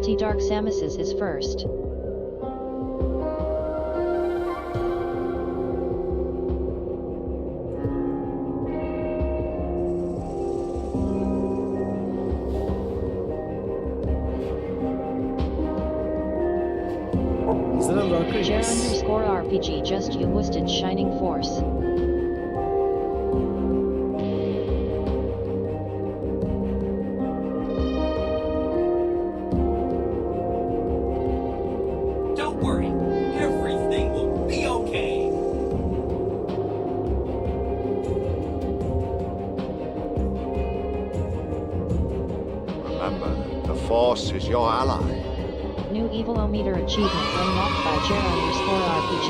Multi-Dark Samus's is first. Jer_RPG just you woosted Shining Force. Don't worry, everything will be okay. Remember, the Force is your ally. New Evil-O-Meter achievement unlocked by Jer_RPG.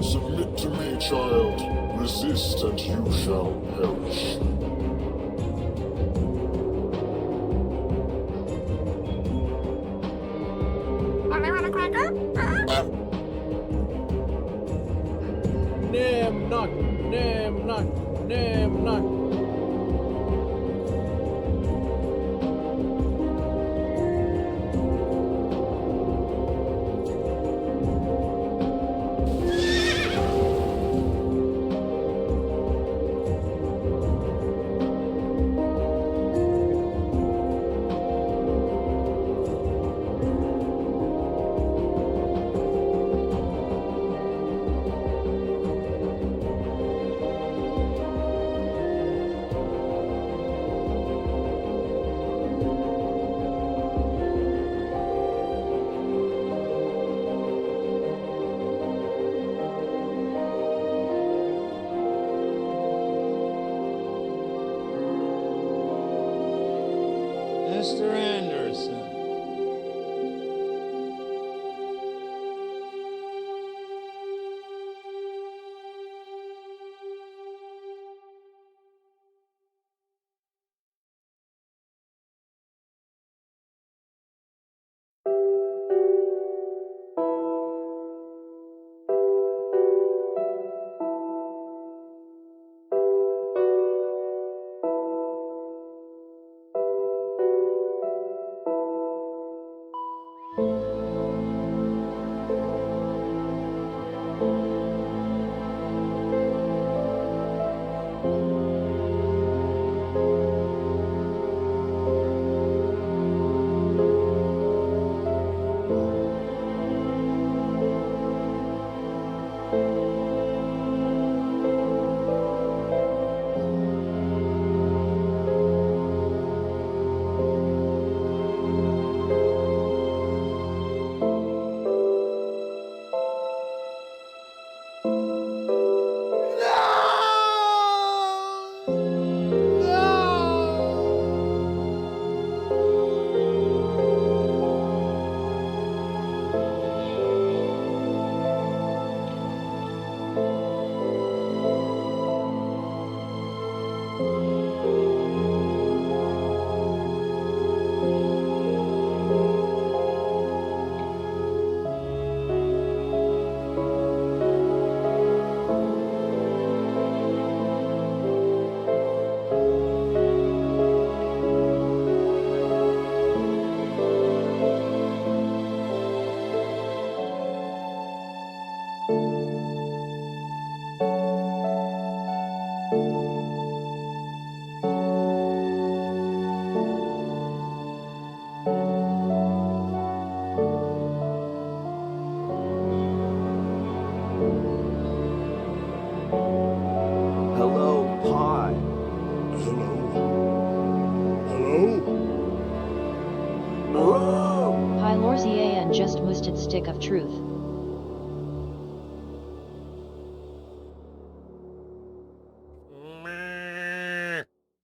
Submit to me, child. Resist and you shall perish. Anyone a cracker? Name not, name not, name not. Mr. Anderson. Just moosted stick of truth.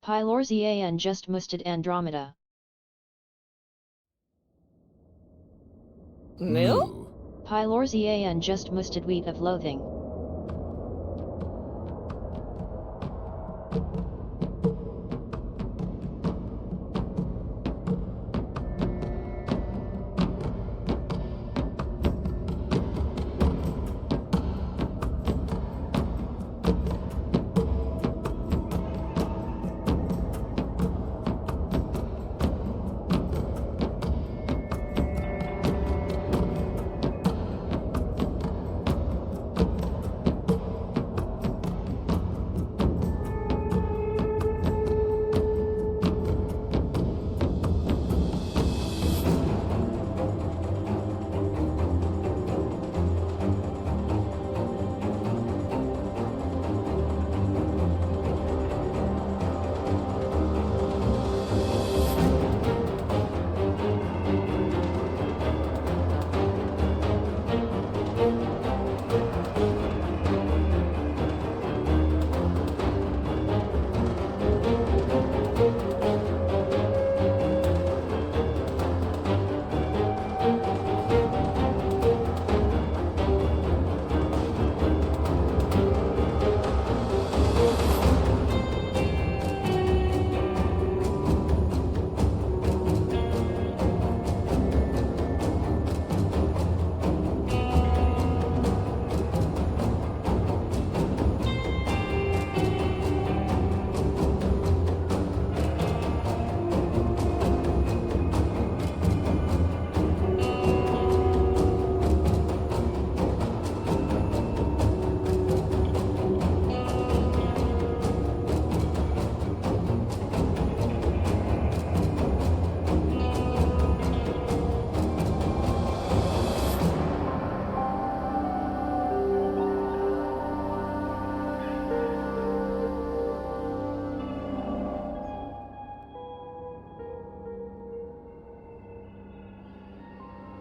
Pylorzian just moosted Andromeda. No? Pylorzian just moosted wheat of loathing.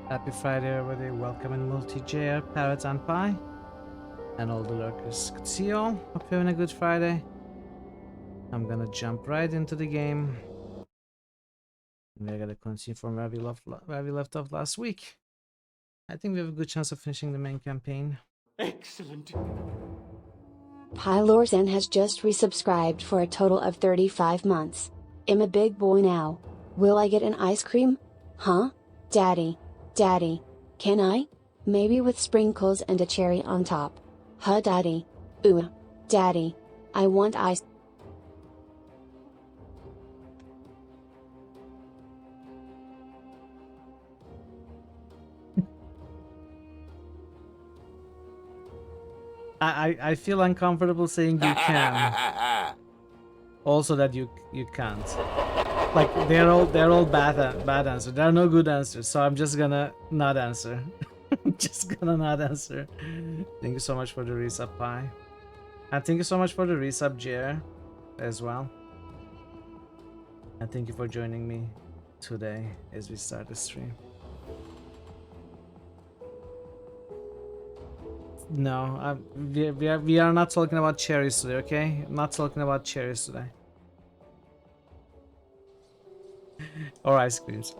Happy Friday, everybody. Welcome in multi-JR, Parrots and Pie. And all the lurkers. Good to see you all. Hope you're having a good Friday. I'm gonna jump right into the game. We're gonna continue from where we left off last week. I think we have a good chance of finishing the main campaign. Excellent. Pylorzen has just resubscribed for a total of 35 months. I'm a big boy now. Will I get an ice cream? Huh? Daddy. Daddy. Can I? Maybe with sprinkles and a cherry on top. Huh, Daddy? Ooh. Daddy. I want ice. I feel uncomfortable saying you can. Also that you can't. Like they're all bad answers. There are no good answers, so I'm just gonna not answer. Just gonna not answer. Thank you so much for the resub, Pie. And thank you so much for the resub, Jer, as well. And thank you for joining me today as we start the stream. No, we are not talking about cherries today, okay? I'm not talking about cherries today. Or ice creams.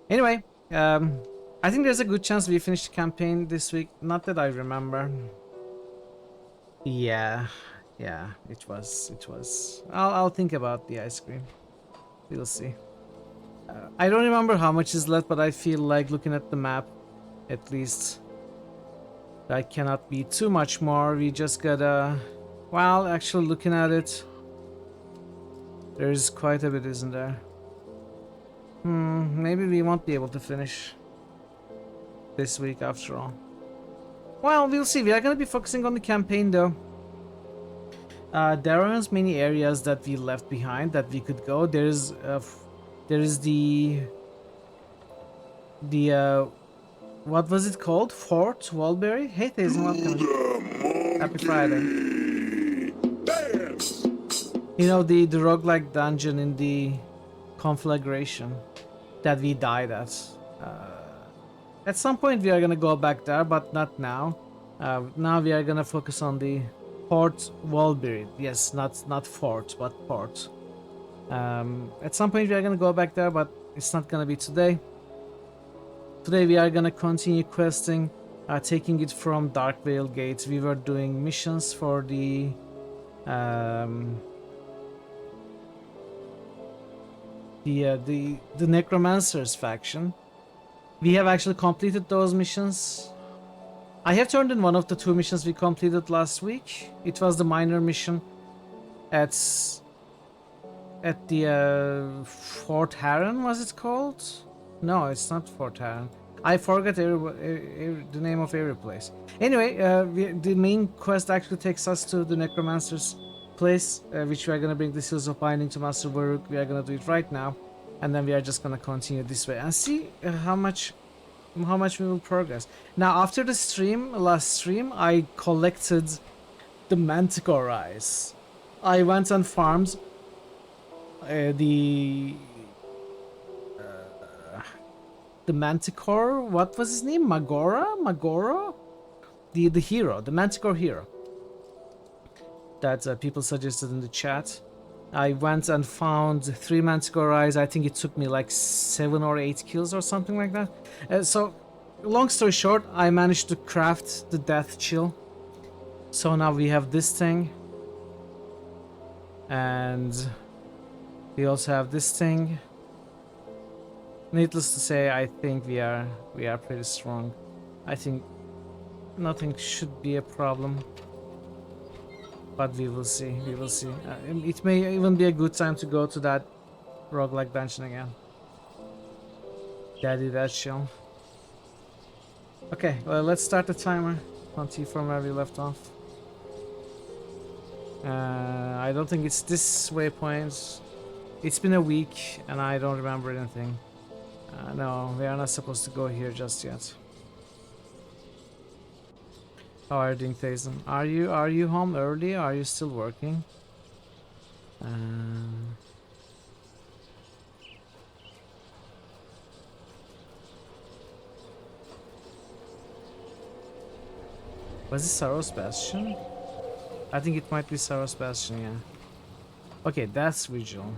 Anyway, I think there's a good chance we finish the campaign this week. Not that I remember. Yeah, it was. I'll think about the ice cream. We'll see. I don't remember how much is left, but I feel like looking at the map, at least, that cannot be too much more. We just gotta... Well, actually looking at it, there's quite a bit, isn't there? Maybe we won't be able to finish this week after all. Well, we'll see. We are gonna be focusing on the campaign though. There aren't many areas that we left behind that we could go. There is the what was it called? Fort Walbury? Hey, Thazen, welcome. Happy Friday. You know, the roguelike dungeon in the conflagration that we died at. At some point we are gonna go back there, but not now. Now we are gonna focus on the Port Walbury. Yes, not fort, but port. At some point we are gonna go back there, but it's not gonna be today. Today we are gonna continue questing, taking it from Darkvale Gate. We were doing missions for the Necromancers faction. We have actually completed those missions. I have turned in one of the two missions we completed last week. It was the minor mission at the Fort Heron, was it called? No, it's not Fort Heron. I forgot the name of every place. Anyway, the main quest actually takes us to the Necromancer's place, which we are gonna bring the Seals of Binding to Master Baruch. We are gonna do it right now, and then we are just gonna continue this way and see how much we will progress. Now, after the last stream, I collected the Manticore eyes. I went and farmed the Manticore. What was his name? Magora? The hero, the Manticore hero that people suggested in the chat. I went and found 3 Manticore eyes. I think it took me like 7 or 8 kills or something like that. So, long story short, I managed to craft the Death Chill. So now we have this thing. And we also have this thing. Needless to say, I think we are pretty strong. I think nothing should be a problem. But we will see, it may even be a good time to go to that roguelike dungeon again. Daddy, that chill. Okay, well, let's start the timer. Continue from where we left off. I don't think it's this waypoint. It's been a week and I don't remember anything. No, we are not supposed to go here just yet. How are you doing, Thazen? Are you home early? Are you still working? Was it Saros Bastion? I think it might be Saros Bastion, yeah. Okay, that's Vigil.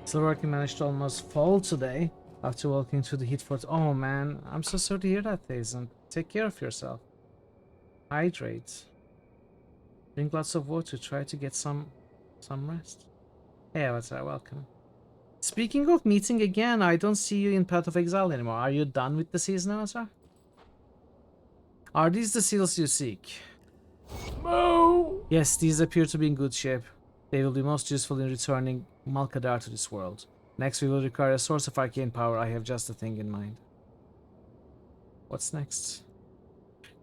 Silverworking managed to almost fall today after walking through the heat for. Oh man, I'm so sorry to hear that, Thazen. Take care of yourself. Hydrate. Drink lots of water. Try to get some rest. Hey, Avatar, welcome. Speaking of meeting again, I don't see you in Path of Exile anymore. Are you done with the season, Avatar? Are these the seals you seek? No! Yes, these appear to be in good shape. They will be most useful in returning Malkadar to this world. Next, we will require a source of arcane power. I have just a thing in mind. What's next?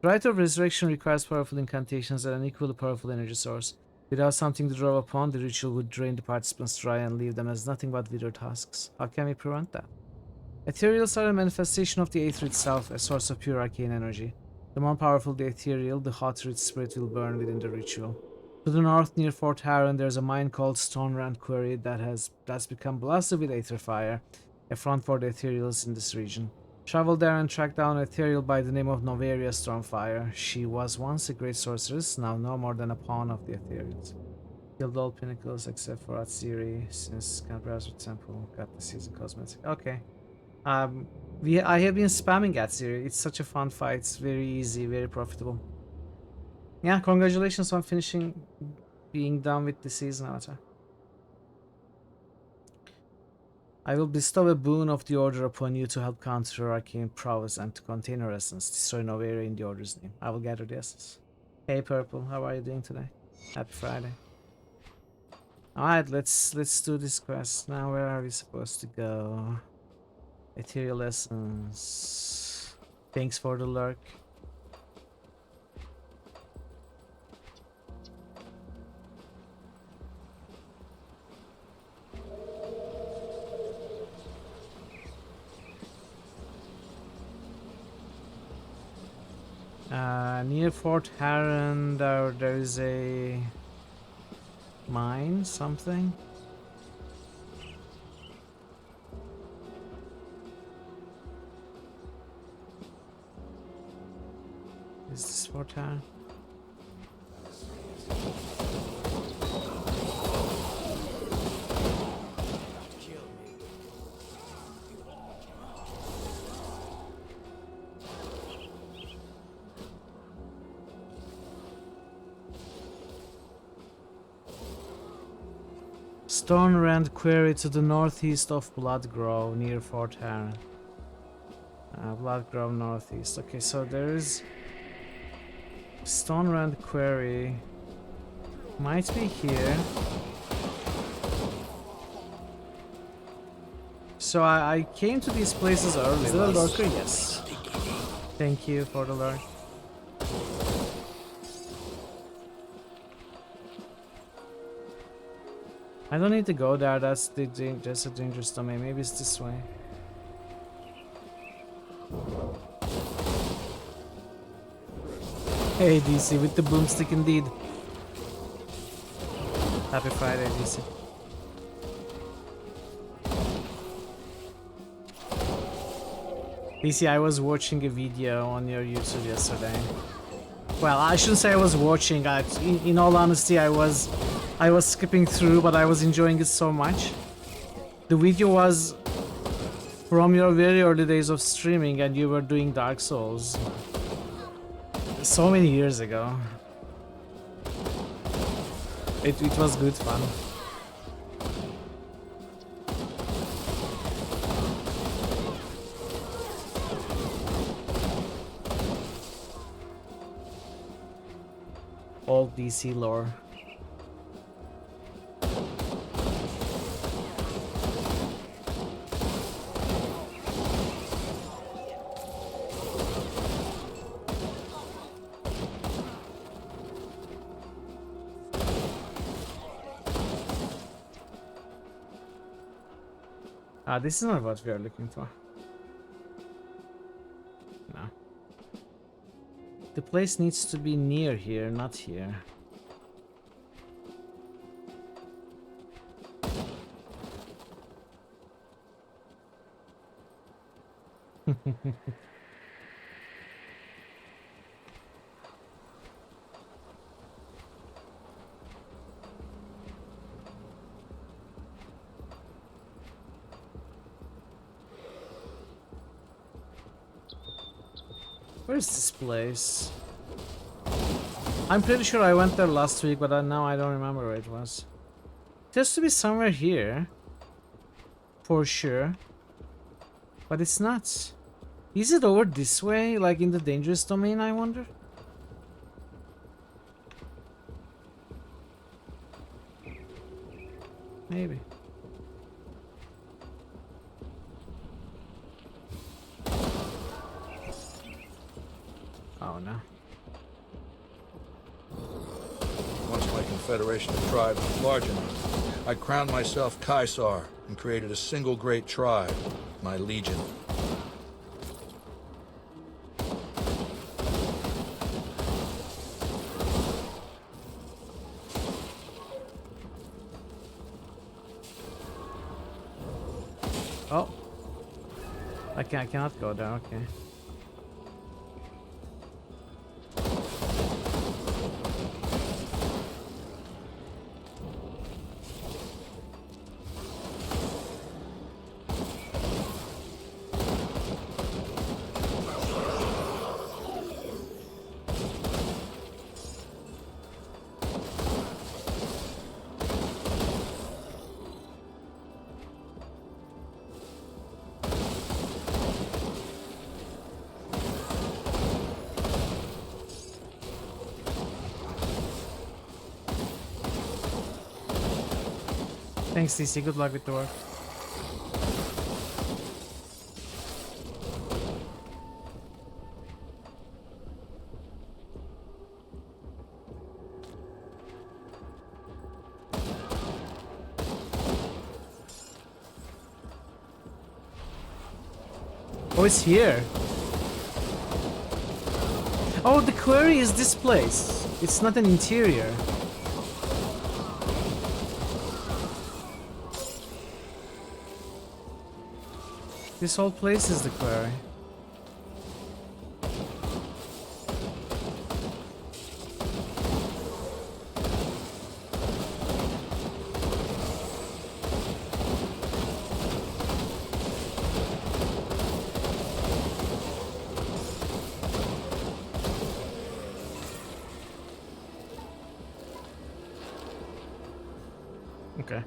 The Rite of Resurrection requires powerful incantations and an equally powerful energy source. Without something to draw upon, the ritual would drain the participants dry and leave them as nothing but withered husks. How can we prevent that? Ethereals are a manifestation of the Aether itself, a source of pure arcane energy. The more powerful the ethereal, the hotter its spirit will burn within the ritual. To the north, near Fort Harron, there's a mine called Stonerand Quarry that's become blasted with aether fire, a front for the ethereals in this region. Travel there and track down an ethereal by the name of Noveria Stormfire. She was once a great sorceress, now no more than a pawn of the ethereals. Killed all pinnacles except for Atsiri, since Canberra's Temple got the season cosmetic. Okay. I have been spamming Atsiri. It's such a fun fight. It's very easy, very profitable. Yeah, congratulations on being done with the season, Avatar. I will bestow a boon of the Order upon you to help counter arcane prowess and to contain her essence. Destroy Noveria in the Order's name. I will gather the essence. Hey Purple, how are you doing today? Happy Friday. Alright, let's do this quest. Now where are we supposed to go? Ethereal essence. Thanks for the lurk. Near Fort Harron, there is a mine, something. Is this Fort Harron? Stonerand Quarry to the northeast of Bloodgrove, near Fort Harron. Bloodgrove northeast. Okay, so there is Stonerand Quarry. Might be here. So I came to these places early. Is there a lurker? Yes. Thank you for the lurk. I don't need to go there, that's a dangerous domain. Maybe it's this way. Hey DC, with the boomstick indeed. Happy Friday, DC. DC, I was watching a video on your YouTube yesterday. Well, I shouldn't say I was watching. In all honesty, I was skipping through, but I was enjoying it so much. The video was from your very early days of streaming, and you were doing Dark Souls. So many years ago. It was good fun. All DC lore. This is not what we are looking for. No. The place needs to be near here, not here. Where's this place? I'm pretty sure I went there last week, but now I don't remember where it was. It has to be somewhere here. For sure. But it's not. Is it over this way, like in the dangerous domain, I wonder? Maybe. Oh no. Once my confederation of tribes was large enough, I crowned myself Caesar and created a single great tribe, my legion. Oh. I cannot go there, okay. Thanks, DC. Good luck with the work. Oh, it's here. Oh, the quarry is this place. It's not an interior. This whole place is the quarry. Okay.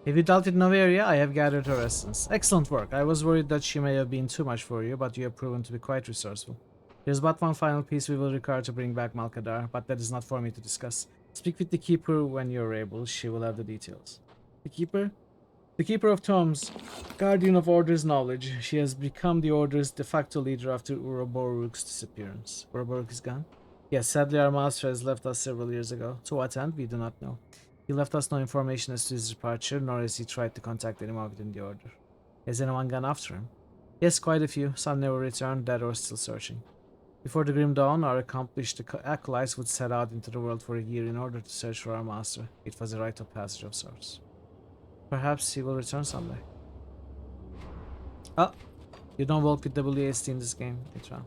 Have you dealt with Noveria? I have gathered her essence. Excellent work. I was worried that she may have been too much for you, but you have proven to be quite resourceful. There's but one final piece we will require to bring back Malkadar, but that is not for me to discuss. Speak with the Keeper when you're able. She will have the details. The Keeper? The Keeper of Tomes, guardian of Order's knowledge. She has become the Order's de facto leader after Uroboruk's disappearance. Uroboruk is gone? Yes, sadly our master has left us several years ago. To what end, we do not know. He left us no information as to his departure, nor has he tried to contact anyone within the Order. Has anyone gone after him? Yes, quite a few. Some never returned, dead or still searching. Before the grim dawn, our accomplished acolytes would set out into the world for a year in order to search for our master. It was a rite of passage of sorts. Perhaps he will return someday. Oh, you don't walk with WASD in this game. It's wrong.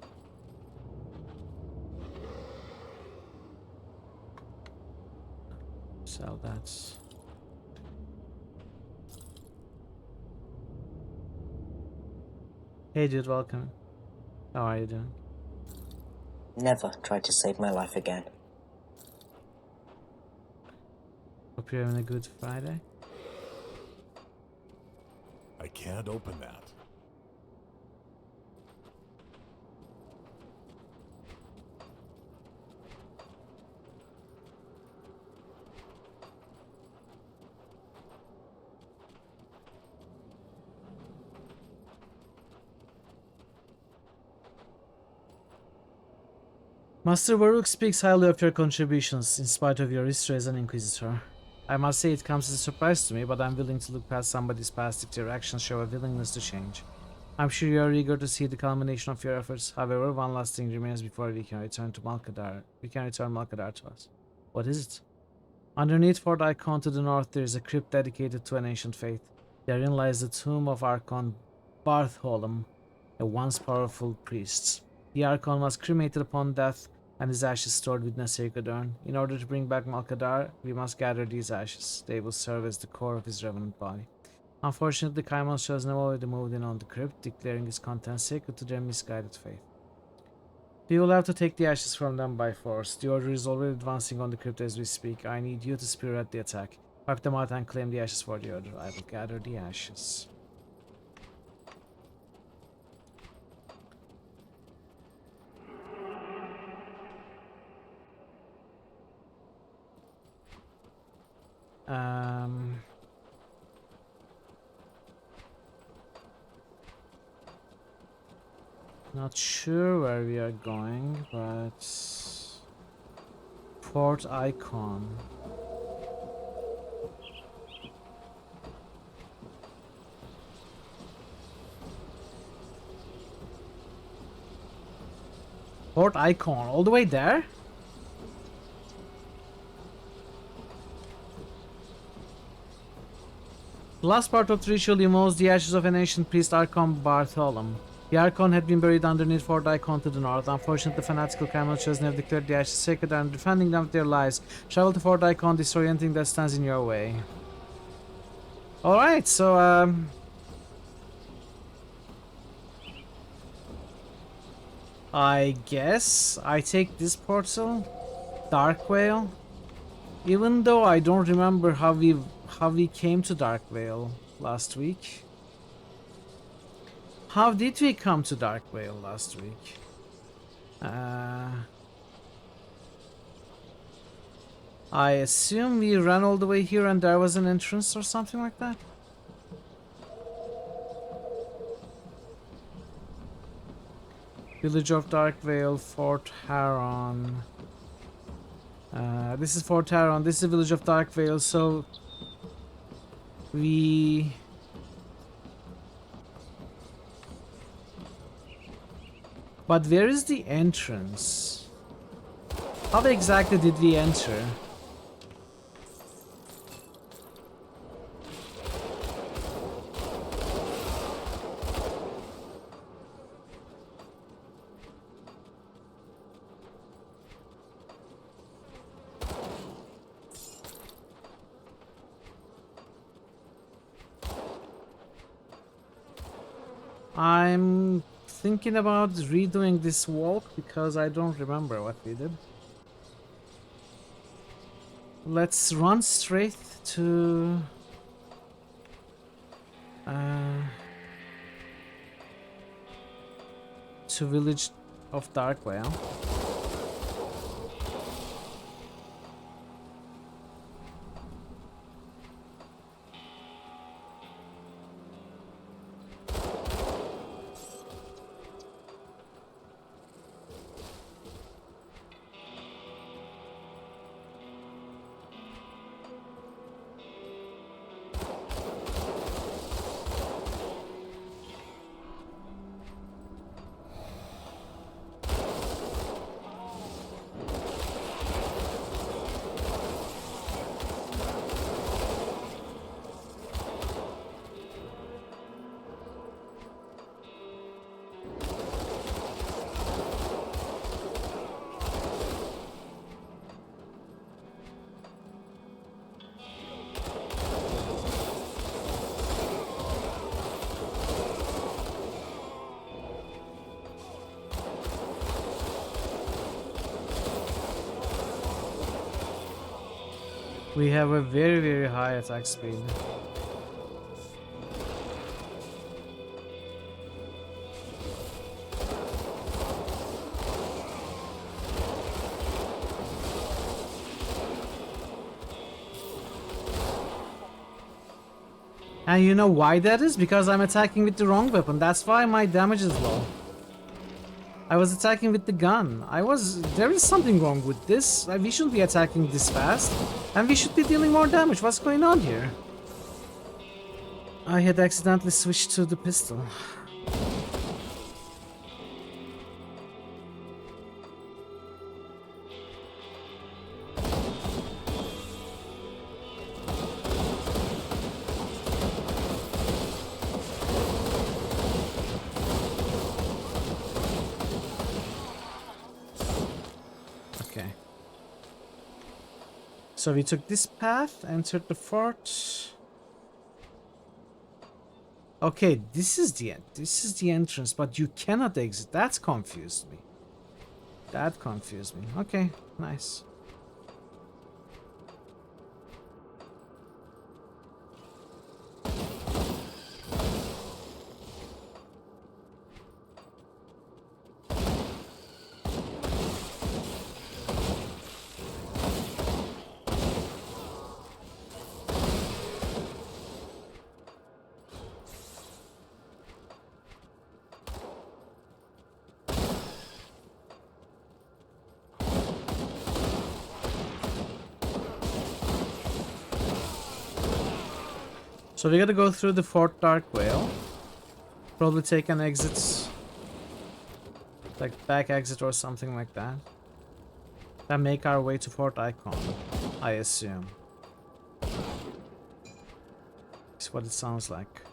So that's... Hey dude, welcome. How are you doing? Never tried to save my life again. Hope you're having a good Friday. I can't open that. Master Baruch speaks highly of your contributions, in spite of your history as an Inquisitor. I must say it comes as a surprise to me, but I'm willing to look past somebody's past if their actions show a willingness to change. I'm sure you are eager to see the culmination of your efforts. However, one last thing remains before we can return to Malkadar. We can return Malkadar to us. What is it? Underneath Fort Icon to the north, there is a crypt dedicated to an ancient faith. Therein lies the tomb of Archon Bartholom, a once powerful priest. The Archon was cremated upon death, and his ashes stored within a sacred urn. In order to bring back Malkadar, we must gather these ashes. They will serve as the core of his revenant body. Unfortunately, Kaimon's chosen have already moved in on the crypt, declaring its contents sacred to their misguided faith. We will have to take the ashes from them by force. The order is already advancing on the crypt as we speak. I need you to spearhead the attack. Wipe them out and claim the ashes for the order. I will gather the ashes. Not sure where we are going, but Port Icon. Port Icon, all the way there? The last part of the ritual involves the ashes of an ancient priest, Archon Bartholom. The Archon had been buried underneath Fort Icon to the north. Unfortunately, the fanatical Camel chosen have declared the ashes sacred and defending them with their lives. Travel to Fort Icon, destroy anything that stands in your way. Alright, so I guess I take this portal, Darkvale, even though I don't remember how we came to Darkvale last week. How did we come to Darkvale last week? I assume we ran all the way here and there was an entrance or something like that. Village of Darkvale, Fort Haron. This is Fort Haron, this is the Village of Darkvale, so we... But where is the entrance? How exactly did we enter? I'm thinking about redoing this walk because I don't remember what we did. Let's run straight to Village of Darkvale. We have a very, very high attack speed. And you know why that is? Because I'm attacking with the wrong weapon. That's why my damage is low. I was attacking with the gun. There is something wrong with this. We shouldn't be attacking this fast. And we should be dealing more damage. What's going on here? I had accidentally switched to the pistol. So we took this path, entered the fort. Okay, this is the end. This is the entrance, but you cannot exit. That confused me. That confused me. Okay, nice. So we gotta go through the Fort Dark Whale. Probably take an exit, like back exit or something like that. Then make our way to Fort Icon, I assume. That's what it sounds like.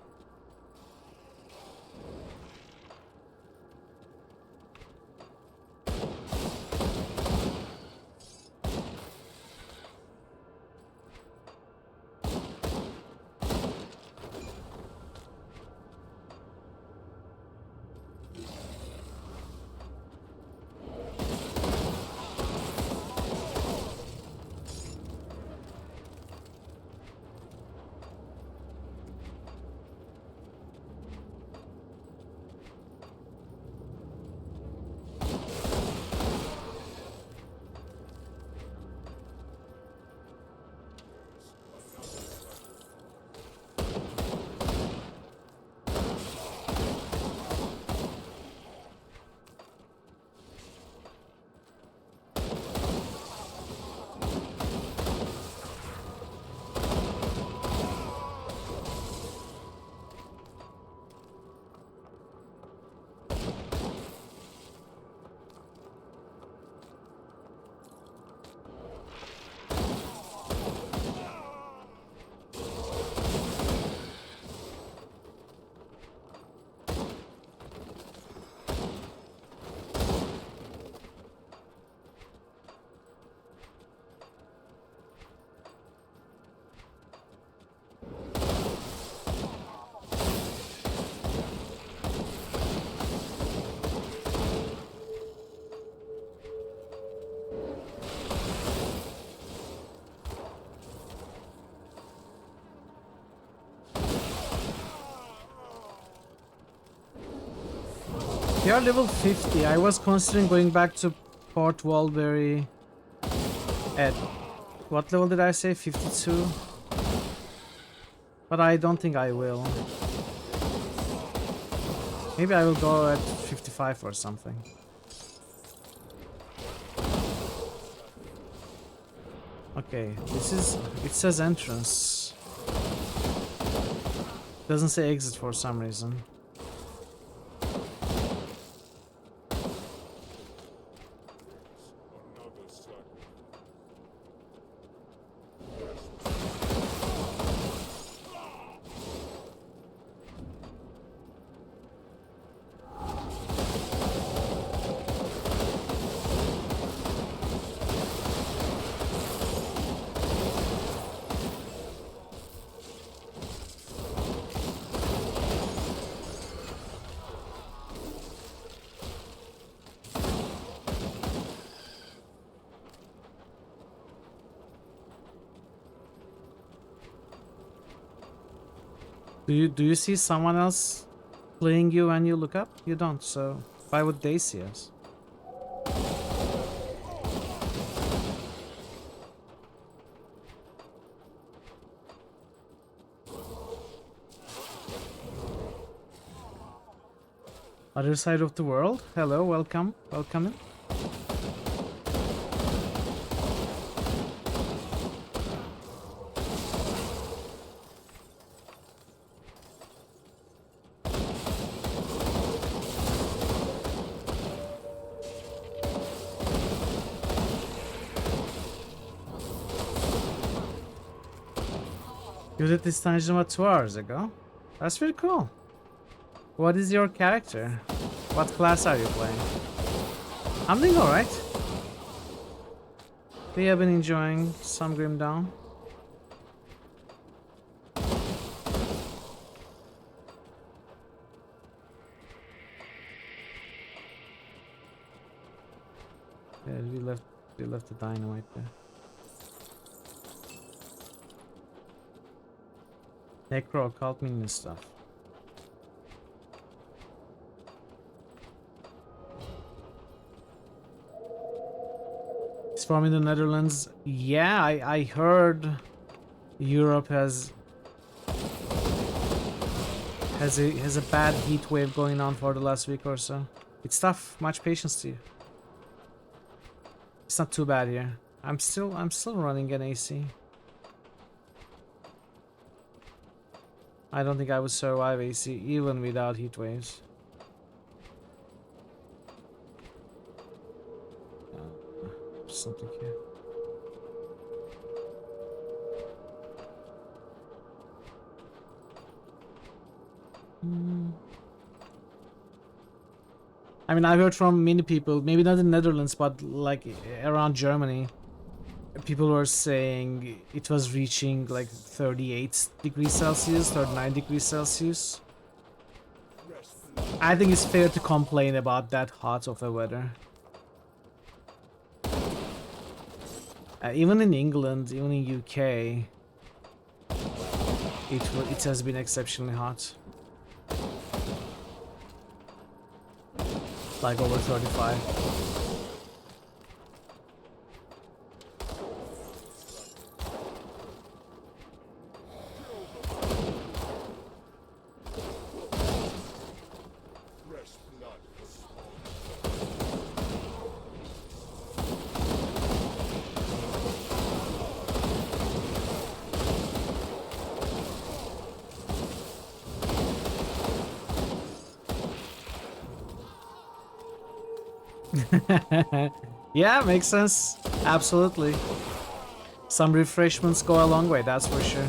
They are level 50. I was considering going back to Port Walbury at what level did I say? 52? But I don't think I will. Maybe I will go at 55 or something. Okay, this is... it says entrance. Doesn't say exit for some reason. Do you see someone else playing you when you look up? You don't, so why would they see us? Other side of the world. Hello, welcome. Welcome in. You did this dungeon about 2 hours ago? That's pretty cool. What is your character? What class are you playing? I'm doing alright. We have been enjoying some Grim Dawn. Yeah, we left the dynamite there. Necro, occult meaning stuff. It's from in the Netherlands. Yeah, I heard Europe has a bad heat wave going on for the last week or so. It's tough. Much patience to you. It's not too bad here. I'm still running an AC. I don't think I would survive AC even without heat waves. Something here. I mean, I've heard from many people, maybe not in Netherlands, but like around Germany, people were saying it was reaching like 38 degrees Celsius, 39 degrees Celsius. I think it's fair to complain about that hot of a weather. Even in England, even in UK, it has been exceptionally hot. Like over 35. Yeah, makes sense. Absolutely. Some refreshments go a long way, that's for sure.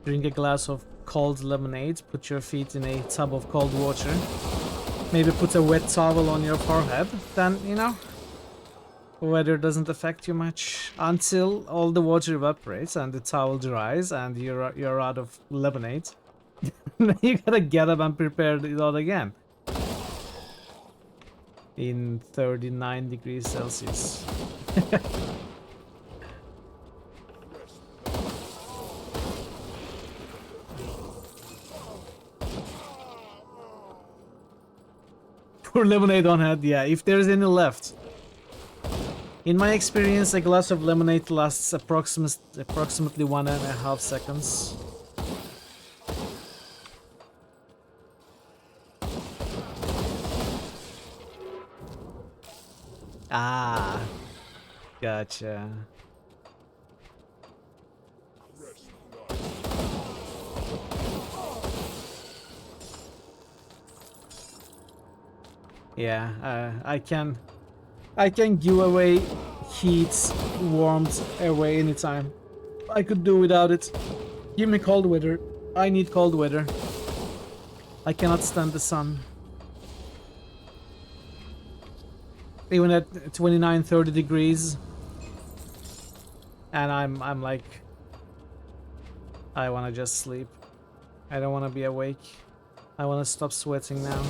Drink a glass of cold lemonade, put your feet in a tub of cold water, maybe put a wet towel on your forehead, then, you know, weather doesn't affect you much until all the water evaporates and the towel dries and you're out of lemonade. You gotta get up and prepare it all again. In 39 degrees Celsius. Pour lemonade on head, yeah, if there's any left. In my experience, a glass of lemonade lasts approximately 1.5 seconds. Ah, gotcha. Yeah, I can give away heat, warmth away anytime. I could do without it. Give me cold weather. I need cold weather. I cannot stand the sun. Even at 29-30 degrees. And I'm like, I wanna just sleep. I don't wanna be awake. I wanna stop sweating now.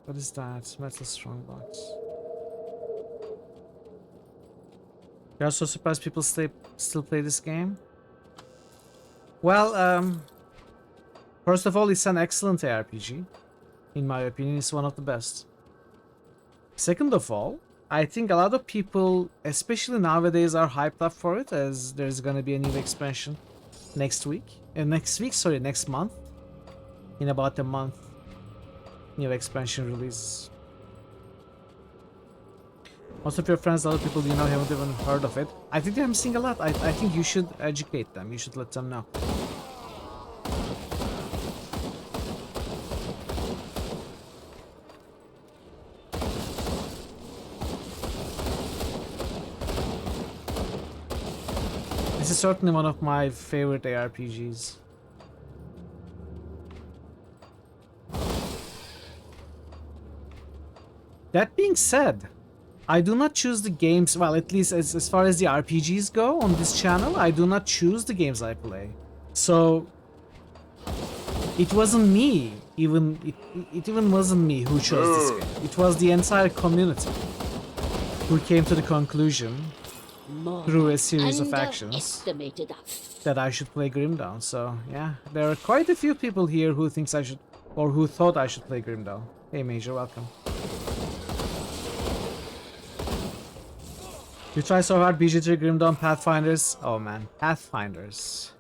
What is that? Metal strongbox. You're so surprised people still play this game? Well, first of all, it's an excellent ARPG. In my opinion, it's one of the best. Second of all, I think a lot of people, especially nowadays, are hyped up for it, as there's gonna be a new expansion next week. Next month. In about a month, new expansion release. Most of your friends, a lot of people you know haven't even heard of it. I think they're missing a lot. I think you should educate them. You should let them know. This is certainly one of my favorite ARPGs. That being said, I do not choose the games, well, at least as far as the RPGs go on this channel, I do not choose the games I play. So, it wasn't me, it even wasn't me who chose this game. It was the entire community who came to the conclusion through a series of actions that I should play Grim Dawn. So, yeah, there are quite a few people here who thinks I should, or who thought I should play Grim Dawn. Hey Major, welcome. You try so hard, BG3, Grim Dawn, Pathfinders. Oh man, Pathfinders.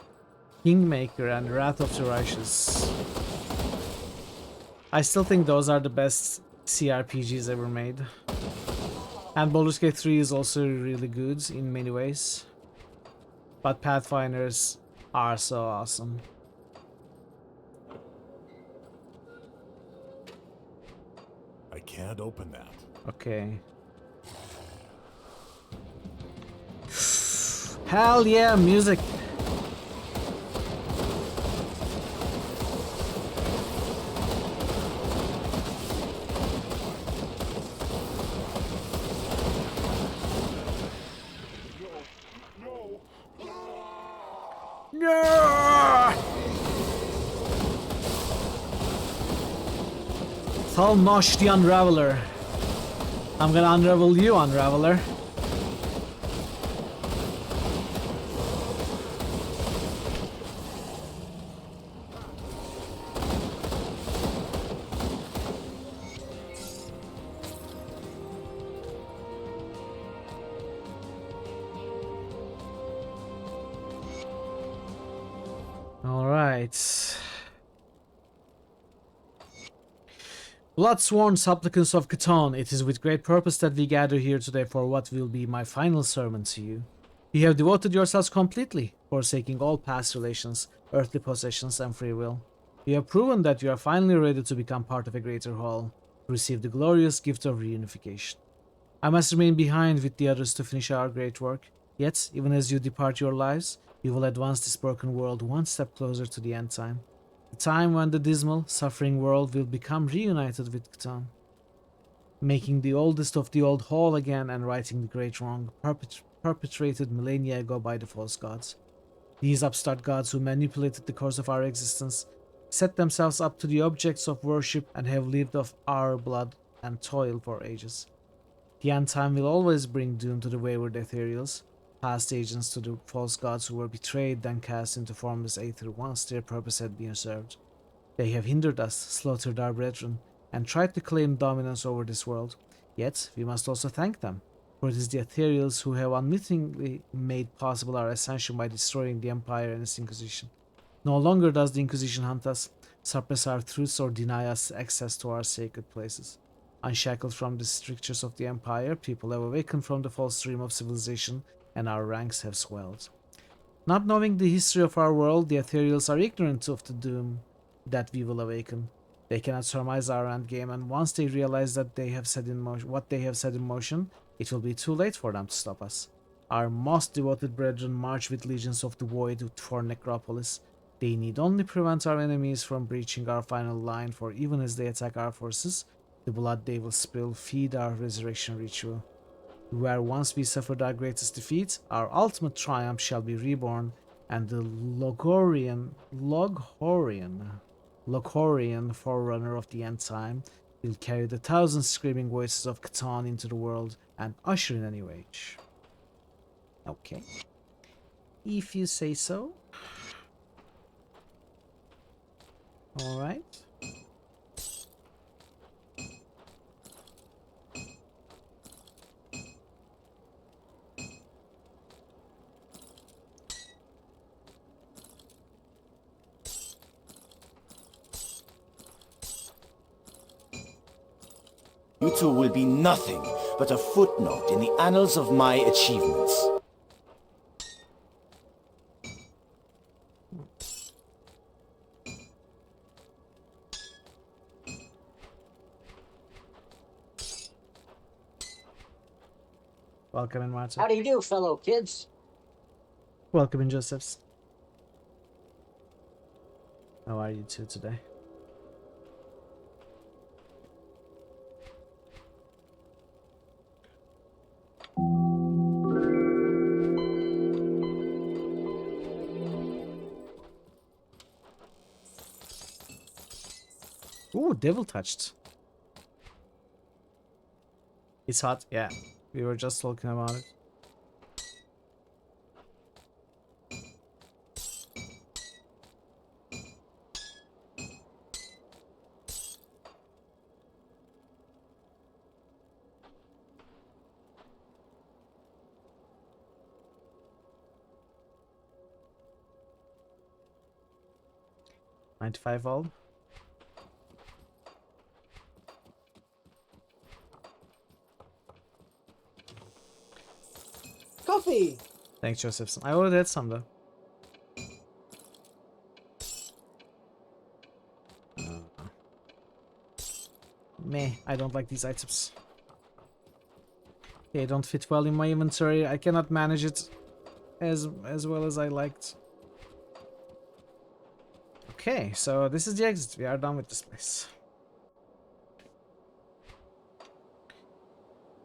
Kingmaker and Wrath of the Righteous. I still think those are the best CRPGs ever made. And Baldur's Gate 3 is also really good in many ways. But Pathfinders are so awesome. I can't open that. Okay. Hell yeah, music! No! Thalnosh the Unraveler. I'm gonna unravel you, Unraveler. Alright. Bloodsworn supplicants of Catan, it is with great purpose that we gather here today for what will be my final sermon to you. You have devoted yourselves completely, forsaking all past relations, earthly possessions, and free will. You have proven that you are finally ready to become part of a greater whole, to receive the glorious gift of reunification. I must remain behind with the others to finish our great work, yet, even as you depart your lives, you will advance this broken world one step closer to the end time. The time when the dismal, suffering world will become reunited with Catan, making the oldest of the old whole again and righting the great wrong perpetrated millennia ago by the false gods. These upstart gods who manipulated the course of our existence, set themselves up to the objects of worship and have lived off our blood and toil for ages. The end time will always bring doom to the wayward ethereals, past agents to the false gods who were betrayed then cast into formless aether once their purpose had been served. They have hindered us, slaughtered our brethren, and tried to claim dominance over this world. Yet, we must also thank them, for it is the ethereals who have unwittingly made possible our ascension by destroying the Empire and its Inquisition. No longer does the Inquisition hunt us, suppress our truths, or deny us access to our sacred places. Unshackled from the strictures of the Empire, people have awakened from the false dream of civilization, and our ranks have swelled. Not knowing the history of our world, the ethereals are ignorant of the doom that we will awaken. They cannot surmise our endgame, and once they realize that they have set in motion what they have set in motion, it will be too late for them to stop us. Our most devoted brethren march with legions of the void for Necropolis. They need only prevent our enemies from breaching our final line, for even as they attack our forces, the blood they will spill feed our resurrection ritual. Where once we suffered our greatest defeat, our ultimate triumph shall be reborn, and the Loghorian forerunner of the end time will carry the thousand screaming voices of Catan into the world and usher in a new age. Okay. If you say so. All right. You two will be nothing but a footnote in the annals of my achievements. Welcome in, Martin. How do you do, fellow kids? Welcome in, Josephs. How are you two today? Ooh, devil touched. It's hot, yeah. We were just talking about it. $95 volt. Coffee! Thanks, Josephson. I already had some though. Meh, I don't like these items. They don't fit well in my inventory. I cannot manage it as well as I liked. Okay, so this is the exit. We are done with this place.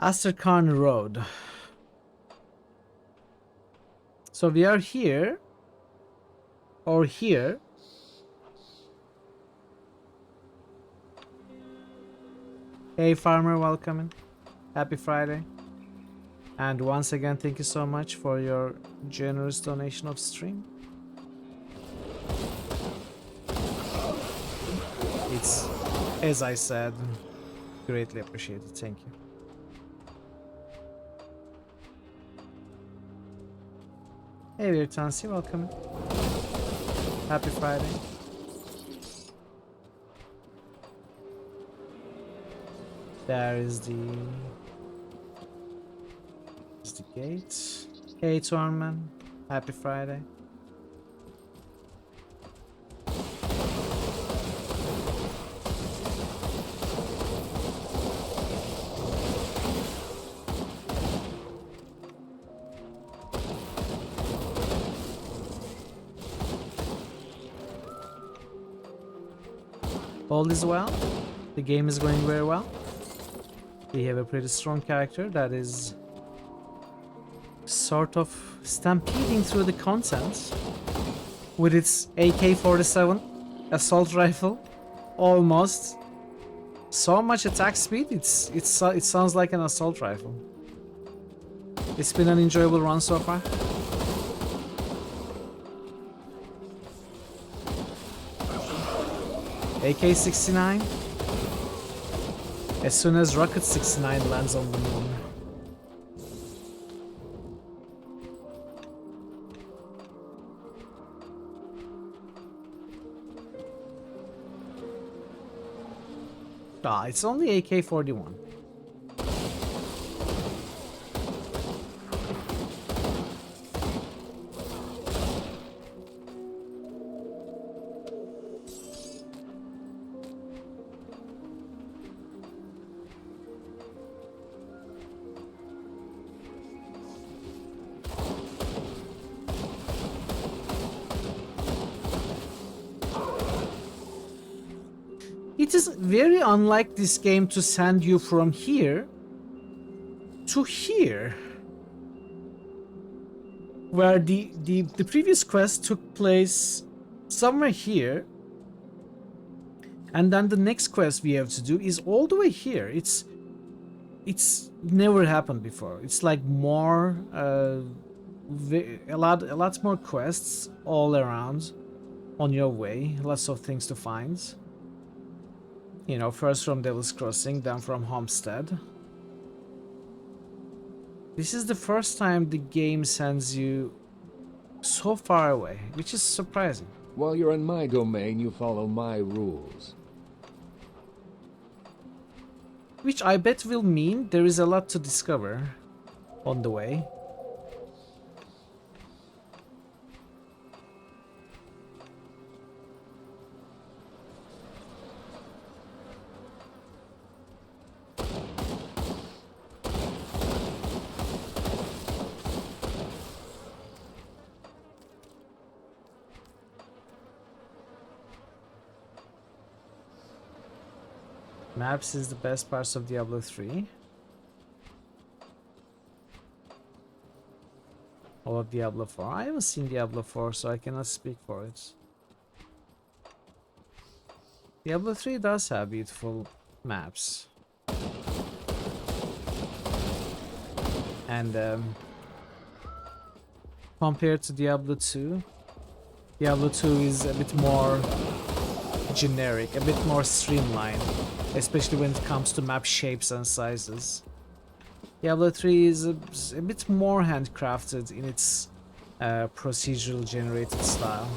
Asterkarn Road. So we are here or here. Hey farmer, welcome in. Happy Friday. And once again, thank you so much for your generous donation of stream. It's, as I said, greatly appreciated. Thank you. Hey, Weird Tansy, welcome. Happy Friday. There is the gate. Hey, Torman. Happy Friday. All is well. The game is going very well. We have a pretty strong character that is sort of stampeding through the content with its AK-47 assault rifle. Almost. So much attack speed, it sounds like an assault rifle. It's been an enjoyable run so far. AK-69. As soon as Rocket 69 lands on the moon. Ah, it's only AK-41. It is very unlike this game to send you from here to here, where the previous quest took place somewhere here, and then the next quest we have to do is all the way here. It's never happened before. It's like more a lot more quests all around, on your way. Lots of things to find. You know, first from Devil's Crossing, then from Homestead. This is the first time the game sends you so far away, which is surprising. While you're in my domain, you follow my rules. Which I bet will mean there is a lot to discover on the way. Maps is the best parts of Diablo 3. Or Diablo 4. I haven't seen Diablo 4, so I cannot speak for it. Diablo 3 does have beautiful maps. And compared to Diablo 2, Diablo 2 is a bit more generic, a bit more streamlined, especially when it comes to map shapes and sizes. Diablo 3 is a bit more handcrafted in its procedural generated style.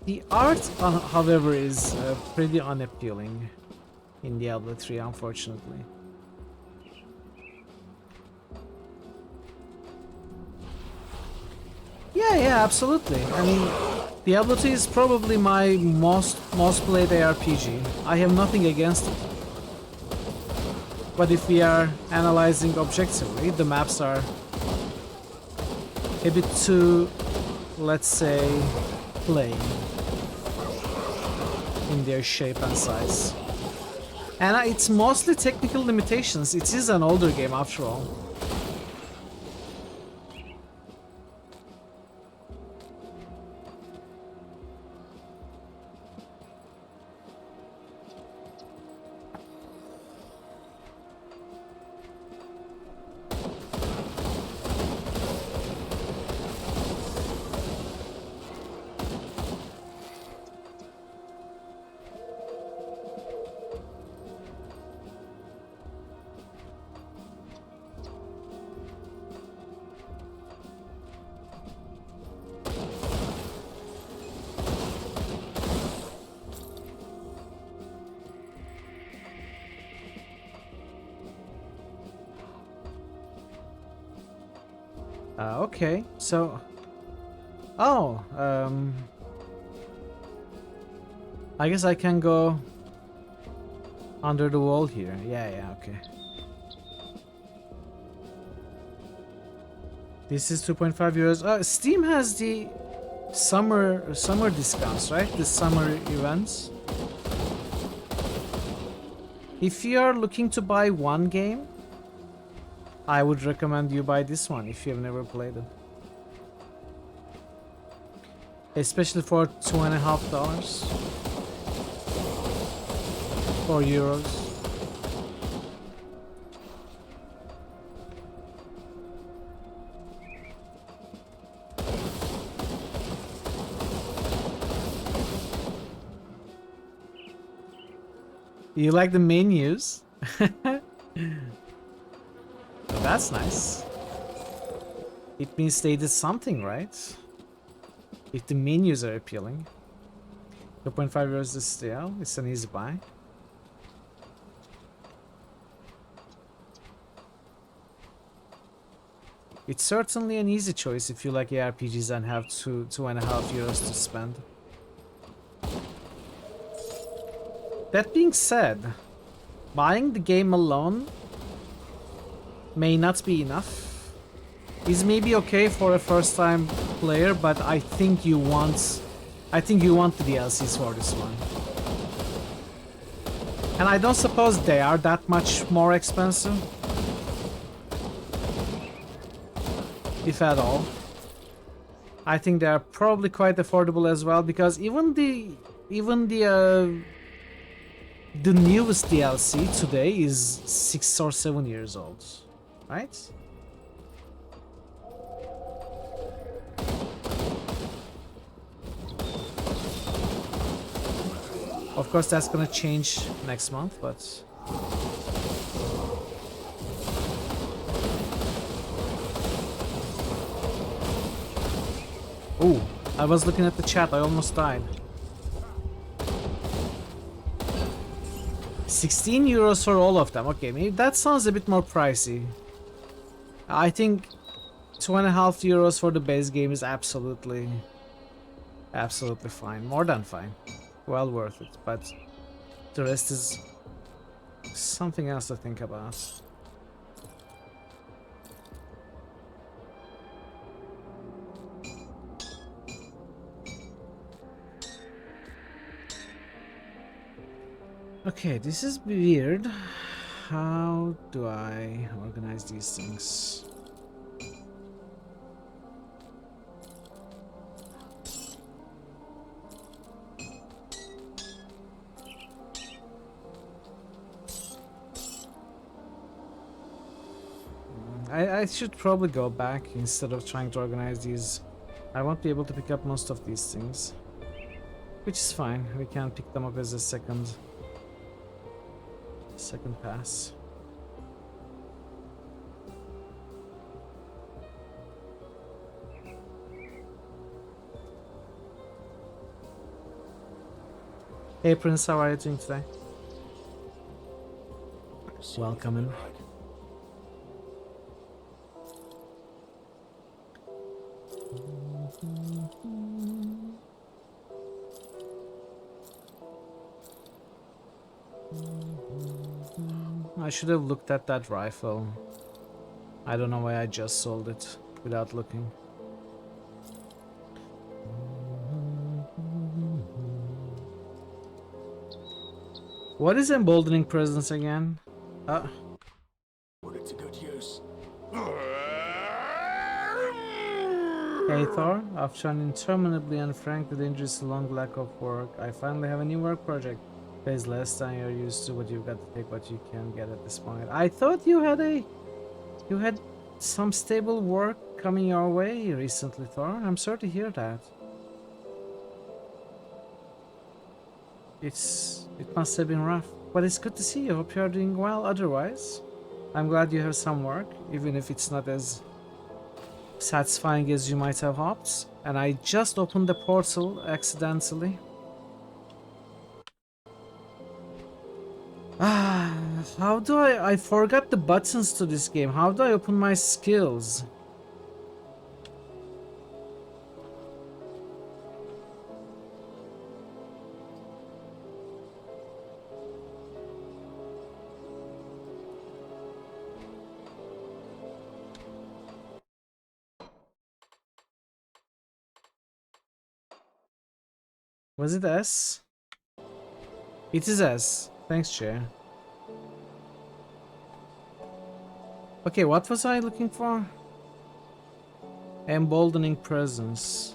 The art, however, is pretty unappealing in Diablo 3, unfortunately. Yeah, absolutely. I mean, Diablo 2 is probably my most played ARPG. I have nothing against it. But if we are analyzing objectively, the maps are a bit too, let's say, plain in their shape and size. And it's mostly technical limitations. It is an older game after all. Okay, so... Oh, I guess I can go under the wall here. Yeah, okay. This is 2.5 euros. Steam has the summer discounts, right? The summer events. If you are looking to buy one game, I would recommend you buy this one if you've never played it. Especially for $2.50 or euros. You like the menus? That's nice. It means they did something, right? If the menus are appealing. 2.5 euros this still. It's an easy buy. It's certainly an easy choice if you like ARPGs and have 2.5 euros to spend. That being said, buying the game alone may not be enough. Is maybe okay for a first-time player, but I think you want the DLCs for this one. And I don't suppose they are that much more expensive, if at all. I think they are probably quite affordable as well, because even the newest DLC today is 6 or 7 years old, right? Of course, that's gonna change next month, but... Ooh, I was looking at the chat, I almost died. 16 euros for all of them. Okay, maybe that sounds a bit more pricey. I think 2.5 euros for the base game is absolutely fine. More than fine. Well worth it, but the rest is something else to think about. Okay, this is weird. How do I organize these things? I should probably go back instead of trying to organize these. I won't be able to pick up most of these things, which is fine. We can pick them up as a second pass. Hey Prince, how are you doing today? Welcome in. I should have looked at that rifle. I don't know why I just sold it without looking. What is emboldening presence again? Put it to good use. Hey Thor, after an interminably and frankly dangerously long lack of work, I finally have a new work project. Pays less than you're used to, but you've got to take what you can get at this point. I thought you had some stable work coming your way recently, Thor. I'm sorry to hear that. It must have been rough, but it's good to see you. Hope you're doing well otherwise. I'm glad you have some work, even if it's not as satisfying as you might have hoped. And I just opened the portal accidentally. How do I forgot the buttons to this game. How do I open my skills? Was it S? It is S. Thanks, Chair. Okay, what was I looking for? Emboldening presence.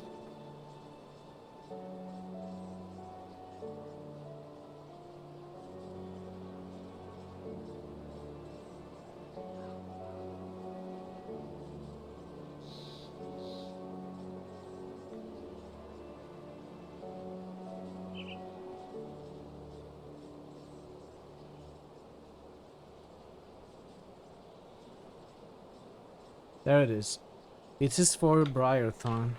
There it is. It is for Briarthorn.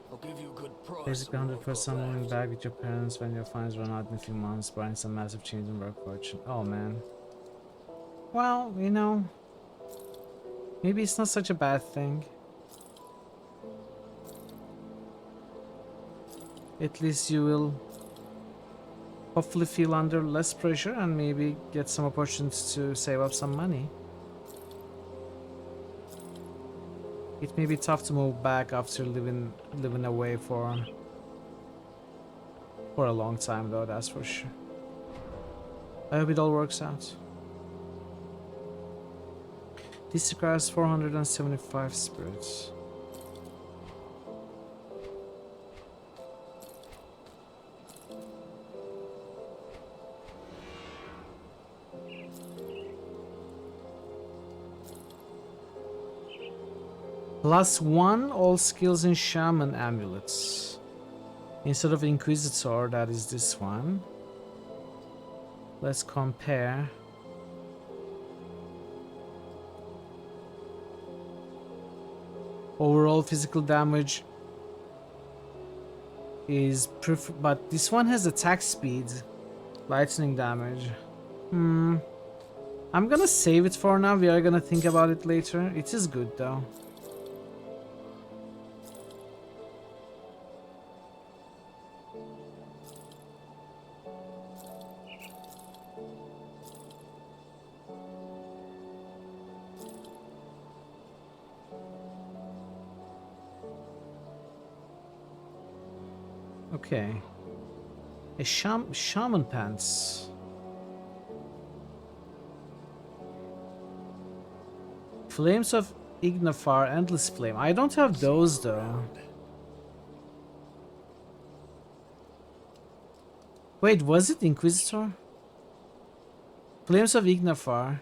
I'll give you a good price. Basically 100% moving back with your parents when your funds run out in a few months, buying some massive change in work fortune. Oh man. Well, you know, maybe it's not such a bad thing. At least you will hopefully feel under less pressure and maybe get some opportunities to save up some money. It may be tough to move back after living away for a long time though, that's for sure. I hope it all works out. This requires 475 spirits. +1 all skills in shaman amulets. Instead of Inquisitor, that is this one. Let's compare. Overall physical damage is but this one has attack speed, lightning damage. I'm gonna save it for now. We are gonna think about it later. It is good though. Okay. A shaman pants. Flames of Ignifar, Endless Flame. I don't have those though. Wait, was it Inquisitor? Flames of Ignifar.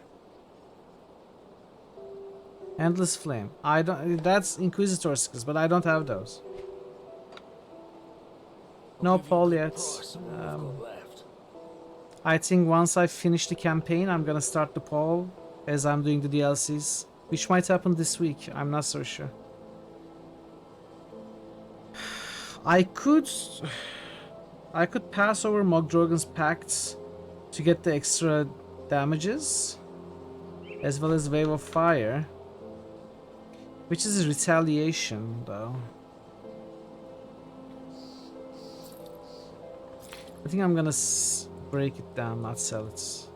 Endless Flame. I don't. That's Inquisitor skills, but I don't have those. No poll yet. I think once I finish the campaign, I'm gonna start the poll as I'm doing the DLCs, which might happen this week. I'm not so sure. I could pass over Mogdrogan's Pacts to get the extra damages, as well as Wave of Fire, which is a retaliation though. I think I'm gonna break it down, not sell it. See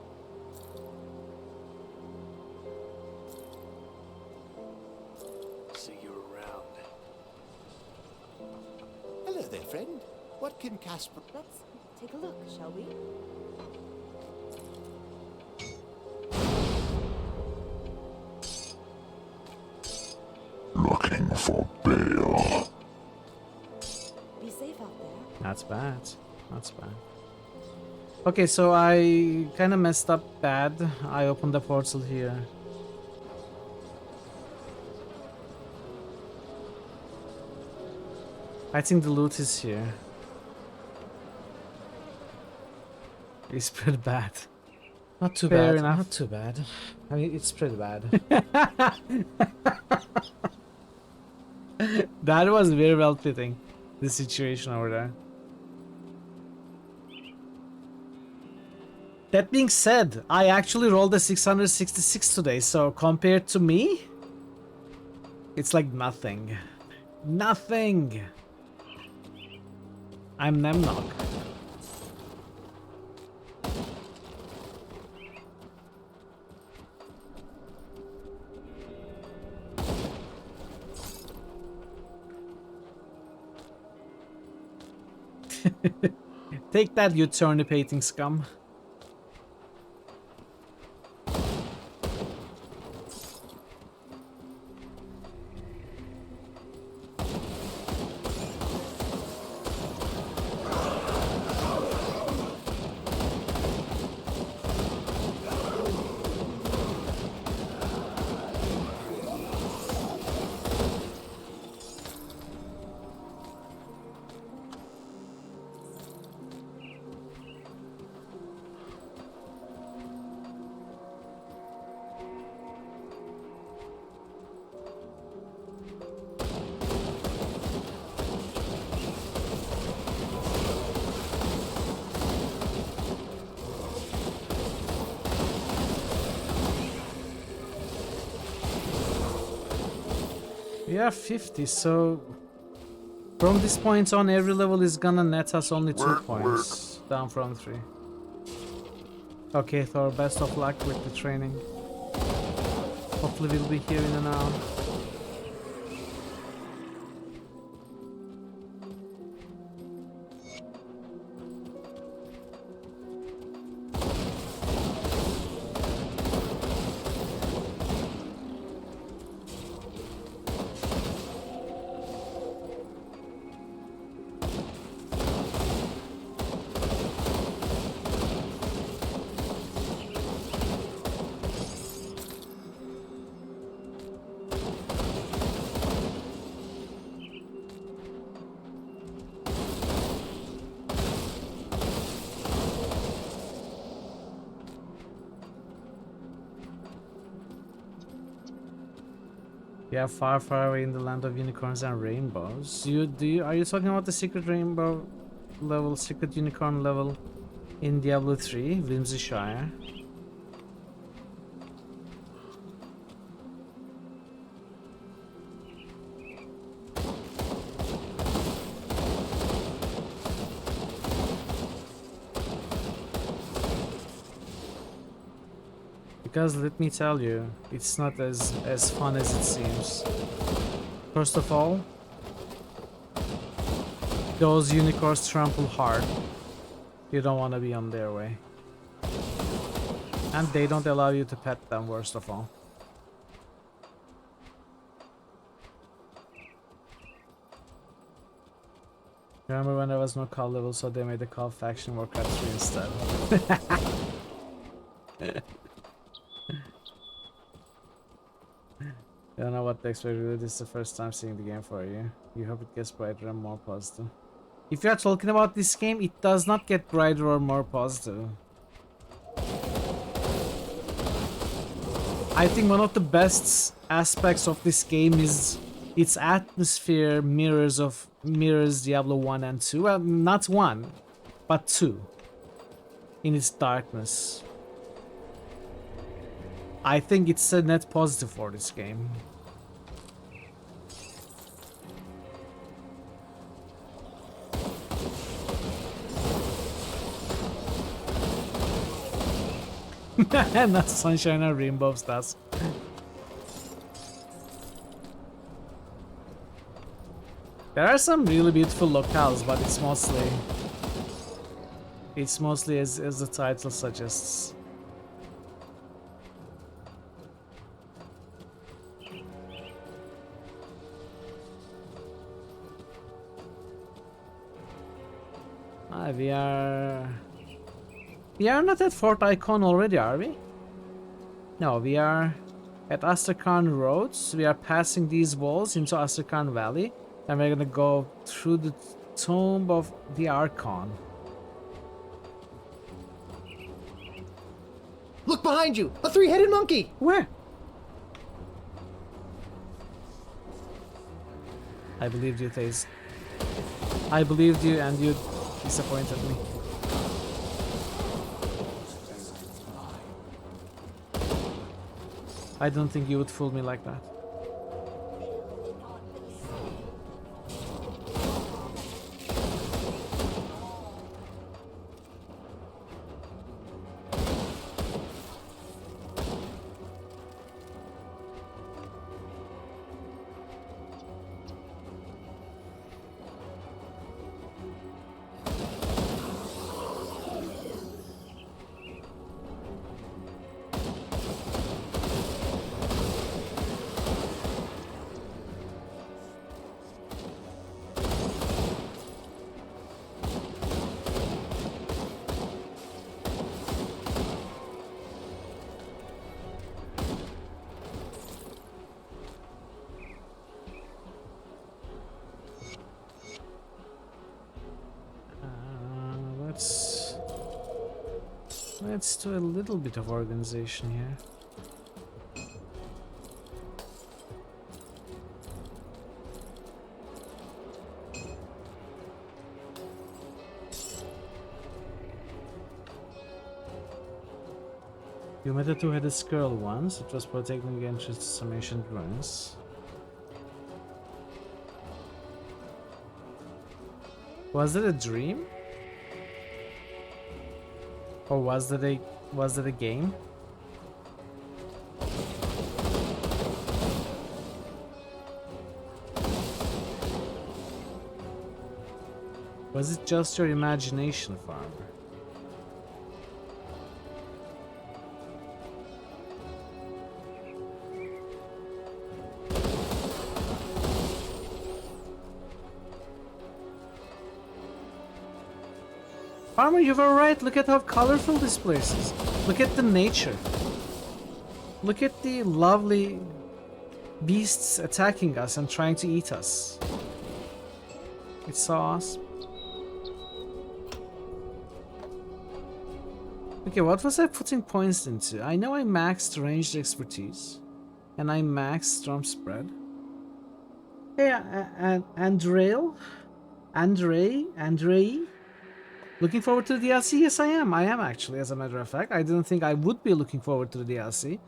you around. Hello there, friend. What can Casper... Let's take a look, shall we? Looking for bail. Be safe out there. That's bad. That's bad. Okay, so I kind of messed up bad. I opened the portal here. I think the loot is here. It's pretty bad. Not too Fair bad. enough. Not too bad. I mean, it's pretty bad. That was very well fitting, the situation over there. That being said, I actually rolled a 666 today, so compared to me, it's like nothing. Nothing! I'm Nemnog. Take that, you turnipating scum. We are 50, so from this point on, every level is gonna net us only 2 points, down from 3. Okay, Thor, best of luck with the training. Hopefully we'll be here in an hour. Yeah, far, far away in the land of unicorns and rainbows. Are you talking about the secret rainbow level, secret unicorn level in Diablo 3, Whimsyshire? Because let me tell you, it's not as fun as it seems. First of all, those unicorns trample hard. You don't want to be on their way. And they don't allow you to pet them, worst of all. Remember when there was no call level, so they made the call faction Warcraft 3 instead. I don't know what to expect, really. This is the first time seeing the game for you. You hope it gets brighter and more positive. If you are talking about this game, it does not get brighter or more positive. I think one of the best aspects of this game is its atmosphere mirrors Diablo 1 and 2. Well, not 1, but 2. In its darkness. I think it's a net positive for this game. Not sunshine and rainbows, that's. There are some really beautiful locales, but it's mostly as the title suggests. We are not at Fort Icon already, are we? No, we are at Astrakhan Roads. We are passing these walls into Astrakhan Valley, and we're gonna go through the Tomb of the Archon. Look behind you! A three-headed monkey! Where? I believed you, Taze. I believed you, and you disappointed me. I don't think you would fool me like that. Let's do a little bit of organization here. You met a two-headed squirrel once. It was protecting against some ancient ruins. Was it a dream? Or was that a game? Was it just your imagination, farmer? Farmer, you were right. Look at how colorful this place is. Look at the nature. Look at the lovely beasts attacking us and trying to eat us. It's so awesome. Okay, what was I putting points into? I know I maxed ranged expertise. And I max storm spread. Hey, and Andre, looking forward to the DLC? Yes, I am. I am actually, as a matter of fact. I didn't think I would be looking forward to the DLC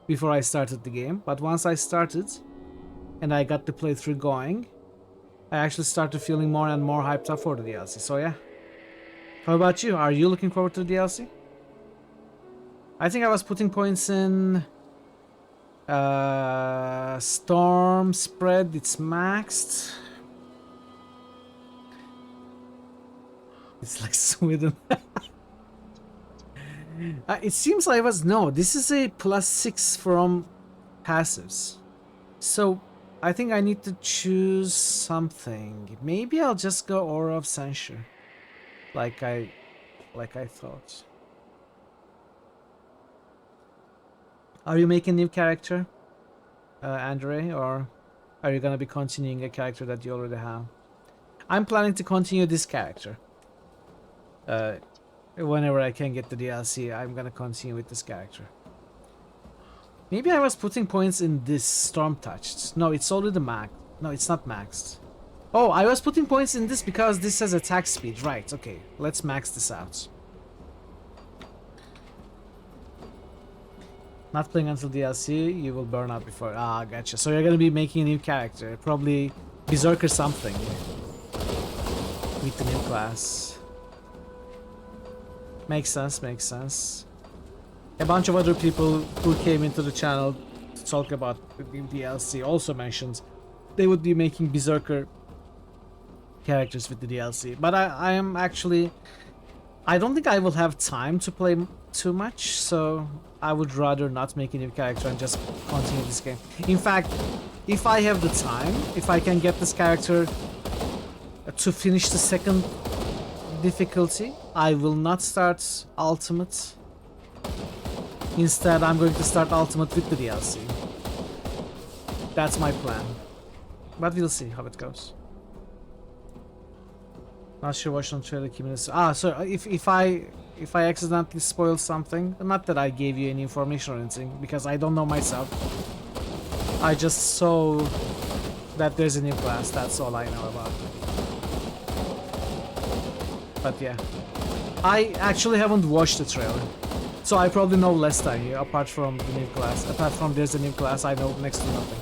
before I started the game, but once I started and I got the playthrough going, I actually started feeling more and more hyped up for the DLC. So yeah. How about you? Are you looking forward to the DLC? I think I was putting points in storm spread. It's maxed. It's like Sweden. It seems I was no. This is a +6 from passives. So I think I need to choose something. Maybe I'll just go Aura of Censure, like I thought. Are you making a new character, Andre, or are you gonna be continuing a character that you already have? I'm planning to continue this character. Whenever I can get the DLC, I'm gonna continue with this character. Maybe I was putting points in this Storm Touched. No, it's already maxed. No, it's not maxed. Oh, I was putting points in this because this has attack speed. Right, okay. Let's max this out. Not playing until DLC, you will burn out before. Ah, gotcha. So you're gonna be making a new character. Probably Berserker something. With the new class. Makes sense, makes sense. A bunch of other people who came into the channel to talk about the DLC also mentioned they would be making Berserker characters with the DLC. But I am actually... I don't think I will have time to play too much, so I would rather not make a new character and just continue this game. In fact, if I have the time, if I can get this character to finish the second difficulty, I will not start Ultimate. Instead, I'm going to start Ultimate with the DLC. That's my plan. But we'll see how it goes. Not sure what on trailer community. Ah, so if I accidentally spoil something, not that I gave you any information or anything, because I don't know myself. I just saw that there's a new class. That's all I know about. But yeah, I actually haven't watched the trailer, so I probably know less than you. Apart from the new class, apart from there's a new class, I know next to nothing.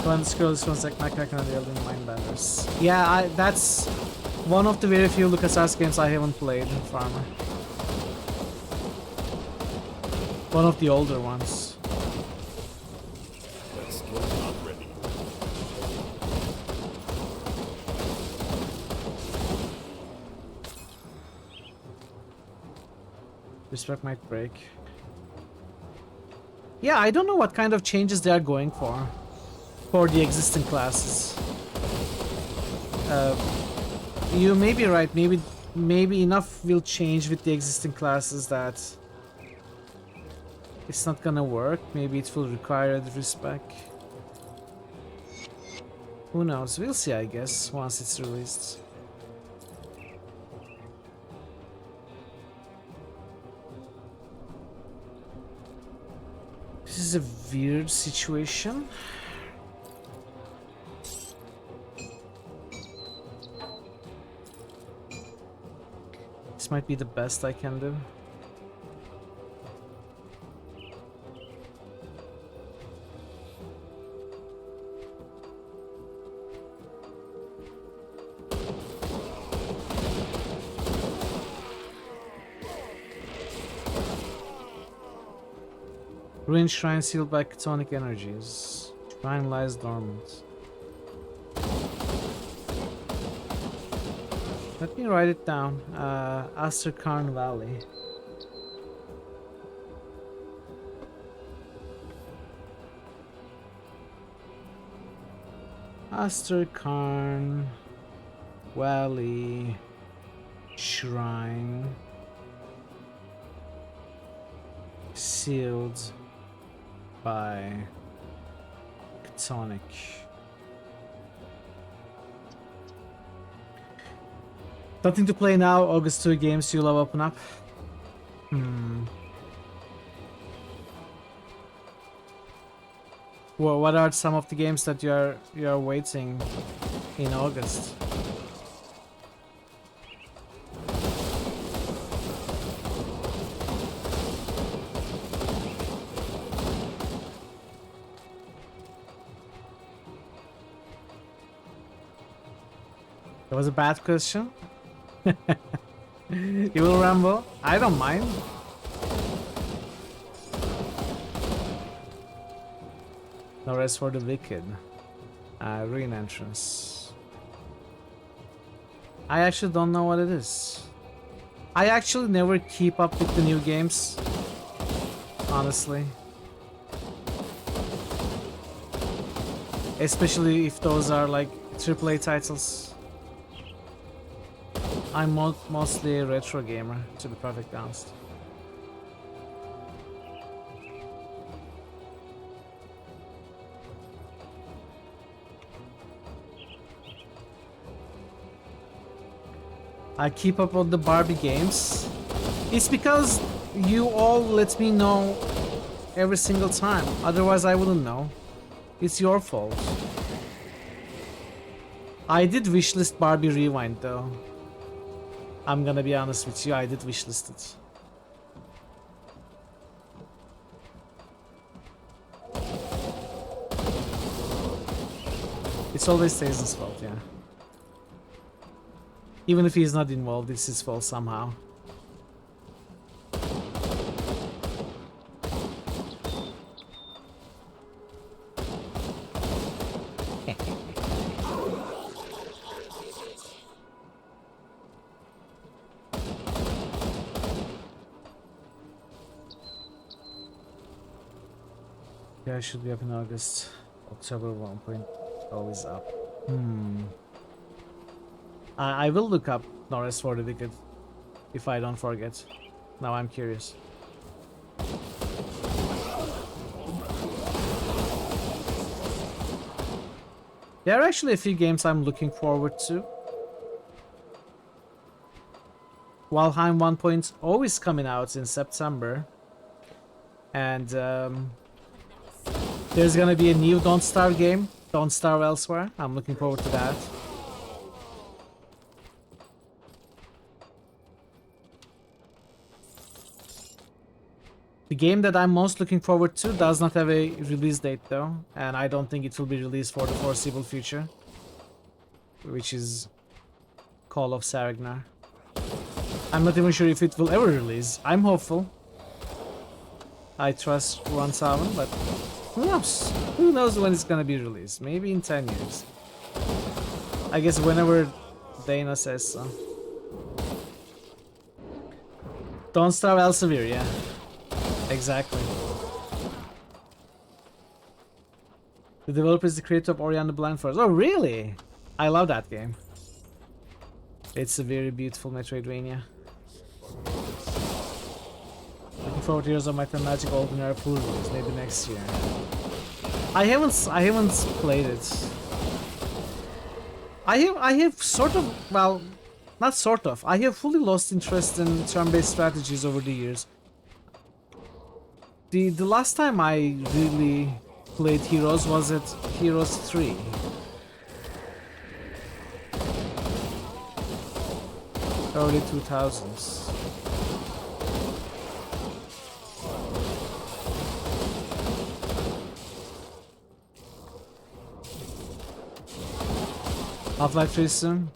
One scrolls from like Macaque and the Elden Mindbenders. Yeah, that's one of the very few LucasArts games I haven't played, Farmer. One of the older ones. Respect might break. Yeah, I don't know what kind of changes they are going for the existing classes. You may be right. Maybe enough will change with the existing classes that it's not gonna work. Maybe it will require the respect. Who knows? We'll see, I guess, once it's released. This is a weird situation. This might be the best I can do. Ruined shrine sealed by chthonic energies. Shrine lies dormant. Let me write it down. Asterkarn Valley. Asterkarn Valley Shrine sealed by chthonic Nothing to play now. August 2 games you love open up. Well, what are some of the games that you're waiting in August? That was a bad question. You will ramble? I don't mind. No rest for the wicked. Ruin entrance. I actually don't know what it is. I actually never keep up with the new games. Honestly. Especially if those are like AAA titles. I'm mostly a retro gamer, to be perfectly honest. I keep up on the Barbie games. It's because you all let me know every single time. Otherwise, I wouldn't know. It's your fault. I did wishlist Barbie Rewind though. I'm gonna be honest with you, I did wishlist it. It's always Tazen's fault, yeah. Even if he's not involved, it's his fault somehow. Yeah, I should be up in August. October 1 always up. I will look up Norris for the Wicked if I don't forget. Now I'm curious. There are actually a few games I'm looking forward to. Valheim 1.0 is coming out in September. And there's gonna be a new Don't Starve game, Don't Starve Elsewhere. I'm looking forward to that. The game that I'm most looking forward to does not have a release date though, and I don't think it will be released for the foreseeable future, which is Call of Saragnar. I'm not even sure if it will ever release. I'm hopeful. I trust Ron Savan, but who knows? Who knows when it's gonna be released? Maybe in 10 years. I guess whenever Dana says so. Don't Starve Elsevier, yeah. Exactly. The developer is the creator of Ori and the Blind Forest. Oh, really? I love that game. It's a very beautiful Metroidvania. Looking forward to Heroes of Might and Magic Golden Era full release, maybe next year. I haven't played it. I have sort of, well, not sort of. I have fully lost interest in turn-based strategies over the years. The last time I really played Heroes was at Heroes 3. Early 2000s. Half-Life 3 soon.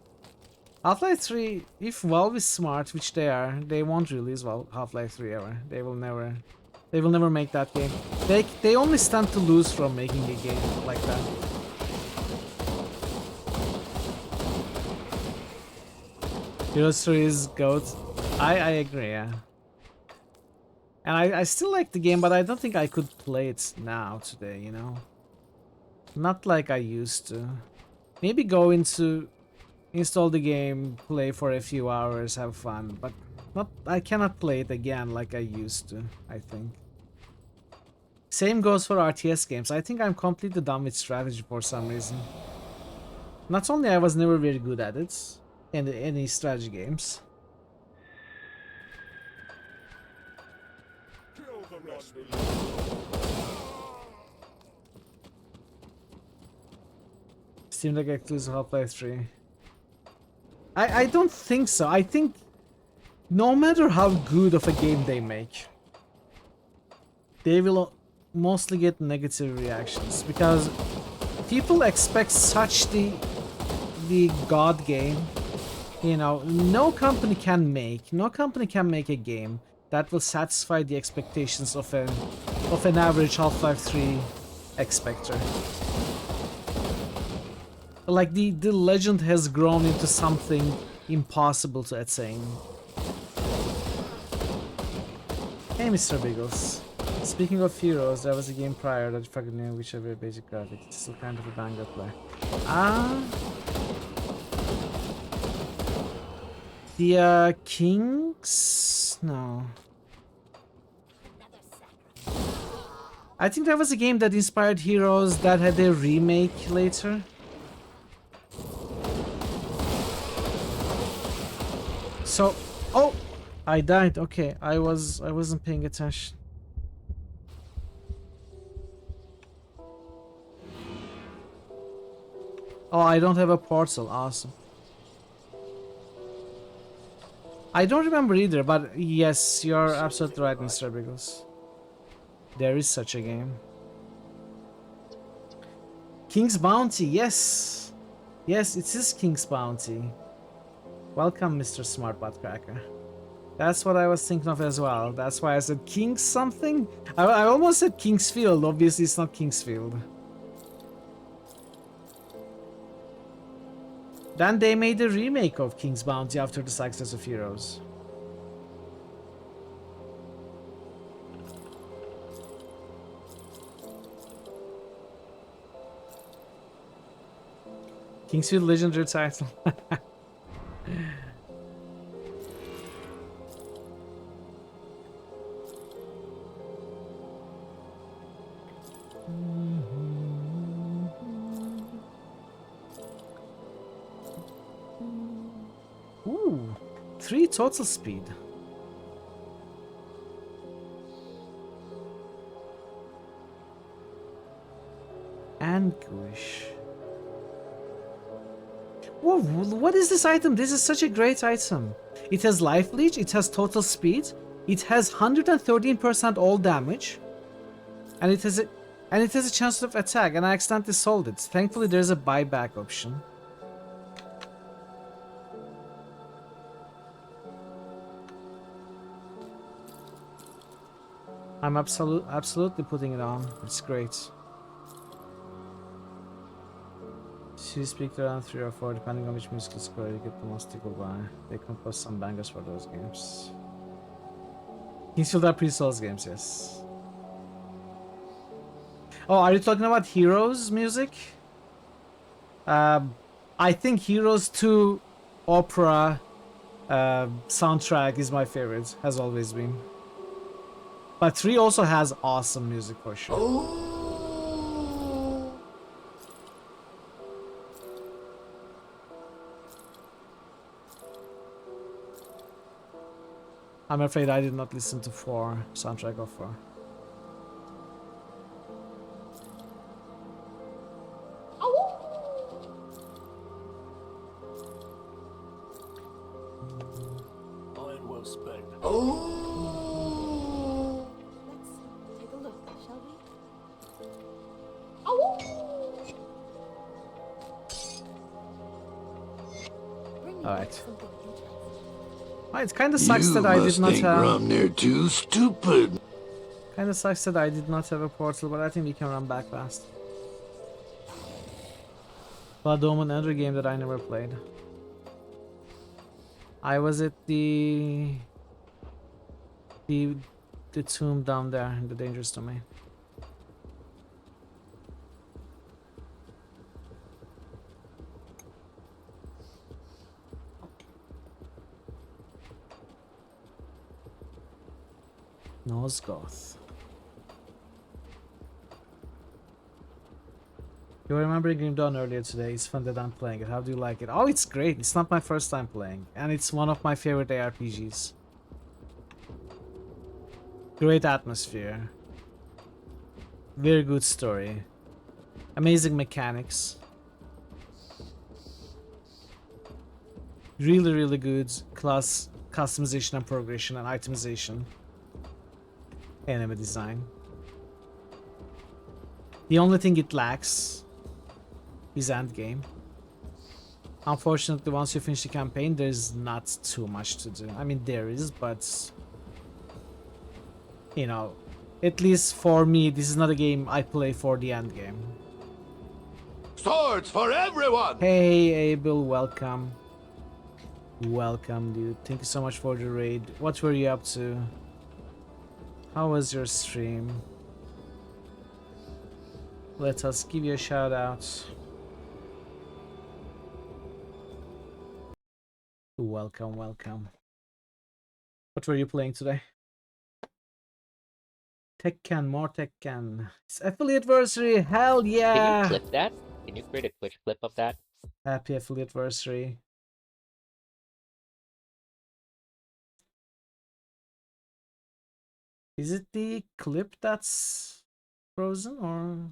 Half-Life 3, if Valve is smart, which they are, they won't release Half-Life 3 ever. They will never make that game. They only stand to lose from making a game like that. Heroes 3 is GOAT. I agree, yeah. And I still like the game, but I don't think I could play it now, today, you know? Not like I used to. Maybe go into... install the game, play for a few hours, have fun, but I cannot play it again like I used to, I think. Same goes for RTS games. I think I'm completely done with strategy for some reason. Not only I was never very good at it, in any strategy games. Steam Deck exclusive Half-Life 3. I don't think so. I think no matter how good of a game they make, they will mostly get negative reactions because people expect such the god game. You know, no company can make a game that will satisfy the expectations of an average Half-Life 3 expector. Like the legend has grown into something impossible to attain. Hey, Mr. Biggles. Speaking of heroes, there was a game prior that fucking knew which have very basic graphics. It's still kind of a banger play. The Kings? No. I think there was a game that inspired Heroes that had a remake later. So, oh, I died. Okay, I wasn't paying attention. Oh, I don't have a portal. Awesome. I don't remember either, but yes, you're absolutely right, Mr. Biggles. There is such a game. King's Bounty, yes. Yes, it is King's Bounty. Welcome, Mr. Smart Butt Cracker. That's what I was thinking of as well. That's why I said King's something. I almost said Kingsfield. Obviously, it's not Kingsfield. Then they made a remake of King's Bounty after the success of Heroes. Kingsfield legendary title. Ooh, 3 total speed. Anguish. Whoa, what is this item? This is such a great item. It has life leech, it has total speed, it has 113% all damage, and it has a chance of attack, and I accidentally sold it. Thankfully there's a buyback option. I'm absolutely putting it on. It's great. So you speak around 3 or 4, depending on which musical score you get the most tickled by. They compose some bangers for those games. Kingsfield are pre-Souls games, yes. Oh, are you talking about Heroes music? I think Heroes 2 Opera soundtrack is my favorite, has always been. But 3 also has awesome music for sure. I'm afraid I did not listen to 4 soundtrack of 4. Iron well spent. Let's take a look, shall we? All right. It kind of sucks that I did not have. They're too stupid. Kind of sucks that I did not have a portal, but I think we can run back fast. Blood Omen, another game that I never played. I was at the tomb down there in the dangerous domain. Nosgoth. You were remembering Grim Dawn earlier today. It's fun that I'm playing it. How do you like it? Oh, it's great. It's not my first time playing. And it's one of my favorite ARPGs. Great atmosphere. Very good story. Amazing mechanics. Really, really good class customization and progression and itemization. Enemy design. The only thing it lacks is endgame. Unfortunately, once you finish the campaign, there's not too much to do. I mean, there is, but you know, at least for me, this is not a game I play for the endgame. Swords for everyone! Hey, Abel, welcome. Welcome, dude. Thank you so much for the raid. What were you up to? How was your stream? Let us give you a shout out. Welcome, welcome. What were you playing today? Tekken, more Tekken. It's affiliateversary, hell yeah! Can you clip that? Can you create a Twitch clip of that? Happy affiliateversary. Is it the clip that's frozen or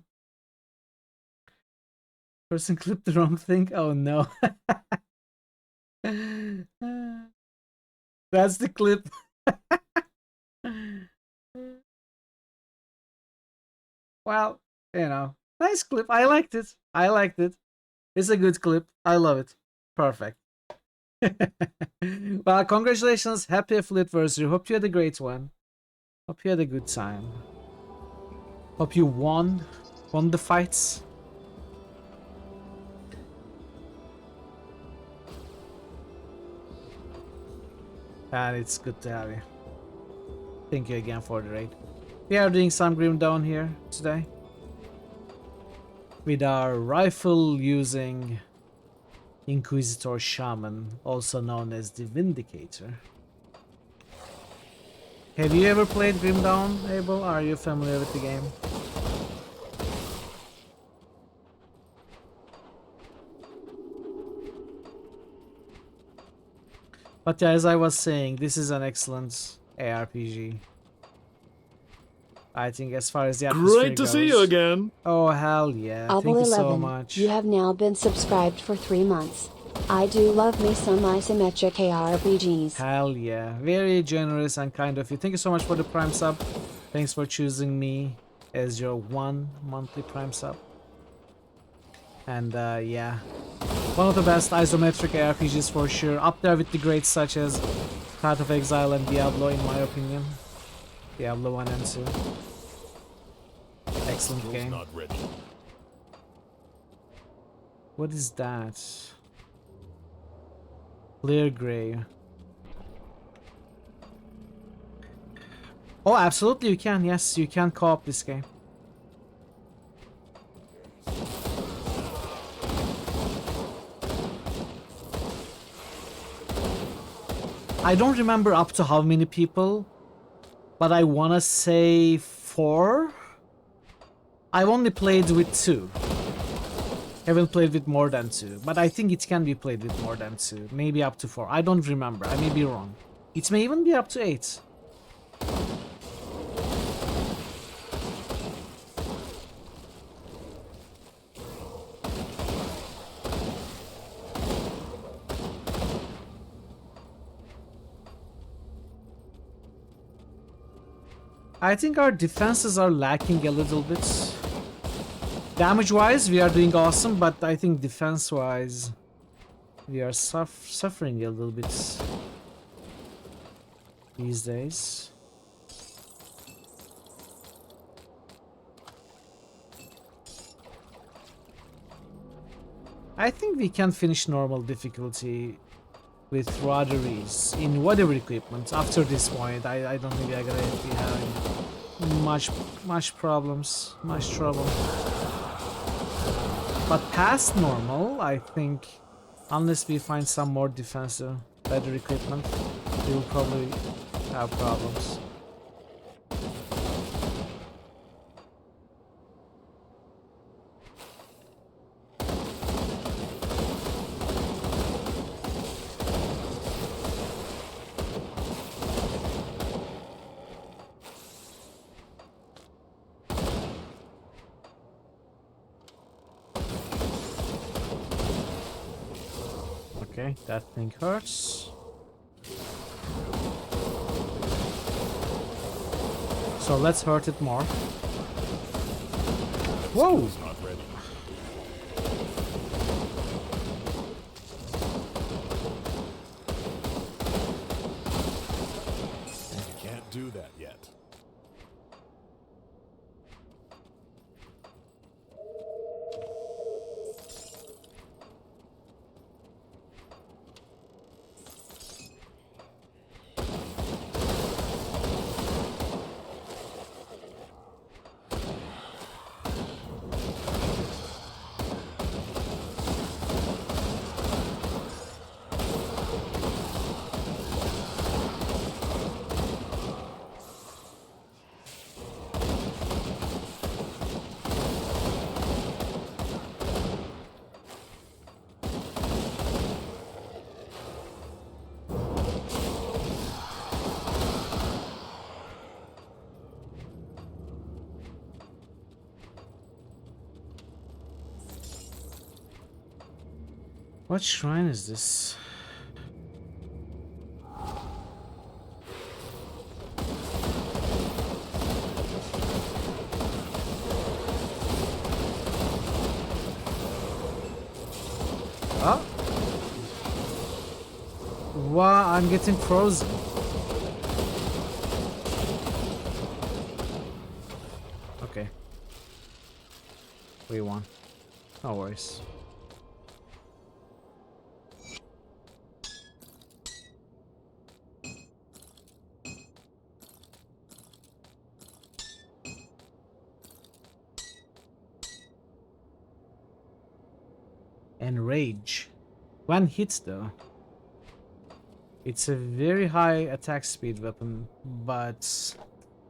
person clipped the wrong thing? Oh no. That's the clip. Well, you know, nice clip. I liked it. I liked it. It's a good clip. I love it. Perfect. Well, congratulations. Happy affiliateversary. Hope you had a great one. Hope you had a good time. Hope you won the fights. And it's good to have you. Thank you again for the raid. We are doing some Grim Dawn here today. With our rifle using Inquisitor Shaman, also known as the Vindicator. Have you ever played Grim Dawn, Abel? Are you familiar with the game? But yeah, as I was saying, this is an excellent ARPG. I think as far as the atmosphere Great to goes. see you again. Oh, hell yeah. Thank you so much. You have now been subscribed for 3 months. I do love me some isometric ARPGs. Hell yeah. Very generous and kind of you. Thank you so much for the Prime sub. Thanks for choosing me as your 1 monthly Prime sub. And yeah. One of the best isometric ARPGs for sure. Up there with the greats such as Path of Exile and Diablo in my opinion. Diablo 1 and 2. Excellent game. Not ready. What is that? Clear gray. Oh, absolutely you can. Yes, you can co-op this game. I don't remember up to how many people, but I wanna say 4. I've only played with 2. Haven't played with more than 2, but I think it can be played with more than 2, maybe up to 4. I don't remember, I may be wrong. It may even be up to 8. I think our defenses are lacking a little bit. Damage-wise, we are doing awesome, but I think defense-wise, we are suffering a little bit these days. I think we can finish normal difficulty with rather ease in whatever equipment. After this point, I don't think we are gonna be having much problems, much trouble. But past normal, I think, unless we find some more defensive, better equipment, we will probably have problems. Okay, that thing hurts. So let's hurt it more. Whoa! Not ready. Can't do that yet. What shrine is this? Oh. Wow, I'm getting frozen. Okay. We won. No worries. Enrage. One hit though. It's a very high attack speed weapon, but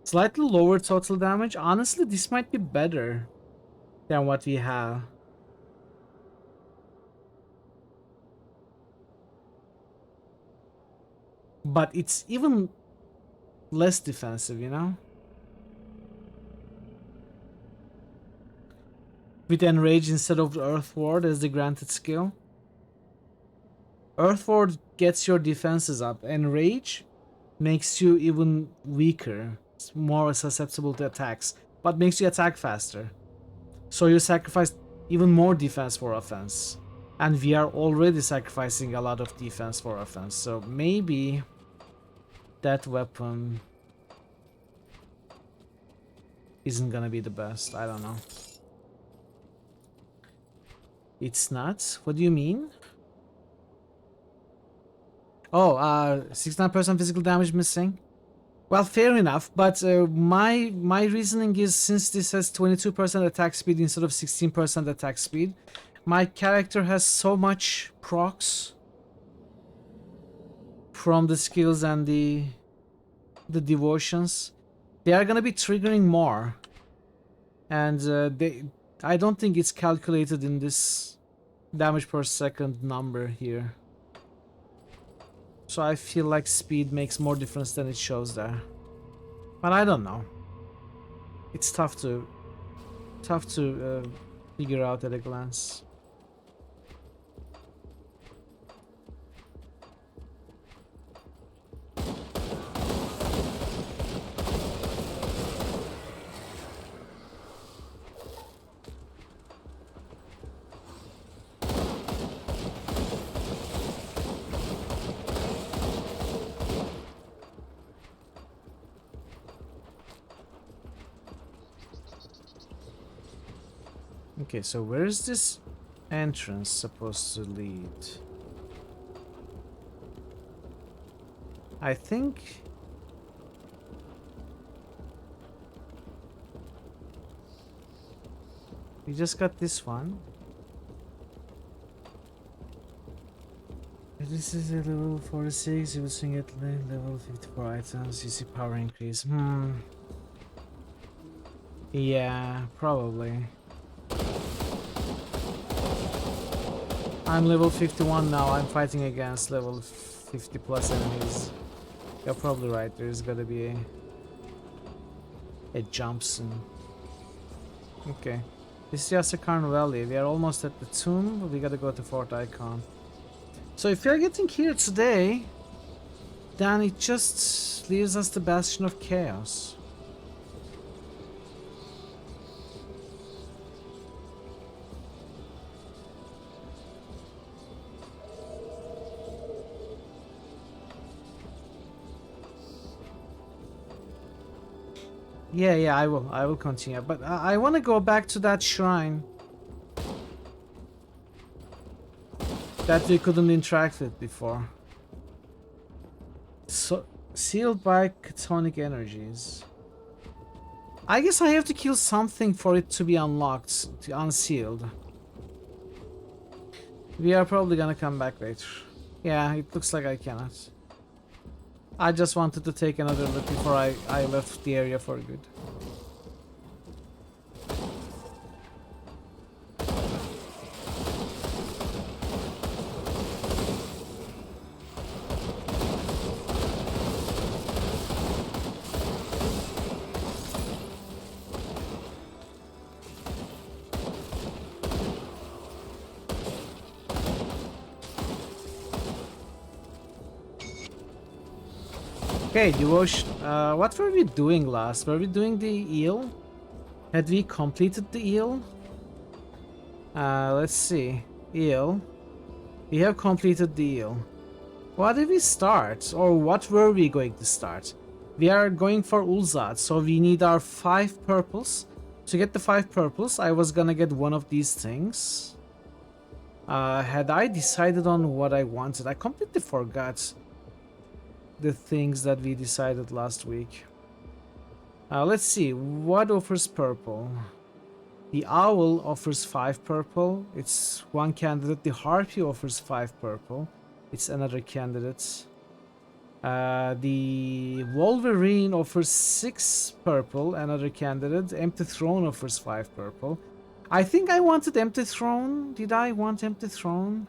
slightly lower total damage. Honestly, this might be better than what we have. But it's even less defensive, you know? With Enrage instead of Earth Ward as the granted skill. Earth Ward gets your defenses up. Enrage makes you even weaker. It's more susceptible to attacks, but makes you attack faster. So you sacrifice even more defense for offense. And we are already sacrificing a lot of defense for offense. So maybe that weapon isn't gonna be the best. I don't know. It's not? What do you mean? Oh, 69% physical damage missing. Well, fair enough, but my reasoning is, since this has 22% attack speed instead of 16% attack speed, my character has so much procs from the skills and the devotions. They are gonna be triggering more, and I don't think it's calculated in this damage per second number here. So I feel like speed makes more difference than it shows there. But I don't know. It's tough to figure out at a glance. Okay, so where is this entrance supposed to lead? I think we just got this one. This is a level 46, you will swing at level 54 items, you see power increase. Yeah, probably. I'm level 51 now, I'm fighting against level 50 plus enemies. You're probably right, there's gotta be a jump soon. Okay. This is Yasakarn Valley, we are almost at the tomb, we gotta go to Fort Icon. So if you're getting here today, then it just leaves us the Bastion of Chaos. Yeah, I will continue, but I want to go back to that shrine that we couldn't interact with before. So, sealed by chthonic energies. I guess I have to kill something for it to be unlocked, to unsealed. We are probably gonna come back later. Yeah, it looks like I cannot. I just wanted to take another look before I left the area for good. Okay, devotion. What were we doing last? Were we doing the eel? Had we completed the eel? Let's see. Eel. We have completed the eel. What did we start? Or what were we going to start? We are going for Ulzad, so we need our 5 purples. To get the 5 purples, I was gonna get one of these things. Had I decided on what I wanted? I completely forgot the things that we decided last week. Let's see, what offers purple? The owl offers 5 purple. It's one candidate. The harpy offers 5 purple. It's another candidate. The wolverine offers 6 purple. Another candidate. Empty throne offers 5 purple. I think I wanted empty throne. Did I want empty throne?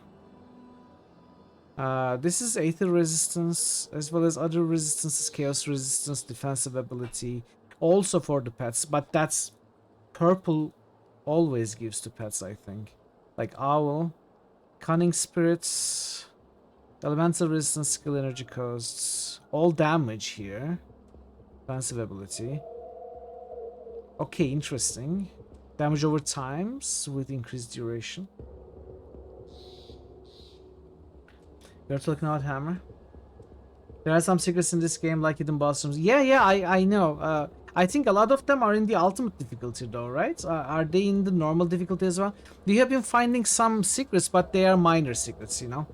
This is Aether resistance, as well as other resistances, chaos resistance, defensive ability, also for the pets, but that's purple always gives to pets, I think. Like owl, cunning spirits, elemental resistance, skill energy costs, all damage here, defensive ability. Okay, interesting. Damage over times with increased duration. You're talking about hammer? There are some secrets in this game like hidden boss rooms. Yeah, I know. I think a lot of them are in the ultimate difficulty though, right? Are they in the normal difficulty as well? We have been finding some secrets, but they are minor secrets, you know?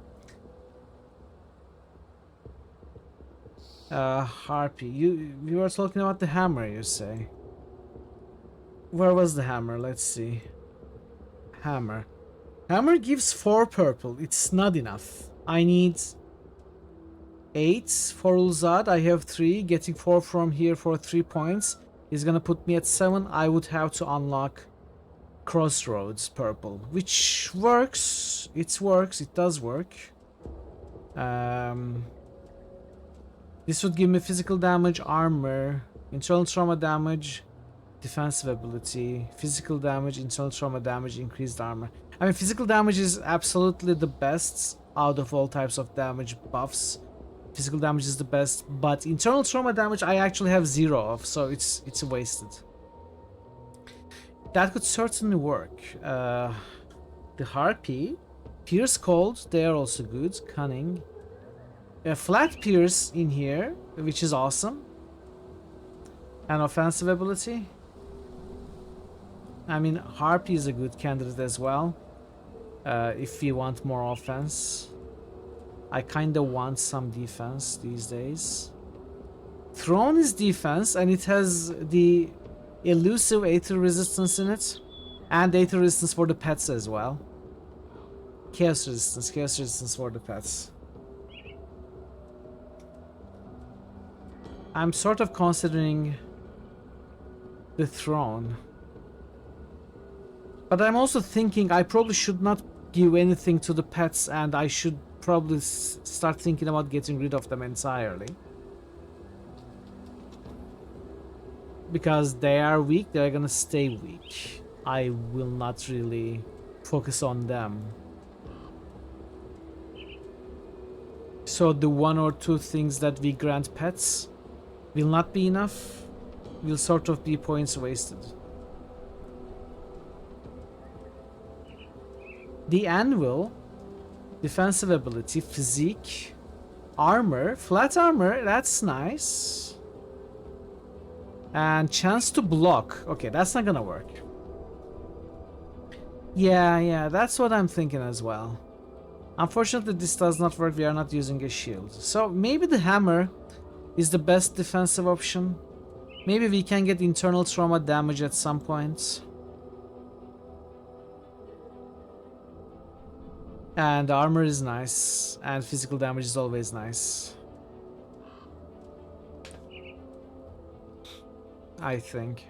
Harpy. You were talking about the hammer, you say? Where was the hammer? Let's see. Hammer. Hammer gives 4 purple. It's not enough. I need 8 for Ulzad. I have 3. Getting 4 from here for 3 points is gonna put me at 7. I would have to unlock Crossroads purple, which works. It works. It does work. This would give me physical damage, armor, internal trauma damage, defensive ability, physical damage, internal trauma damage, increased armor. I mean, physical damage is absolutely the best out of all types of damage buffs. Physical damage is the best, but internal trauma damage I actually have 0 of, so it's wasted. That could certainly work. The harpy, pierce cold, they are also good. Cunning, a flat pierce in here, which is awesome, and offensive ability. I mean, harpy is a good candidate as well. If you want more offense. I kinda want some defense these days. Throne is defense, and it has the elusive Aether resistance in it, and Aether resistance for the pets as well. Chaos resistance for the pets. I'm sort of considering the throne. But I'm also thinking I probably should not give anything to the pets, and I should probably start thinking about getting rid of them entirely. Because they are weak, they're gonna stay weak. I will not really focus on them. So the 1 or 2 things that we grant pets will not be enough. Will sort of be points wasted. The anvil, defensive ability, physique, armor, flat armor, that's nice. And chance to block. Okay, that's not gonna work. Yeah, that's what I'm thinking as well. Unfortunately, this does not work. We are not using a shield. So maybe the hammer is the best defensive option. Maybe we can get internal trauma damage at some point. And armor is nice. And physical damage is always nice. I think.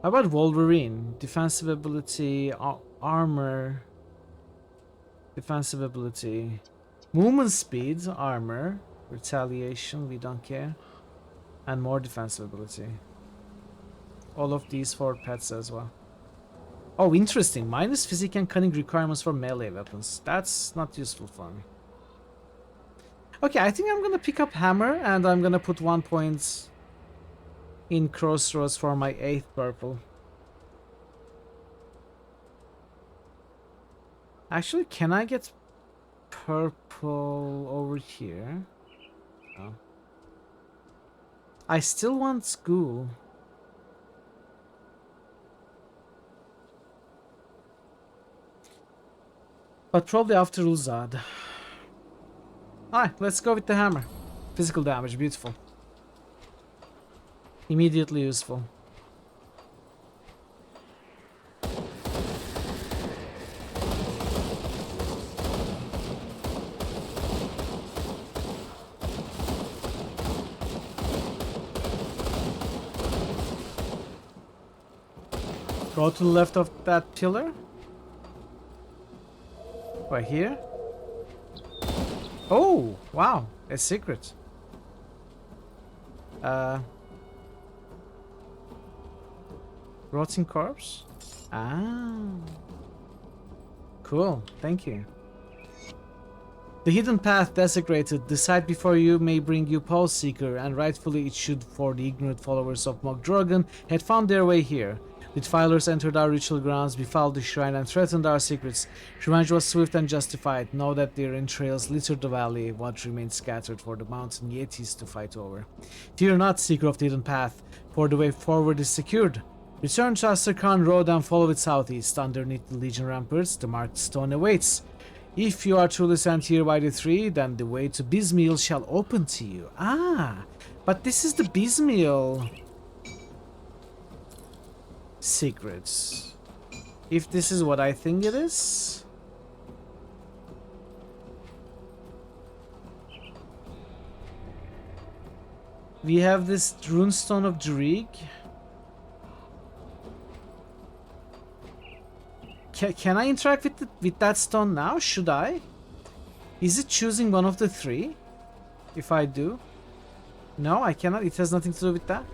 How about Wolverine? Defensive ability, armor, defensive ability, movement speed, armor, retaliation, we don't care, and more defensive ability. All of these for pets as well. Oh, interesting. Minus physique and cunning requirements for melee weapons. That's not useful for me. Okay, I think I'm gonna pick up hammer and I'm gonna put 1 point in crossroads for my 8th purple. Actually, can I get purple over here? No. I still want school. But probably after Ulzad. Alright, let's go with the hammer. Physical damage, beautiful. Immediately useful. Go to the left of that pillar. Right here. Oh, wow, a secret. Rotting corpse? Ah. Cool, thank you. The hidden path desecrated. The sight before you may bring you Pulse Seeker, and rightfully it should, for the ignorant followers of Mog Drogon had found their way here. The defilers entered our ritual grounds, befouled the shrine, and threatened our secrets. Revenge was swift and justified. Know that their entrails littered the valley, what remained scattered for the mountain yetis to fight over. Fear not, Seeker of the hidden path, for the way forward is secured. Return to Asterkhan Road and follow it southeast. Underneath the Legion ramparts, the marked stone awaits. If you are truly sent here by the three, then the way to Bismeal shall open to you. Ah, but this is the Bismeal secrets. If this is what I think it is. We have this runestone of Druig. Can I interact with that stone now? Should I? Is it choosing one of the three? If I do? No, I cannot. It has nothing to do with that.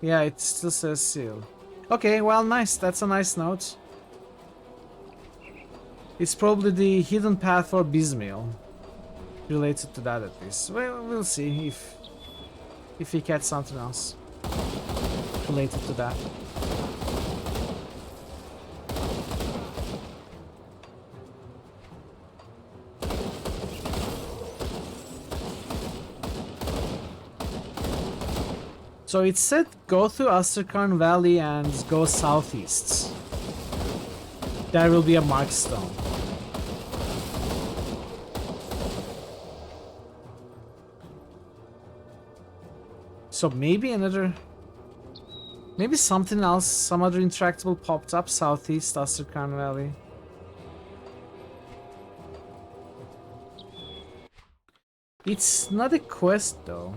Yeah, it still says seal. Okay, well, nice. That's a nice note. It's probably the hidden path for Bismeal. Related to that, at least. Well, we'll see if we catch something else related to that. So it said go through Asterkhan Valley and go southeast. There will be a mark stone. So maybe maybe something else, some other interactable popped up southeast Asterkhan Valley. It's not a quest though.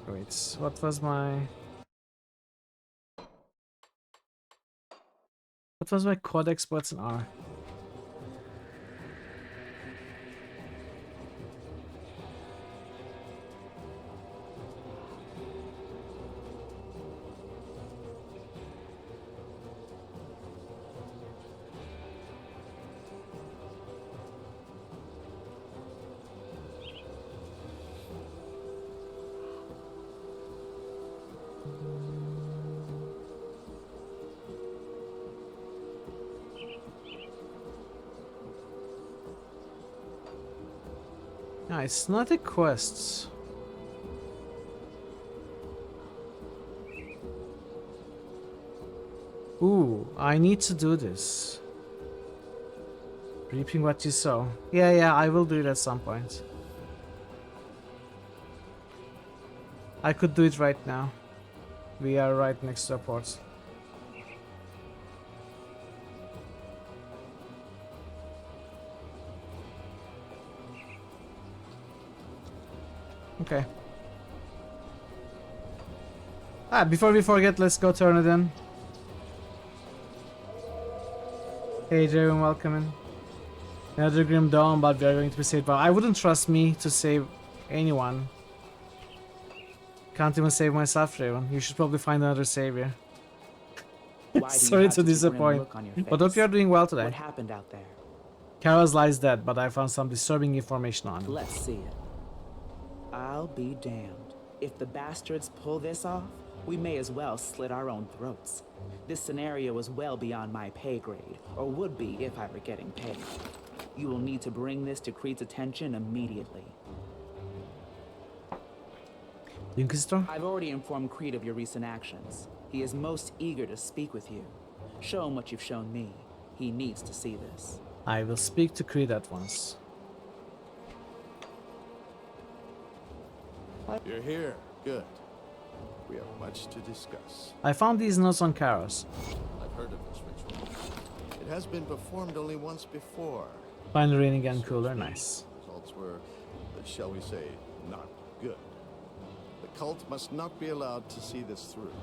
Wait, what was my codex button R? It's not a quest. Ooh, I need to do this. Reaping what you sow. Yeah, I will do it at some point. I could do it right now. We are right next to a port. Okay. Before we forget, let's go turn it in. Hey, Draven, welcome in. Another Grim Dawn, but we are going to be saved. But I wouldn't trust me to save anyone. Can't even save myself, Draven. You should probably find another savior. Sorry to disappoint. But hope you are doing well today. What happened out there? Kara's lies dead, but I found some disturbing information on him. Let's see it. I'll be damned. If the bastards pull this off, we may as well slit our own throats. This scenario is well beyond my pay grade, or would be if I were getting paid. You will need to bring this to Creed's attention immediately. Inquisitor? I've already informed Creed of your recent actions. He is most eager to speak with you. Show him what you've shown me. He needs to see this. I will speak to Creed at once. You're here. Good. We have much to discuss. I found these notes on Karos. I've heard of this ritual. It has been performed only once before. Finally raining and cooler, nice. Results were, shall we say, not good. The cult must not be allowed to see this through.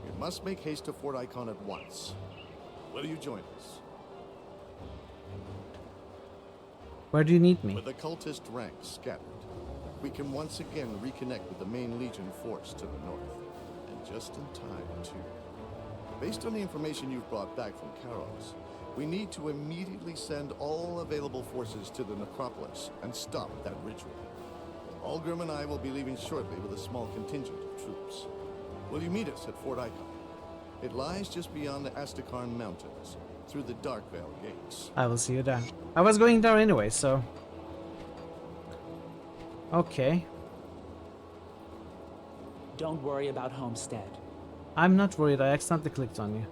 We must make haste to Fort Icon at once. Will you join us? Where do you need me? With the cultist ranks scattered, we can once again reconnect with the main Legion force to the north. And just in time, too. Based on the information you've brought back from Karos, we need to immediately send all available forces to the necropolis and stop that ritual. Algrim and I will be leaving shortly with a small contingent of troops. Will you meet us at Fort Icon? It lies just beyond the Astakarn Mountains, through the Darkvale gates. I will see you there. I was going there anyway, so... Okay. Don't worry about Homestead. I'm not worried, I accidentally clicked on you.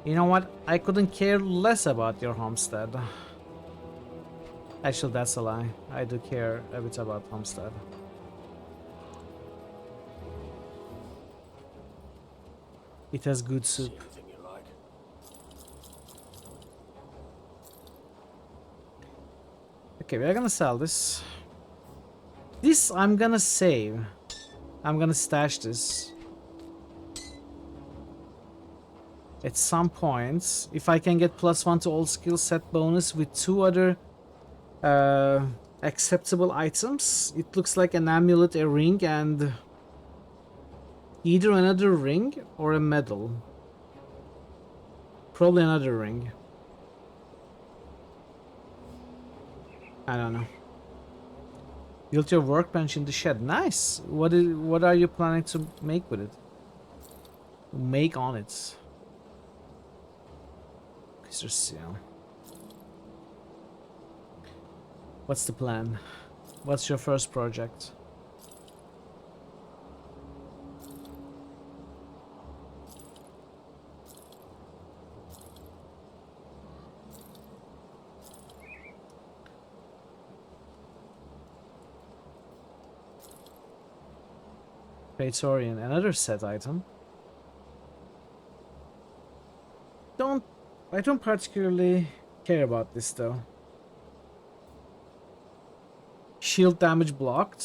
You know what? I couldn't care less about your homestead. Actually, that's a lie. I do care a bit about Homestead. It has good soup. Okay, we are gonna sell this. This I'm gonna save. I'm gonna stash this. At some point, if I can get +1 to all skill set bonus with 2 other acceptable items. It looks like an amulet, a ring, and either another ring or a medal. Probably another ring. I don't know. Built your workbench in the shed. Nice. What are you planning to make with it? Make on it. What's the plan? What's your first project? Praetorian, another set item. I don't particularly care about this though. Shield damage blocked.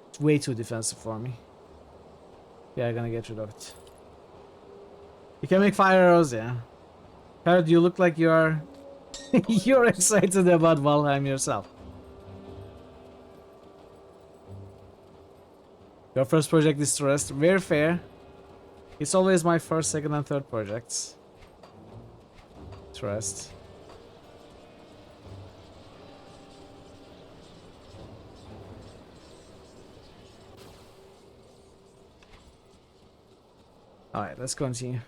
It's way too defensive for me. Yeah, I'm gonna get rid of it. You can make fire arrows, yeah. Parrot, you look like you're you're excited about Valheim yourself. Your first project is to rest. Very fair. It's always my first, second, and third projects. To rest. Alright, let's continue.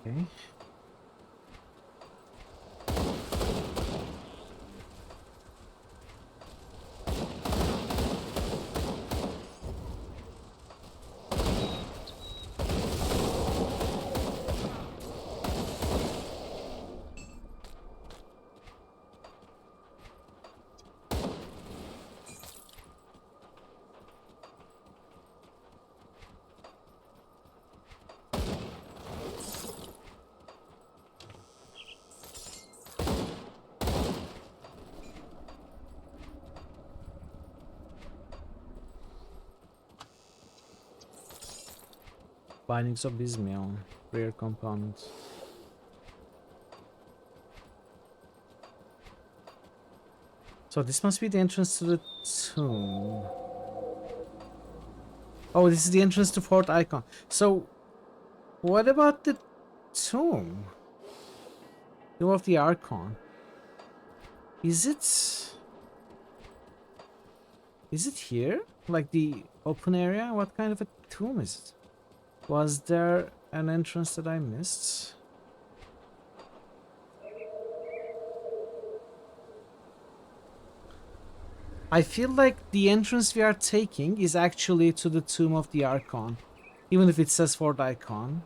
Okay. Bindings of Bismial, rare components. So this must be the entrance to the tomb. Oh, this is the entrance to Fort Icon. So, what about the tomb? Tomb of the Archon. Is it here? Like the open area? What kind of a tomb is it? Was there an entrance that I missed? I feel like the entrance we are taking is actually to the Tomb of the Archon. Even if it says Fort Icon.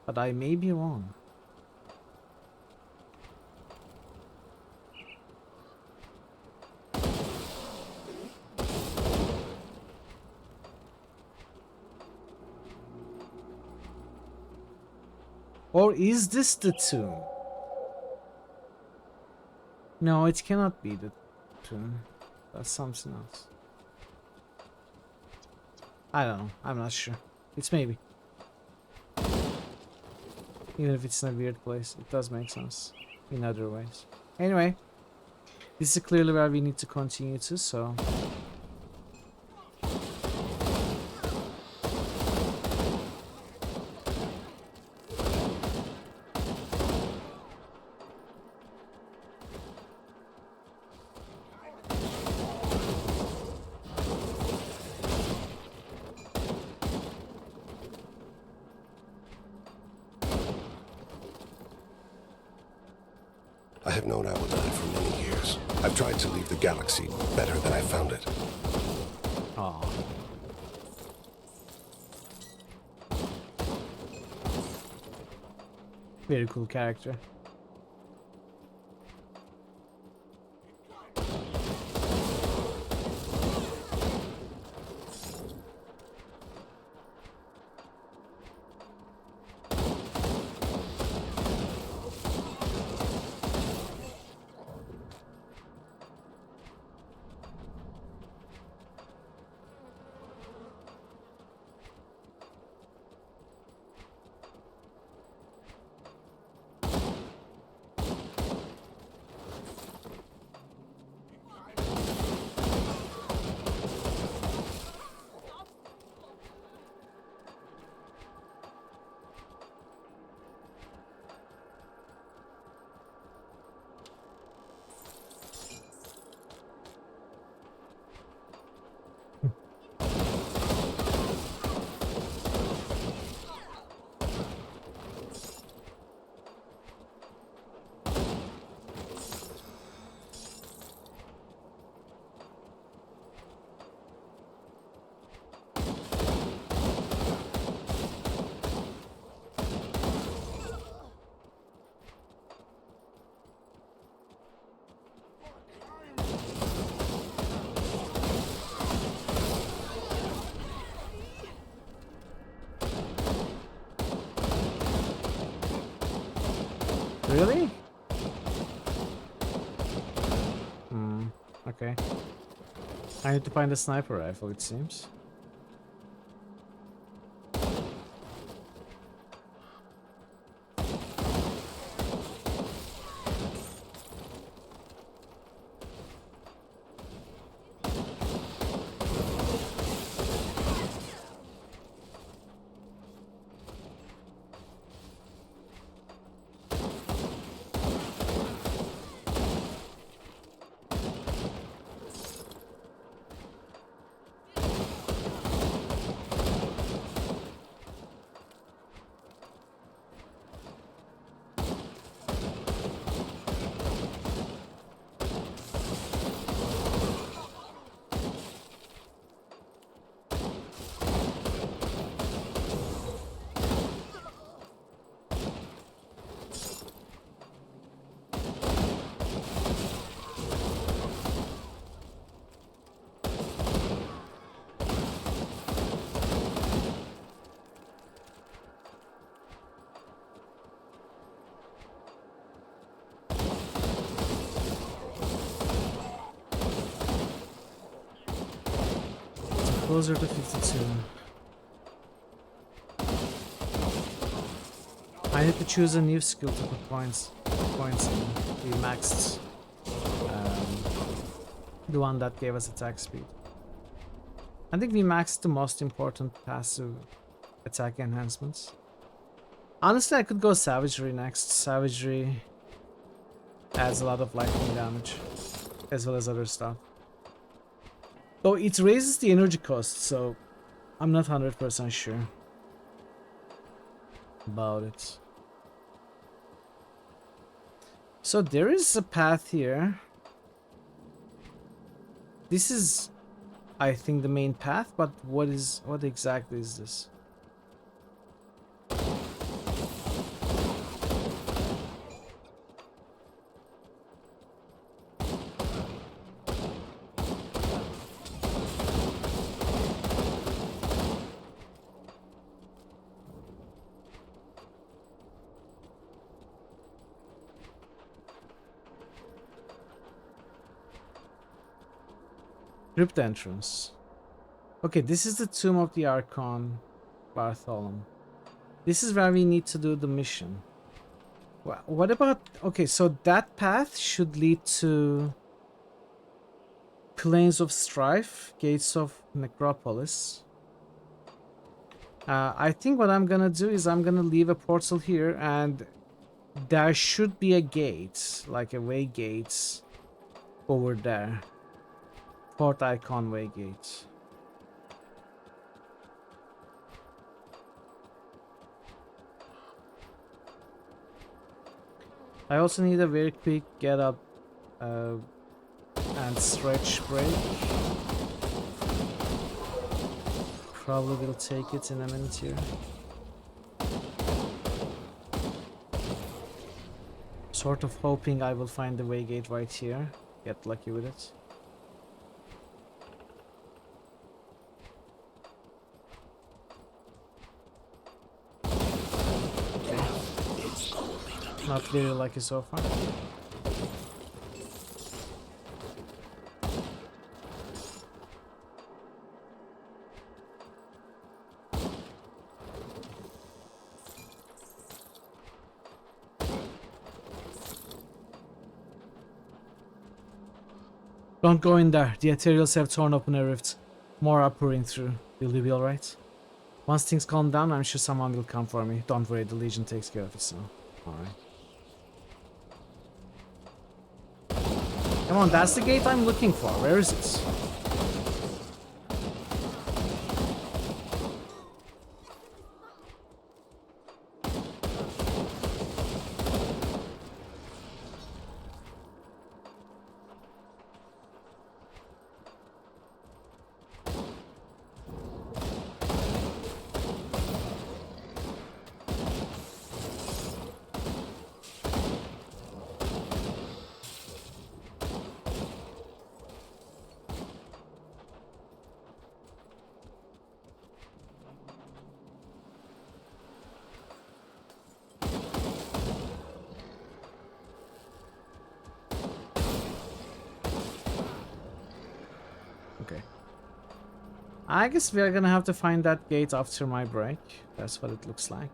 But I may be wrong. Or is this the tomb? No, it cannot be the tomb. That's something else. I don't know. I'm not sure. It's maybe. Even if it's in a weird place, it does make sense in other ways. Anyway, this is clearly where we need to continue to, so... I have known I will die for many years. I've tried to leave the galaxy better than I found it. Aww. Very cool character. Really? Okay. I need to find a sniper rifle, it seems. Closer to 52. I need to choose a new skill to put points in. We maxed the one that gave us attack speed. I think we maxed the most important passive attack enhancements. Honestly, I could go Savagery next. Savagery adds a lot of lightning damage, as well as other stuff. Though it raises the energy cost, so I'm not 100% sure about it. So there is a path here. This is, I think, the main path, but what exactly is this? Crypt entrance. Okay, this is the Tomb of the Archon Bartholomew. This is where we need to do the mission. What about... Okay, so that path should lead to Plains of Strife, Gates of Necropolis. I think what I'm gonna do is I'm gonna leave a portal here, and there should be a gate, like a way gate over there. Fort Icon Way Gate. I also need a very quick get up and stretch break. Probably will take it in a minute here. Sort of hoping I will find the way gate right here. Get lucky with it. Not very lucky so far. Don't go in there. The ethereals have torn open a rift. More are pouring through. Will you be alright? Once things calm down, I'm sure someone will come for me. Don't worry, the Legion takes care of it, so... Alright. Come on, that's the gate I'm looking for. Where is it? I guess we are gonna have to find that gate after my break. That's what it looks like.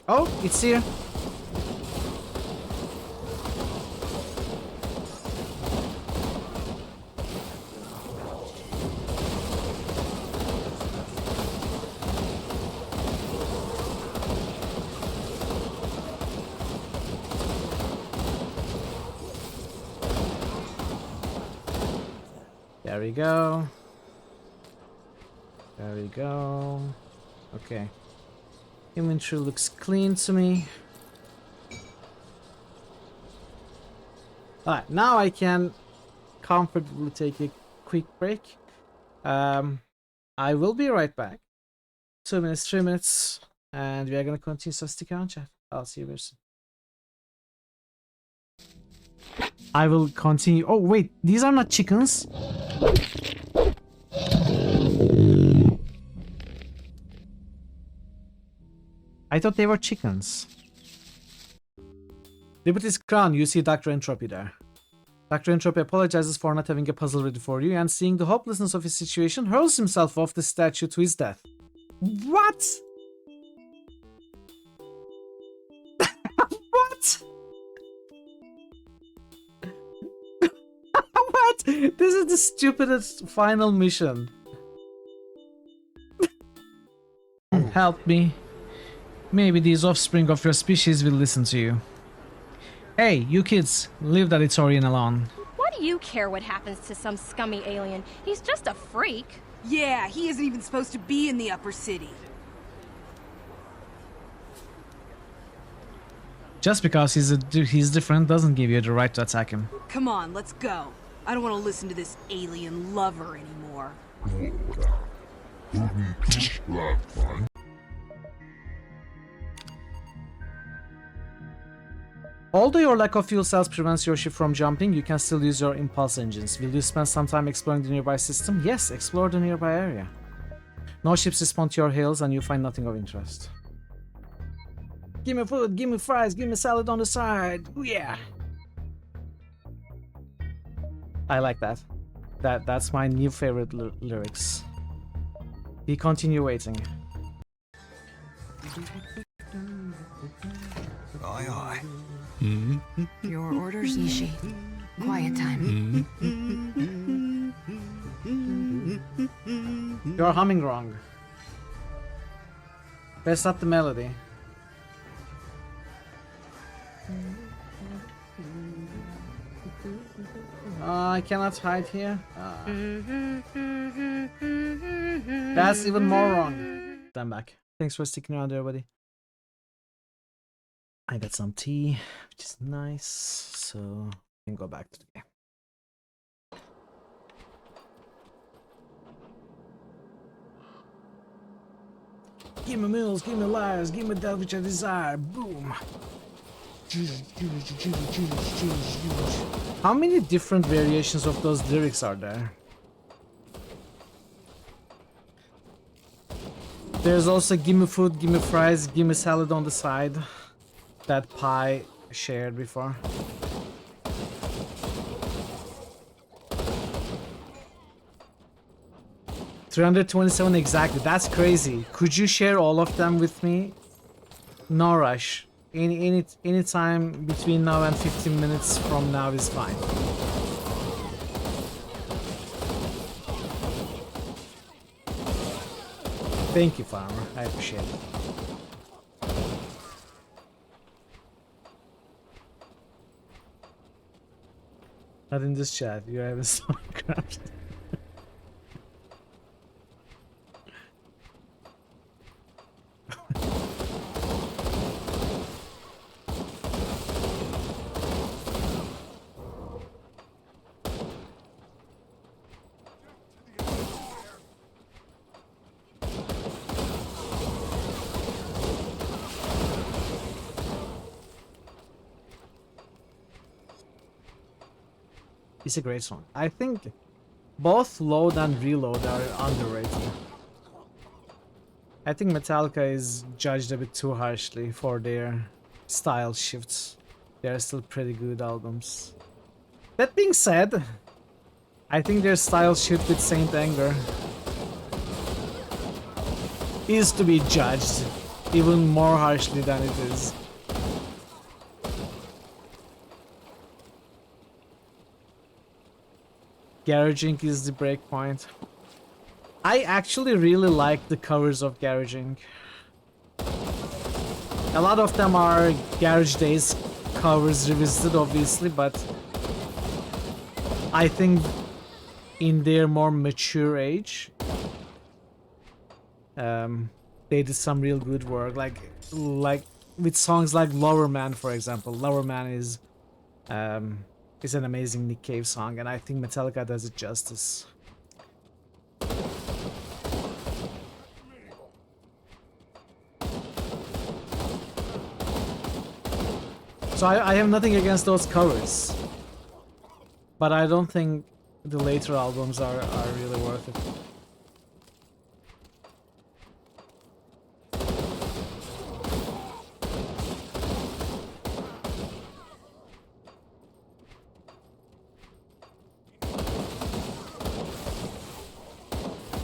Oh, it's here. There we go. There we go. Okay. Inventory looks clean to me. Alright, now I can comfortably take a quick break. I will be right back. 2 minutes, 3 minutes, and we are gonna continue, so stick around, chat. I'll see you very soon. I will continue. Oh wait, these are not chickens. I thought they were chickens. Liberty's crown, you see Dr. Entropy there. Dr. Entropy apologizes for not having a puzzle ready for you, and seeing the hopelessness of his situation, hurls himself off the statue to his death. What? What? What? This is the stupidest final mission. Help me. Maybe these offspring of your species will listen to you. Hey, you kids, leave that Itorian alone. Why do you care what happens to some scummy alien? He's just a freak. Yeah, he isn't even supposed to be in the upper city. Just because he's different doesn't give you the right to attack him. Come on, let's go. I don't want to listen to this alien lover anymore. Although your lack of fuel cells prevents your ship from jumping, you can still use your impulse engines. Will you spend some time exploring the nearby system? Yes, explore the nearby area. No ships respond to your hails and you find nothing of interest. Give me food, give me fries, give me salad on the side. Ooh, yeah. I like that. That's my new favorite lyrics. We continue waiting. Aye, aye. Your orders, Nishi. Quiet time. You're humming wrong. That's not the melody. I cannot hide here. That's even more wrong. I'm back. Thanks for sticking around, everybody. I got some tea, which is nice, so I can go back to the game. Give me meals, give me liars, give me that which I desire. Boom. How many different variations of those lyrics are there? There's also give me food, give me fries, give me salad on the side. That pie shared before. $327 exactly. That's crazy. Could you share all of them with me? No rush. Any time between now and 15 minutes from now is fine. Thank you, farmer. I appreciate it. Not in this chat. You have a Starcraft. It's a great song. I think both Load and Reload are underrated. I think Metallica is judged a bit too harshly for their style shifts. They are still pretty good albums. That being said, I think their style shift with Saint Anger is to be judged even more harshly than it is. Garaging is the breakpoint. I actually really like the covers of Garaging. A lot of them are Garage Days covers revisited, obviously, but I think in their more mature age, they did some real good work. Like with songs like Lower Man, for example. Lower Man is an amazing Nick Cave song, and I think Metallica does it justice. So I have nothing against those covers, but I don't think the later albums are really worth it.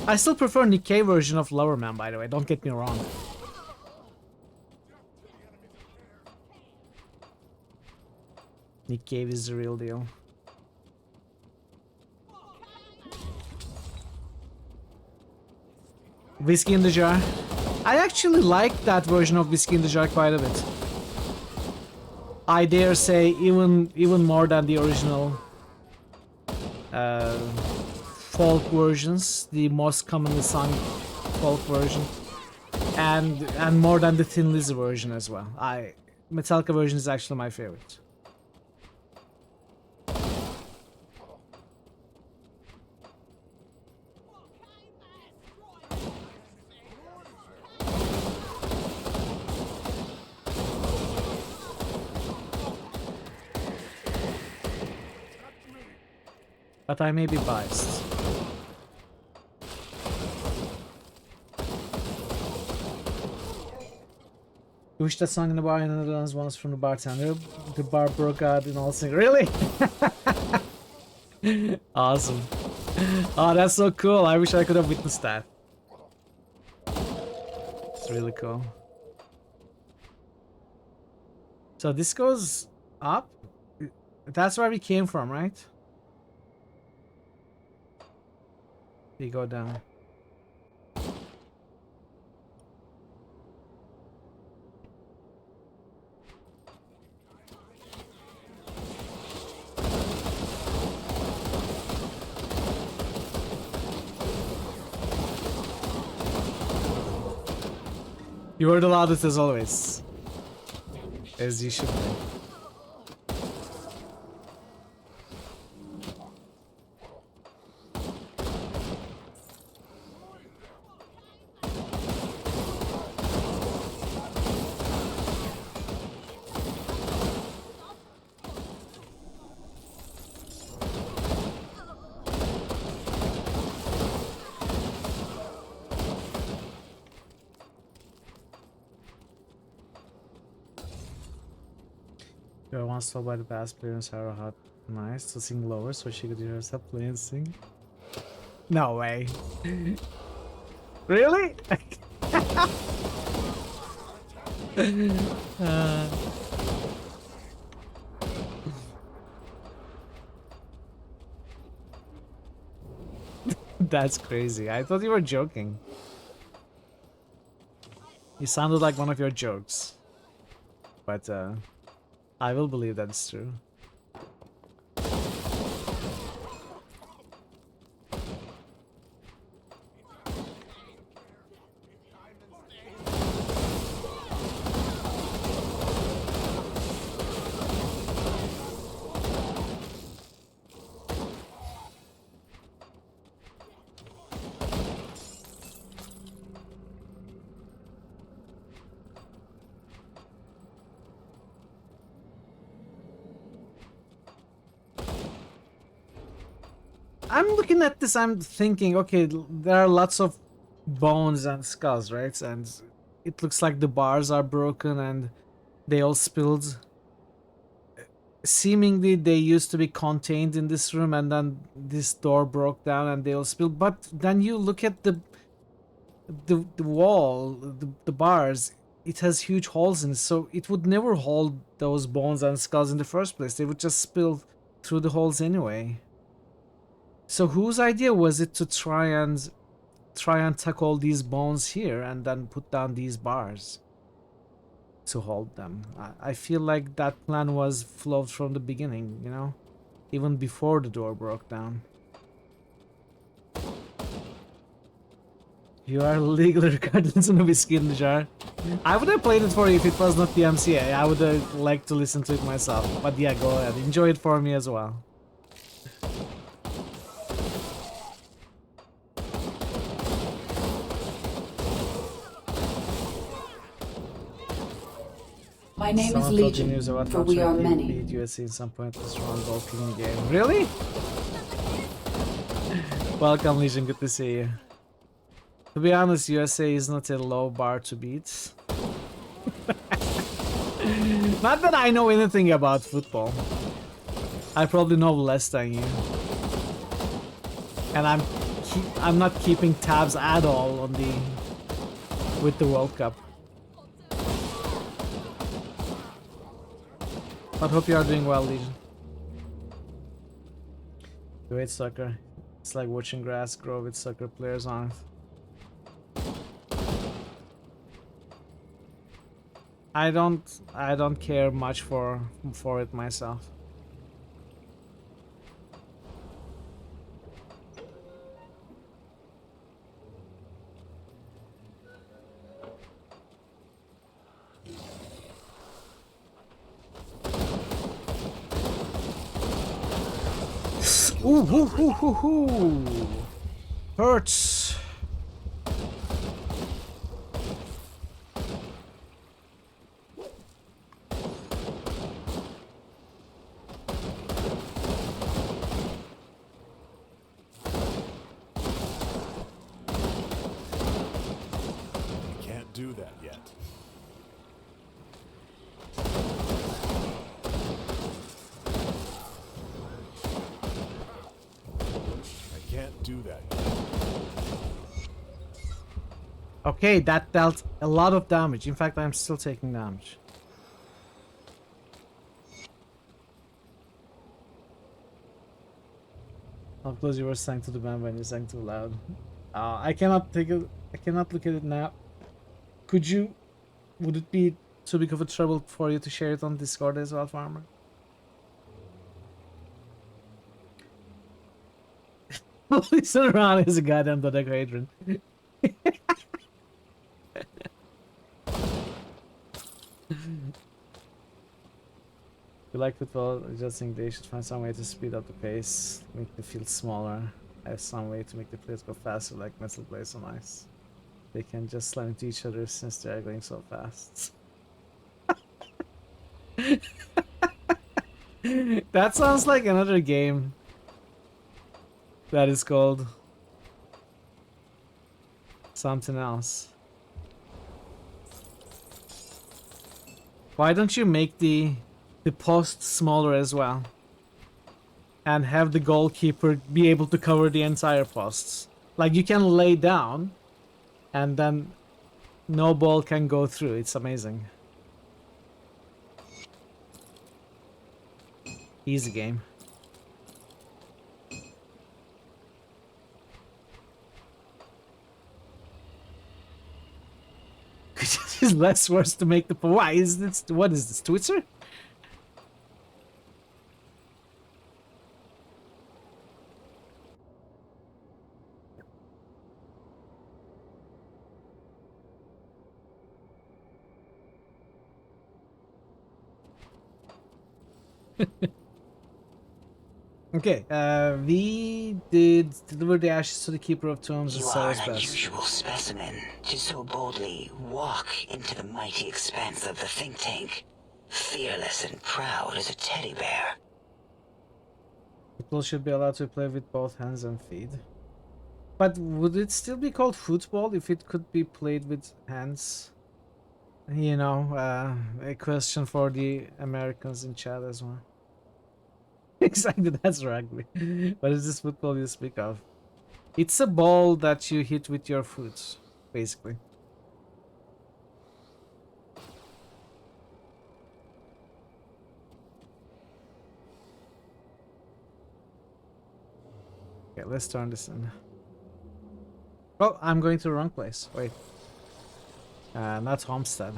I still prefer Nick Cave version of Lower Man, by the way, don't get me wrong. Nick Cave is the real deal. Whiskey in the Jar. I actually like that version of Whiskey in the Jar quite a bit. I dare say even more than the original folk versions, the most commonly sung folk version, and more than the Thin Lizzy version as well. Metallica version is actually my favorite. But I may be biased. You wish that song in the bar in the Netherlands once from the bartender. The bar broke out in all sing. Really? Awesome. Oh, that's so cool. I wish I could have witnessed that. It's really cool. So this goes up? That's where we came from, right? We go down. You were the loudest as always. As you should be. I once told by the bass player in Sarah Hot Nice to sing lower so she could hear herself play and sing. No way. Really? That's crazy. I thought you were joking. You sounded like one of your jokes. But I will believe that's true. I'm looking at this, I'm thinking, okay, there are lots of bones and skulls, right? And it looks like the bars are broken and they all spilled. seemingly they used to be contained in this room, and then this door broke down and they all spilled. But then you look at the wall, the bars. It has huge holes in it, so it would never hold those bones and skulls in the first place. They would just spill through the holes anyway. So whose idea was it to try and tuck all these bones here and then put down these bars to hold them? I feel like that plan was flawed from the beginning, you know, even before the door broke down. You are legally regarded as a whiskey in the jar. I would have played it for you if it was not the MCA. I would have liked to listen to it myself. But yeah, go ahead. Enjoy it for me as well. My name Someone is told the news Legion, about for how we are Turkey many. beat USC in some pointless round ball kicking game. Really? Welcome, Legion. Good to see you. To be honest, USA is not a low bar to beat. Not that I know anything about football. I probably know less than you. And I'm not keeping tabs at all on with the World Cup. But hope you are doing well, Legion. Great soccer. It's like watching grass grow with soccer players on it. I don't care much for it myself. Ooh, hoo, hoo, hoo, hoo. Hurts. Can't do that yet. I can't do that yet. Okay, that dealt a lot of damage. In fact, I'm still taking damage. How close you were sang to the band when you sang too loud. I cannot take it. I cannot look at it now. Could you? Would it be too big of a trouble for you to share it on Discord as well, Farmer? Listen around is a goddamn dodecahedron. You like football, I just think they should find some way to speed up the pace, make the field smaller, have some way to make the players go faster like metal blades on ice. They can just slam into each other since they are going so fast. That sounds like another game that is called something else. Why don't you make the post smaller as well and have the goalkeeper be able to cover the entire posts? Like, you can lay down and then no ball can go through. It's amazing. Easy game. It's less worse to make the... Why is this? What is this, Twitter? Okay, we did deliver the ashes to the Keeper of Tombs and You are Sarah's an best. unusual specimen to so boldly walk into the mighty expanse of the think tank, fearless and proud as a teddy bear. People should be allowed to play with both hands and feet. But would it still be called football if it could be played with hands? You know, a question for the Americans in chat as well. Exactly, that's rugby. What is this football you speak of? It's a ball that you hit with your foot, basically. Okay, let's turn this in. Oh, I'm going to the wrong place. Wait. Not Homestead.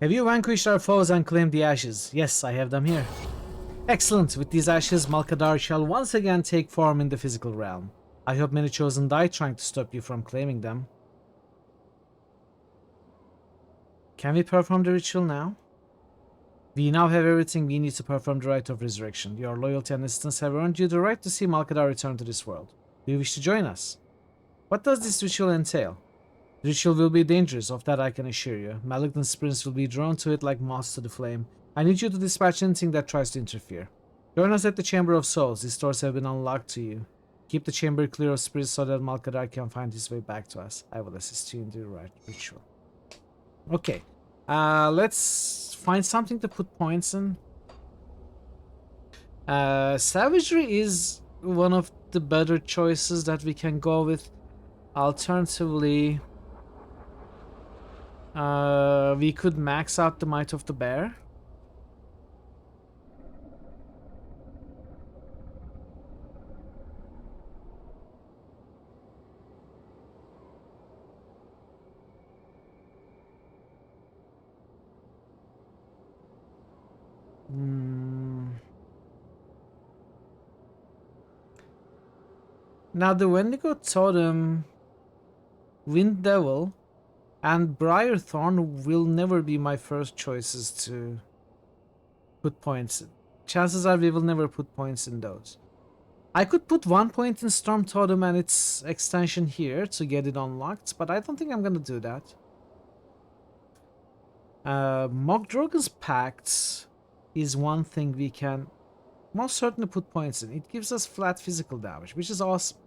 Have you vanquished our foes and claimed the ashes? Yes, I have them here. Excellent. With these ashes, Malkadar shall once again take form in the physical realm. I hope many chosen die trying to stop you from claiming them. Can we perform the ritual now? We now have everything we need to perform the rite of resurrection. Your loyalty and assistance have earned you the right to see Malkadar return to this world. Do you wish to join us? What does this ritual entail? The ritual will be dangerous, of that I can assure you. Malignant spirits will be drawn to it like moths to the flame. I need you to dispatch anything that tries to interfere. Join us at the Chamber of Souls. These doors have been unlocked to you. Keep the chamber clear of spirits so that Malkadar can find his way back to us. I will assist you in the right ritual. Okay. Let's find something to put points in. Savagery is one of the better choices that we can go with. Alternatively, we could max out the Might of the Bear. Now the Wendigo Totem, Wind Devil, and Briarthorn will never be my first choices to put points in. Chances are we will never put points in those. I could put 1 point in Storm Totem and its extension here to get it unlocked, but I don't think I'm gonna do that. Mogdrogan's Pact is one thing we can most certainly put points in. It gives us flat physical damage, which is awesome.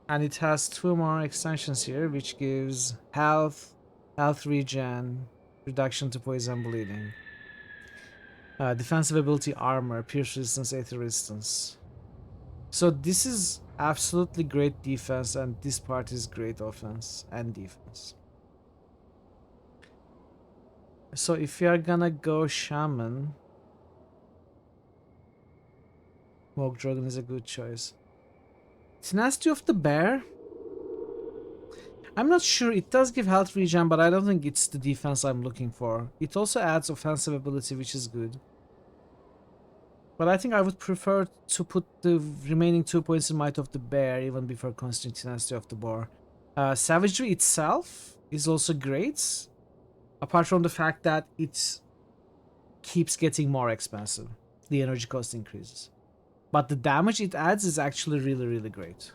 And it has 2 more extensions here, which gives health, health regen, reduction to poison bleeding, defensive ability armor, pierce resistance, aether resistance. So this is absolutely great defense, and this part is great offense and defense. So if you are gonna go Shaman, Mogdrogan is a good choice. Tenacity of the Bear? I'm not sure. It does give health regen, but I don't think it's the defense I'm looking for. It also adds offensive ability, which is good. But I think I would prefer to put the remaining 2 points in Might of the Bear even before considering Tenacity of the Boar. Savagery itself is also great, apart from the fact that it keeps getting more expensive. The energy cost increases. But the damage it adds is actually really, really great.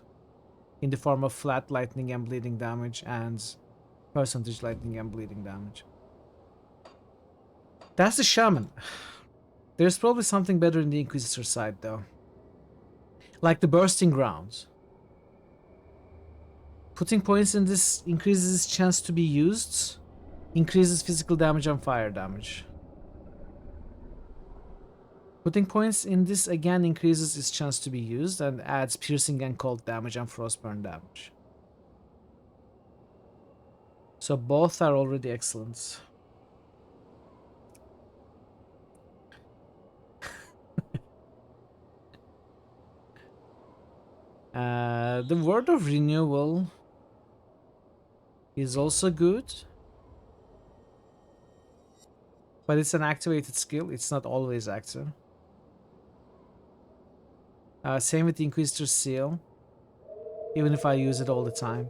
In the form of flat lightning and bleeding damage and percentage lightning and bleeding damage. That's the Shaman. There's probably something better in the Inquisitor side though. Like the Bursting Grounds. Putting points in this increases its chance to be used, increases physical damage and fire damage. Putting points in this again increases its chance to be used and adds piercing and cold damage and frostburn damage. So both are already excellent. The Word of Renewal is also good, but it's an activated skill. It's not always active. Same with the Inquisitor Seal, even if I use it all the time.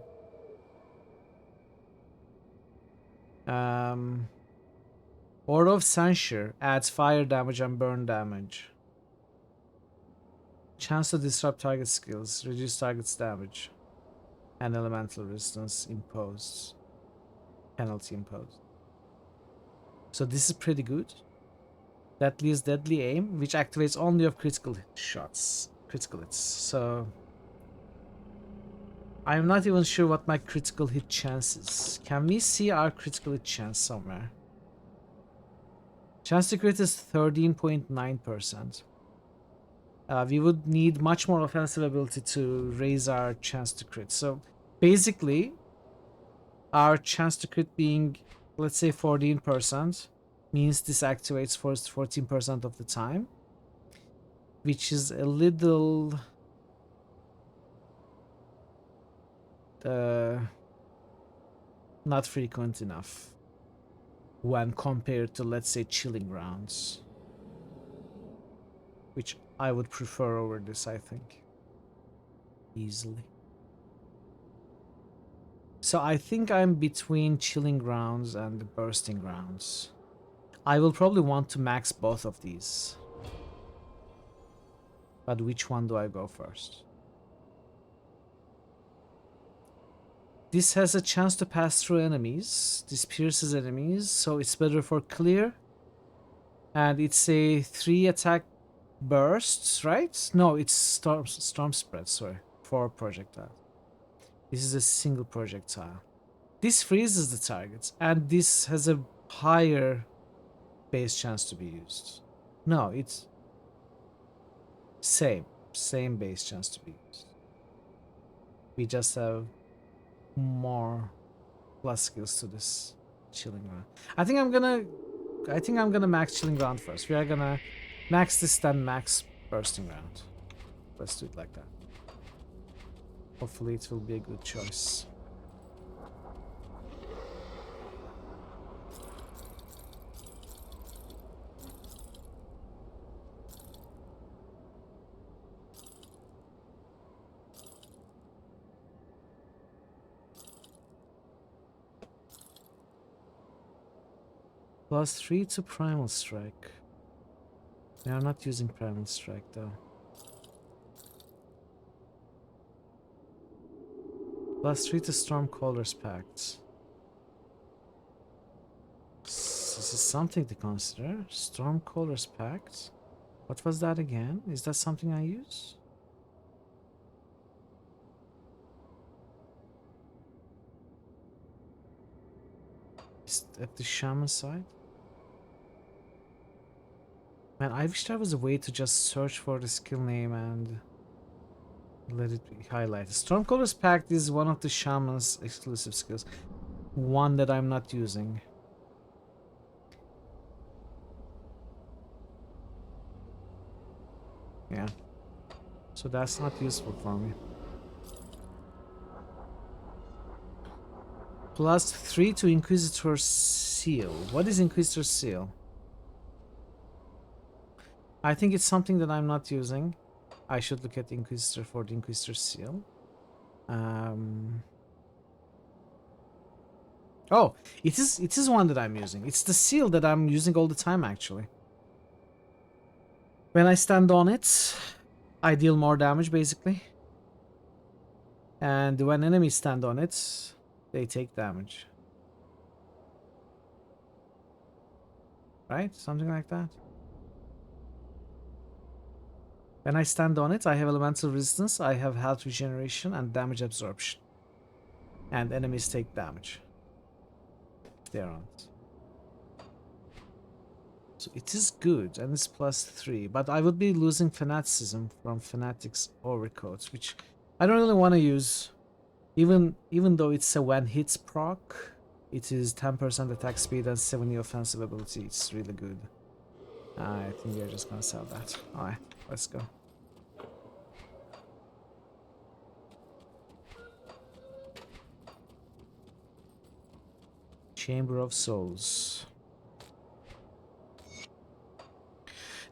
Order of Censure adds fire damage and burn damage. Chance to disrupt target skills, reduce target's damage, and elemental resistance imposed. Penalty imposed. So this is pretty good. That leaves deadly aim, which activates only of critical shots. Critical hits. So I'm not even sure what my critical hit chance is. Can we see our critical hit chance somewhere? Chance to crit is 13.9%. We would need much more offensive ability to raise our chance to crit. So basically, our chance to crit being, let's say, 14% means this activates for 14% of the time, which is a little not frequent enough when compared to, let's say, chilling rounds, which I would prefer over this, I think, easily. So I think I'm between chilling rounds and bursting rounds. I will probably want to max both of these. But which one do I go first? This has a chance to pass through enemies. This pierces enemies, so it's better for clear. And it's a 3 attack bursts, right? No, it's storm spread, sorry. 4 projectile. This is a single projectile. This freezes the targets, and this has a higher base chance to be used. No, it's same base chance to be used. We just have more plus skills to this chilling round. I think I'm gonna max chilling round first. We are gonna max this, then max bursting round. Let's do it like that. Hopefully it will be a good choice. +3 to Primal Strike. We are not using Primal Strike though. +3 to Stormcaller's Pact. This is something to consider. Stormcaller's Pact. What was that again? Is that something I use? Is it at the shaman side? Man, I wish there was a way to just search for the skill name and let it be highlighted. Stormcaller's Pact is one of the shaman's exclusive skills. One that I'm not using. Yeah. So that's not useful for me. +3 to Inquisitor's Seal. What is Inquisitor's Seal? I think it's something that I'm not using. I should look at the Inquisitor for the Inquisitor's Seal. Oh, it is one that I'm using. It's the seal that I'm using all the time, actually. When I stand on it, I deal more damage, basically. And when enemies stand on it, they take damage. Right? Something like that. When I stand on it, I have elemental resistance, I have health regeneration, and damage absorption. And enemies take damage. They're on it. So it is good, and it's +3. But I would be losing Fanaticism from Fanatic's Overcoats, which I don't really want to use. Even though it's a when hits proc, it is 10% attack speed and 70 offensive ability. It's really good. I think we're just gonna sell that. Alright, let's go. Chamber of Souls.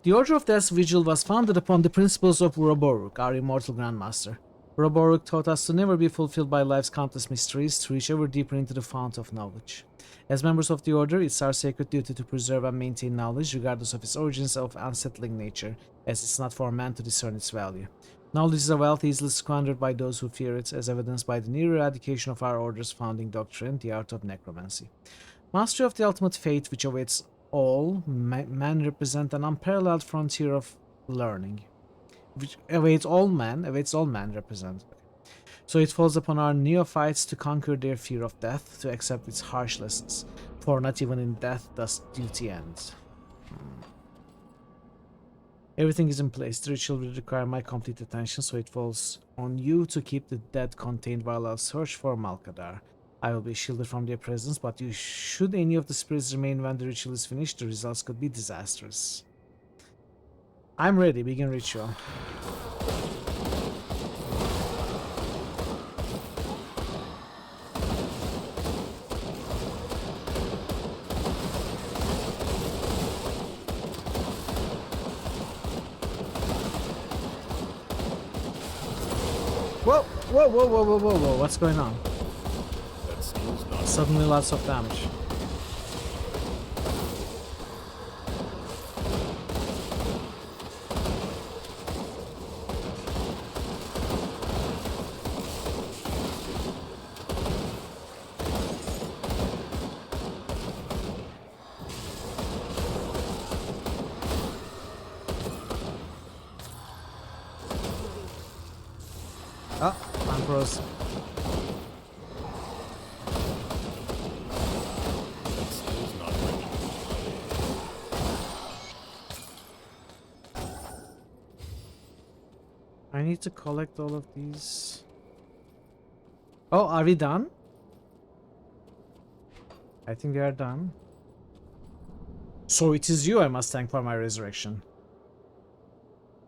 The Order of Death's Vigil was founded upon the principles of Uroboruk, our immortal Grandmaster. Roboruk taught us to never be fulfilled by life's countless mysteries, to reach ever deeper into the fount of knowledge. As members of the Order, it's our sacred duty to preserve and maintain knowledge, regardless of its origins of unsettling nature, as it's not for man to discern its value. Knowledge is a wealth easily squandered by those who fear it, as evidenced by the near eradication of our Order's founding doctrine, the art of necromancy. Mastery of the ultimate fate, which awaits all, men represent an unparalleled frontier of learning. Which awaits all men represent. So it falls upon our neophytes to conquer their fear of death, to accept its harsh lessons, for not even in death does duty end. Everything is in place. The ritual will require my complete attention, so it falls on you to keep the dead contained while I'll search for Malkadar. I will be shielded from their presence, but should any of the spirits remain when the ritual is finished, the results could be disastrous. I'm ready. Begin ritual. Whoa, whoa, whoa, whoa, whoa, whoa, whoa, what's going on? Suddenly lots of damage. Oh, I'm froze. I need to collect all of these. Oh, are we done? I think we are done. So it is you I must thank for my resurrection.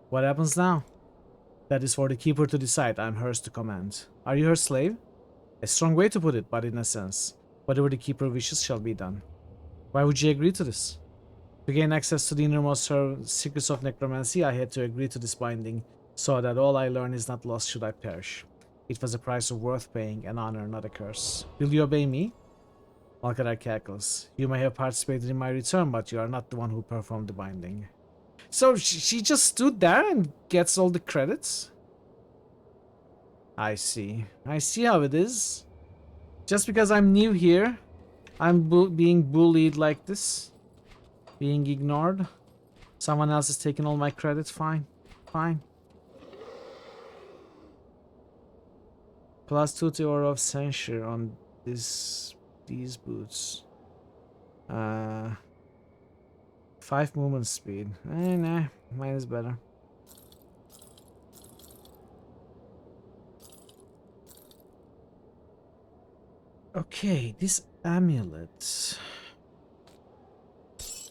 What happens now? That is for the keeper to decide. I am hers to command. Are you her slave? A strong way to put it, but in a sense. Whatever the keeper wishes shall be done. Why would you agree to this? To gain access to the innermost secrets of necromancy, I had to agree to this binding, so that all I learn is not lost should I perish. It was a price worth paying, an honor, not a curse. Will you obey me? Malkadar cackles. You may have participated in my return, but you are not the one who performed the binding. So she just stood there and gets all the credits? I see. I see how it is. Just because I'm new here, I'm being bullied like this. Being ignored. Someone else is taking all my credits. Fine. Fine. +2 to Aura of Censure on these boots. 5 movement speed. Nah, mine is better. Okay, this amulet.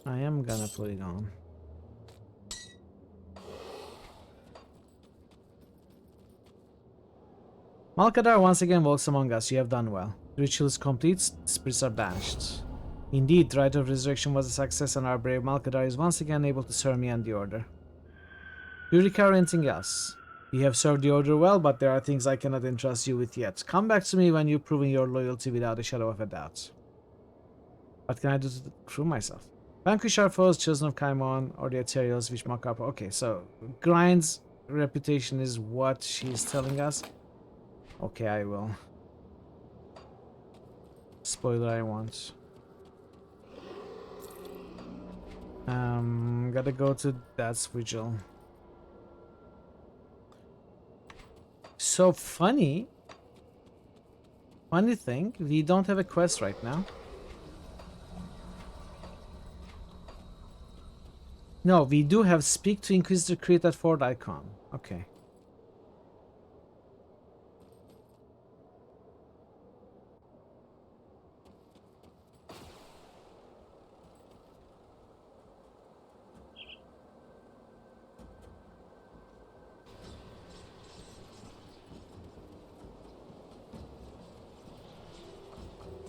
I am gonna put it on. Malkadar once again walks among us. You have done well. The ritual is complete. Spirits are banished. Indeed, the rite of resurrection was a success, and our brave Malkadar is once again able to serve me and the Order. Do you require anything else? You have served the Order well, but there are things I cannot entrust you with yet. Come back to me when you've proven your loyalty without a shadow of a doubt. What can I do to prove myself? Vanquish our foes, chosen of Kaimon, or the Ethereals which mock up. Okay, so Grind's reputation is what she's telling us. Okay, I will. Spoiler I want. Gotta go to Dad's Vigil. So funny thing, we don't have a quest right now. No, we do have Speak to Inquisitor, create that Ford icon. Okay.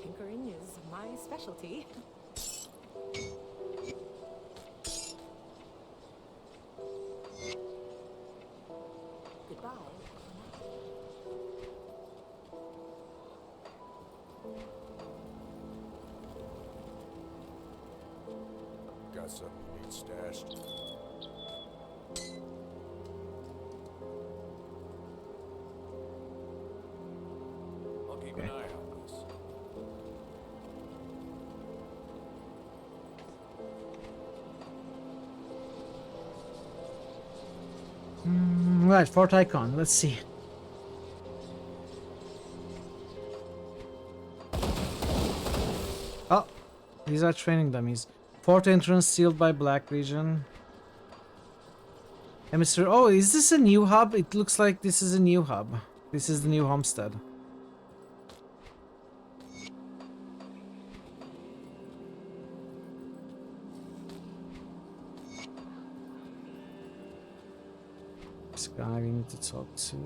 Tinkering is my specialty. Goodbye. Got something you need stashed? I'll keep an eye on this. Right, Fort Icon. Let's see. Oh, these are training dummies. Fort entrance sealed by Black Legion. Emissary. Oh, is this a new hub? It looks like this is a new hub. This is the new homestead. This guy we need to talk to.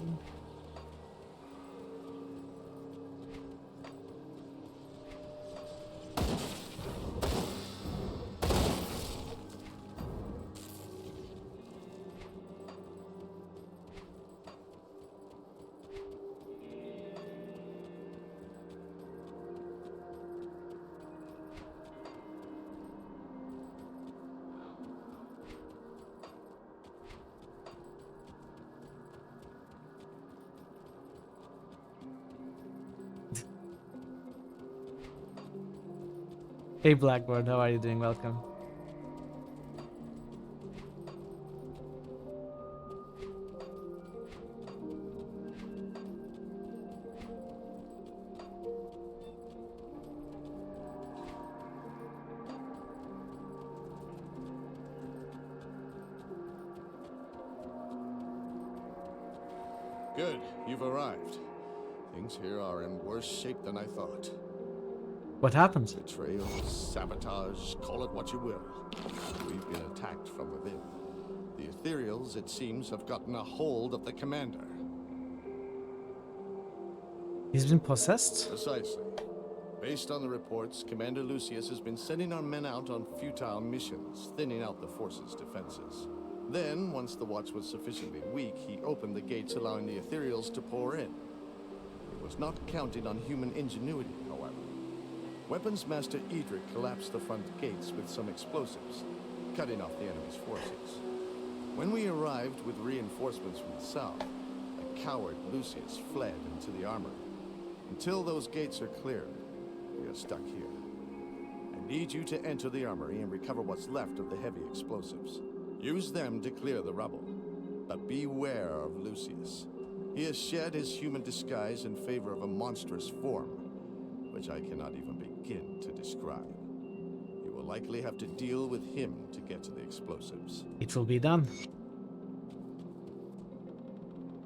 Hey Blackbird, how are you doing? Welcome. Good, you've arrived. Things here are in worse shape than I thought. What happened? Betrayal, sabotage, call it what you will. We've been attacked from within. The Ethereals, it seems, have gotten a hold of the commander. He's been possessed? Precisely. Based on the reports, Commander Lucius has been sending our men out on futile missions, thinning out the force's defenses. Then, once the watch was sufficiently weak, he opened the gates allowing the Ethereals to pour in. He was not counting on human ingenuity, however. Weapons Master Edric collapsed the front gates with some explosives, cutting off the enemy's forces. When we arrived with reinforcements from the south, the coward Lucius fled into the armory. Until those gates are cleared, we are stuck here. I need you to enter the armory and recover what's left of the heavy explosives. Use them to clear the rubble. But beware of Lucius. He has shed his human disguise in favor of a monstrous form, which I cannot even begin to describe. You will likely have to deal with him to get to the explosives. It will be done.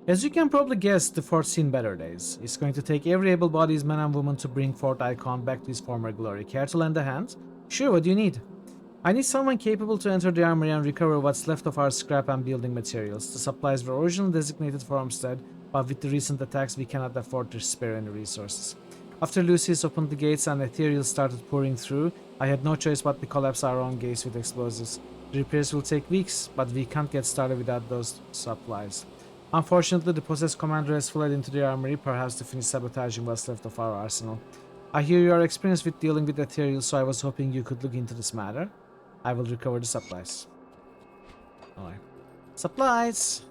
As you can probably guess, the fort's seen better days. It's going to take every able-bodied man and woman to bring Fort Icon back to his former glory. Care to lend a hand? Sure, what do you need? I need someone capable to enter the armory and recover what's left of our scrap and building materials. The supplies were originally designated for Homestead, but with the recent attacks we cannot afford to spare any resources. After Lucius opened the gates and Ethereal started pouring through, I had no choice but to collapse our own gates with explosives. The repairs will take weeks, but we can't get started without those supplies. Unfortunately, the possessed commander has fled into the armory, perhaps to finish sabotaging what's left of our arsenal. I hear you are experienced with dealing with Ethereal, so I was hoping you could look into this matter. I will recover the supplies. Alright. Supplies!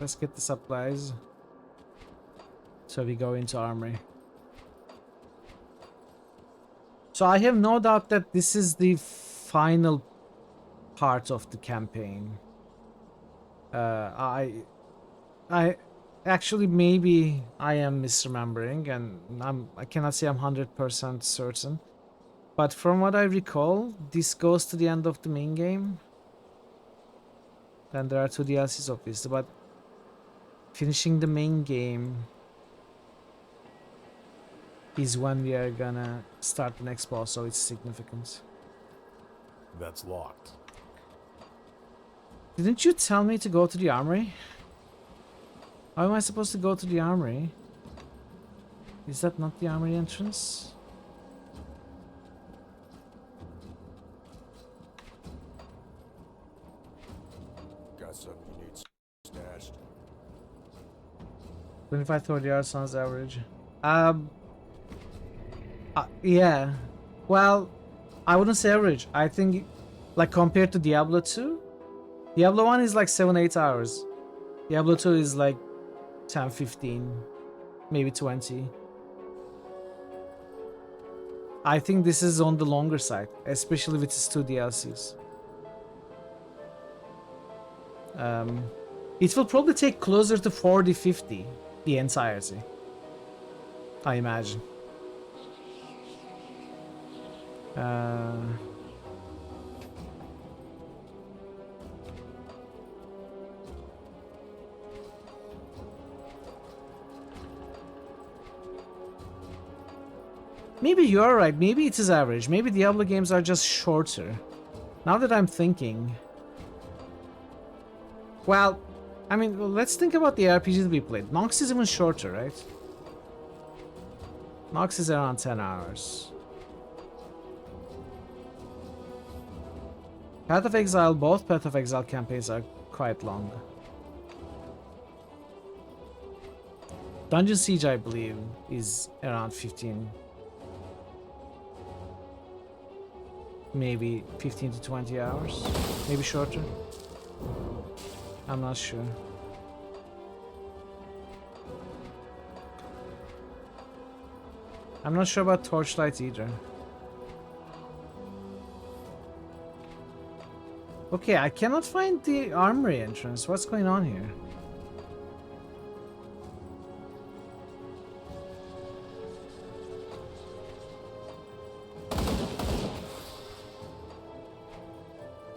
Let's get the supplies. So we go into armory. So I have no doubt that this is the final part of the campaign. I actually, maybe I am misremembering, and I cannot say I'm 100% certain. But from what I recall, this goes to the end of the main game. Then there are 2 DLCs obviously, but finishing the main game is when we are gonna start the next boss, so it's significant. That's locked. Didn't you tell me to go to the armory? How am I supposed to go to the armory? Is that not the armory entrance? Got something you need stashed? 25-30 yards sounds average. Yeah. Well, I wouldn't say average. I think Like compared to Diablo 2? Diablo 1 is like 7-8 hours. Diablo 2 is like 10-15, maybe 20. I think this is on the longer side, especially with its 2 DLCs. It will probably take closer to 40-50, the entirety, I imagine. Maybe you're right, maybe it is average, maybe Diablo games are just shorter. Now that I'm thinking... Well, I mean, let's think about the RPGs we played. Nox is even shorter, right? Nox is around 10 hours. Path of Exile, both Path of Exile campaigns are quite long. Dungeon Siege, I believe, is around 15. Maybe 15 to 20 hours. Maybe shorter. I'm not sure. I'm not sure about Torchlight either. Okay, I cannot find the armory entrance. What's going on here?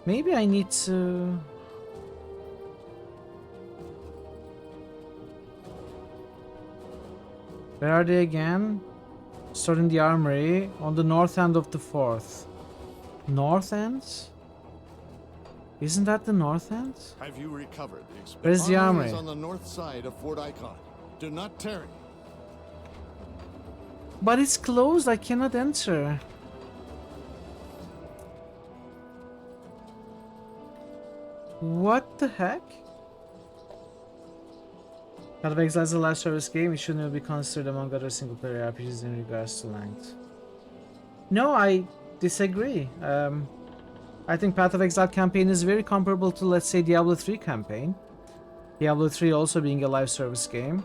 Maybe I need to... Where are they again? Stored in the armory on the north end of the fourth. North end? Isn't that the north end? Have you recovered the Where's the armory? Is on the north side of Fort Icon. Do not tarry. But it's closed. I cannot enter. What the heck? Path of Exile is a live service game. It shouldn't be considered among other single-player RPGs in regards to length. No, I disagree. I think Path of Exile campaign is very comparable to, let's say, Diablo 3 campaign. Diablo 3 also being a live service game.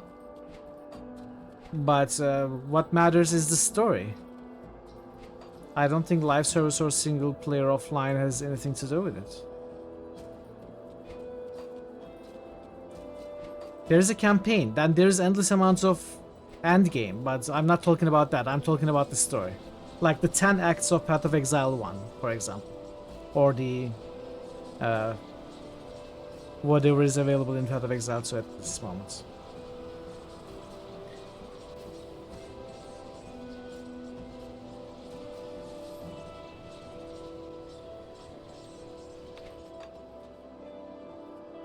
But what matters is the story. I don't think live service or single-player offline has anything to do with it. There's a campaign, then there's endless amounts of endgame, but I'm not talking about that, I'm talking about the story. Like the 10 acts of Path of Exile 1, for example. Or the... whatever is available in Path of Exile 2 at this moment.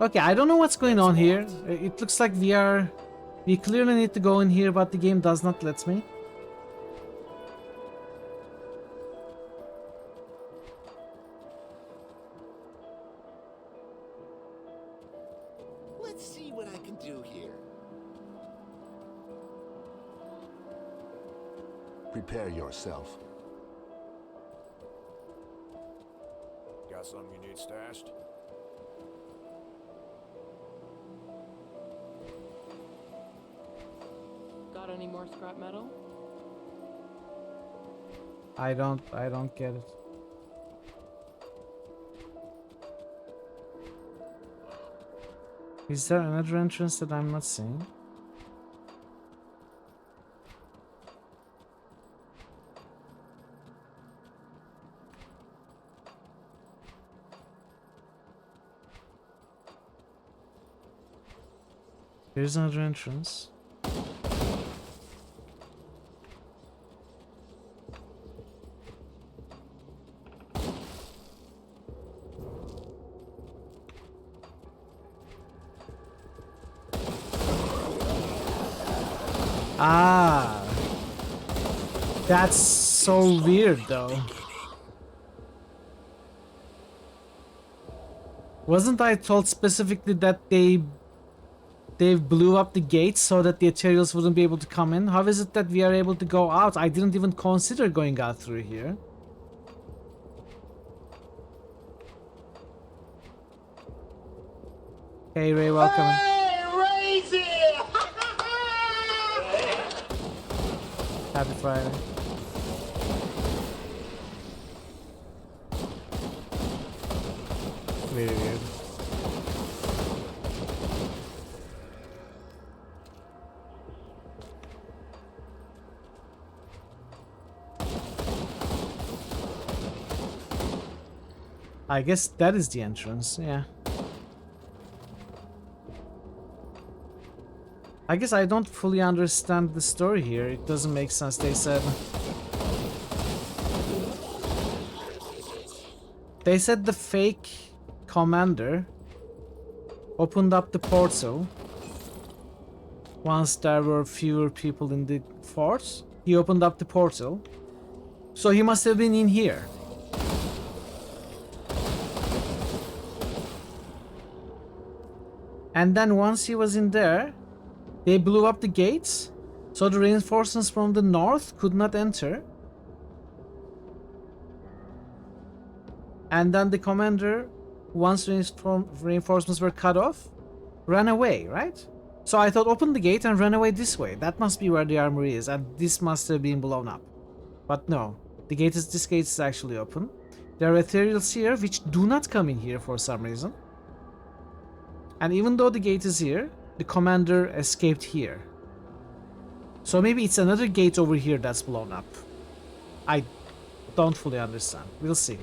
Okay, I don't know what's going on here. It looks like we clearly need to go in here, but the game does not let me. Let's see what I can do here. Prepare yourself. Got something you need stashed? Got any more scrap metal? I don't get it. Is there another entrance that I'm not seeing? There's another entrance. Ah, that's so weird though. Wasn't I told specifically that they blew up the gates so that the Ethereals wouldn't be able to come in? How is it that we are able to go out? I didn't even consider going out through here. Hey Ray, welcome. Hey, Ray's here! Happy Friday. Very weird. I guess that is the entrance, yeah. I guess I don't fully understand the story here. It doesn't make sense. They said the fake commander opened up the portal once there were fewer people in the fort. He opened up the portal, so he must have been in here. And then once he was in there, they blew up the gates, so the reinforcements from the north could not enter. And then the commander, once reinforcements were cut off, ran away, right? So I thought open the gate and run away this way. That must be where the armory is, and this must have been blown up. But no, this gate is actually open. There are ethereals here which do not come in here for some reason. And even though the gate is here, the commander escaped here. So maybe it's another gate over here that's blown up. I don't fully understand. We'll see.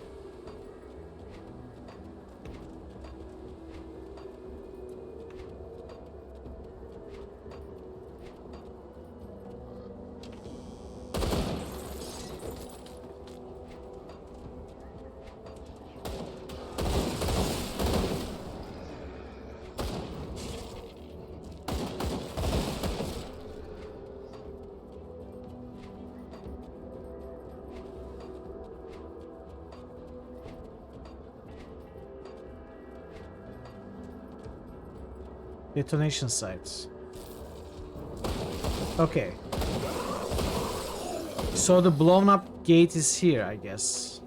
Detonation sites. Okay. So the blown up gate is here, I guess.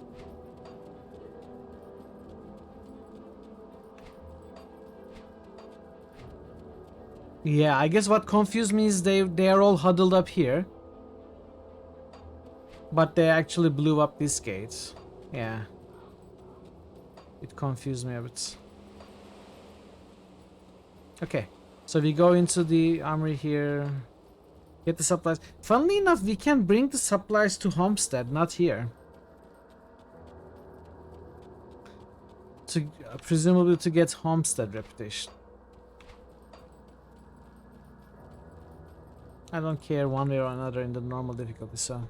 Yeah, I guess what confused me is they are all huddled up here. But they actually blew up this gate. Yeah. It confused me a bit. Okay, so we go into the armory here, get the supplies. Funnily enough, we can bring the supplies to Homestead, not here. Presumably to get Homestead reputation. I don't care one way or another in the normal difficulty, so...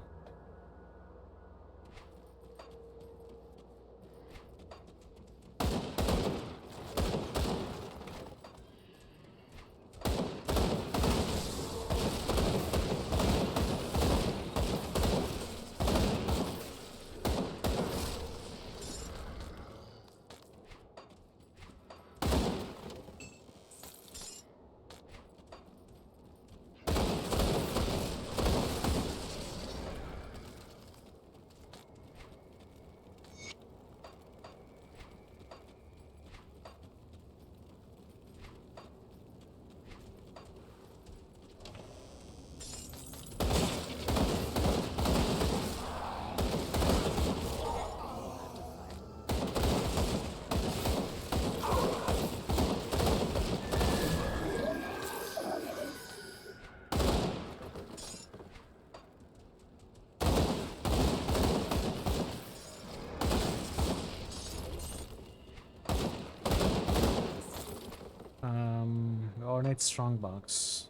Ornate strongbox.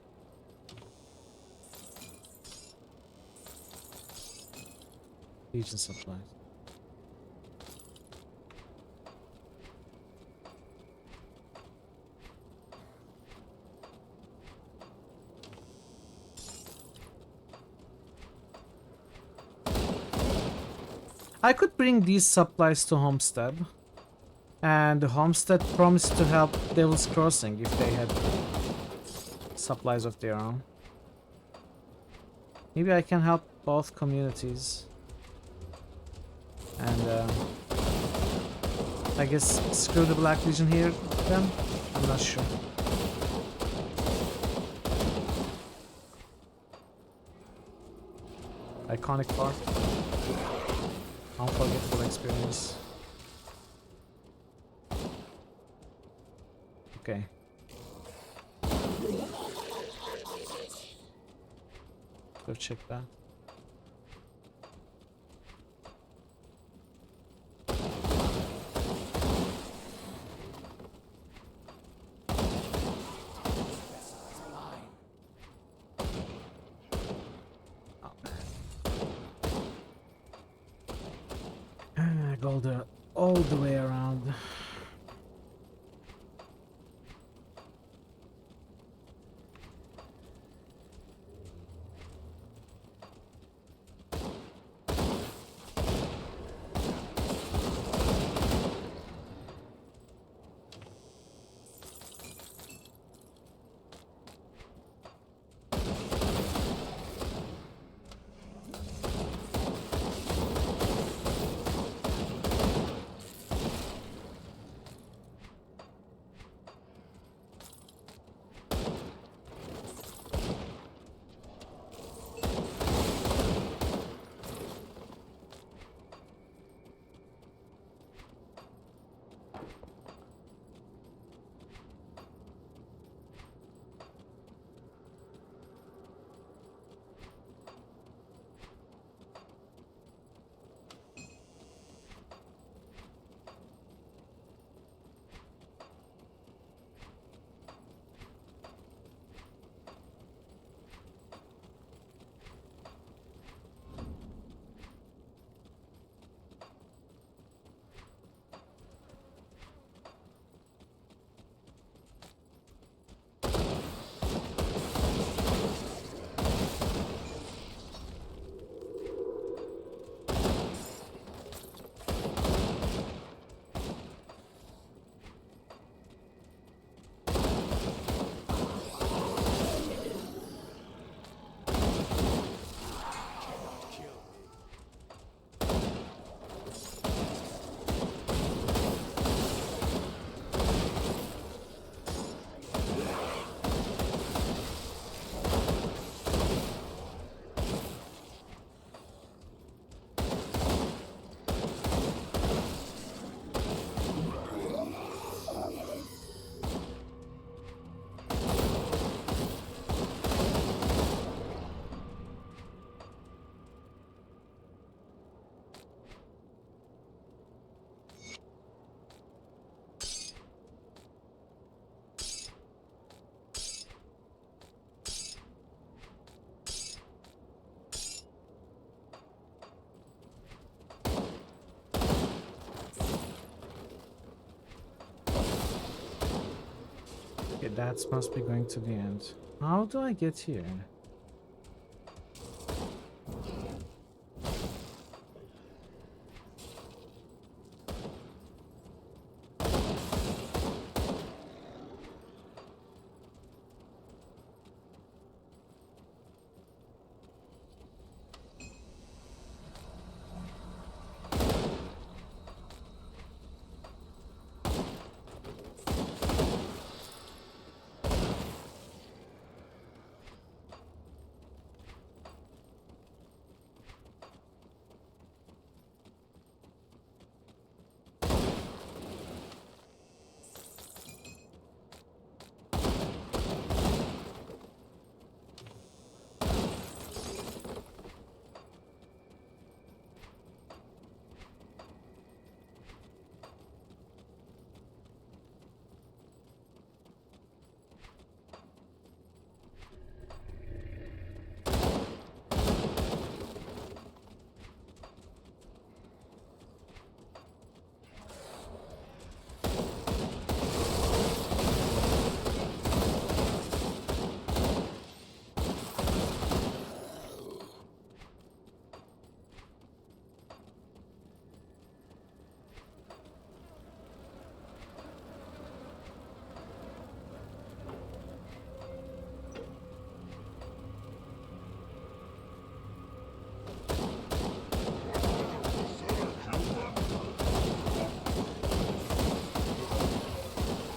Legion supplies. I could bring these supplies to Homestead. And Homestead promised to help Devil's Crossing if they had supplies of their own. Maybe I can help both communities. And I guess screw the Black Legion here then? I'm not sure. Iconic part. Unforgettable experience. Okay. Go check that. Go all the way around. Okay, that must be going to the end. How do I get here?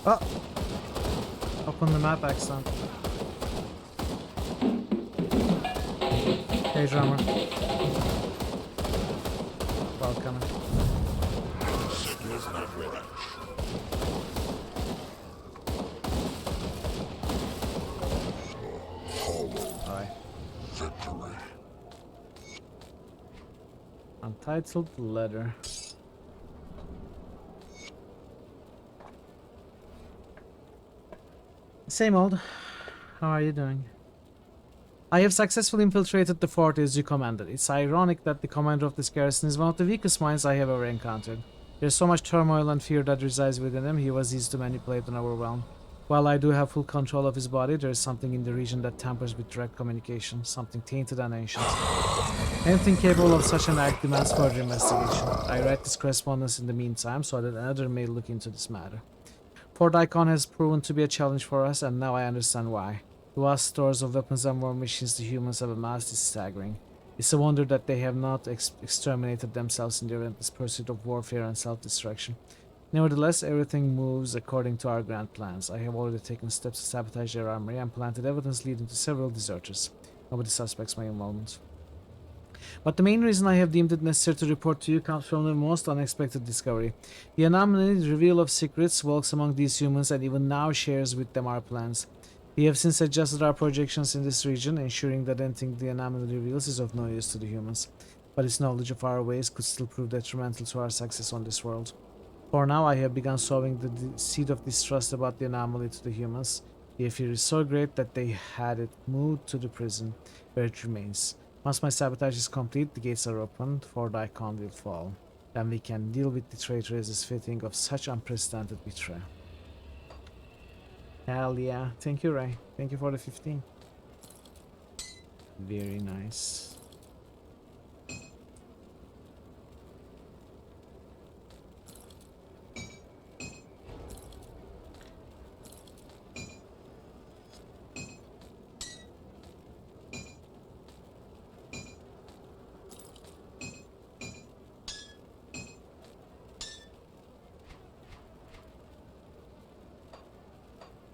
Oh! Open the map accident. Hey, drummer. Welcome. Alright. Victory. Untitled letter. Same old. How are you doing? I have successfully infiltrated the fort as you commanded. It's ironic that the commander of this garrison is one of the weakest minds I have ever encountered. There's so much turmoil and fear that resides within him, he was easy to manipulate and overwhelm. While I do have full control of his body, there is something in the region that tampers with direct communication, something tainted and ancient. Anything capable of such an act demands further investigation. I write this correspondence in the meantime so that another may look into this matter. Fort Icon has proven to be a challenge for us, and now I understand why. The vast stores of weapons and war machines the humans have amassed is staggering. It's a wonder that they have not exterminated themselves in their relentless pursuit of warfare and self-destruction. Nevertheless, everything moves according to our grand plans. I have already taken steps to sabotage their armory and planted evidence leading to several deserters. Nobody suspects my involvement. But the main reason I have deemed it necessary to report to you comes from the most unexpected discovery. The anomaly, the reveal of secrets, walks among these humans and even now shares with them our plans. We have since adjusted our projections in this region, ensuring that anything the anomaly reveals is of no use to the humans. But its knowledge of our ways could still prove detrimental to our success on this world. For now, I have begun sowing the seed of distrust about the anomaly to the humans. The fear is so great that they had it moved to the prison, where it remains. Once my sabotage is complete, the gates are opened, Fort Icon will fall. Then we can deal with the traitor as is fitting of such unprecedented betrayal. Hell yeah. Thank you, Ray. Thank you for the 15. Very nice.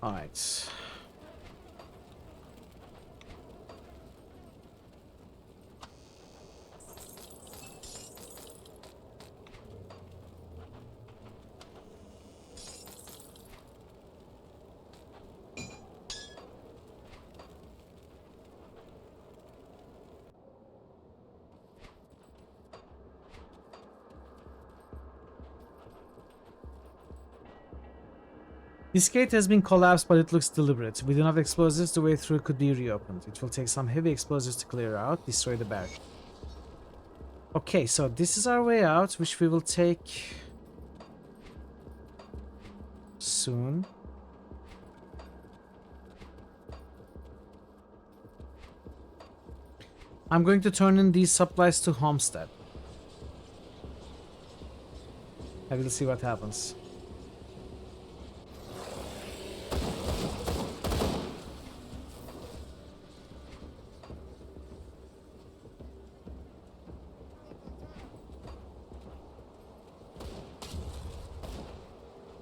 Alright. This gate has been collapsed, but it looks deliberate. With enough explosives, the way through could be reopened. It will take some heavy explosives to clear out, destroy the barrier. Okay, so this is our way out, which we will take soon. I'm going to turn in these supplies to Homestead. I will see what happens.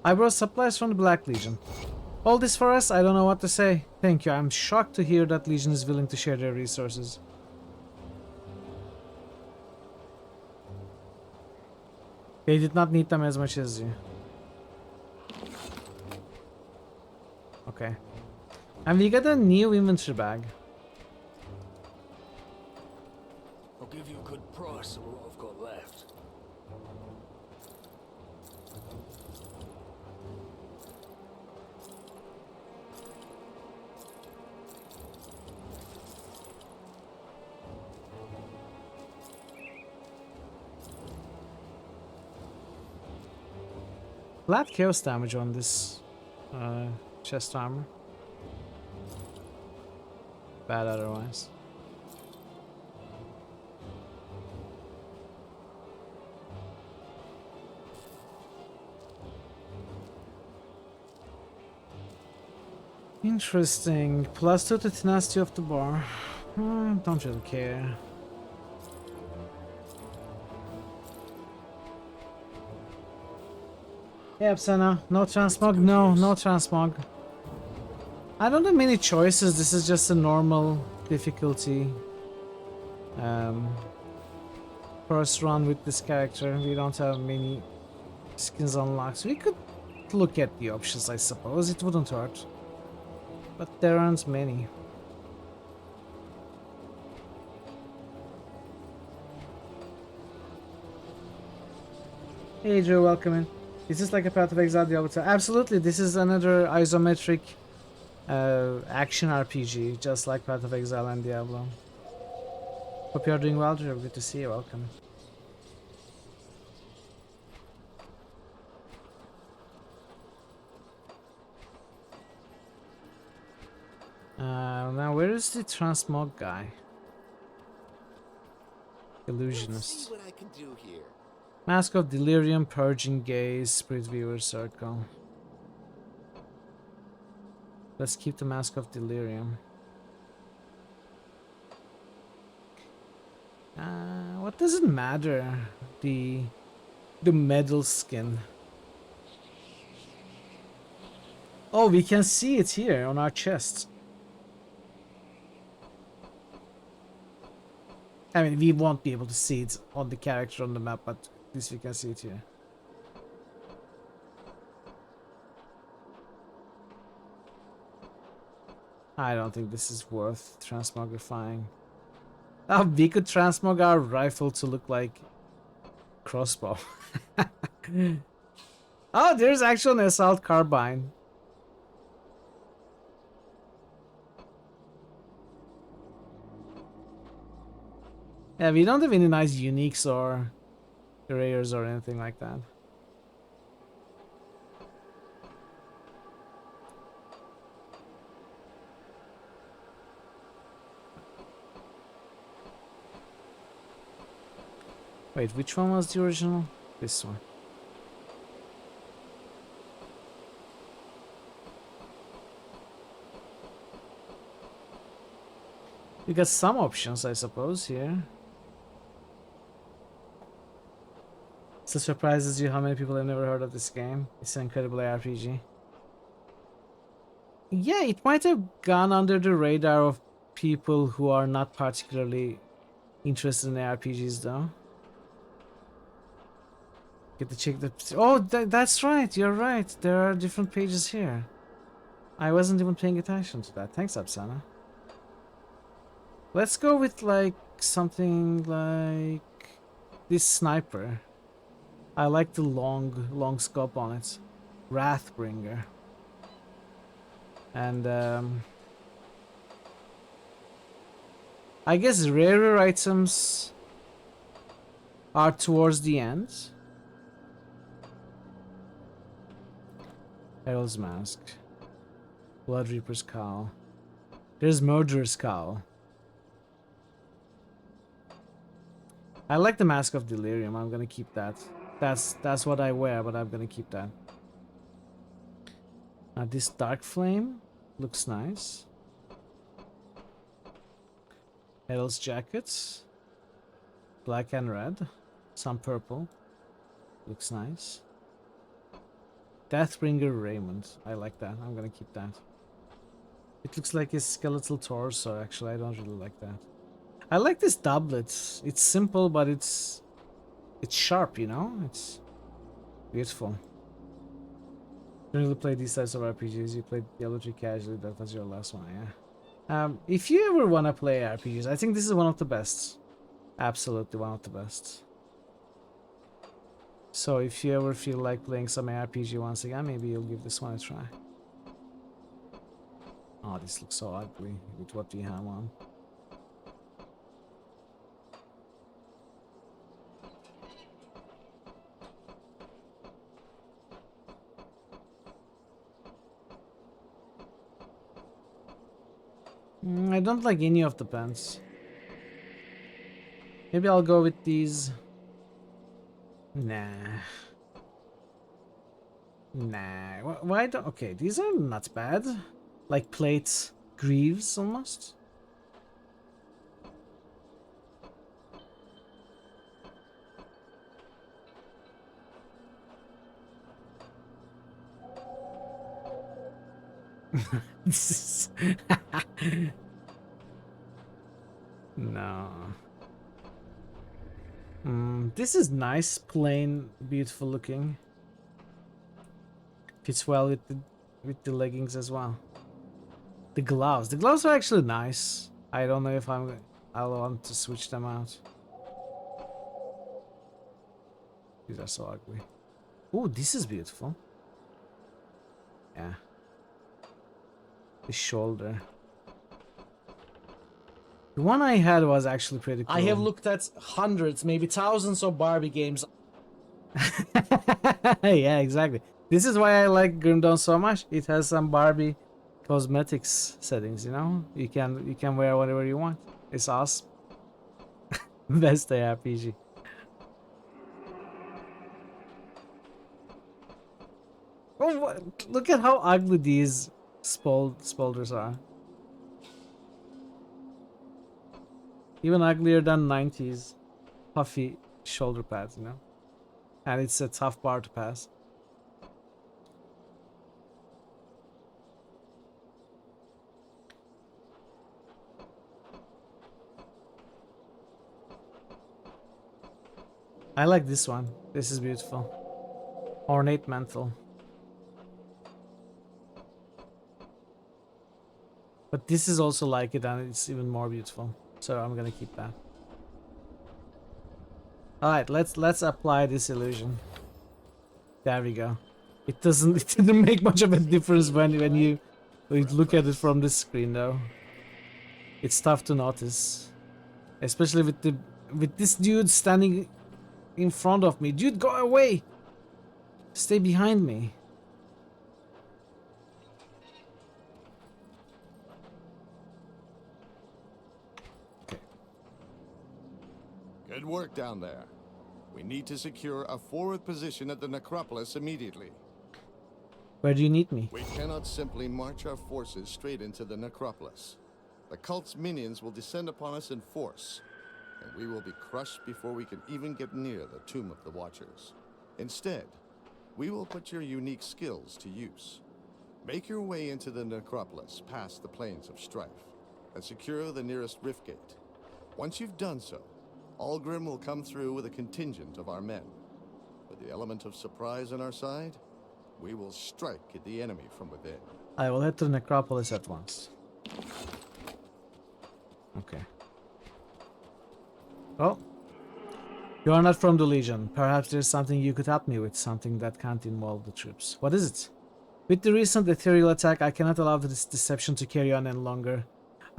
I brought supplies from the Black Legion. All this for us? I don't know what to say. Thank you. I'm shocked to hear that Legion is willing to share their resources. They did not need them as much as you. Okay. And we got a new inventory bag. I'll give you a good price on what I've got left. Flat chaos damage on this chest armor. Bad otherwise. Interesting. Plus 2 to tenacity of the bar. Don't really care. Yeah, Psana. No transmog? No, no transmog. I don't have many choices. This is just a normal difficulty. First run with this character. We don't have many skins unlocked. We could look at the options, I suppose. It wouldn't hurt. But there aren't many. Hey Drew, welcome in. Is this like a Path of Exile Diablo 2? Absolutely, this is another isometric action RPG, just like Path of Exile and Diablo. Hope you're doing well, Drew. Good to see you. Welcome. Now where is the transmog guy? Illusionist. See what I can do here. Mask of Delirium, Purging Gaze, Spirit Viewer Circle. Let's keep the Mask of Delirium. What does it matter? The metal skin. Oh, we can see it here on our chest. I mean, we won't be able to see it on the character on the map, but at least we can see it here. I don't think this is worth transmogrifying. Oh, we could transmog our rifle to look like crossbow. Oh, there's actually an assault carbine. Yeah, we don't have any nice uniques or rares or anything like that. Wait, which one was the original? This one. We got some options, I suppose, here. Still surprises you how many people have never heard of this game. It's an incredible RPG. Yeah, it might have gone under the radar of people who are not particularly interested in RPGs, though. Get to check the... Oh, that's right, you're right. There are different pages here. I wasn't even paying attention to that. Thanks, Absana. Let's go with, like, something like this sniper. I like the long scope on it. Wrathbringer. And, I guess rarer items are towards the end. Herald's Mask. Blood Reaper's Cowl. There's Murderer's Cowl. I like the Mask of Delirium. I'm gonna keep that. That's what I wear, but I'm gonna keep that. This Dark Flame looks nice. Herald's Jackets. Black and red. Some purple. Looks nice. Deathbringer Raymond. I like that. I'm gonna keep that. It looks like his skeletal torso, actually. I don't really like that. I like this doublet. It's simple, but it's sharp, you know? It's beautiful. You really play these types of RPGs. You played Diablo 3 casually. That was your last one, yeah. If you ever want to play RPGs, I think this is one of the best. Absolutely one of the best. So if you ever feel like playing some RPG once again, maybe you'll give this one a try. Oh, this looks so ugly with what we have on. I don't like any of the pants. Maybe I'll go with these. Nah. Nah. Why don't... Okay, these are not bad. Like plates, greaves almost. This is no. This is nice, plain, beautiful looking. Fits well with the leggings as well. The gloves. The gloves are actually nice. I don't know if I'll want to switch them out. These are so ugly. Oh, this is beautiful. Yeah. The shoulder. The one I had was actually pretty cool. I have looked at hundreds, maybe thousands of Barbie games. Yeah, exactly. This is why I like Grim Dawn so much. It has some Barbie cosmetics settings, you know? You can wear whatever you want. It's awesome. Best RPG. Oh, look at how ugly these spolders are. Even uglier than 90s puffy shoulder pads, you know? And it's a tough bar to pass. I like this one. This is beautiful. Ornate mantle. But this is also like it, and it's even more beautiful. So I'm gonna keep that. Alright, let's apply this illusion. There we go. It didn't make much of a difference when you look at it from this screen though. It's tough to notice. Especially with this dude standing in front of me. Dude, go away! Stay behind me. Good work down there. We need to secure a forward position at the necropolis immediately. Where do you need me? We cannot simply march our forces straight into the necropolis. The cult's minions will descend upon us in force, and we will be crushed before we can even get near the Tomb of the Watchers. Instead, we will put your unique skills to use. Make your way into the necropolis past the Plains of Strife, and secure the nearest rift gate. Once you've done so, Algrim will come through with a contingent of our men. With the element of surprise on our side, we will strike at the enemy from within. I will head to the necropolis at once. Okay. Well, you are not from the Legion. Perhaps there's something you could help me with, something that can't involve the troops. What is it? With the recent ethereal attack, I cannot allow this deception to carry on any longer.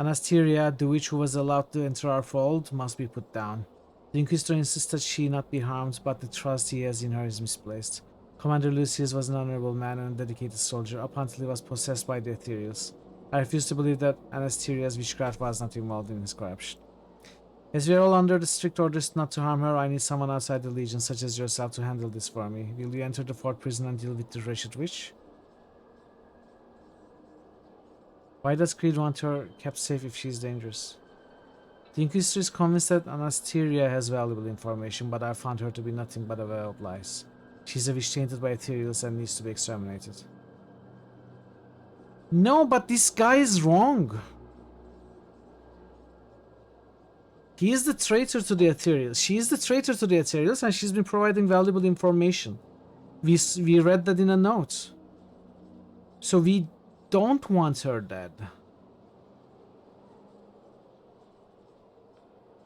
Anastasia, the witch who was allowed to enter our fold, must be put down. The Inquisitor insists that she not be harmed, but the trust he has in her is misplaced. Commander Lucius was an honorable man and a dedicated soldier, up until he was possessed by the ethereals. I refuse to believe that Anastasia's witchcraft was not involved in his corruption. As we are all under the strict orders not to harm her, I need someone outside the Legion, such as yourself, to handle this for me. Will you enter the fort prison and deal with the wretched witch? Why does Creed want her kept safe if she is dangerous? The Inquisitor is convinced that Anastasia has valuable information, but I found her to be nothing but a well of lies. She's a witch tainted by ethereals and needs to be exterminated. No, but this guy is wrong. He is the traitor to the ethereals. She is the traitor to the ethereals, and she's been providing valuable information. We read that in a note. So we don't want her dead.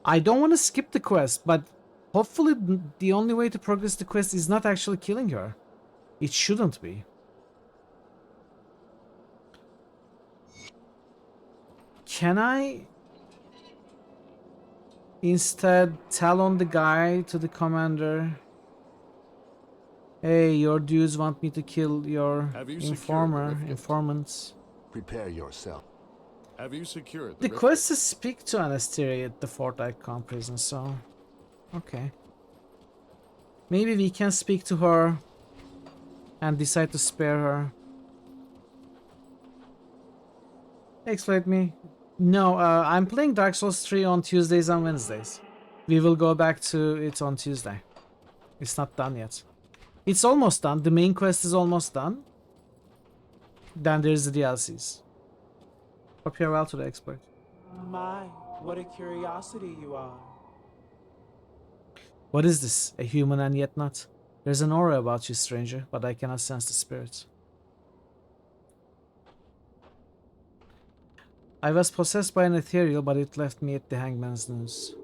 I don't want to skip the quest, but hopefully the only way to progress the quest is not actually killing her. It shouldn't be. Can I instead tell on the guy to the commander, hey, your dudes want me to kill your informants. Prepare yourself. Have you secured The quest is speak to Anastasia at the Fort Icon prison, so okay. Maybe we can speak to her and decide to spare her. Explain me. No, I'm playing Dark Souls 3 on Tuesdays and Wednesdays. We will go back to it on Tuesday. It's not done yet. It's almost done. The main quest is almost done. Then there's the DLCs. Hope you're well today, expert. My, what a curiosity you are. What is this? A human and yet not? There's an aura about you, stranger, but I cannot sense the spirit. I was possessed by an ethereal, but it left me at the hangman's noose.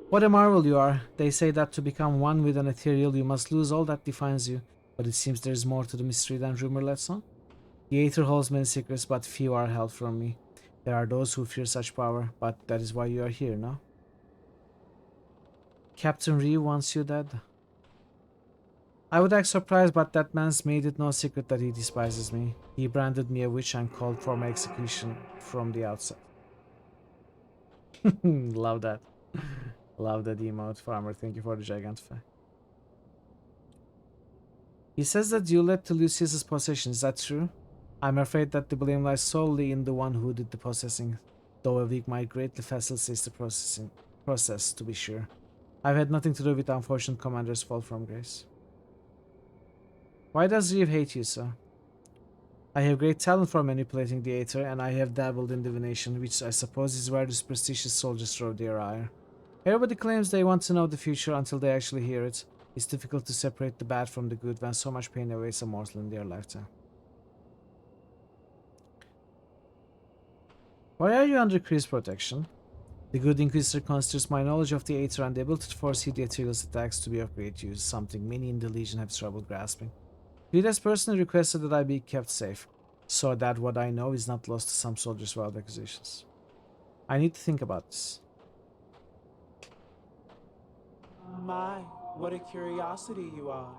What a marvel you are. They say that to become one with an ethereal, you must lose all that defines you. But it seems there is more to the mystery than rumor lets on. The Aether holds many secrets, but few are held from me. There are those who fear such power, but that is why you are here, no? Captain Ree wants you dead. I would act surprised, but that man's made it no secret that he despises me. He branded me a witch and called for my execution from the outset. Love that. Love that emote, Farmer. Thank you for the Gigantify. He says that you led to Lucius's possession. Is that true? I'm afraid that the blame lies solely in the one who did the possessing, though a weak might greatly facilitate the process, to be sure. I've had nothing to do with the unfortunate commander's fall from grace. Why does Reeve hate you so? I have great talent for manipulating the Aether, and I have dabbled in divination, which I suppose is where the superstitious soldiers throw their ire. Everybody claims they want to know the future until they actually hear it. It's difficult to separate the bad from the good when so much pain awaits a mortal in their lifetime. Why are you under Kree's protection? The good Inquisitor considers my knowledge of the Aether and the ability to foresee the Ethereal's attacks to be of great use, something many in the Legion have trouble grasping. He has personally requested that I be kept safe, so that what I know is not lost to some soldiers' wild accusations. I need to think about this. My, what a curiosity you are.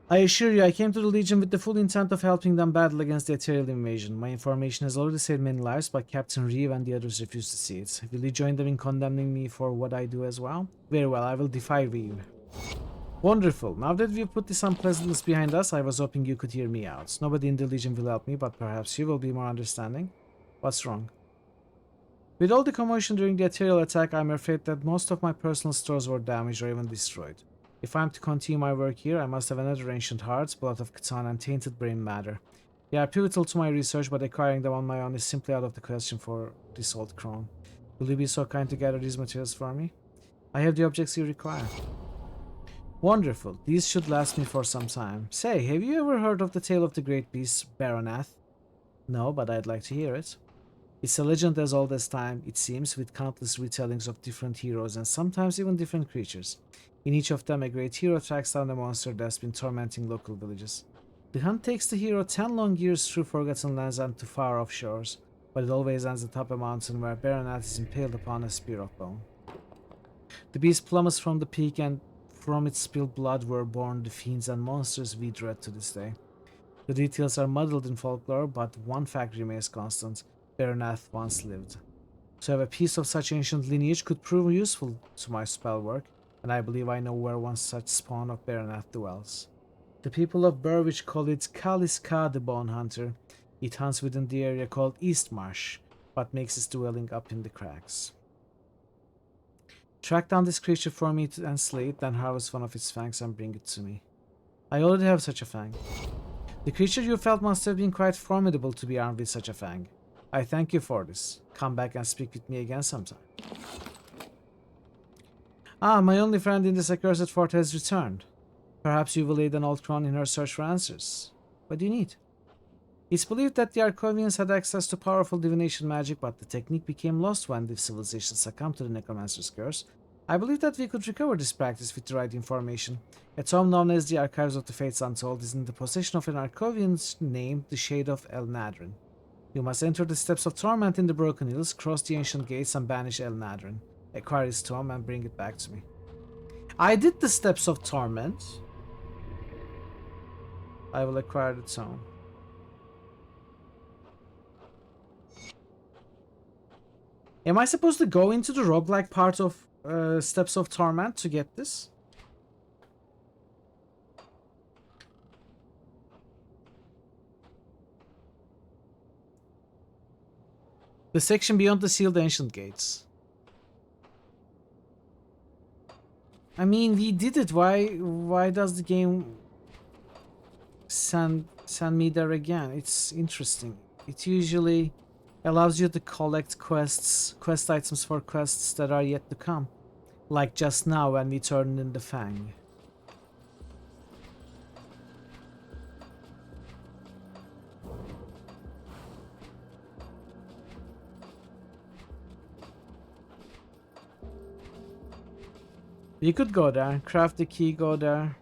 I assure you, I came to the Legion with the full intent of helping them battle against the Ethereal invasion. My information has already saved many lives, but Captain Reeve and the others refuse to see it. Will you join them in condemning me for what I do as well? Very well, I will defy Reeve. Wonderful. Now that we've put this unpleasantness behind us, I was hoping you could hear me out. Nobody in the Legion will help me, but perhaps you will be more understanding. What's wrong? With all the commotion during the Ethereal attack, I'm afraid that most of my personal stores were damaged or even destroyed. If I'm to continue my work here, I must have another ancient heart, blood of Catan, and tainted brain matter. They are pivotal to my research, but acquiring them on my own is simply out of the question for this old crone. Will you be so kind to gather these materials for me? I have the objects you require. Wonderful. These should last me for some time. Say, have you ever heard of the tale of the great beast, Baronath? No, but I'd like to hear it. It's a legend as old as time, it seems, with countless retellings of different heroes and sometimes even different creatures. In each of them, a great hero tracks down a monster that's been tormenting local villages. The hunt takes the hero 10 long years through forgotten lands and to far-off shores, but it always ends atop a mountain where Baronath is impaled upon a spear of bone. The beast plummets from the peak, and from its spilled blood were born the fiends and monsters we dread to this day. The details are muddled in folklore, but one fact remains constant. Baronath once lived. To have a piece of such ancient lineage could prove useful to my spell work, and I believe I know where one such spawn of Baronath dwells. The people of Burwich call it Kaliska the Bone Hunter. It hunts within the area called Eastmarsh, but makes its dwelling up in the cracks. Track down this creature for me and slay it, then harvest one of its fangs and bring it to me. I already have such a fang. The creature you felt must have been quite formidable to be armed with such a fang. I thank you for this. Come back and speak with me again sometime. Ah, my only friend in this accursed fort has returned. Perhaps you will aid an old crone in her search for answers. What do you need? It's believed that the Arcovians had access to powerful divination magic, but the technique became lost when the civilization succumbed to the necromancer's curse. I believe that we could recover this practice with the right information. A tome known as the Archives of the Fates Untold is in the possession of an Arcovian named the Shade of El Nadrin. You must enter the Steps of Torment in the Broken Hills, cross the ancient gates, and banish El Nadrin. Acquire his tome and bring it back to me. I did the Steps of Torment. I will acquire the tome. Am I supposed to go into the roguelike part of Steps of Torment to get this? The section beyond the sealed ancient gates. I mean, we did it. Why does the game send me there again? It's interesting. It usually allows you to collect quest items for quests that are yet to come. Like just now when we turned in the Fang. You could go there, craft the key, go there.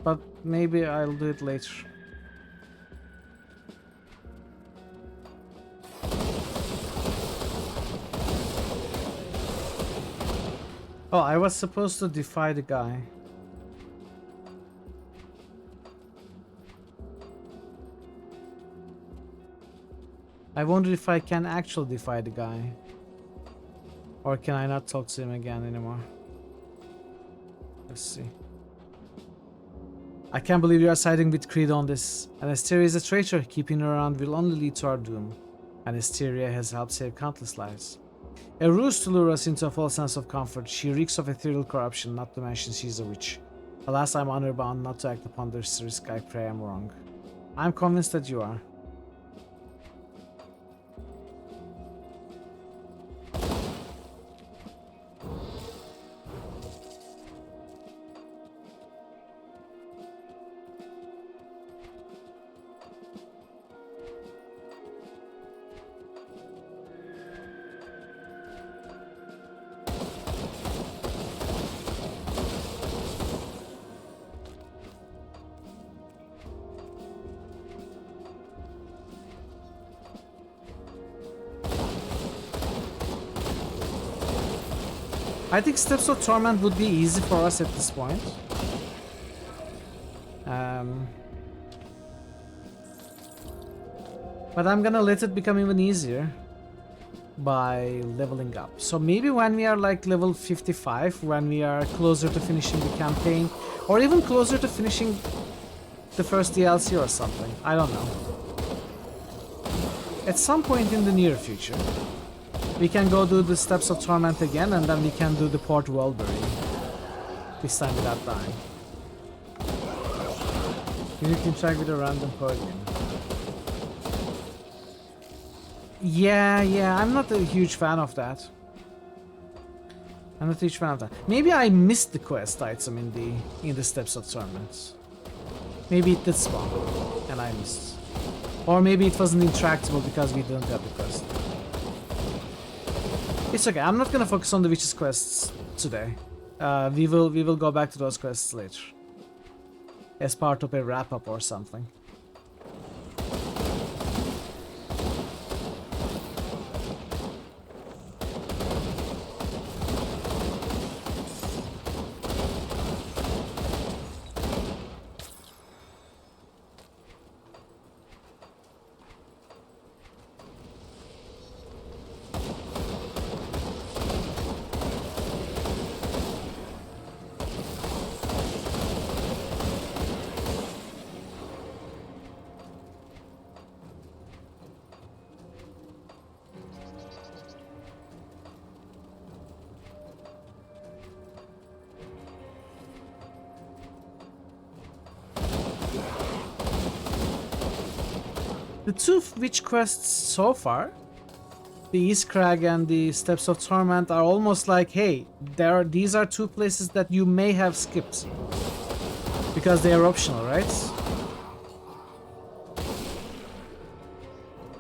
But maybe I'll do it later. Oh, I was supposed to defy the guy. I wonder if I can actually defy the guy. Or can I not talk to him again anymore? Let's see. I can't believe you are siding with Creed on this. Anasteria is a traitor. Keeping her around will only lead to our doom. Anasteria has helped save countless lives. A ruse to lure us into a false sense of comfort. She reeks of ethereal corruption, not to mention she's a witch. Alas, I'm honor-bound not to act upon this risk. I pray I'm wrong. I'm convinced that you are. I think Steps of Torment would be easy for us at this point. But I'm gonna let it become even easier by leveling up. So maybe when we are like level 55, when we are closer to finishing the campaign, or even closer to finishing the first DLC or something. I don't know. At some point in the near future. We can go do the Steps of Torment again, and then we can do the Port Wellbury. This time without dying. You can check with a random podium. Yeah, I'm not a huge fan of that. Maybe I missed the quest item in the Steps of Torment. Maybe it did spawn, and I missed. Or maybe it wasn't intractable because we didn't have the quest. It's okay, I'm not gonna focus on the witch's quests today. We will go back to those quests later. As part of a wrap-up or something. The two witch quests so far, the East Crag and the Steps of Torment, are almost like, hey, these are two places that you may have skipped. Because they are optional, right?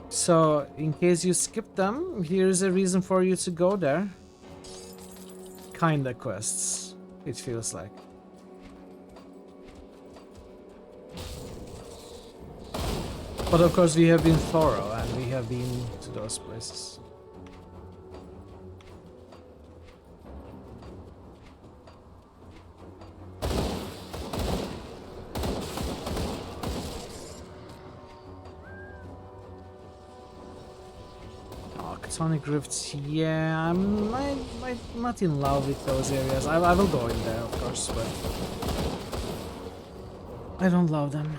So, in case you skip them, here's a reason for you to go there. Kinda quests, it feels like. But of course we have been thorough and we have been to those places. Tonic Rifts, yeah, I'm not in love with those areas. I will go in there, of course, but I don't love them.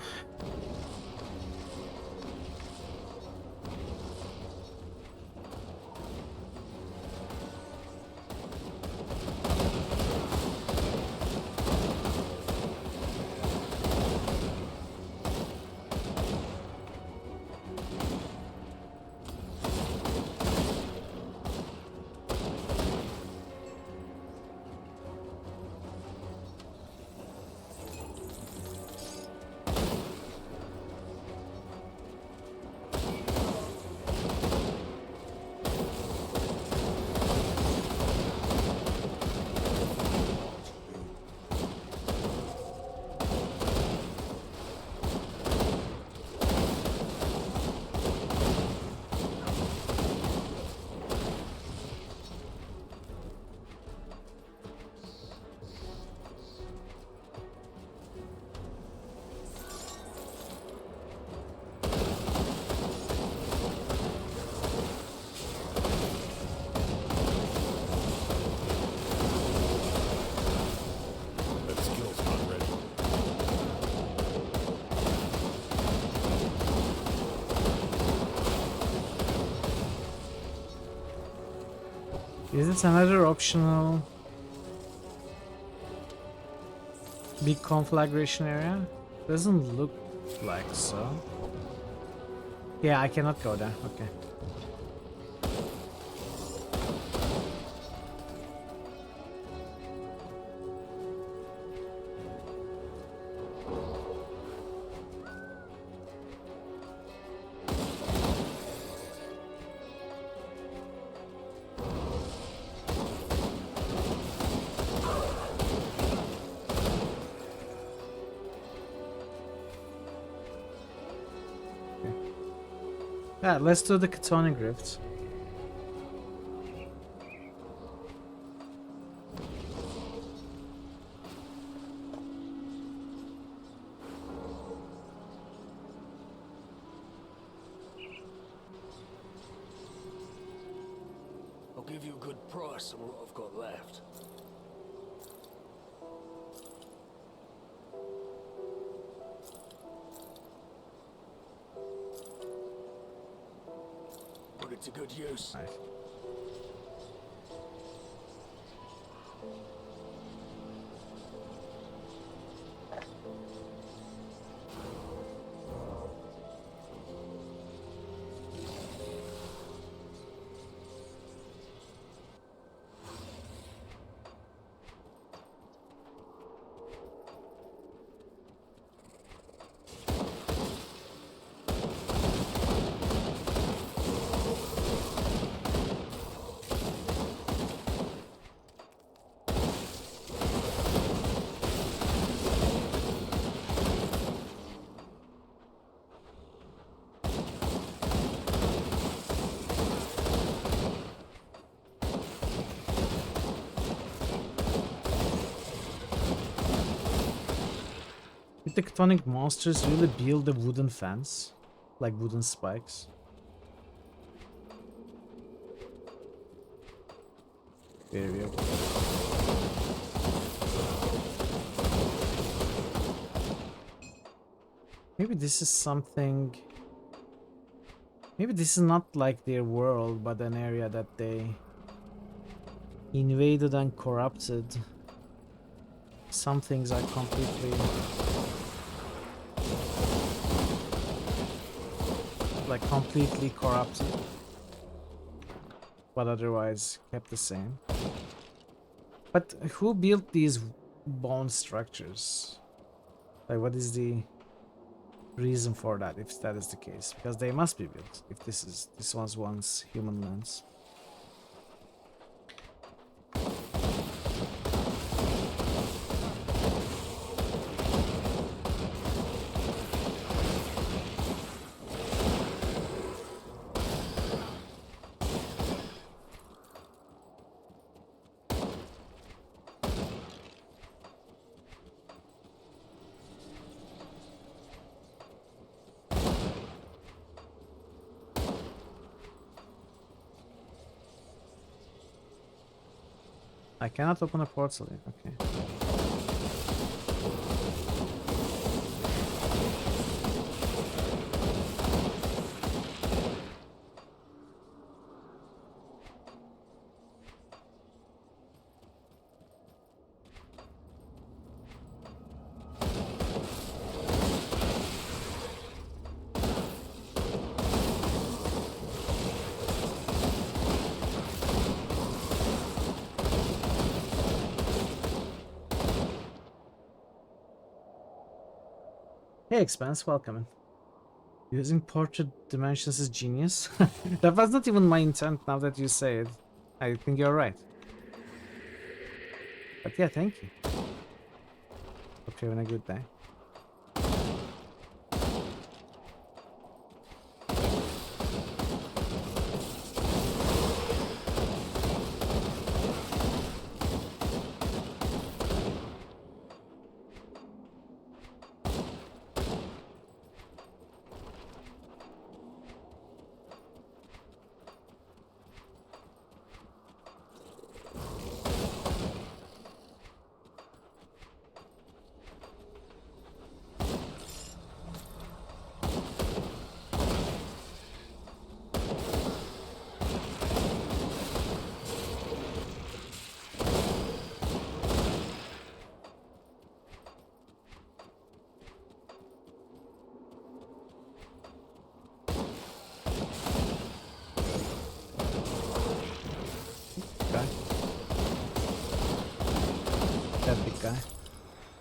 Is this another optional big conflagration area? Doesn't look like so. Yeah, I cannot go there. Okay. Yeah, let's do the Chthonic Rift. I'll give you a good price on what I've got left. Put it to good use. Nice. Did the Chthonic monsters really build a wooden fence? Like wooden spikes? Very weird. Maybe this is something... Maybe this is not like their world, but an area that they invaded and corrupted. Some things are completely... like completely corrupted, but otherwise kept the same. But who built these bone structures? Like, what is the reason for that, if that is the case? Because they must be built if this was once human lands. I cannot open a portal yet. Okay. Hey Expanse, welcome. Using portrait dimensions is genius. That was not even my intent now that you say it. I think you're right. But yeah, thank you. Hope you're having a good day.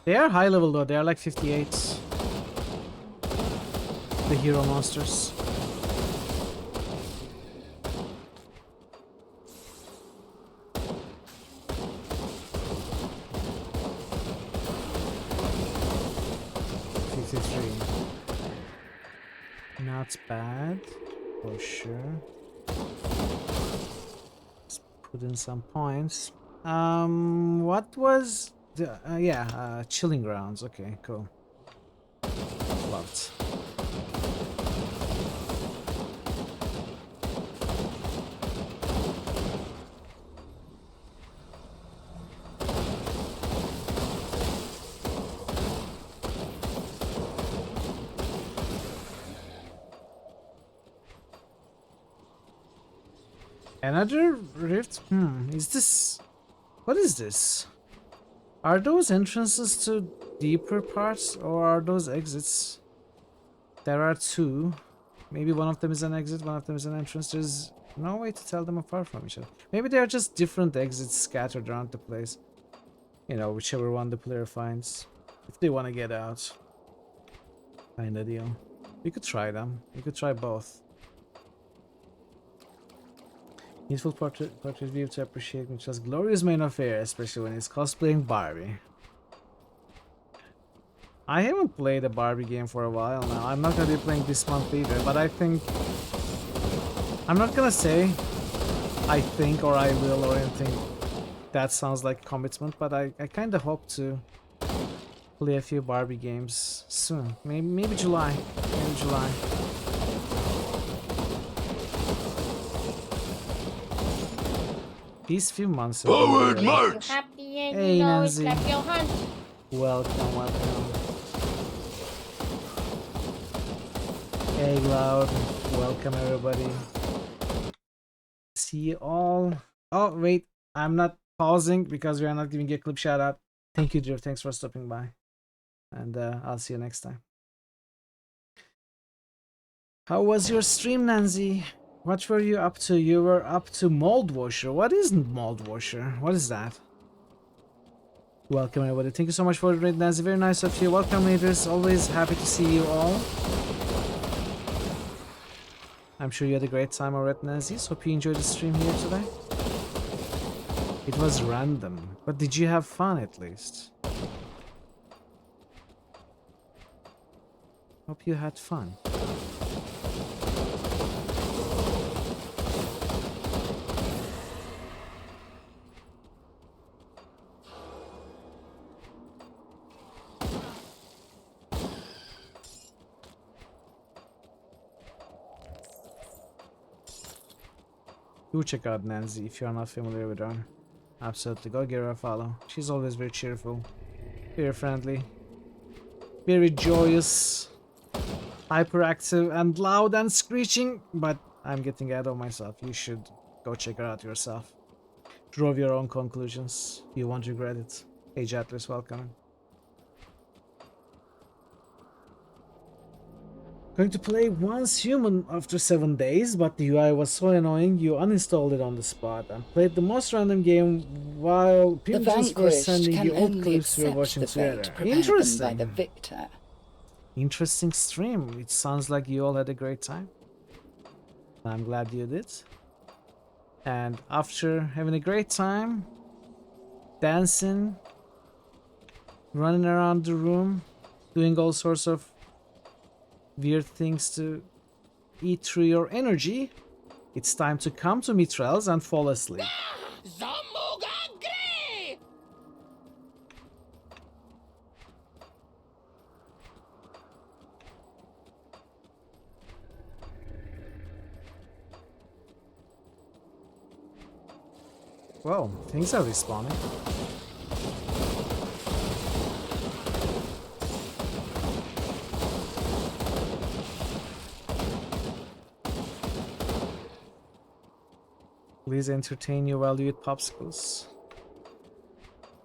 They are high level though, they are like 58. The hero monsters. Not bad, for sure. Let's put in some points. What was the, chilling grounds. Okay, cool. Loved. Another rift? Is this... What is this? Are those entrances to deeper parts or are those exits? There are two. Maybe one of them is an exit, one of them is an entrance. There's no way to tell them apart from each other. Maybe they are just different exits scattered around the place. You know, whichever one the player finds. If they want to get out. Kinda deal. You could try them. You could try both. Needful portrait view to appreciate Mitchell's glorious main affair, especially when he's cosplaying Barbie. I haven't played a Barbie game for a while now. I'm not gonna be playing this month either, but I think... I'm not gonna say I think or I will or anything. That sounds like commitment, but I kinda hope to play a few Barbie games soon. Maybe July. Maybe July. These few months. Forward march! Hey, Nancy. Welcome, welcome. Hey, Loud. Welcome, everybody. See you all. Oh, wait. I'm not pausing because we are not giving you a clip shout out. Thank you, Drew. Thanks for stopping by. And I'll see you next time. How was your stream, Nancy? What were you up to? You were up to mold washer. What is mold washer? What is that? Welcome everybody. Thank you so much for the raid, Nancy. Very nice of you. Welcome, readers. Always happy to see you all. I'm sure you had a great time already, Nancy. Hope you enjoyed the stream here today. It was random, but did you have fun at least? Hope you had fun. Do check out Nancy if you are not familiar with her. Absolutely, go give her a follow. She's always very cheerful, very friendly, very joyous, hyperactive and loud and screeching, but I'm getting ahead of myself. You should go check her out yourself. Draw your own conclusions. You won't regret it. Hey Jatless, welcome. Going to play once human after 7 days, but the UI was so annoying you uninstalled it on the spot and played the most random game while people just were sending you old clips we were watching together. Interesting. By the victor. Interesting stream. It sounds like you all had a great time. I'm glad you did. And after having a great time, dancing, running around the room, doing all sorts of weird things to eat through your energy, it's time to come to Mitrel's and fall asleep. Whoa, things are respawning. Please entertain you while you eat popsicles.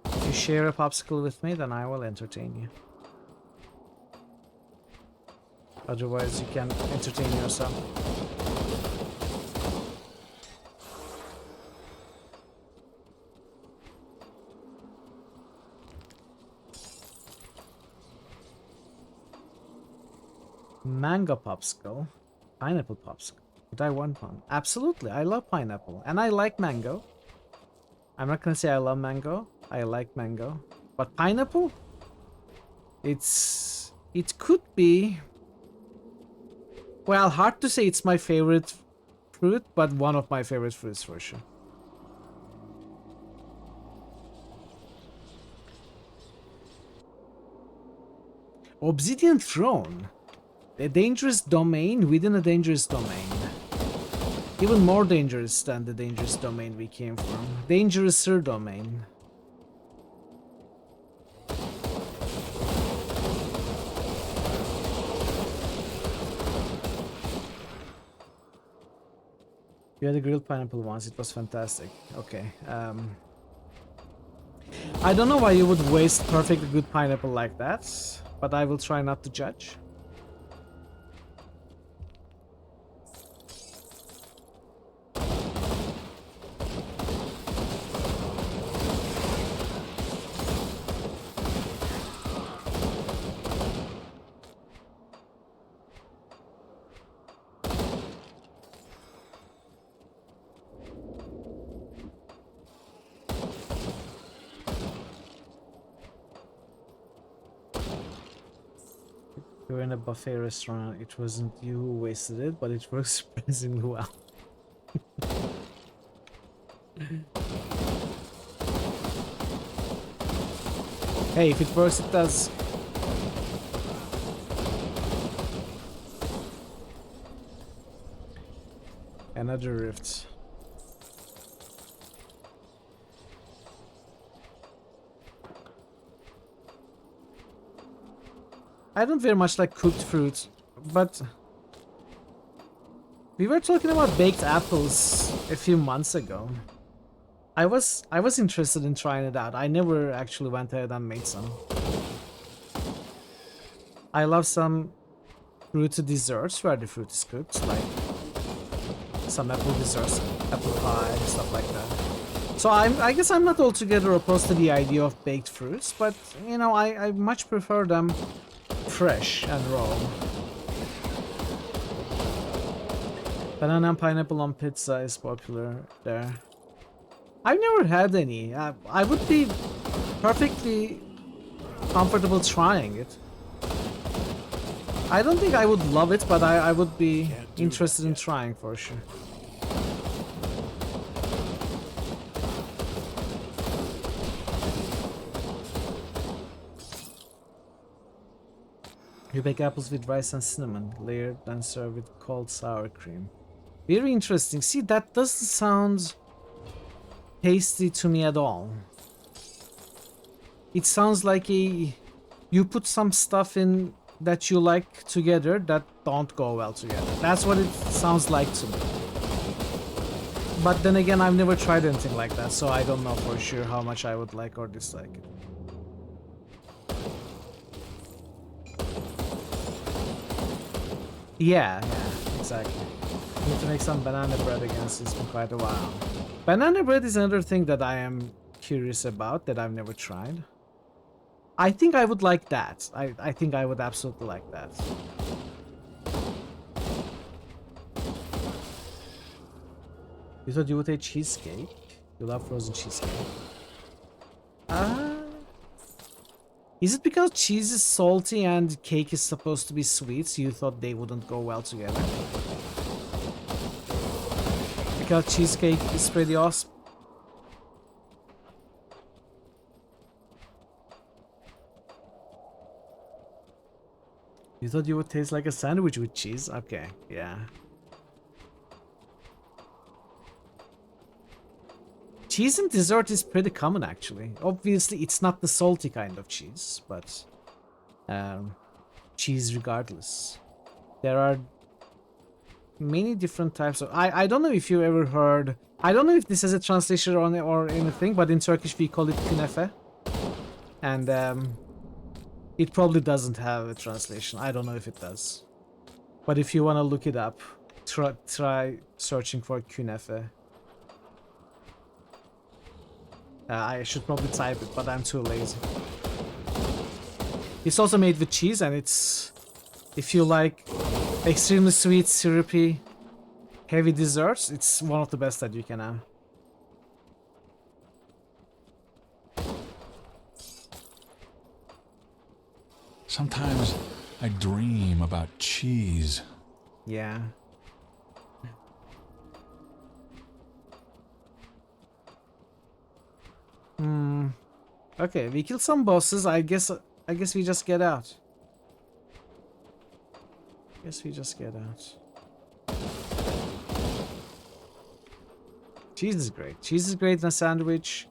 If you share a popsicle with me, then I will entertain you. Otherwise, you can entertain yourself. Mango popsicle. Pineapple popsicle. Would I want one? Absolutely. I love pineapple. And I like mango. I'm not gonna say I love mango. I like mango. But pineapple? It could be... Well, hard to say it's my favorite fruit, but one of my favorite fruits for sure. Obsidian Throne. A dangerous domain within a dangerous domain. Even more dangerous than the dangerous domain we came from. Dangerous-er domain. We had a grilled pineapple once, it was fantastic. Okay, I don't know why you would waste perfectly good pineapple like that, but I will try not to judge. You're in a buffet restaurant. It wasn't you who wasted it, but it works surprisingly well. Hey, if it works, it does. Another rift. I don't very much like cooked fruit, but we were talking about baked apples a few months ago. I was interested in trying it out. I never actually went ahead and made some. I love some fruit desserts where the fruit is cooked, like some apple desserts, apple pie, stuff like that. So I guess I'm not altogether opposed to the idea of baked fruits, but you know, I much prefer them fresh and raw. Banana and pineapple on pizza is popular there. I've never had any. I would be perfectly comfortable trying it. I don't think I would love it, but I would be interested in trying for sure. You bake apples with rice and cinnamon, layered and serve with cold sour cream. Very interesting. See, that doesn't sound tasty to me at all. It sounds like you put some stuff in that you like together that don't go well together. That's what it sounds like to me. But then again, I've never tried anything like that, so I don't know for sure how much I would like or dislike it. Yeah, exactly. Need to make some banana bread again since it's been quite a while. Banana bread is another thing that I am curious about that I've never tried. I think I would like that. I think I would absolutely like that. You thought you would eat cheesecake? You love frozen cheesecake. Is it because cheese is salty and cake is supposed to be sweet, so you thought they wouldn't go well together? Because cheesecake is pretty awesome. You thought you would taste like a sandwich with cheese? Okay, yeah. Cheese in dessert is pretty common actually. Obviously it's not the salty kind of cheese, but cheese regardless. There are many different types of... I don't know if you ever heard... I don't know if this has a translation or anything, but in Turkish we call it künefe. And it probably doesn't have a translation. I don't know if it does. But if you want to look it up, try searching for künefe. I should probably type it, but I'm too lazy. It's also made with cheese and it's If you like extremely sweet, syrupy, heavy desserts, it's one of the best that you can have. Sometimes I dream about cheese. Yeah. Okay, we killed some bosses. I guess we just get out. Guess we just get out. Cheese is great. Cheese is great in a sandwich.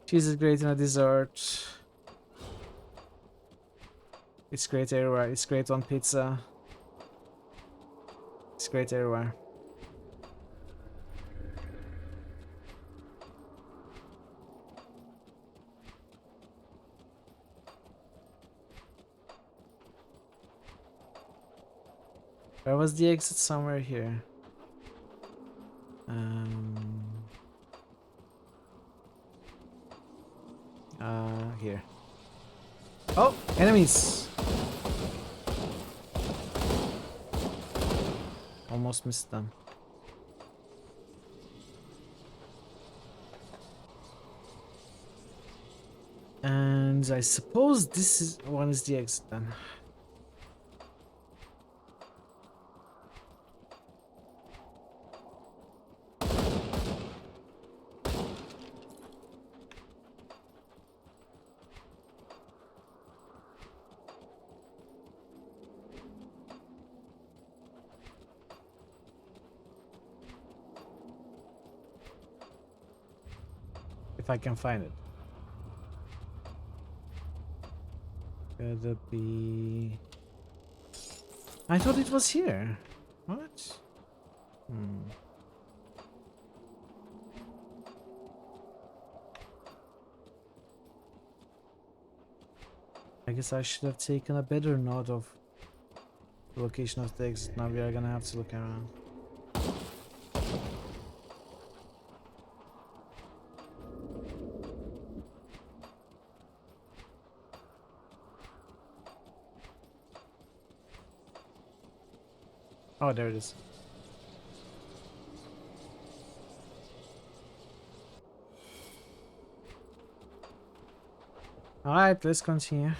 Cheese is great in a dessert. It's great everywhere. It's great on pizza. It's great everywhere. Where was the exit? Somewhere here. Here. Oh, enemies! Almost missed them. And I suppose this is one is the exit then. If I can find it. Could it be... I thought it was here. What? I guess I should have taken a better note of the location of the exit. Now we are gonna have to look around. Oh, there it is. Alright, let's continue.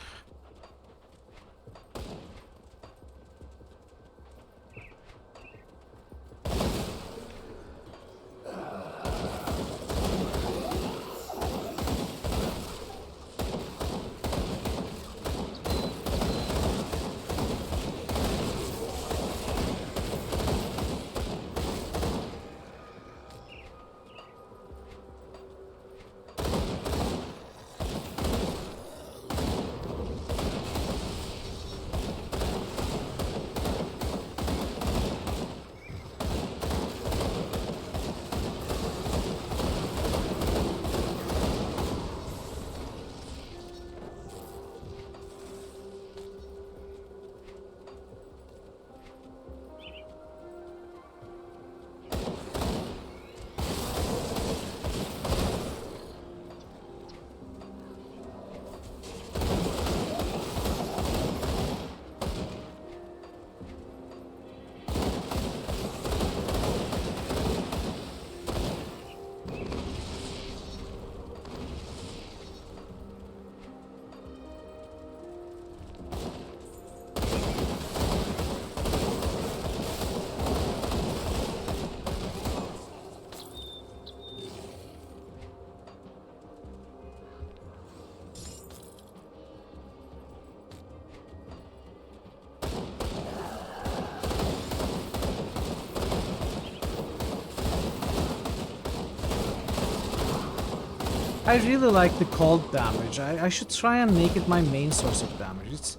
I really like the cold damage. I should try and make it my main source of damage.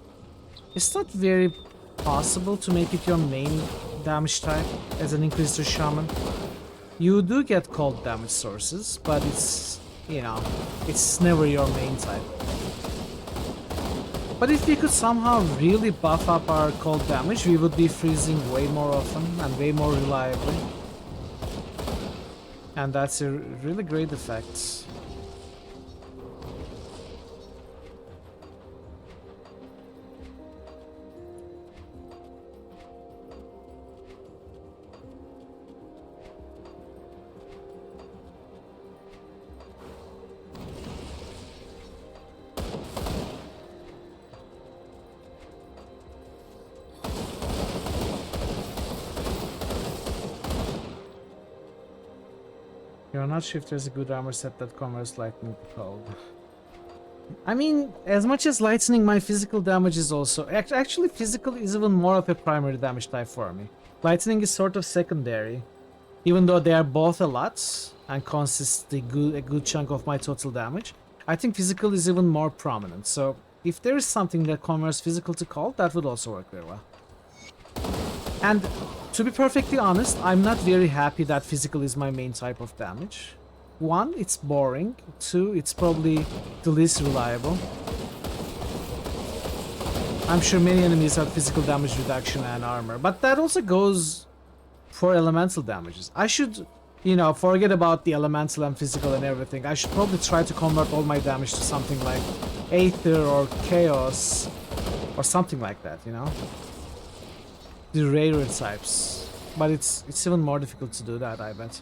It's not very possible to make it your main damage type as an Inquisitor Shaman. You do get cold damage sources, but it's, you know, it's never your main type. But if we could somehow really buff up our cold damage, we would be freezing way more often and way more reliably. And that's a really great effect. You're not sure if there's a good armor set that converts lightning to cold. I mean, as much as lightning, my physical damage is also... Actually, physical is even more of a primary damage type for me. Lightning is sort of secondary. Even though they are both a lot and consist a good chunk of my total damage, I think physical is even more prominent. So if there is something that converts physical to cold, that would also work very well. And to be perfectly honest, I'm not very happy that physical is my main type of damage. One, it's boring. Two, it's probably the least reliable. I'm sure many enemies have physical damage reduction and armor, but that also goes for elemental damages. I should, you know, forget about the elemental and physical and everything. I should probably try to convert all my damage to something like Aether or Chaos or something like that, you know? The rarer types. But it's even more difficult to do that, I bet.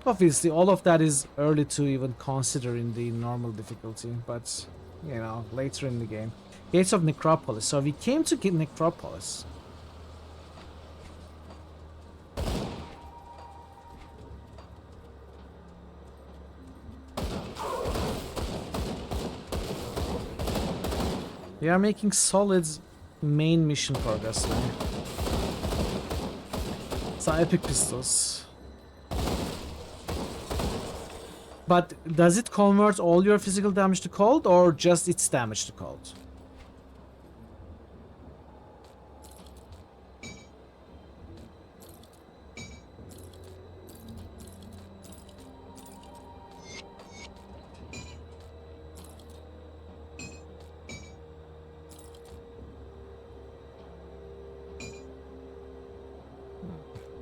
Obviously, all of that is early to even consider in the normal difficulty, but, you know, later in the game. Gates of Necropolis. So we came to get Necropolis. We are making solid main mission progress now. Some epic pistols. But does it convert all your physical damage to cold or just its damage to cold?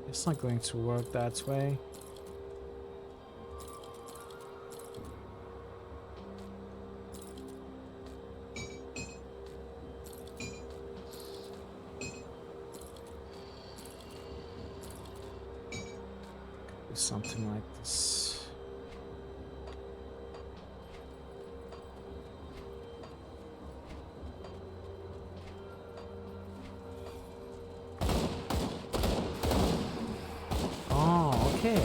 It's not going to work that way. Something like this. Oh, okay.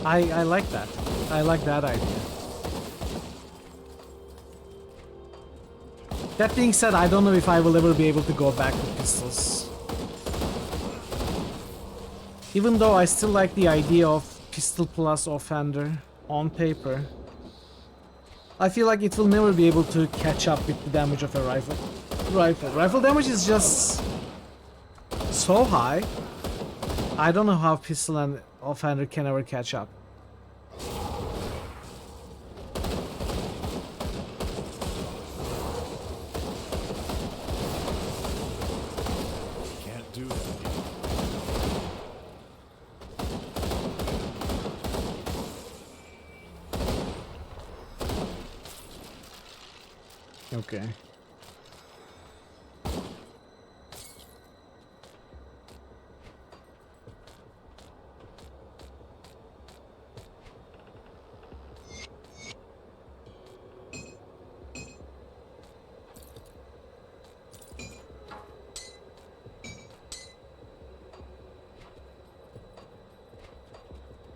I like that. I like that idea. That being said, I don't know if I will ever be able to go back to pistols. Even though I still like the idea of pistol plus offender on paper, I feel like it will never be able to catch up with the damage of a rifle. Rifle damage is just so high. I don't know how pistol and offender can ever catch up. Can't do that. Okay.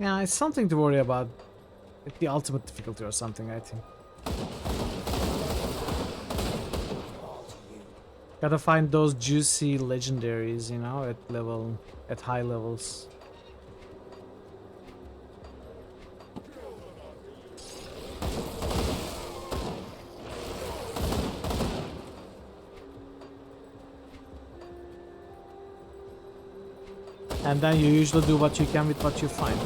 Yeah, it's something to worry about. The ultimate difficulty or something, I think. Gotta find those juicy legendaries, you know, at high levels. And then you usually do what you can with what you find.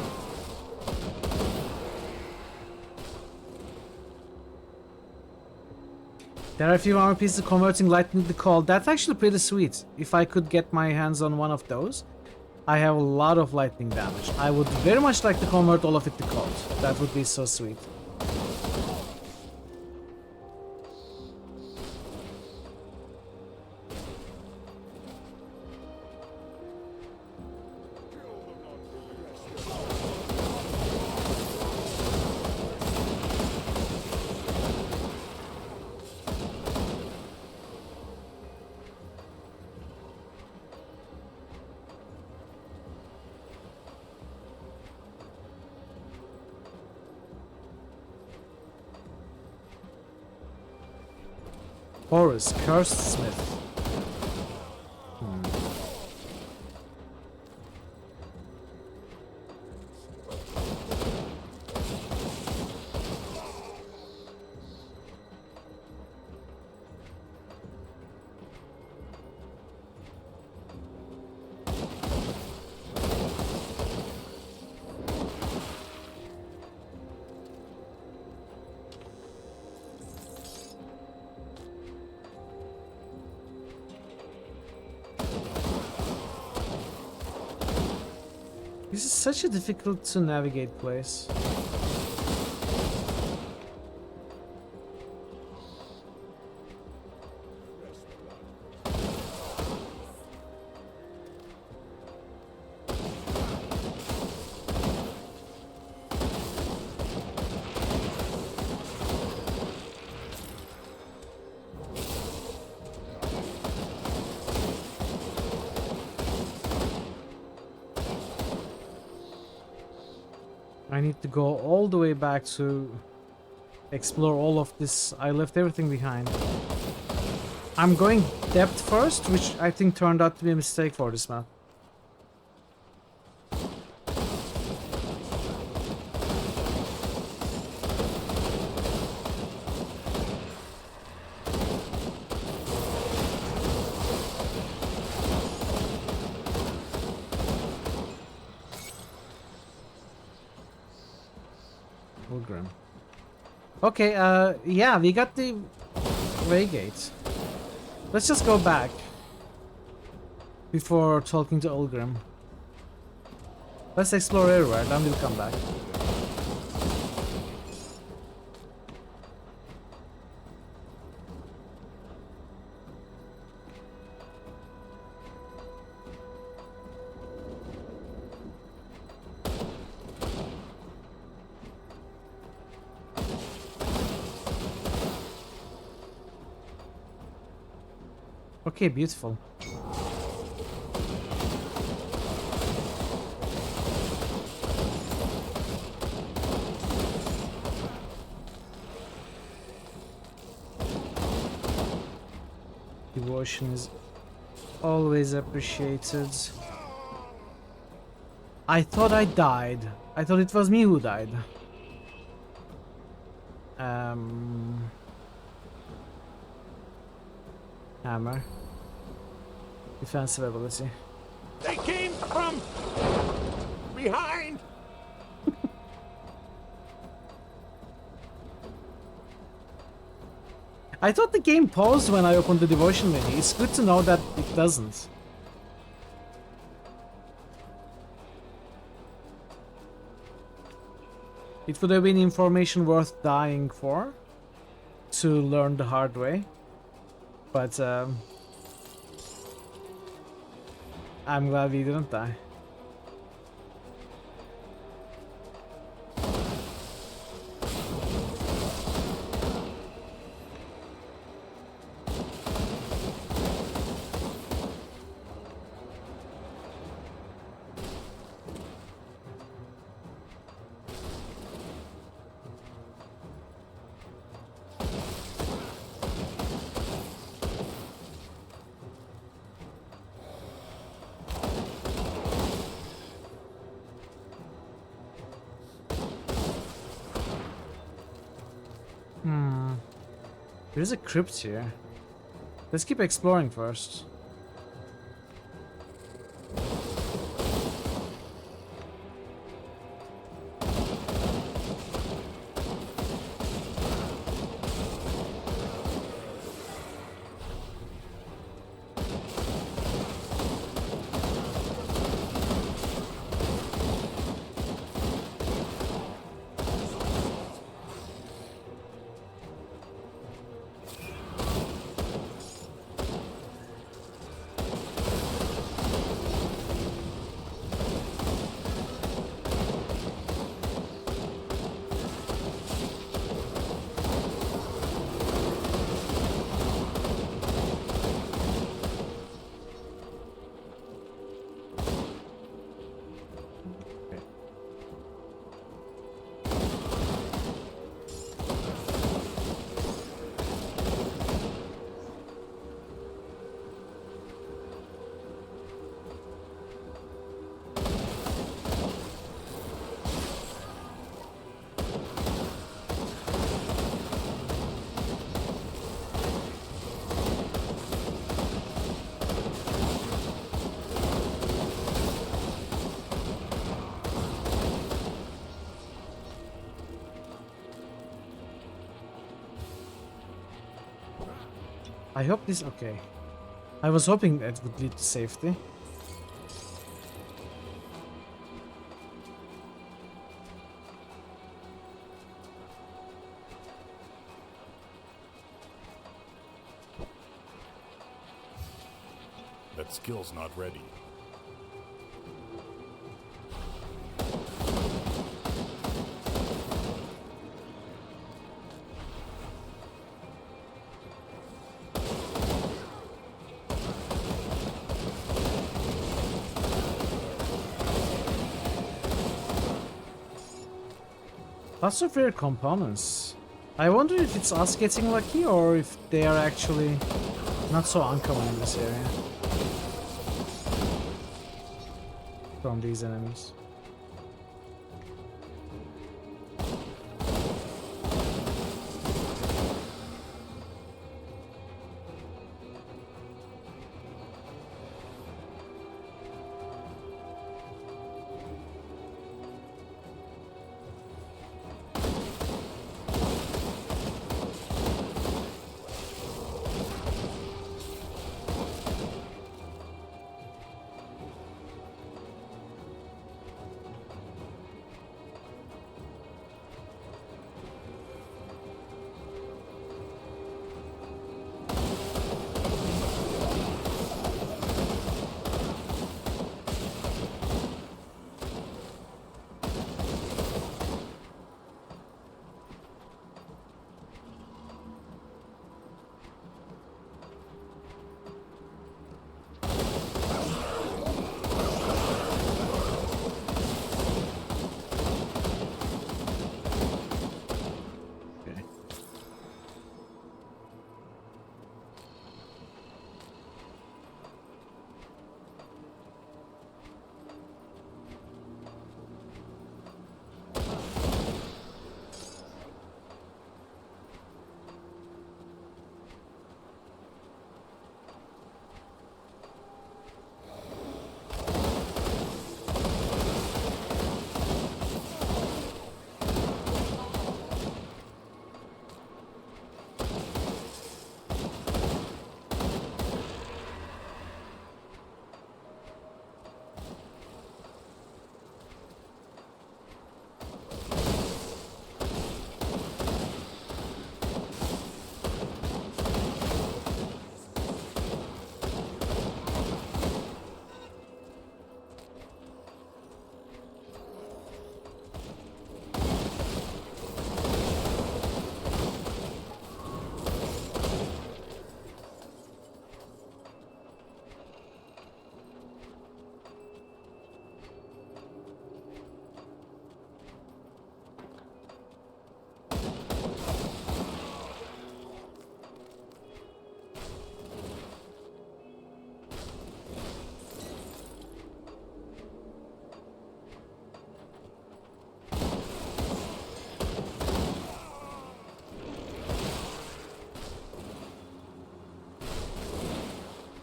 There are a few armor pieces converting lightning to cold. That's actually pretty sweet. If I could get my hands on one of those, I have a lot of lightning damage. I would very much like to convert all of it to cold. That would be so sweet. Horus, Cursed Smith. This is such a difficult to navigate place. I need to go all the way back to explore all of this. I left everything behind. I'm going depth first, which I think turned out to be a mistake for this map. Ulgrim. Okay, yeah, we got the Waygate. Let's just go back before talking to Ulgrim. Let's explore everywhere, then we'll come back. Okay, beautiful. Devotion is always appreciated. I thought I died. I thought it was me who died. Hammer. Defensive ability. They came from behind. I thought the game paused when I opened the devotion menu. It's good to know that it doesn't. It would have been information worth dying for to learn the hard way. But I'm glad we didn't die. There's a crypt here. Let's keep exploring first. I hope this... Okay. I was hoping that would lead to safety. That skill's not ready. Lots of rare components. I wonder if it's us getting lucky or if they are actually not so uncommon in this area. From these enemies.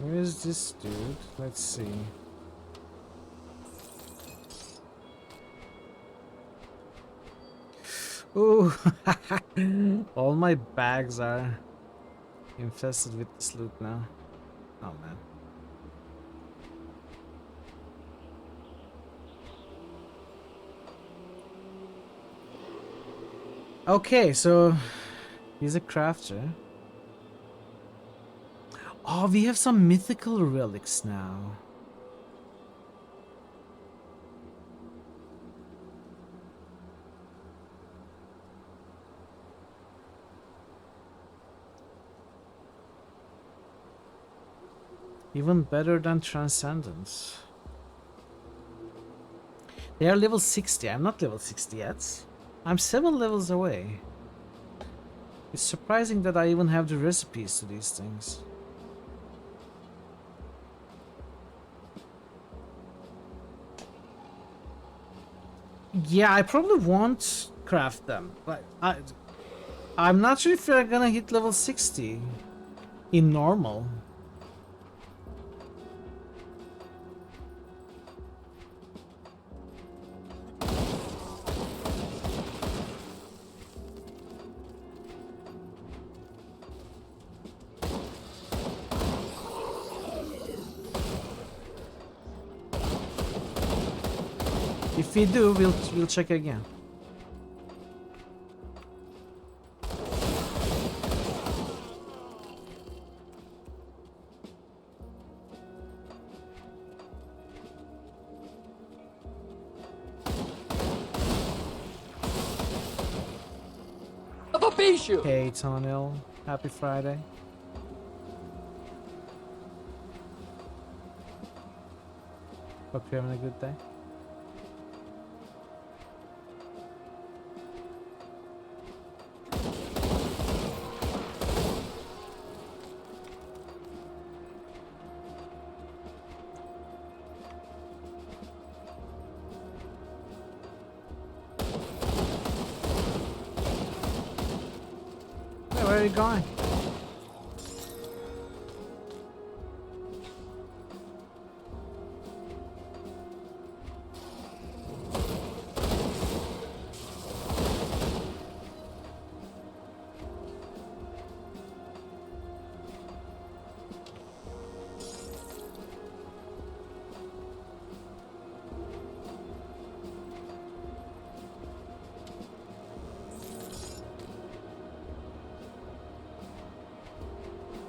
Where is this dude? Let's see. Ooh, all my bags are infested with this loot now. Oh man. Okay, so he's a crafter. Oh, we have some mythical relics now. Even better than Transcendence. They are level 60. I'm not level 60 yet. I'm 7 levels away. It's surprising that I even have the recipes to these things. Yeah, I probably won't craft them, but I'm not sure if we're gonna hit level 60 in normal. If we do, we'll check again. Hey, Tonil. Happy Friday. Hope you're having a good day. Hey, where are you going?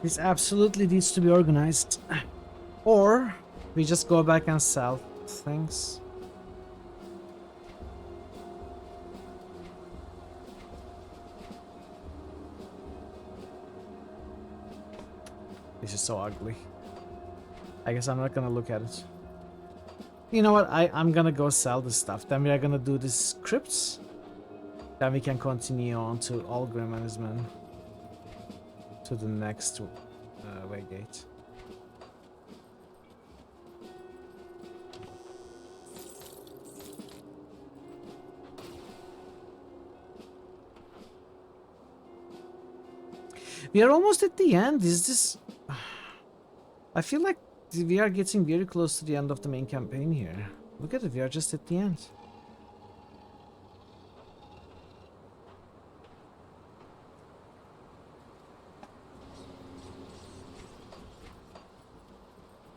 This absolutely needs to be organized. Or we just go back and sell things. This is so ugly. I guess I'm not gonna look at it. You know what? I'm gonna go sell this stuff. Then we are gonna do these scripts. Then we can continue on to Algrim and his men. To the next waygate. We are almost at the end. Is this... I feel like we are getting very close to the end of the main campaign here. Look at it, we are just at the end.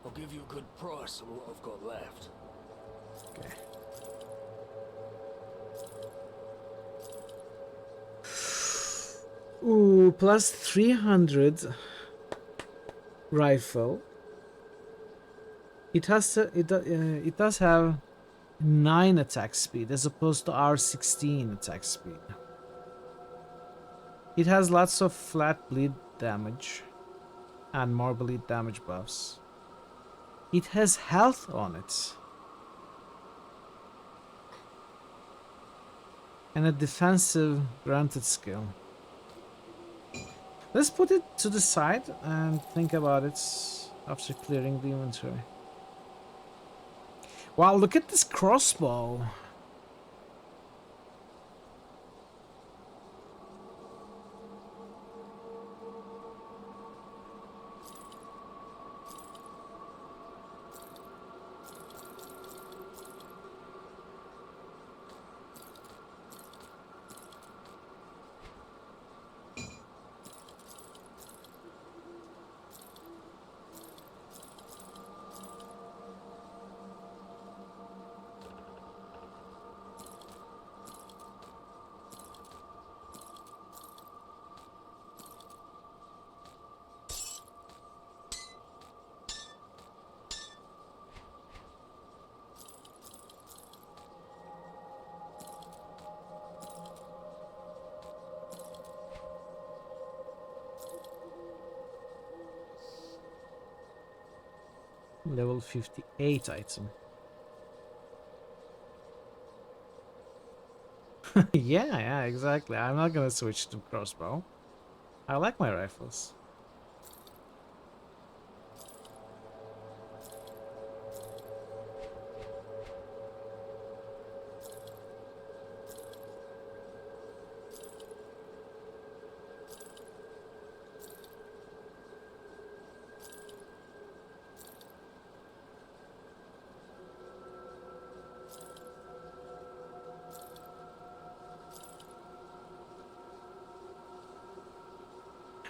I'll give you a good price on what I've got left. Okay. Ooh, plus 300 rifle. It has to, it does have 9 attack speed as opposed to our 16 attack speed. It has lots of flat bleed damage and more bleed damage buffs. It has health on it. And a defensive granted skill. Let's put it to the side and think about it after clearing the inventory. Wow, look at this crossbow. Level 58 item. Yeah, exactly. I'm not gonna switch to crossbow. I like my rifles.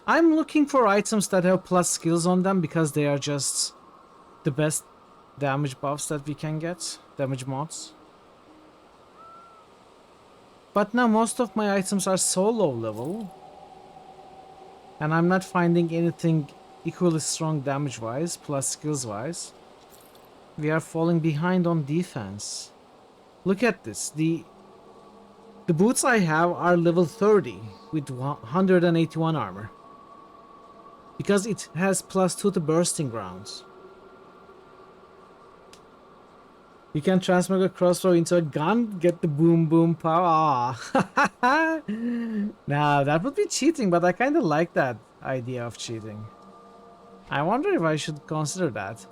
I'm looking for items that have plus skills on them because they are just the best damage buffs that we can get. Damage mods. But now most of my items are so low level, and I'm not finding anything equally strong damage wise plus skills wise. We are falling behind on defense. Look at this. The boots I have are level 30 with 181 armor. Because it has +2 to bursting rounds. You can transmog a crossbow into a gun, get the boom boom power. Ah. Now that would be cheating, but I kind of like that idea of cheating. I wonder if I should consider that.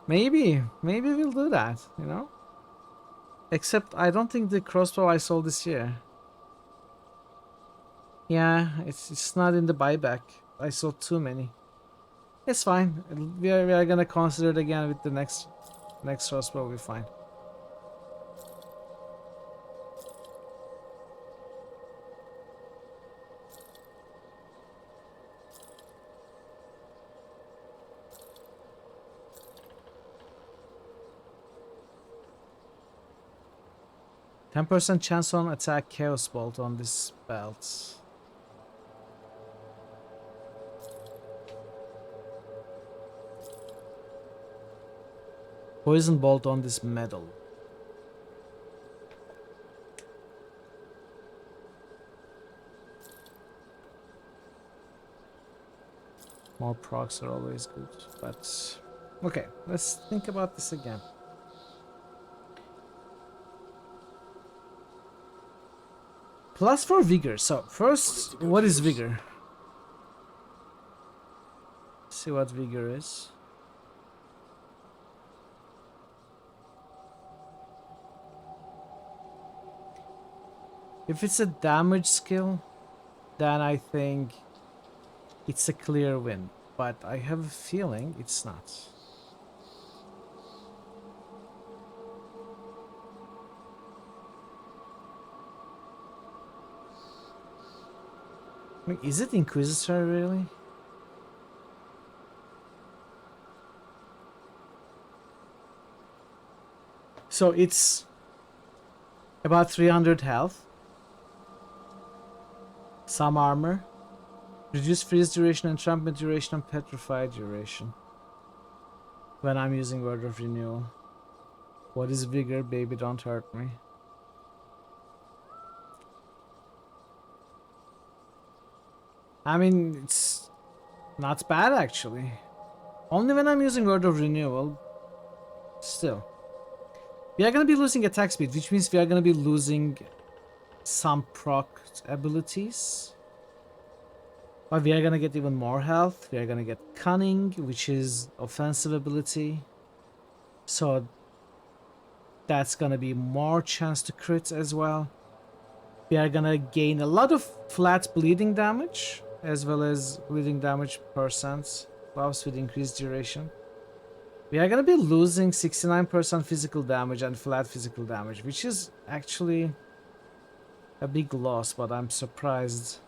Maybe we'll do that, you know? Except I don't think the crossbow I sold this year. Yeah, it's not in the buyback. I sold too many. It's fine. We are gonna consider it again with the next crossbow. We'll be fine. %10 chance on attack Chaos Bolt on this belt. Poison Bolt on this medal. More procs are always good, but okay, let's think about this again. +4 vigor. So first, what is vigor? See what vigor is. If it's a damage skill, then I think it's a clear win. But I have a feeling it's not. I mean, is it Inquisitor really? So it's about 300 health, some armor, reduce freeze duration, enchantment duration, and petrified duration. When I'm using Word of Renewal. What is vigor? Baby, don't hurt me. I mean, it's not bad actually. Only when I'm using Word of Renewal. Still. We are going to be losing attack speed, which means we are going to be losing some proc abilities. But we are going to get even more health. We are going to get Cunning, which is offensive ability. So that's going to be more chance to crit as well. We are going to gain a lot of flat bleeding damage, as well as bleeding damage %, buffs with increased duration. We are going to be losing 69% physical damage and flat physical damage, which is actually a big loss, but I'm surprised.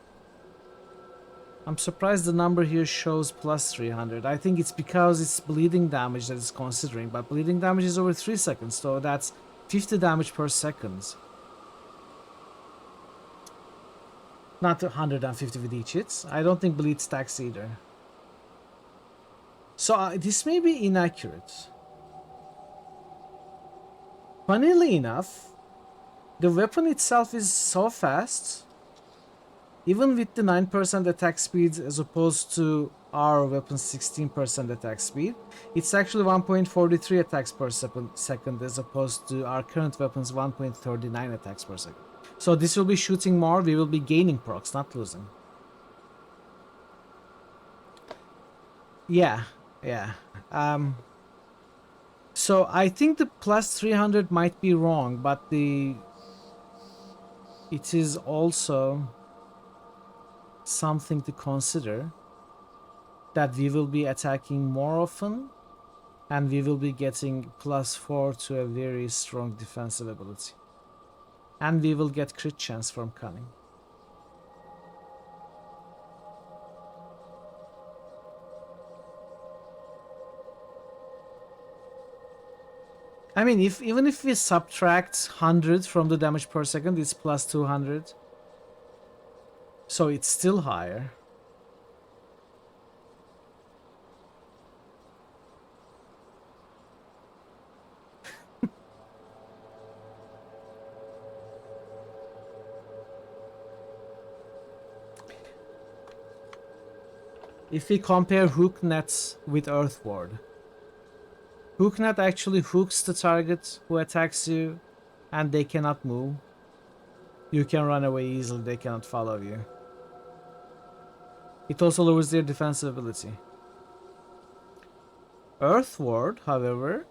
I'm surprised the number here shows +300. I think it's because it's bleeding damage that it's considering, but bleeding damage is over 3 seconds, so that's 50 damage per second. Not 150 with each hit. I don't think bleed stacks either. So this may be inaccurate. Funnily enough, the weapon itself is so fast, even with the 9% attack speed as opposed to our weapon's 16% attack speed, it's actually 1.43 attacks per second as opposed to our current weapon's 1.39 attacks per second. So this will be shooting more, we will be gaining procs, not losing. Yeah. So I think the +300 might be wrong, but it is also something to consider that we will be attacking more often and we will be getting +4 to a very strong defensive ability. And we will get crit chance from Cunning. I mean, even if we subtract 100 from the damage per second, it's plus 200. So it's still higher. If we compare hooknet with earthward, hooknet actually hooks the target who attacks you and they cannot move. You can run away easily, they cannot follow you. It also lowers their defensive ability. Earthward, however,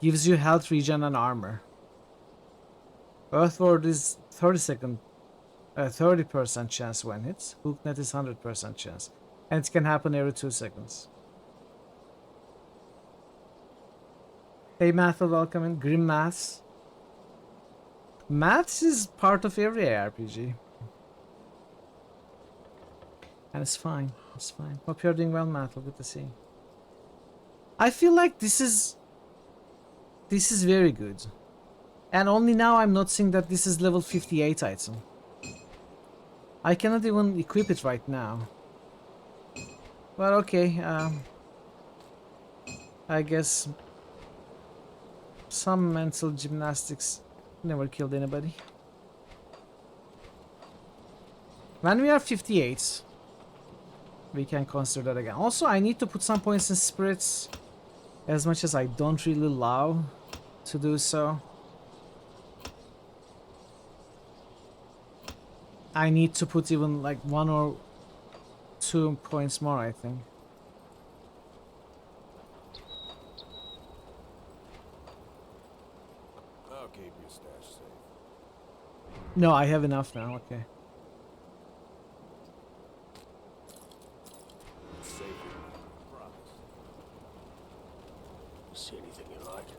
gives you health regen and armor. Earthward is 30% chance when hits. Hooknet is 100% chance. And it can happen every 2 seconds. Hey Mathel, welcome in. Grim Maths. Maths is part of every ARPG. And it's fine. It's fine. Hope you're doing well, Mathel. Good to see you. I feel like this is very good. And only now I'm noticing that this is level 58 item. I cannot even equip it right now. Well, okay. I guess some mental gymnastics never killed anybody. When we are 58, we can consider that again. Also, I need to put some points in spirits, as much as I don't really love to do so. I need to put even like 1 or 2 points more, I think. I'll keep your stash safe. No, I have enough now, okay. See anything you like?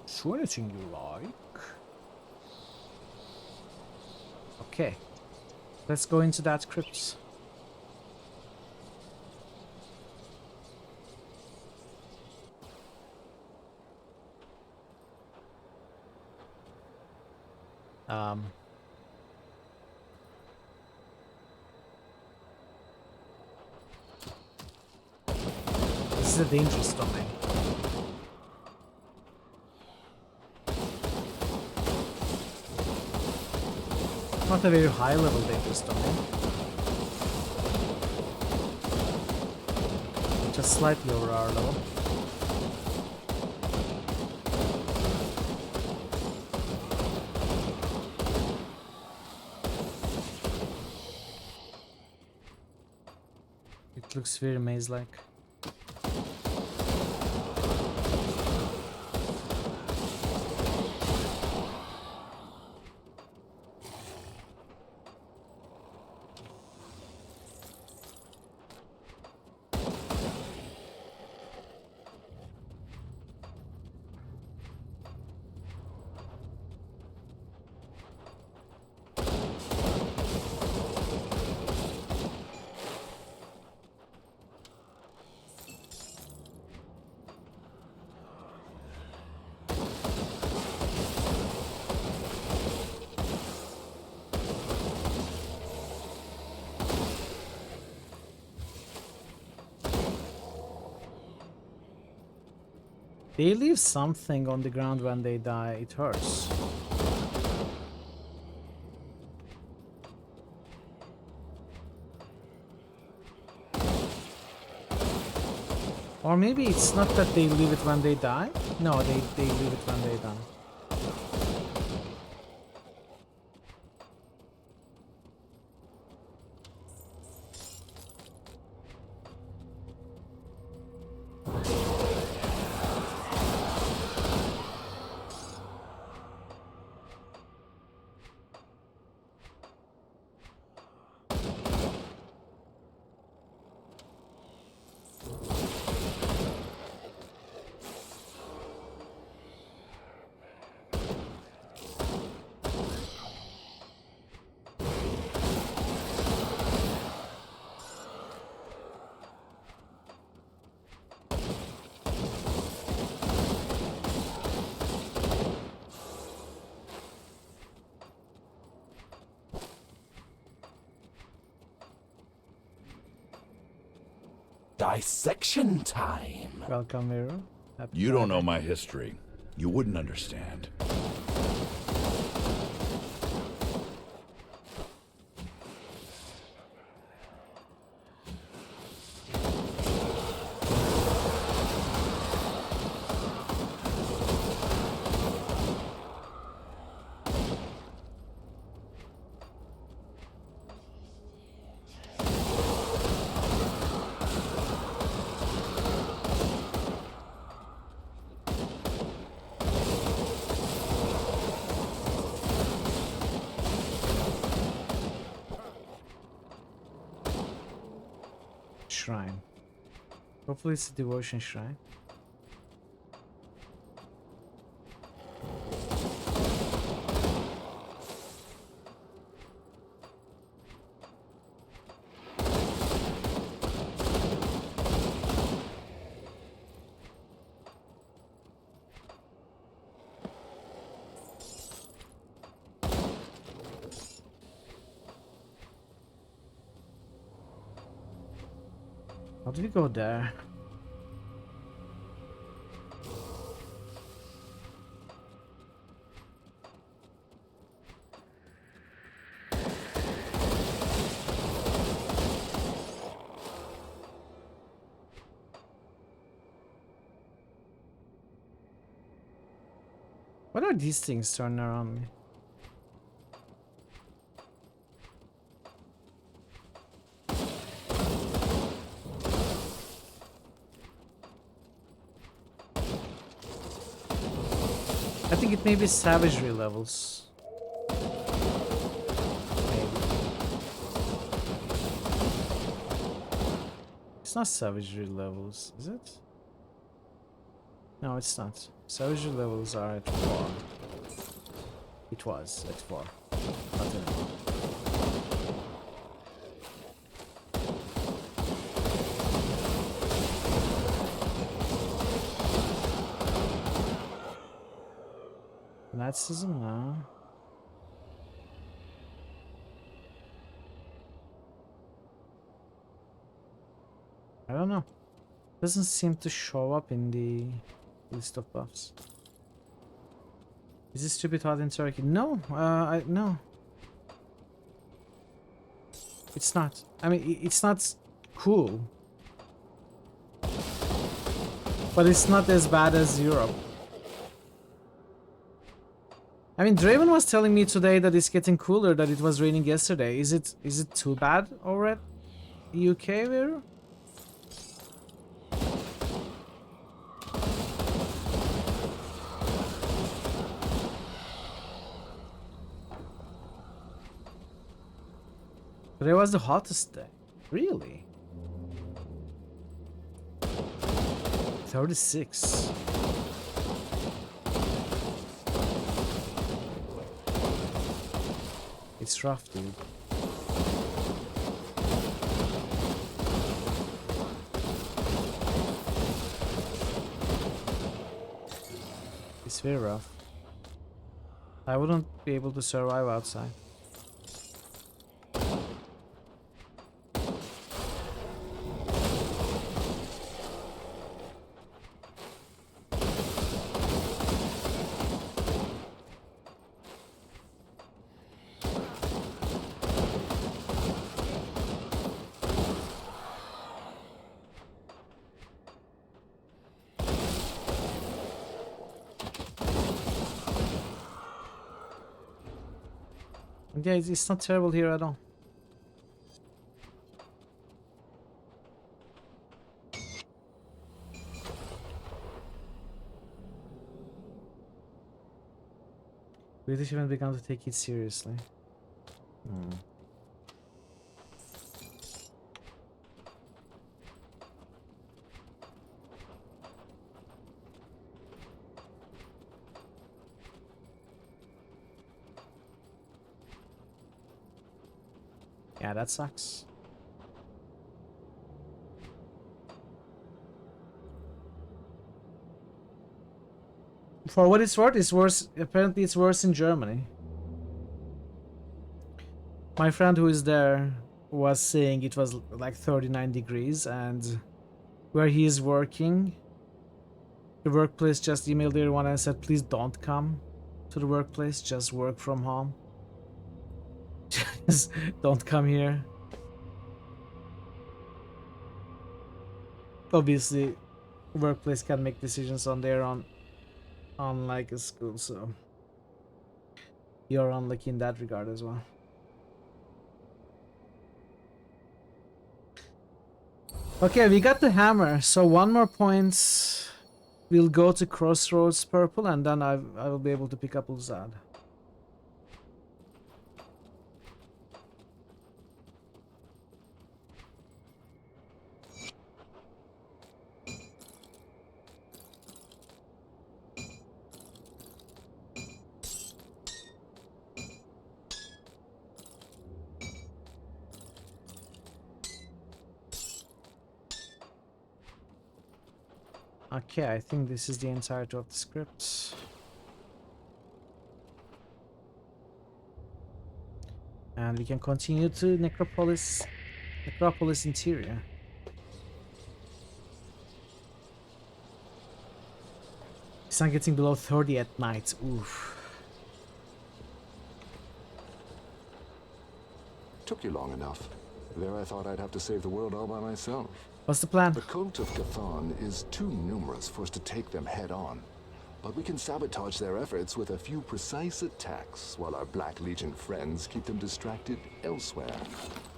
See anything you like? Okay. Let's go into that crypt. This is a dangerous domain. Not a very high level dangerous domain. Just slightly over our level. It looks very maze-like. They leave something on the ground when they die, it hurts. Or maybe it's not that they leave it when they die. No, they leave it when they die. dissection time. Welcome, Miro. You don't know my history. You wouldn't understand. Shrine. Hopefully it's a devotion shrine. How did we go there? What are these things turning around me? I think it may be savagery levels. Maybe. It's not savagery levels, is it? No, it's not. Savagery levels are at 4. It was at 4. Not anymore. Nazism? No. I don't know. Doesn't seem to show up in the list of buffs. Is this stupid hot in Turkey? No, no. It's not. I mean, it's not cool. But it's not as bad as Europe. I mean, Draven was telling me today that it's getting cooler, that it was raining yesterday. Is it too bad over at UK, Vero? Today was the hottest day. Really? 36. It's rough, dude. It's very rough. I wouldn't be able to survive outside. Yeah, it's not terrible here at all. British haven't begun to take it seriously. Yeah, that sucks. For what it's worth, it's worse. Apparently, it's worse in Germany. My friend who is there was saying it was like 39 degrees, and where he is working. The workplace just emailed everyone and said, please don't come to the workplace, just work from home. Just don't come here. Obviously, workplace can make decisions on their own, unlike a school, so you're unlucky in that regard as well. Okay, we got the hammer, so one more point. We'll go to Crossroads Purple, and then I will be able to pick up Ulzad. Okay, I think this is the entirety of the script. And we can continue to Necropolis interior. Sun getting below 30 at night. Oof. Took you long enough. There I thought I'd have to save the world all by myself. What's the plan? The cult of Cthon is too numerous for us to take them head on. But we can sabotage their efforts with a few precise attacks, while our Black Legion friends keep them distracted elsewhere.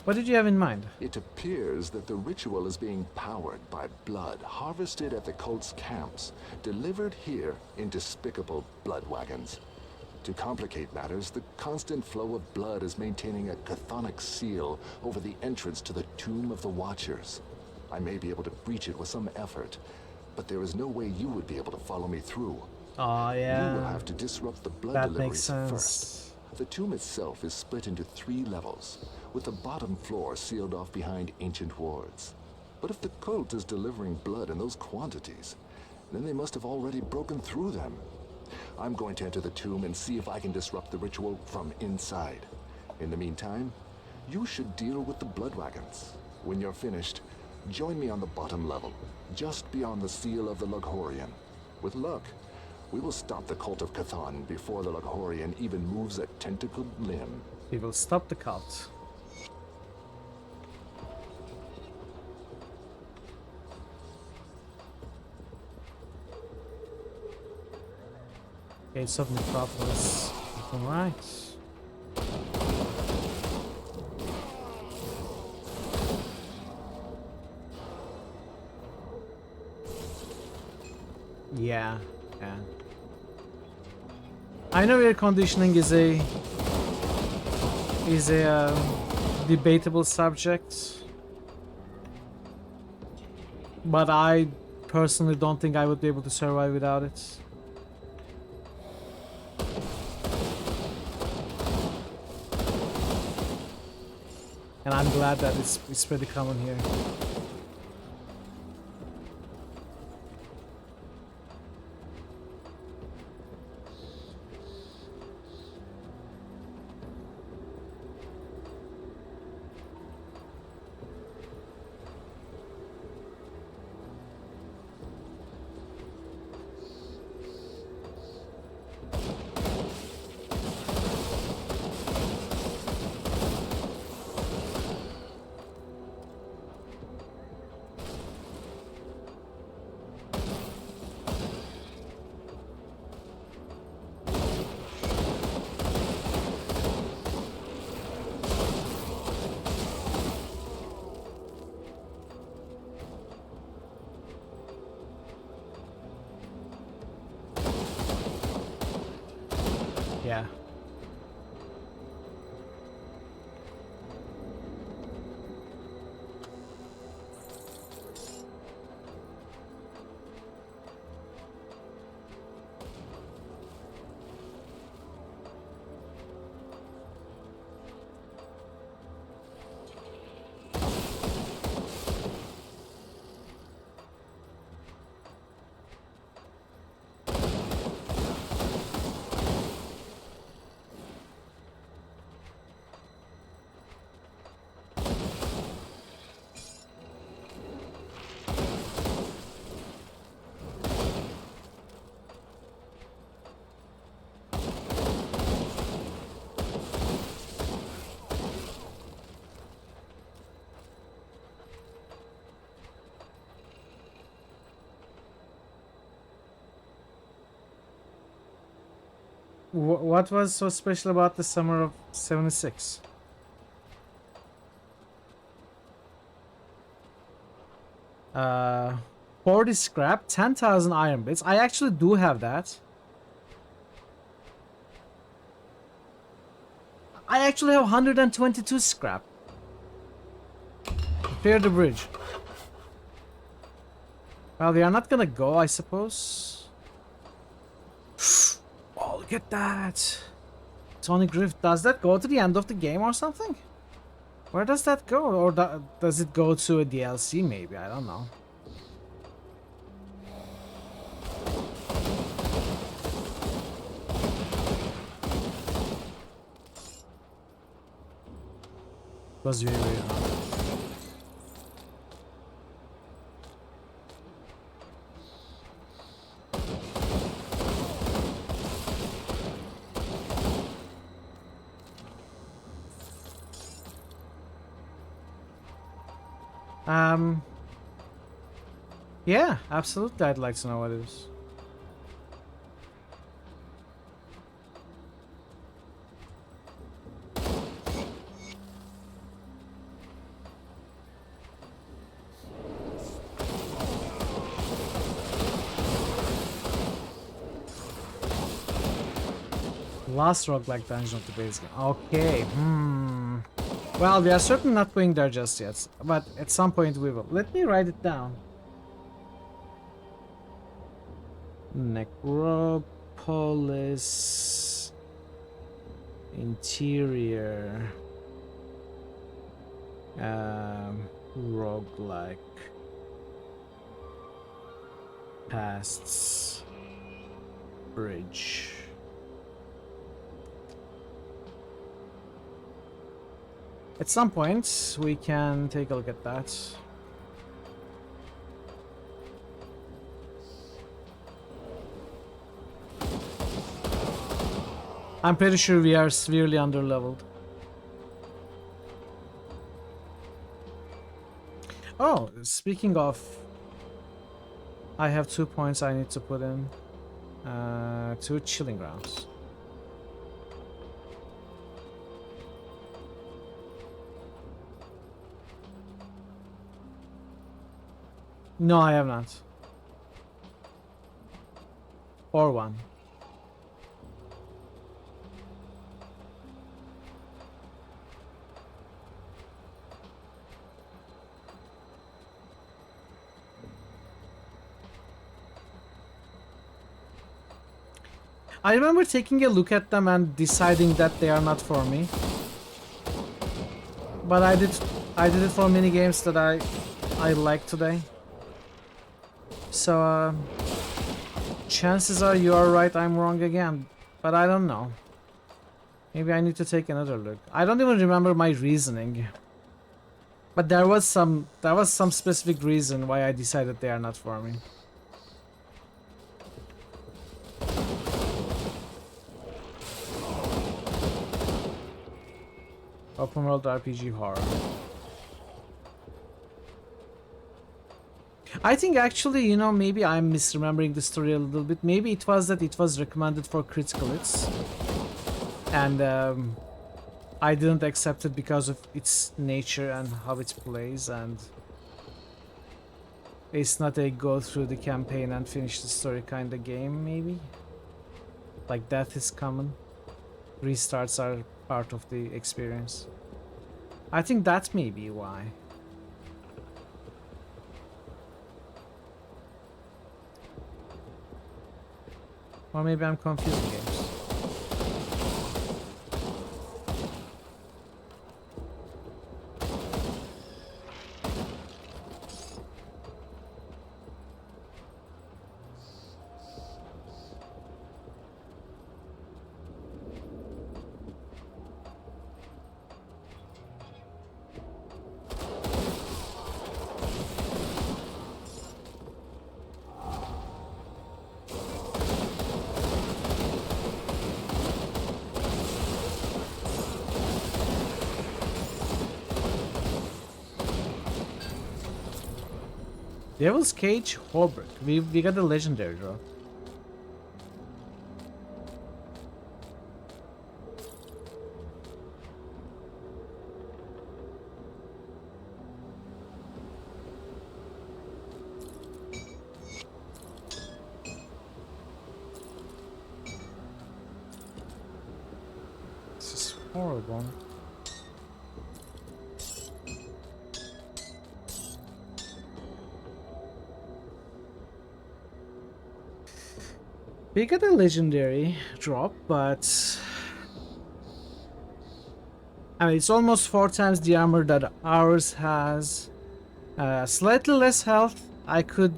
What did you have in mind? It appears that the ritual is being powered by blood harvested at the cult's camps, delivered here in despicable blood wagons. To complicate matters, the constant flow of blood is maintaining a chthonic seal over the entrance to the Tomb of the Watchers. I may be able to breach it with some effort, but there is no way you would be able to follow me through. Oh, yeah. You will have to disrupt the blood that deliveries makes sense. first. The tomb itself is split into 3 levels, with the bottom floor sealed off behind ancient wards. But if the cult is delivering blood in those quantities, then they must have already broken through them. I'm going to enter the tomb and see if I can disrupt the ritual from inside. In the meantime, you should deal with the blood wagons. When you're finished, join me on the bottom level, just beyond the seal of the Lughorian. With luck, we will stop the cult of Cthon before the Lughorian even moves a tentacled limb. We will stop the cult. Gates of Necropolis. Alright. Yeah. I know air conditioning is a debatable subject, but I personally don't think I would be able to survive without it. And I'm glad that it's pretty common here. Yeah. What was so special about the summer of 76? 40 scrap, 10,000 iron bits. I actually do have that. I actually have 122 scrap. Repair the bridge. Well, we are not gonna go, I suppose. Oh, look at that. Tony Griff, does that go to the end of the game or something? Where does that go? Or does it go to a DLC maybe? I don't know. It was very, very hard. Yeah, absolutely. I'd like to know what it is. Last roguelike dungeon of the base game. Okay, Well, we are certainly not going there just yet, but at some point we will. Let me write it down. Necropolis interior roguelike pasts bridge. At some point we can take a look at that. I'm pretty sure we are severely underleveled. Oh, speaking of, I have 2 points I need to put in. 2 chilling grounds. No, I have not. Or 1. I remember taking a look at them and deciding that they are not for me. But I did it for mini games that I like today. So chances are you are right, I'm wrong again, but I don't know. Maybe I need to take another look. I don't even remember my reasoning. But there was some specific reason why I decided they are not for me. Open world RPG horror. I think actually, you know, maybe I'm misremembering the story a little bit. Maybe it was that it was recommended for critical hits. And I didn't accept it because of its nature and how it plays, and it's not a go through the campaign and finish the story kind of game, maybe. Like death is common. Restarts are part of the experience. I think that may be why. Or maybe I'm confusing games. Devil's Cage, Holbrook. We got the legendary draw. Horrible. We got a legendary drop, but I mean, it's almost 4 times the armor that ours has. Slightly less health. I could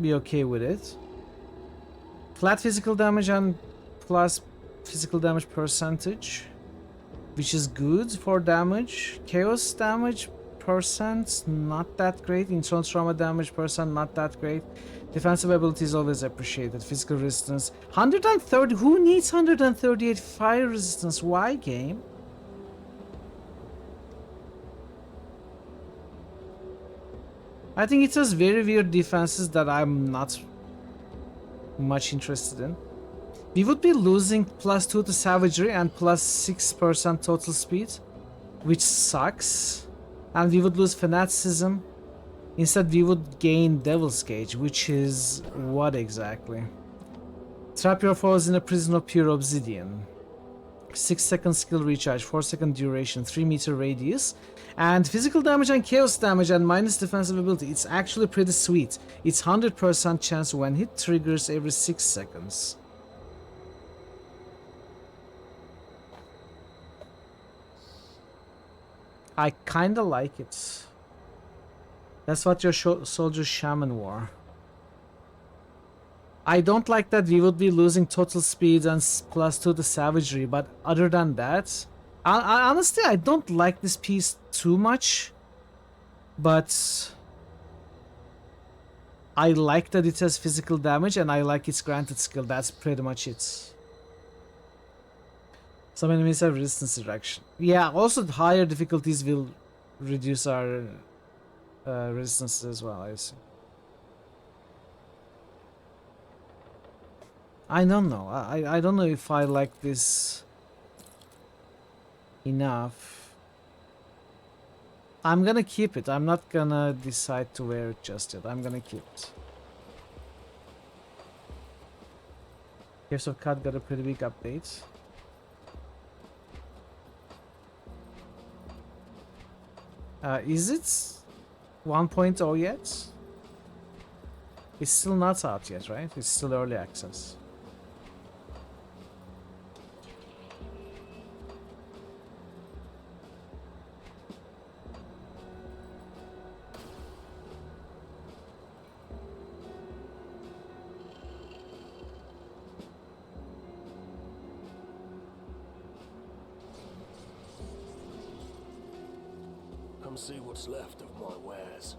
be okay with it. Flat physical damage and plus physical damage percentage, which is good for damage. Chaos damage percent, not that great. Internal trauma damage percent, not that great. Defensive ability is always appreciated. Physical resistance, 130. Who needs 138 fire resistance? Why, game? I think it has very weird defenses that I'm not much interested in. We would be losing +2 to savagery and +6% total speed, which sucks. And we would lose fanaticism. Instead, we would gain Devil's Cage, which is what exactly? Trap your foes in a prison of pure obsidian. 6-second skill recharge, 4-second duration, 3-meter radius, and physical damage and chaos damage and minus defensive ability. It's actually pretty sweet. It's 100% chance when hit triggers every 6 seconds. I kinda like it. That's what your soldier shaman wore. I don't like that we would be losing total speed and +2 to savagery, but other than that, honestly, I don't like this piece too much, but I like that it has physical damage and I like its granted skill. That's pretty much it. Some enemies have resistance reduction. Yeah, also higher difficulties will reduce our resistance as well, I see. I don't know. I don't know if I like this enough. I'm gonna keep it. I'm not gonna decide to wear it just yet. I'm gonna keep it. Caves of Cut got a pretty big update. Is it 1.0 yet? It's still not out yet, right? It's still early access. Come see what's left of my wares.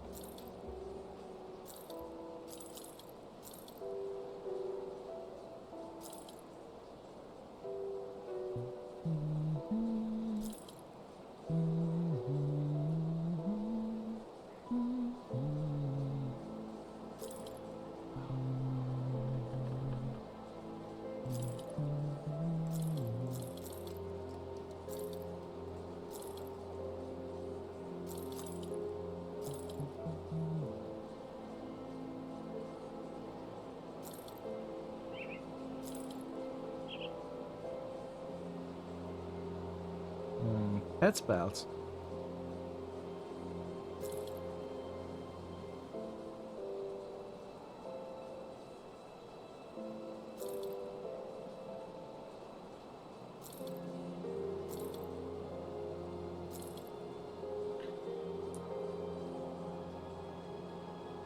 Pet's belt.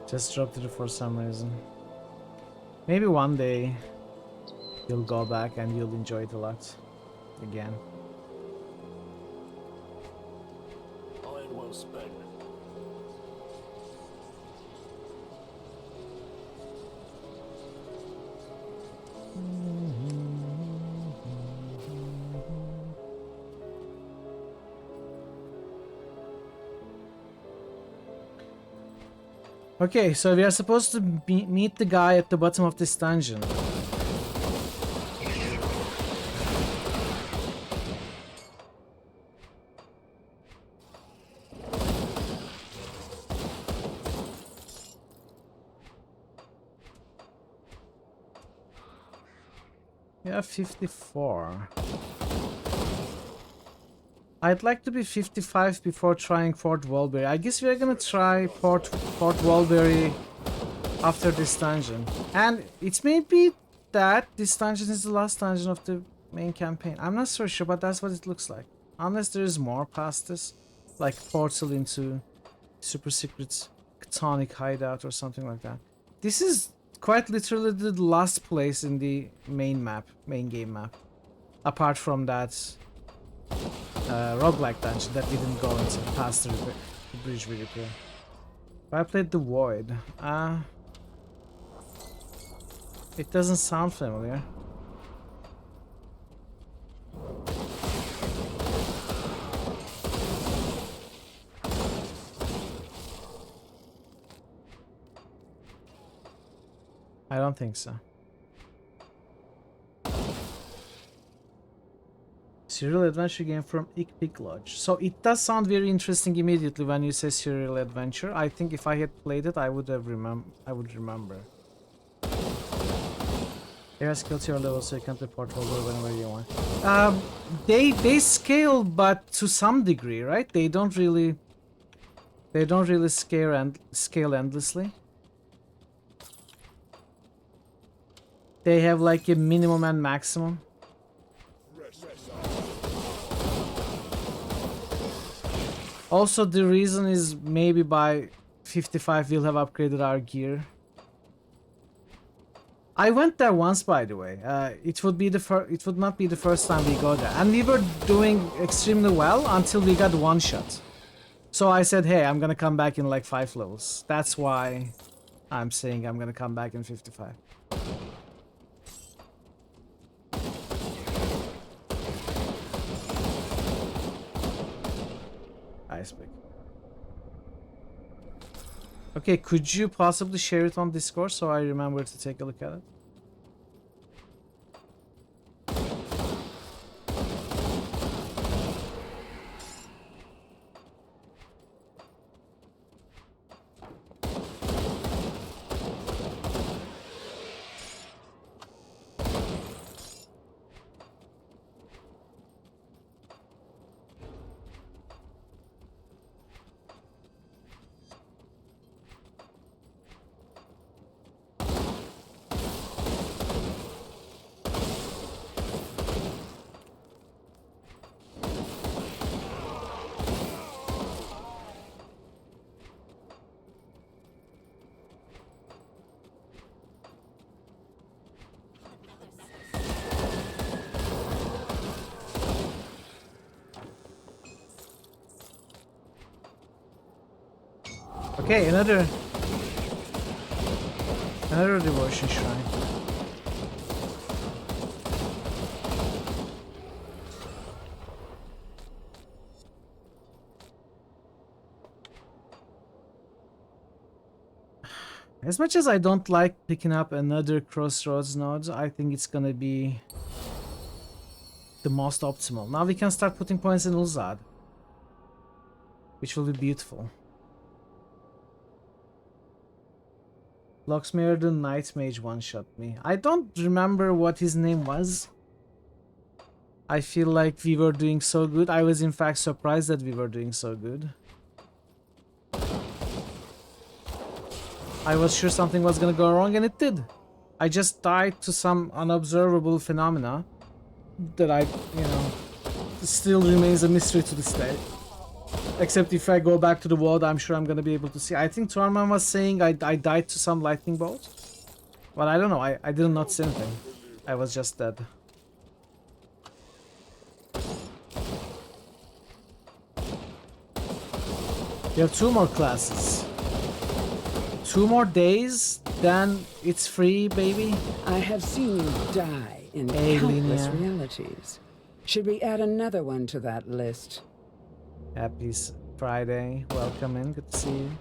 Just dropped it for some reason. Maybe one day you'll go back and you'll enjoy it a lot again. Iron well spent. Okay, so we are supposed to meet the guy at the bottom of this dungeon. Yeah, 54. I'd like to be 55 before trying Fort Walbury. I guess we're gonna try Fort Walbury after this dungeon. And it may be that this dungeon is the last dungeon of the main campaign. I'm not so sure, but that's what it looks like. Unless there is more past this. Like portal into super secret Chthonic hideout or something like that. This is quite literally the last place in the main game map. Apart from that roguelike dungeon that we didn't go into past the bridge we repair. I played the Void. It doesn't sound familiar. I don't think so. Serial adventure game from Ickpick Lodge. So it does sound very interesting immediately when you say serial adventure. I think if I had played it, I would remember. Here, scale to your level so you can report over whenever you want. They scale, but to some degree, right? They don't really scale endlessly. They have like a minimum and maximum. Also, the reason is maybe by 55 we'll have upgraded our gear. I went there once, by the way. It would not be the first time we go there, and we were doing extremely well until we got one shot. So I said, hey, I'm gonna come back in like 5 levels. That's why I'm saying I'm gonna come back in 55. Icepick. Okay, could you possibly share it on Discord so I remember to take a look at it? Okay, another devotion shrine. As much as I don't like picking up another crossroads node, I think it's gonna be the most optimal. Now we can start putting points in Ulzad, which will be beautiful. Locksmere the Night Mage one-shot me. I don't remember what his name was. I feel like we were doing so good. I was in fact surprised that we were doing so good. I was sure something was gonna go wrong, and it did. I just died to some unobservable phenomena that still remains a mystery to this day. Except if I go back to the world, I'm sure I'm gonna be able to see. I think Torman was saying I died to some lightning bolt. But I don't know, I did not see anything. I was just dead. You have 2 more classes. 2 more days, then it's free, baby. I have seen you die in countless realities. Should we add another one to that list? Happy Friday. Welcome in. Good to see you.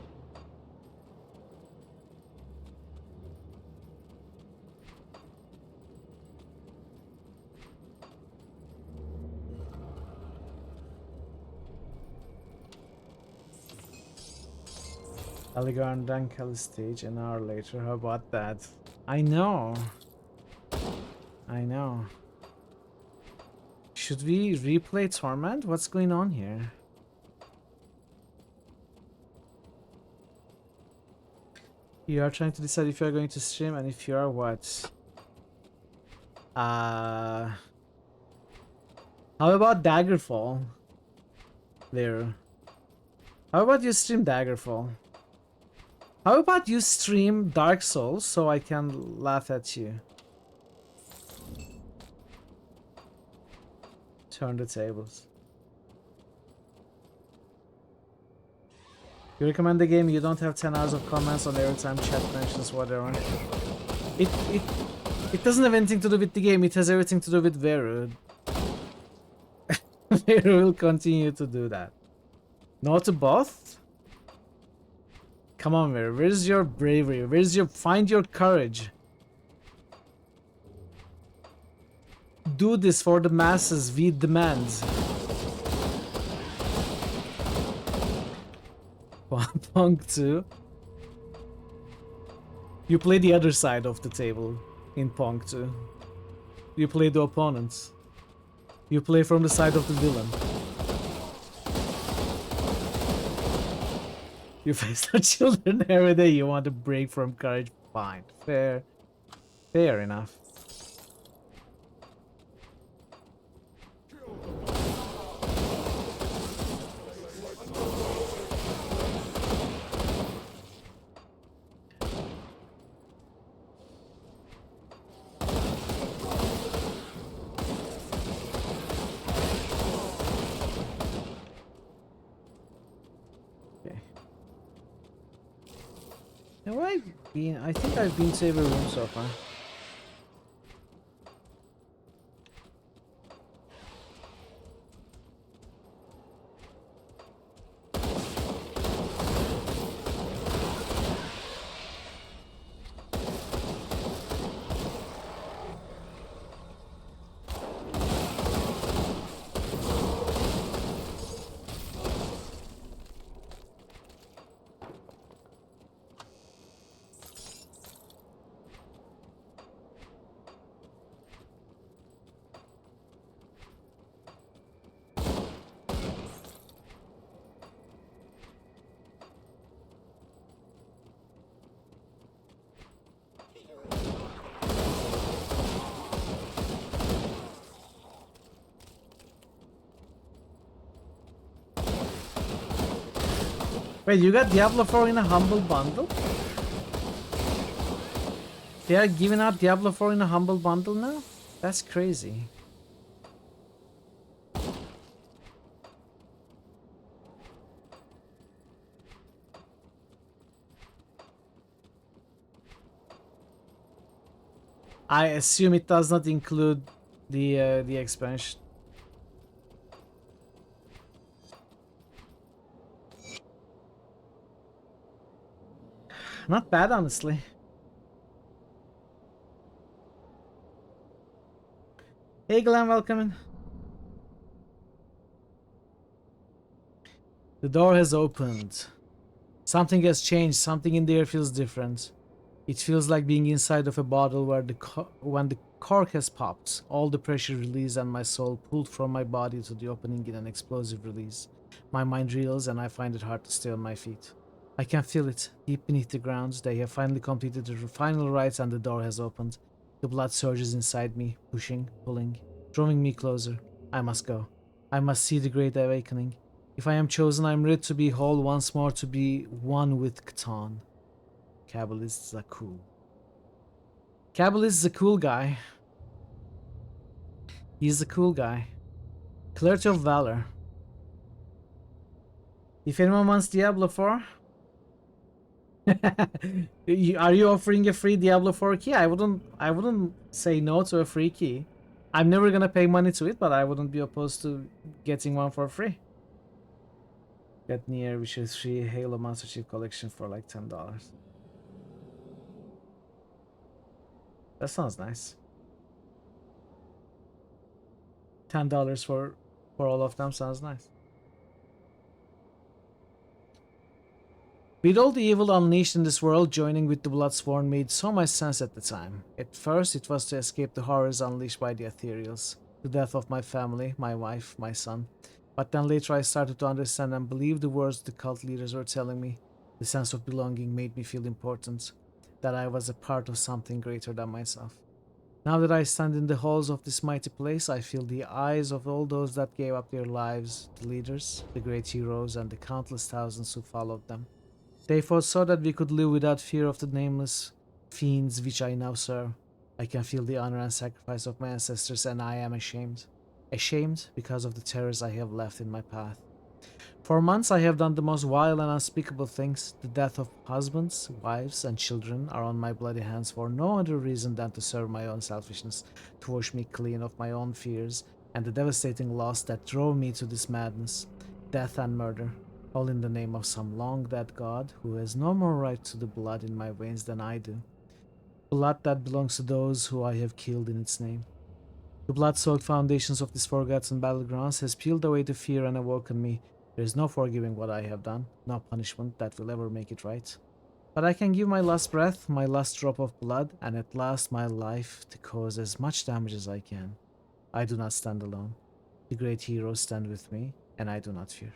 Aligar and then Kelly stage an hour later. How about that? I know. Should we replay Torment? What's going on here? You are trying to decide if you are going to stream, and if you are, what? How about Daggerfall? There. How about you stream Daggerfall? How about you stream Dark Souls so I can laugh at you? Turn the tables. You recommend the game, you don't have 10 hours of comments on every time chat mentions whatever. It doesn't have anything to do with the game, it has everything to do with Veru. Veru will continue to do that. No to both? Come on, Veru, where's your bravery? Find your courage. Do this for the masses, we demand. Punk 2. You play the other side of the table in Pong 2. You play the opponents. You play from the side of the villain. You face the children every day. You want to break from courage. Fine. Fair. Fair enough. Have I been? I think I've been to every room so far. Wait, you got Diablo 4 in a humble bundle? They are giving out Diablo 4 in a humble bundle now? That's crazy. I assume it does not include the expansion. Not bad, honestly. Hey Glenn, welcome in. The door has opened. Something has changed. Something in there feels different. It feels like being inside of a bottle where when the cork has popped, all the pressure released and my soul pulled from my body to the opening in an explosive release. My mind reels and I find it hard to stay on my feet. I can feel it, deep beneath the ground. They have finally completed the final rites and the door has opened. The blood surges inside me, pushing, pulling, drawing me closer. I must go. I must see the great awakening. If I am chosen, I am ready to be whole once more, to be one with Cthon. Kabbalist Zakul. Kabbalist is a cool guy. He's a cool guy. Clarity of Valor. If anyone wants Diablo 4, are you offering a free Diablo 4 key? I wouldn't say no to a free key. I'm never gonna pay money to it, but I wouldn't be opposed to getting one for free. Get near Witcher 3 Halo Master Chief Collection for like $10. That sounds nice. $10 for all of them sounds nice. With all the evil unleashed in this world, joining with the Bloodsworn made so much sense at the time. At first, it was to escape the horrors unleashed by the Ethereals. the death of my family, my wife, my son. But then later I started to understand and believe the words the cult leaders were telling me. The sense of belonging made me feel important, that I was a part of something greater than myself. Now that I stand in the halls of this mighty place, I feel the eyes of all those that gave up their lives, the leaders, the great heroes, and the countless thousands who followed them. They fought so that we could live without fear of the nameless fiends which I now serve. I can feel the honor and sacrifice of my ancestors, and I am ashamed. Ashamed because of the terrors I have left in my path. For months I have done the most vile and unspeakable things. The death of husbands, wives, and children are on my bloody hands for no other reason than to serve my own selfishness, to wash me clean of my own fears, and the devastating loss that drove me to this madness. Death and murder, all in the name of some long-dead god who has no more right to the blood in my veins than I do. Blood that belongs to those who I have killed in its name. The blood-soaked foundations of these forgotten battlegrounds has peeled away the fear and awoken me. There is no forgiving what I have done, no punishment that will ever make it right. But I can give my last breath, my last drop of blood, and at last my life to cause as much damage as I can. I do not stand alone. The great heroes stand with me, and I do not fear.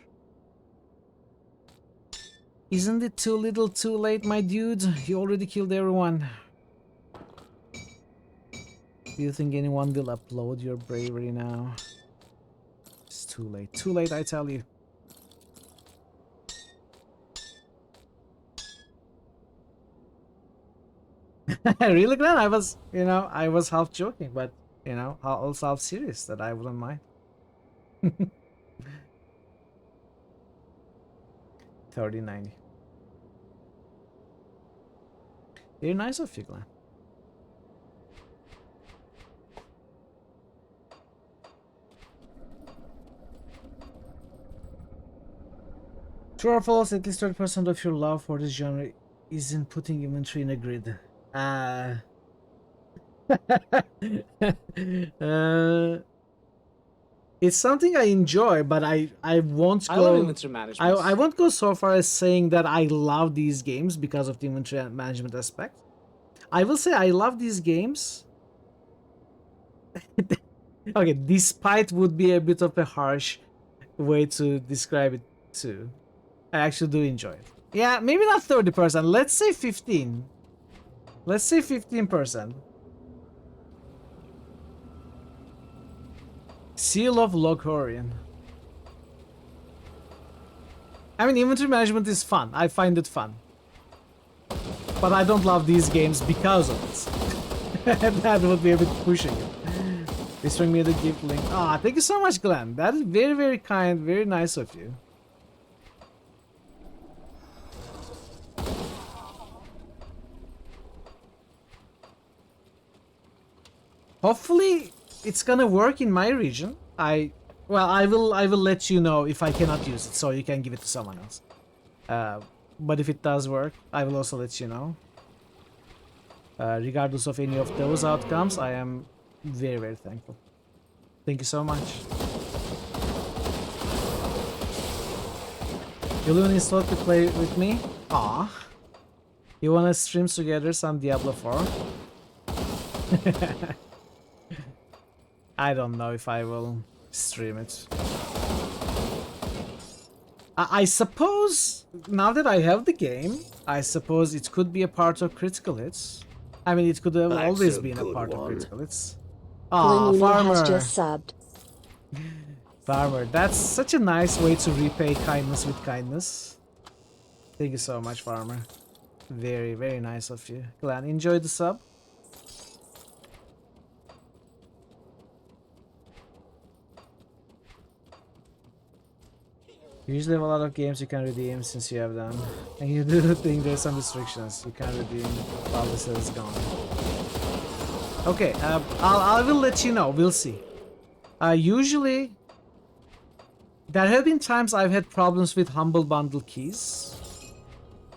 Isn't it too little too late, my dude? You already killed everyone. Do you think anyone will applaud your bravery now? It's too late. Too late, I tell you. Really, Glenn? I was, I was half joking, but, also half serious that I wouldn't mind. 3090. Very nice of you, Glenn. True or false, at least 30% of your love for this genre isn't putting inventory in a grid. It's something I enjoy, but I won't go. I love inventory management. I won't go so far as saying that I love these games because of the inventory management aspect. I will say I love these games. Okay, despite would be a bit of a harsh way to describe it too. I actually do enjoy it. Yeah, maybe not 30%. Let's say 15. Let's say 15%. Seal of Loghorian. I mean, inventory management is fun. I find it fun. But I don't love these games because of it. That would be a bit pushing it. This bring me the gift link. Ah, thank you so much, Glenn. That is very, very kind. Very nice of you. Hopefully, it's gonna work in my region. I will let you know if I cannot use it, so you can give it to someone else. But if it does work, I will also let you know. Regardless of any of those outcomes, I am very, very thankful. Thank you so much. You'll even install to play with me? Ah. You wanna stream together some Diablo 4? I don't know if I will stream it. I suppose, now that I have the game, I suppose it could be a part of Critical Hits. I mean, it could have always been a part of Critical Hits. Aw, Farmer! Has just subbed. Farmer, that's such a nice way to repay kindness with kindness. Thank you so much, Farmer. Very, very nice of you. Glenn, enjoy the sub. You usually have a lot of games you can redeem since you have them. And you do think there's some restrictions. You can't redeem while the sale is gone. Okay, I will let you know. We'll see. Usually, there have been times I've had problems with Humble Bundle keys.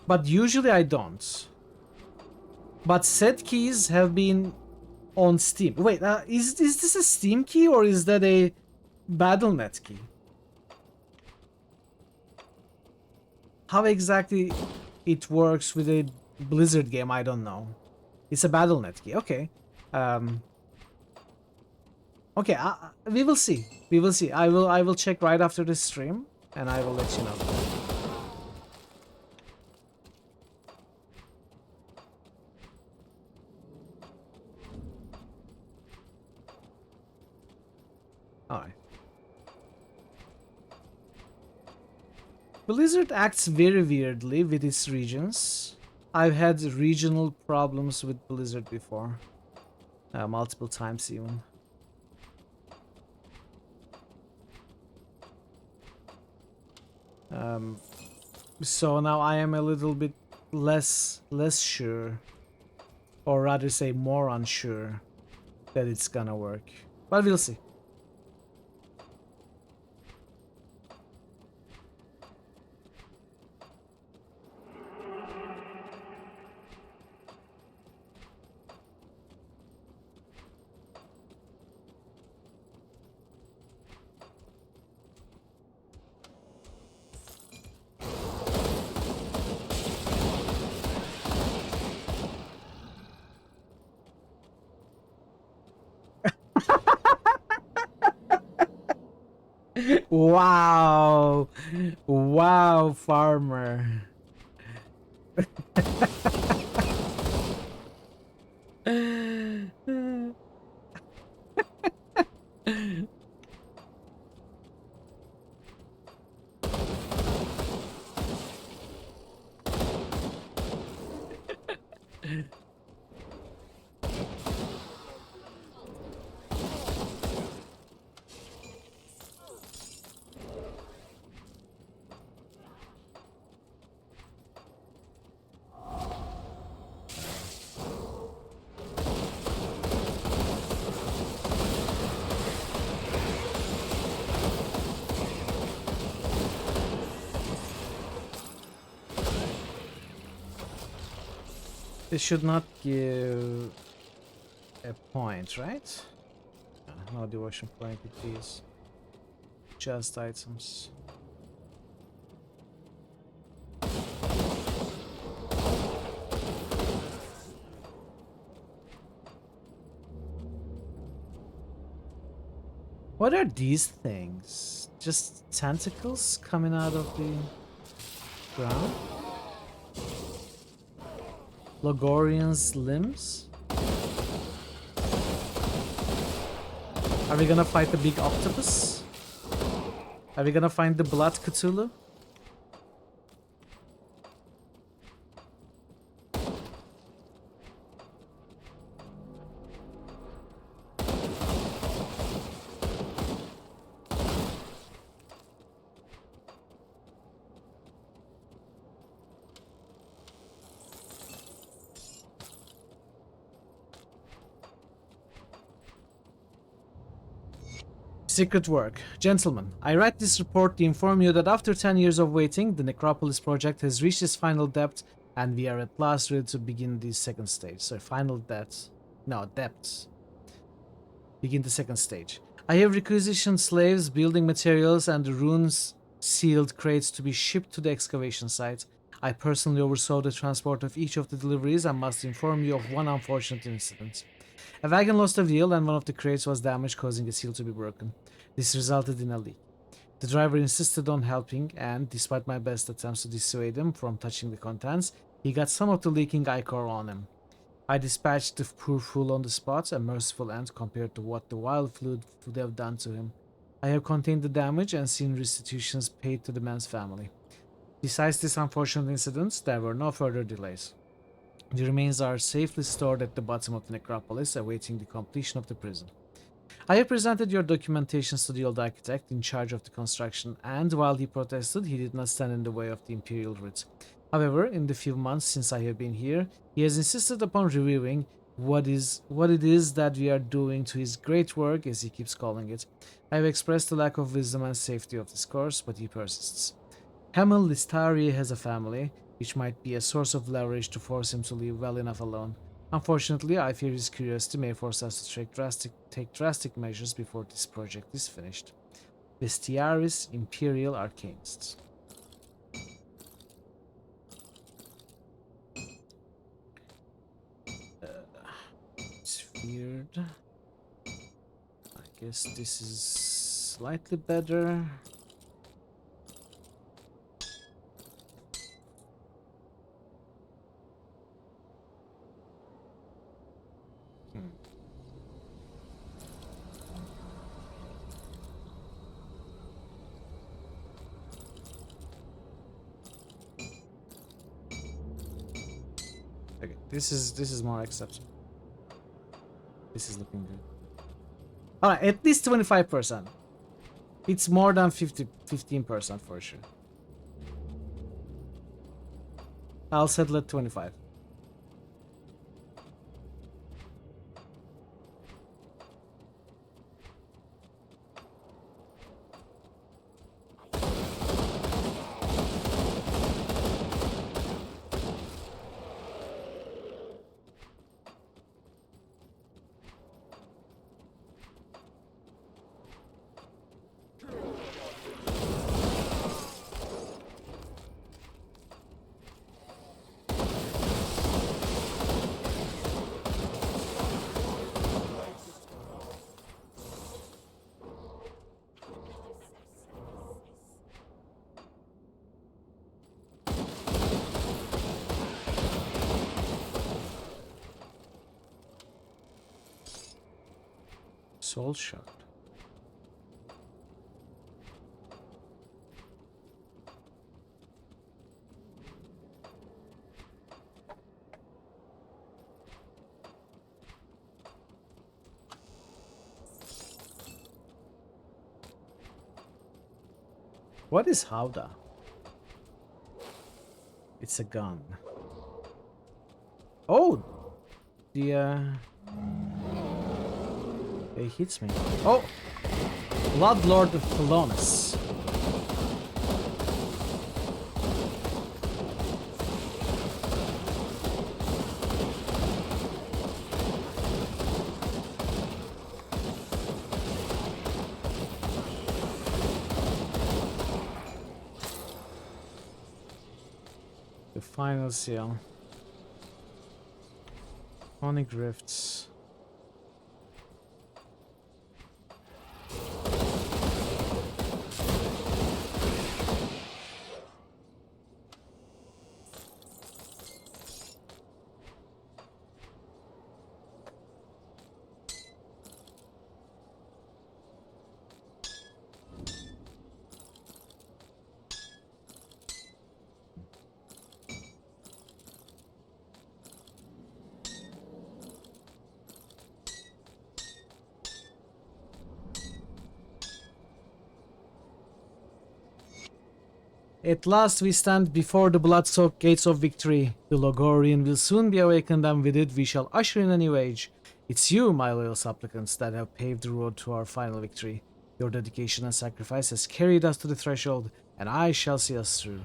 But usually I don't. But said keys have been on Steam. Wait, is this a Steam key or is that a Battle.net key? How exactly it works with a Blizzard game, I don't know. It's a Battle.net key, okay. Okay, we will see. We will see. I will check right after this stream, and I will let you know. Alright. Blizzard acts very weirdly with its regions. I've had regional problems with Blizzard before. Multiple times even. So now I am a little bit less sure, or rather say more unsure, that it's gonna work. But we'll see. Wow. Wow, farmer. This should not give a point, right? No devotion point with these. Just items. What are these things? Just tentacles coming out of the ground? Logorian's limbs? Are we gonna fight the big octopus? Are we gonna find the blood Cthulhu? Secret work. Gentlemen, I write this report to inform you that after 10 years of waiting, the Necropolis project has reached its final depth, and we are at last ready to begin the second stage. So final depth. No, depths. Begin the second stage. I have requisitioned slaves, building materials, and the runes-sealed crates to be shipped to the excavation site. I personally oversaw the transport of each of the deliveries and must inform you of one unfortunate incident. A wagon lost a wheel and one of the crates was damaged, causing a seal to be broken. This resulted in a leak. The driver insisted on helping, and despite my best attempts to dissuade him from touching the contents, he got some of the leaking ichor on him. I dispatched the poor fool on the spot, a merciful end compared to what the wild fluid would have done to him. I have contained the damage and seen restitutions paid to the man's family. Besides this unfortunate incident, there were no further delays. The remains are safely stored at the bottom of the necropolis, awaiting the completion of the prison. I have presented your documentations to the old architect in charge of the construction, and while he protested, he did not stand in the way of the imperial route. However, in the few months since I have been here, he has insisted upon reviewing what it is that we are doing to his great work, as he keeps calling it. I have expressed the lack of wisdom and safety of this course, but he persists. Hamel Listari has a family, which might be a source of leverage to force him to leave well enough alone. Unfortunately, I fear his curiosity may force us to take drastic measures before this project is finished. Bestiaris Imperial Arcanists. It's weird. guess this is slightly better. Okay, this is more acceptable. This is looking good. Alright, at least 25%. It's more than 15% for sure. I'll settle at 25. Soul shard. What is Howdah? It's a gun. Oh, the it hits me. Oh, Bloodlord of Phalonis. The final seal. Sonic Rifts. At last we stand before the blood-soaked gates of victory. The Logorian will soon be awakened, and with it we shall usher in a new age. It's you, my loyal supplicants, that have paved the road to our final victory. Your dedication and sacrifice has carried us to the threshold, and I shall see us through.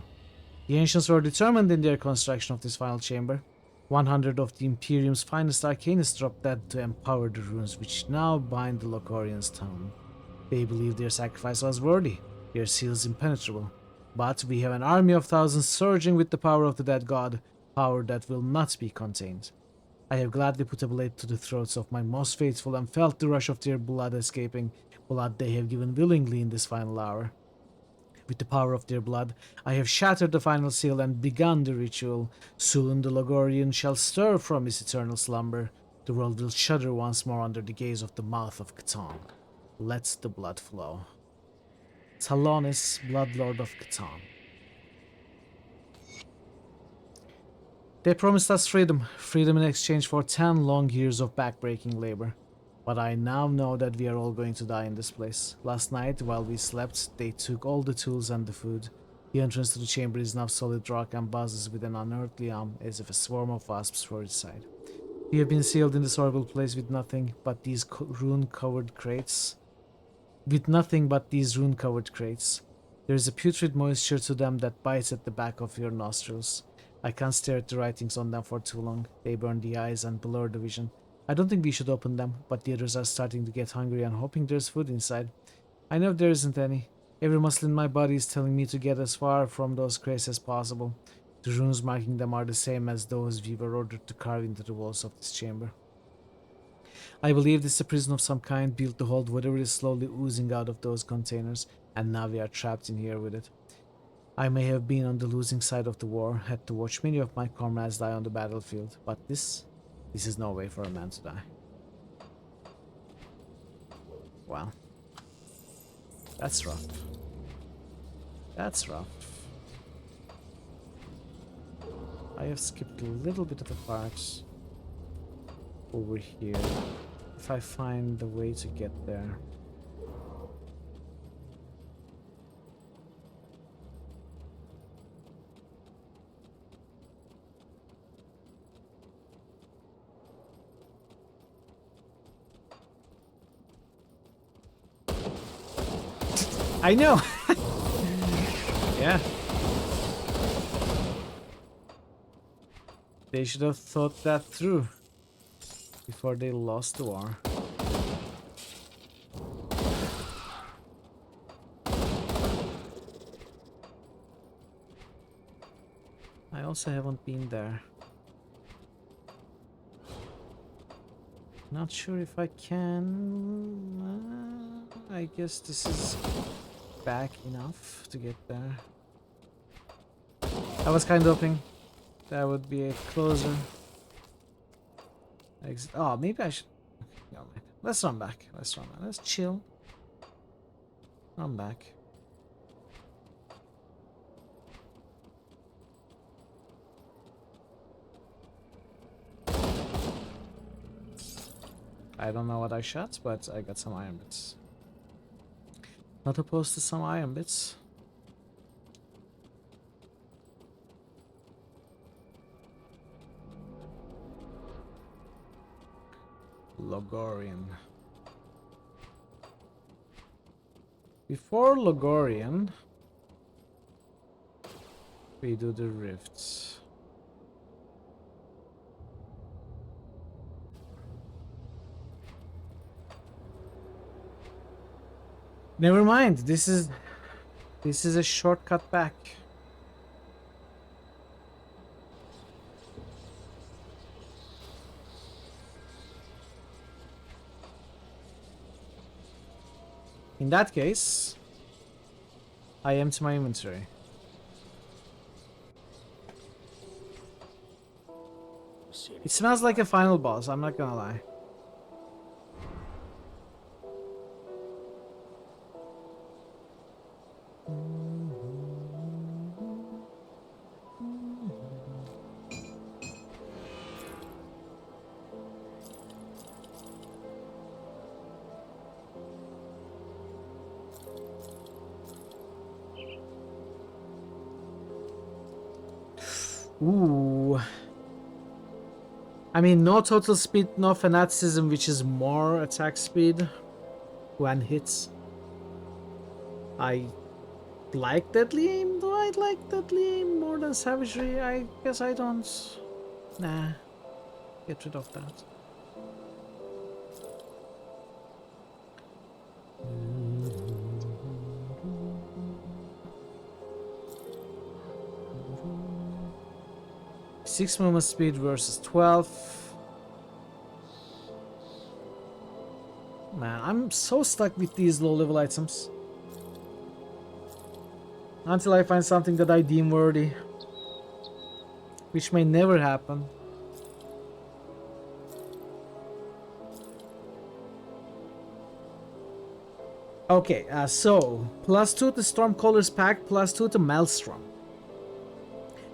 The ancients were determined in their construction of this final chamber. 100 of the Imperium's finest arcanists dropped dead to empower the runes which now bind the Logorian's town. They believed their sacrifice was worthy, their seals impenetrable. But we have an army of thousands surging with the power of the dead god, power that will not be contained. I have gladly put a blade to the throats of my most faithful and felt the rush of their blood escaping, blood they have given willingly in this final hour. With the power of their blood, I have shattered the final seal and begun the ritual. Soon the Logorian shall stir from his eternal slumber. The world will shudder once more under the gaze of the mouth of Catan. Let the blood flow. Talonis, Bloodlord of Catan. They promised us freedom in exchange for 10 long years of backbreaking labor. But I now know that we are all going to die in this place. Last night, while we slept, they took all the tools and the food. The entrance to the chamber is now solid rock and buzzes with an unearthly hum, as if a swarm of wasps were inside. We have been sealed in this horrible place with nothing but these rune-covered crates. There is a putrid moisture to them that bites at the back of your nostrils. I can't stare at the writings on them for too long. They burn the eyes and blur the vision. I don't think we should open them, but the others are starting to get hungry and hoping there's food inside. I know there isn't any. Every muscle in my body is telling me to get as far from those crates as possible. The runes marking them are the same as those we were ordered to carve into the walls of this chamber. I believe this is a prison of some kind built to hold whatever is slowly oozing out of those containers, and now we are trapped in here with it. I may have been on the losing side of the war, had to watch many of my comrades die on the battlefield, but this is no way for a man to die. Wow. That's rough. That's rough. I have skipped a little bit of the part over here. If I find the way to get there. I know. Yeah. They should have thought that through before they lost the war. I also haven't been there. Not sure if I can. I guess this is back enough to get there. I was kind of hoping that would be a closer exit. Oh, maybe I should. Okay, never mind. Let's run back. Let's run back. Let's chill. Run back. I don't know what I shot, but I got some iron bits. Not opposed to some iron bits. Logorian. Before Logorian, we do the rifts. Never mind. This is a shortcut back. In that case, I empty my inventory. It smells like a final boss, I'm not gonna lie. Ooh. I mean, no total speed, no fanaticism, which is more attack speed when hits. I like deadly aim. Do I like deadly aim more than savagery? I guess I don't. Nah. Get rid of that. Six movement speed versus 12. Man, I'm so stuck with these low level items. Until I find something that I deem worthy. Which may never happen. Okay, so +2 to Stormcaller's Pact, +2 to Maelstrom.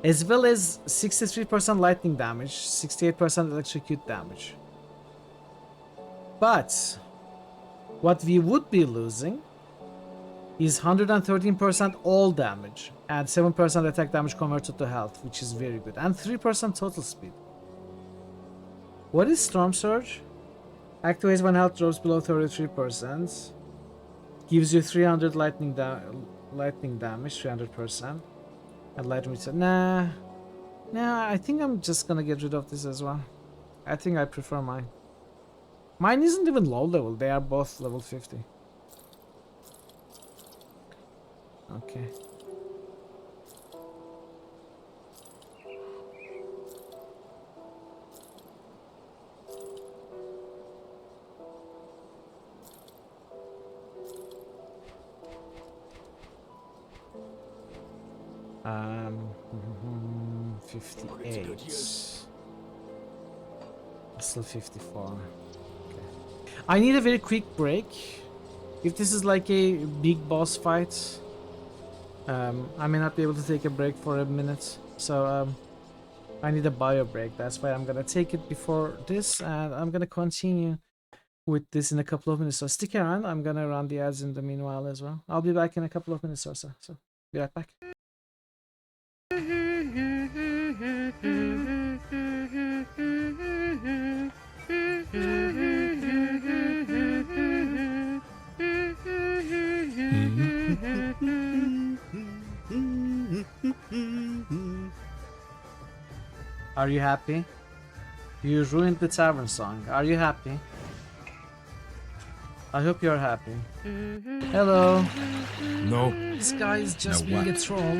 As well as 63% lightning damage, 68% electrocute damage. But what we would be losing is 113% all damage and 7% attack damage converted to health, which is very good, and 3% total speed. What is Storm Surge? Activates when health drops below 33%. Gives you 300 lightning damage, 300%. And lightning reset. Nah, I think I'm just gonna get rid of this as well. I think I prefer mine. Mine isn't even low level, they are both level 50. Okay. 58. Still 54. Okay. I need a very quick break. If this is like a big boss fight, I may not be able to take a break for a minute. So I need a bio break. That's why I'm gonna take it before this, and I'm gonna continue with this in a couple of minutes. So stick around. I'm gonna run the ads in the meanwhile as well. I'll be back in a couple of minutes or so. So be right back. Are you happy? You ruined the tavern song. Are you happy? I hope you're happy. Hello. No. This guy is just being a troll.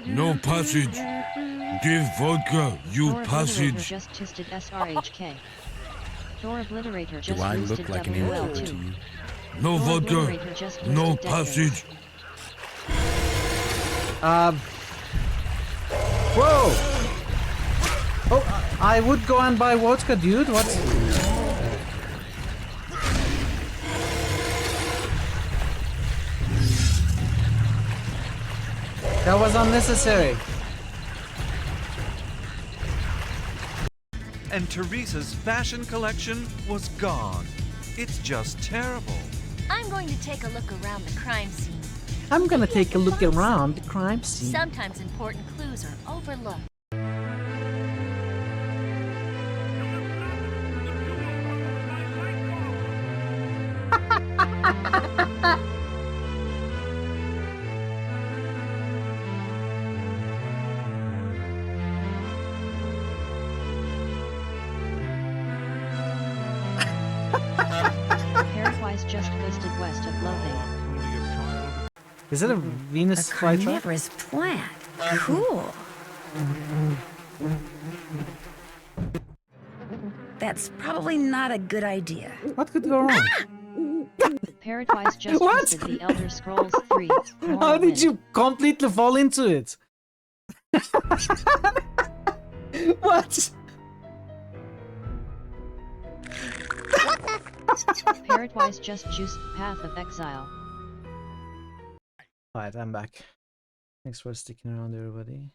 No passage. Give vodka, you Thor passage. Obliterator just tisted SRHK. Thor Obliterator just Do I boosted look like an WL2. infant to you? No Thor vodka. Obliterator just No boosted passage. Whoa! Oh, I would go and buy vodka, dude. What? That was unnecessary. And Teresa's fashion collection was gone. It's just terrible. I'm going to take a look around the crime scene. I'm gonna take a look around the crime scene. Sometimes important clues are overlooked. Pairwise just ghosted west of Loathing. Is it a Venus flytrap? Carnivorous plant. Cool. That's probably not a good idea. What could go wrong? Paradise just What? listed the Elder Scrolls 3. How did you completely fall into it? What? Paradise just juiced Path of Exile. Alright, I'm back. Thanks for sticking around, everybody.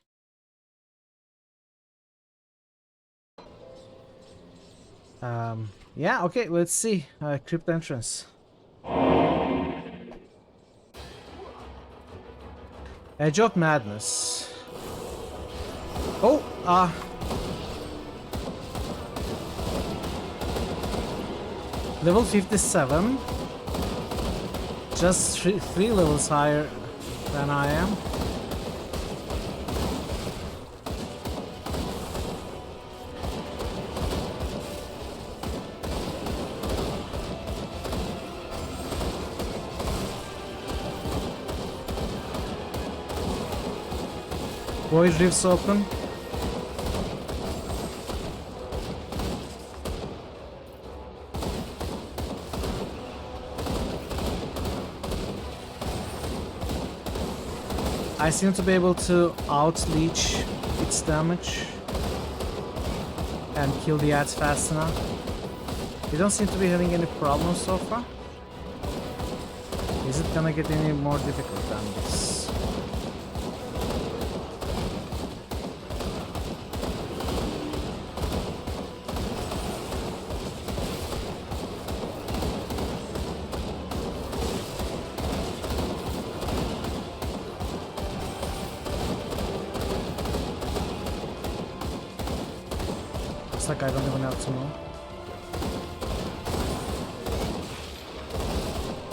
Yeah, okay, let's see. Crypt entrance. Edge of Madness. Oh, level 57. Just three levels higher than I am. Void Rifts open. I seem to be able to out-leech its damage and kill the ads fast enough. We don't seem to be having any problems so far. Is it gonna get any more difficult than this? Looks like I don't even have to know.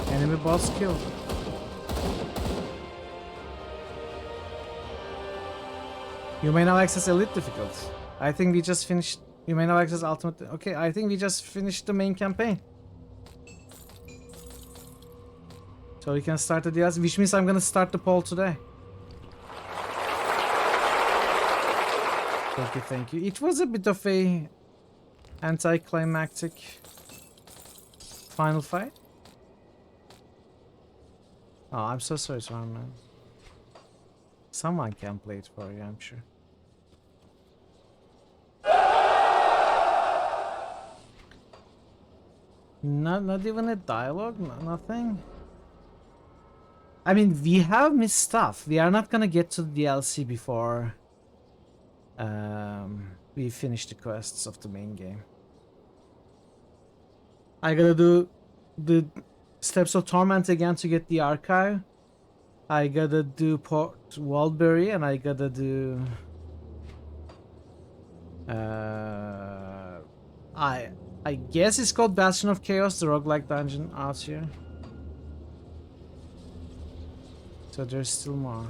Enemy boss killed. You may now access Elite difficult. I think we just finished. You may now access Ultimate. Okay, I think we just finished the main campaign. So we can start the DLC, which means I'm gonna start the poll today. Thank you, thank you. It was a bit of a anticlimactic final fight. Oh, I'm so sorry, Swan, man. Someone can play it for you, I'm sure. Not even a dialogue, nothing. I mean, we have missed stuff. We are not gonna get to the DLC before we finish the quests of the main game. I gotta do the Steps of Torment again to get the archive. I gotta do Port Waldbury, and I gotta do I guess it's called Bastion of Chaos, the roguelike dungeon out here. So there's still more.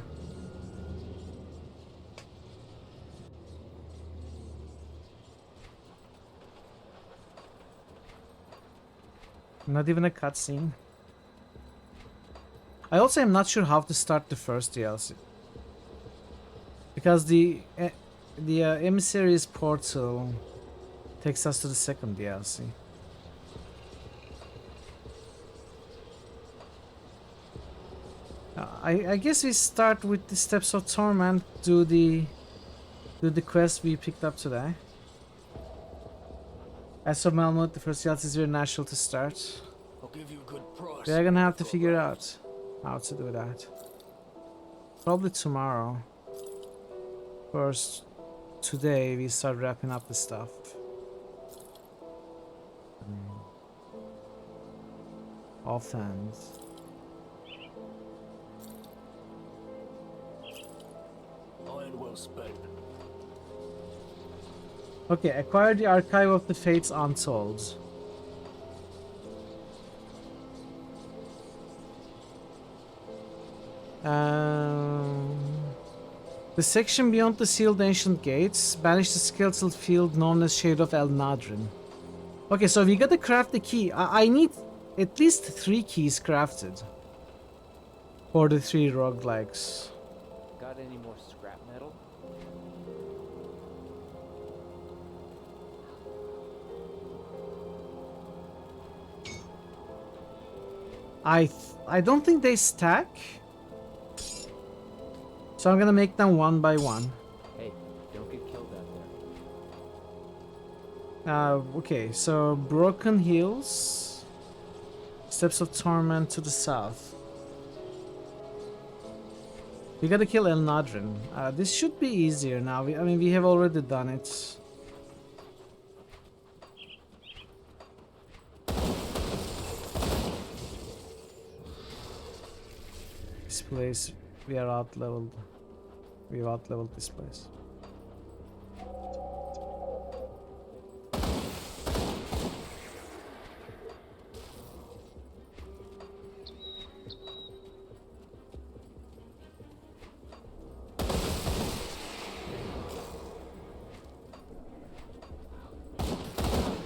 Not even a cutscene. I also am not sure how to start the first DLC. Because the emissary's portal takes us to the second DLC. I guess we start with the Steps of Torment, do the quest we picked up today. As for Malmut, the first DLC is very natural to start. I'll give you a good price. We're gonna have to figure out how to do that. Probably tomorrow. First, today we start wrapping up the stuff. Offhand. Iron well spent. Okay, acquire the archive of the Fates Untold. The section beyond the sealed ancient gates. Banish the skeletal field known as Shade of El Nadrin. Okay, so we gotta craft the key. I need at least 3 keys crafted for the 3 roguelikes. Got any more scrap metal? I don't think they stack. So I'm gonna make them one by one. Hey, don't get killed out there. Okay, so Broken Hills, Steps of Torment to the south. We gotta kill El Nadrin. This should be easier now. I mean, we have already done it. This place, we are out-leveled. We've out-leveled this place.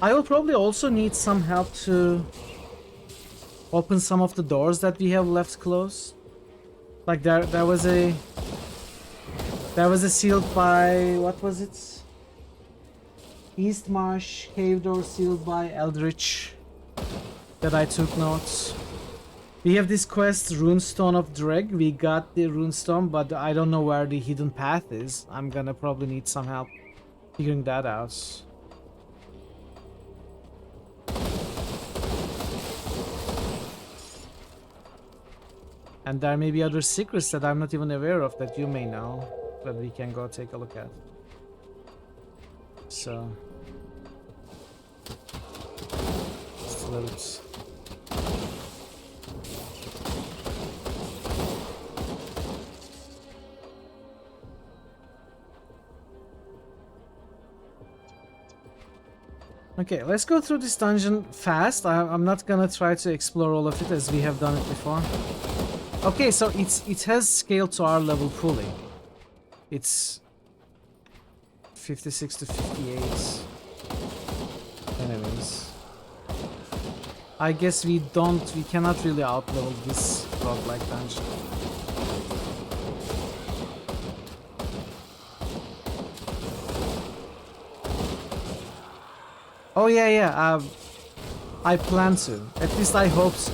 I will probably also need some help to open some of the doors that we have left closed. Like there was a sealed by, what was it? East Marsh cave door sealed by Eldritch that I took notes. We have this quest, Runestone of Dreg. We got the runestone, but I don't know where the hidden path is. I'm gonna probably need some help figuring that out. And there may be other secrets that I'm not even aware of that you may know, that we can go take a look at. So, just loads. Okay, let's go through this dungeon fast. I'm not gonna try to explore all of it as we have done it before. Okay, so it has scaled to our level fully. It's 56 to 58 enemies. I guess we cannot really outlevel this roguelike dungeon. Oh yeah, I plan to. At least I hope so.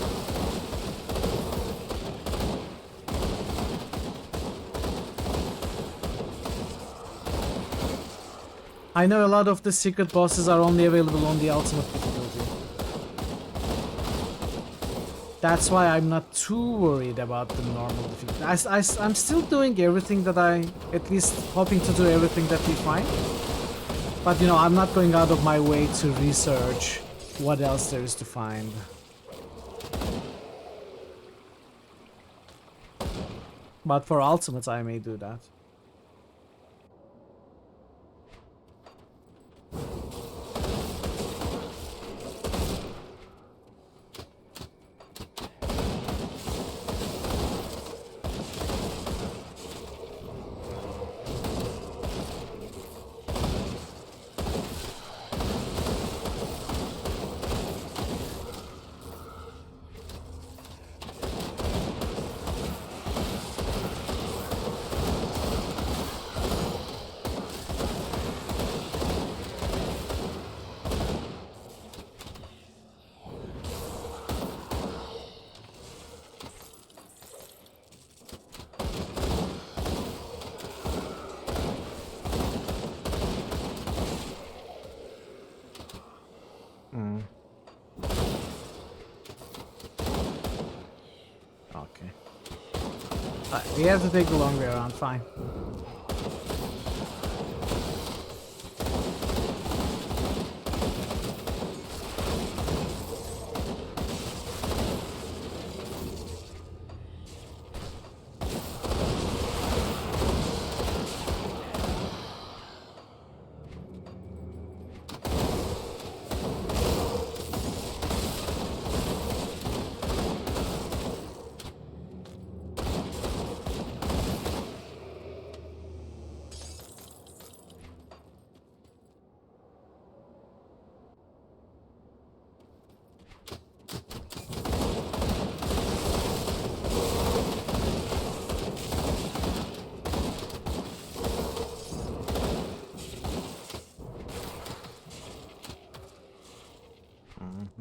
I know a lot of the secret bosses are only available on the ultimate difficulty. That's why I'm not too worried about the normal difficulty. I'm still doing everything that at least hoping to do everything that we find. But you know, I'm not going out of my way to research what else there is to find. But for ultimates, I may do that. Okay. We have to take the long way around, fine.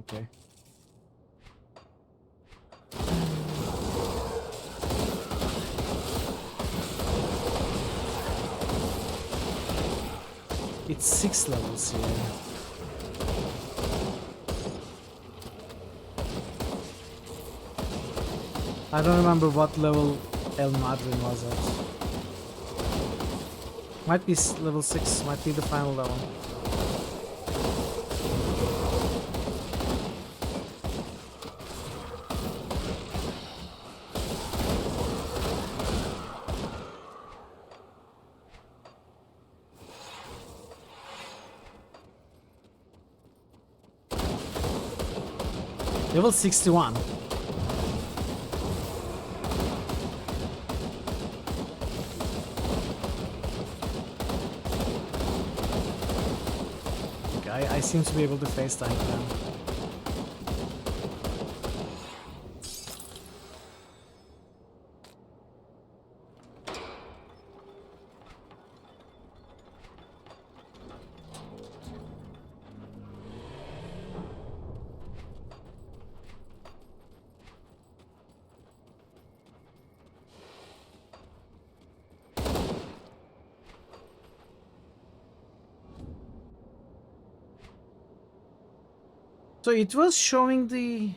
Okay. It's 6 levels here. I don't remember what level El Madrin was at. Might be level 6, might be the final level. Level 61. Okay, I seem to be able to FaceTime them. So it was showing the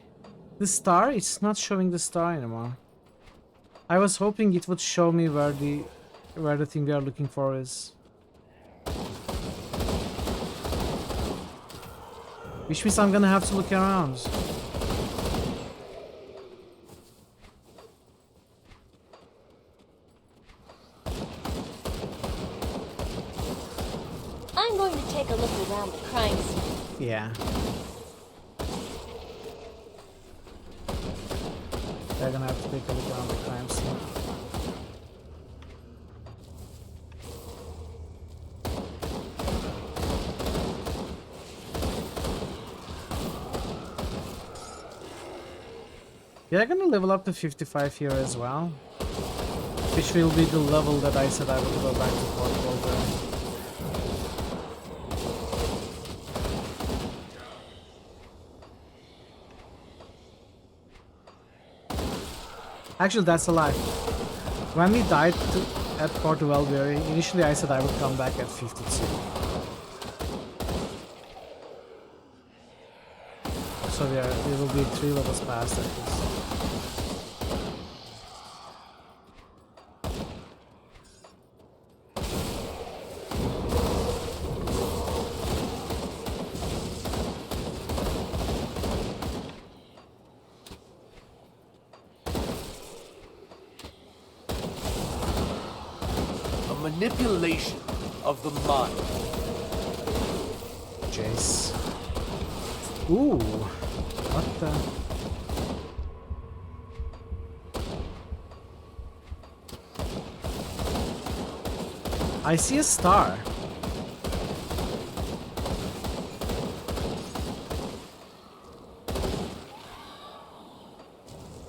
star. It's not showing the star anymore. I was hoping it would show me where the thing we are looking for is. Which means I'm gonna have to look around. I'm going to take a look around the crime scene. Yeah. They're gonna have to take a look around the crime scene. Yeah, I'm gonna level up to 55 here as well. Which will be the level that I said I would go back to Port Goldberg. Actually, that's a lie. When we died at Port Wellbury, initially I said I would come back at 52. So we will be 3 levels past at least. A manipulation of the mind. Jace. Ooh. What the? I see a star.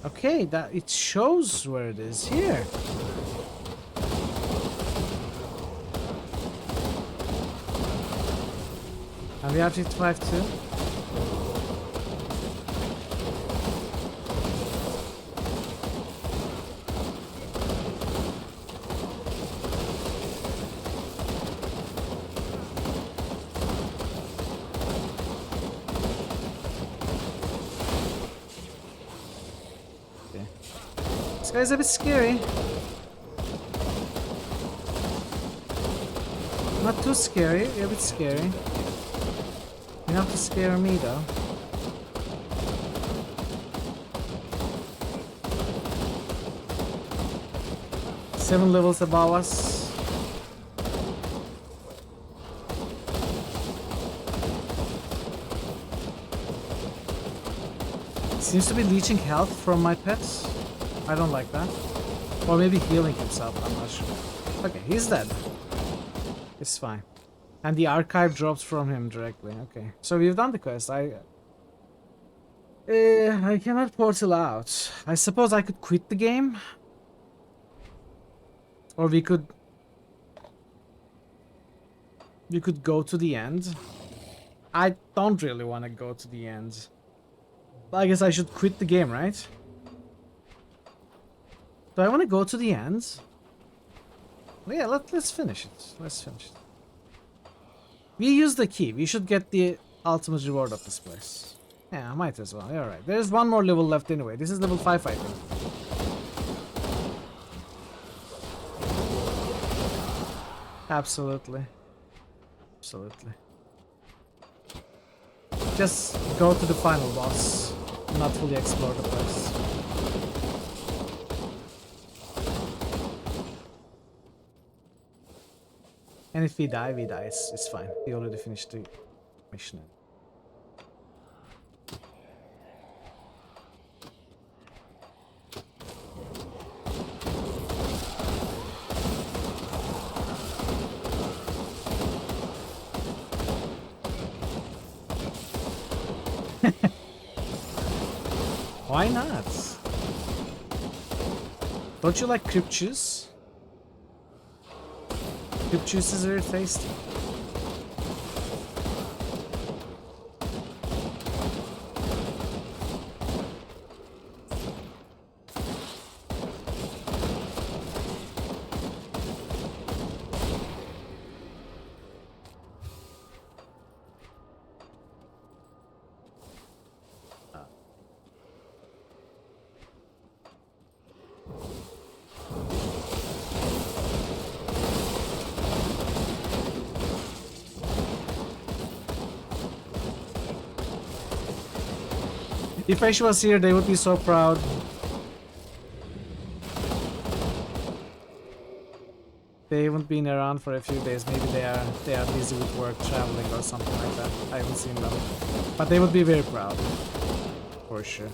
Okay, that it shows where it is here. And we have 55 too. This guy's a bit scary. Not too scary, a bit scary. Enough to scare me though. Seven levels above us. Seems to be leeching health from my pets. I don't like that. Or maybe healing himself, I'm not sure. Okay, he's dead. It's fine. And the archive drops from him directly. Okay, so we've done the quest. I cannot portal out. I suppose I could quit the game. Or we could go to the end. I don't really want to go to the end. I guess I should quit the game, right? Do I want to go to the end? Well, yeah, let's finish it. Let's finish it. We use the key. We should get the ultimate reward of this place. Yeah, I might as well. Alright. There's one more level left anyway. This is level 5, I think. Absolutely. Absolutely. Just go to the final boss. Not fully explore the place. And if we die, we die. It's fine. We already finished the mission. Why not? Don't you like crypt juice? Crypt juice is very tasty. If Ash was here, they would be so proud. They haven't been around for a few days. Maybe they are busy with work, traveling, or something like that. I haven't seen them, but they would be very proud, for sure.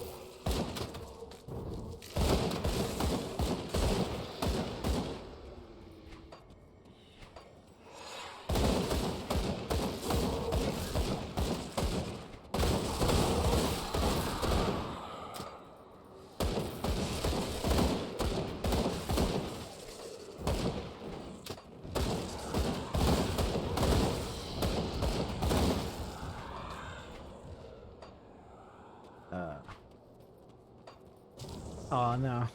Oh no.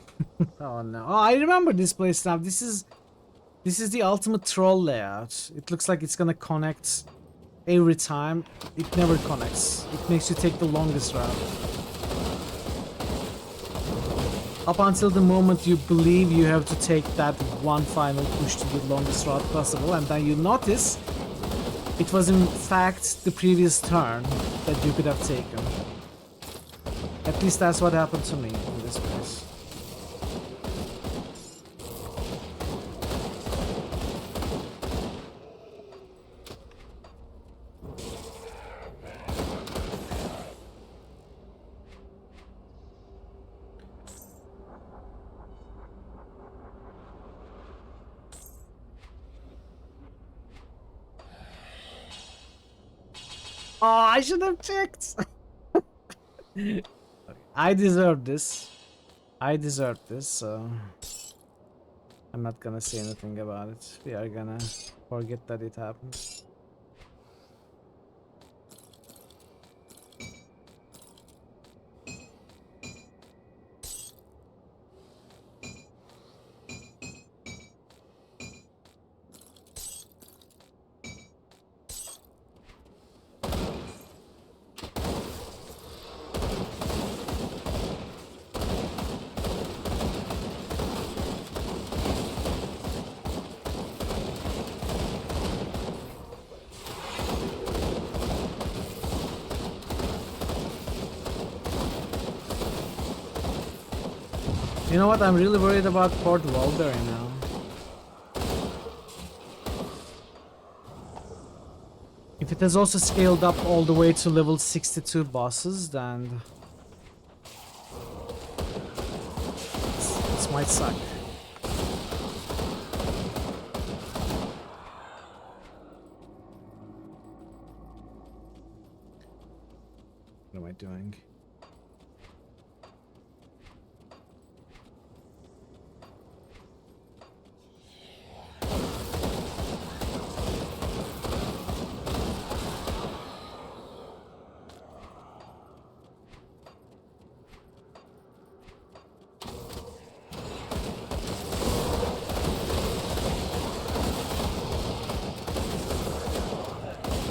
Oh no. Oh, I remember this place now. This is the ultimate troll layout. It looks like it's gonna connect every time, it never connects. It makes you take the longest route. Up until the moment you believe you have to take that one final push to the longest route possible, and then you notice it was in fact the previous turn that you could have taken. At least that's what happened to me in this place. Oh, I should have checked. I deserve this. I deserve this, so I'm not gonna say anything about it. We are gonna forget that it happened. You know what? I'm really worried about Port Walbury now. If it has also scaled up all the way to level 62 bosses, then this might suck. What am I doing?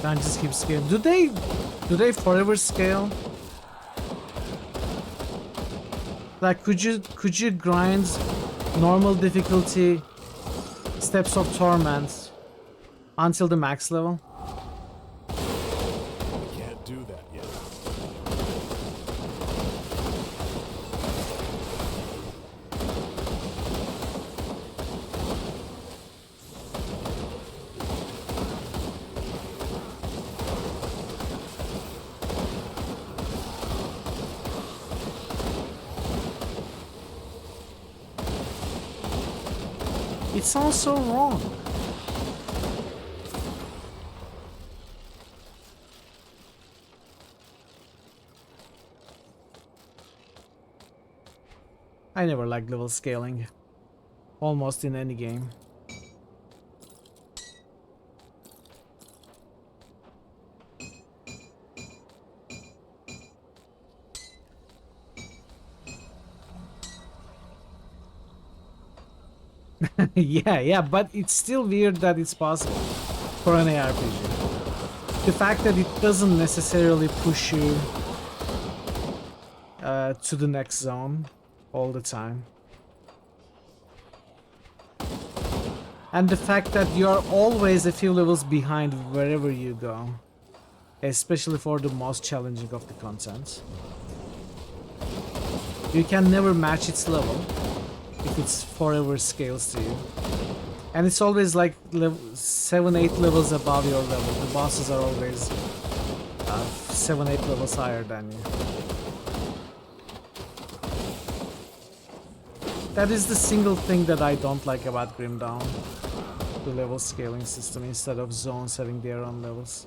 Can't just keep scaling. Do they forever scale? Like could you grind normal difficulty Steps of Torment until the max level? Can't do that yet. It sounds so wrong. I never liked level scaling. Almost in any game. yeah, but it's still weird that it's possible for an ARPG. The fact that it doesn't necessarily push you to the next zone all the time. And the fact that you are always a few levels behind wherever you go. Especially for the most challenging of the content. You can never match its level if it's forever scales to you. And it's always like 7-8 levels above your level. The bosses are always 7-8 levels higher than you. That is the single thing that I don't like about Grim Dawn. The level scaling system instead of zones having their own levels.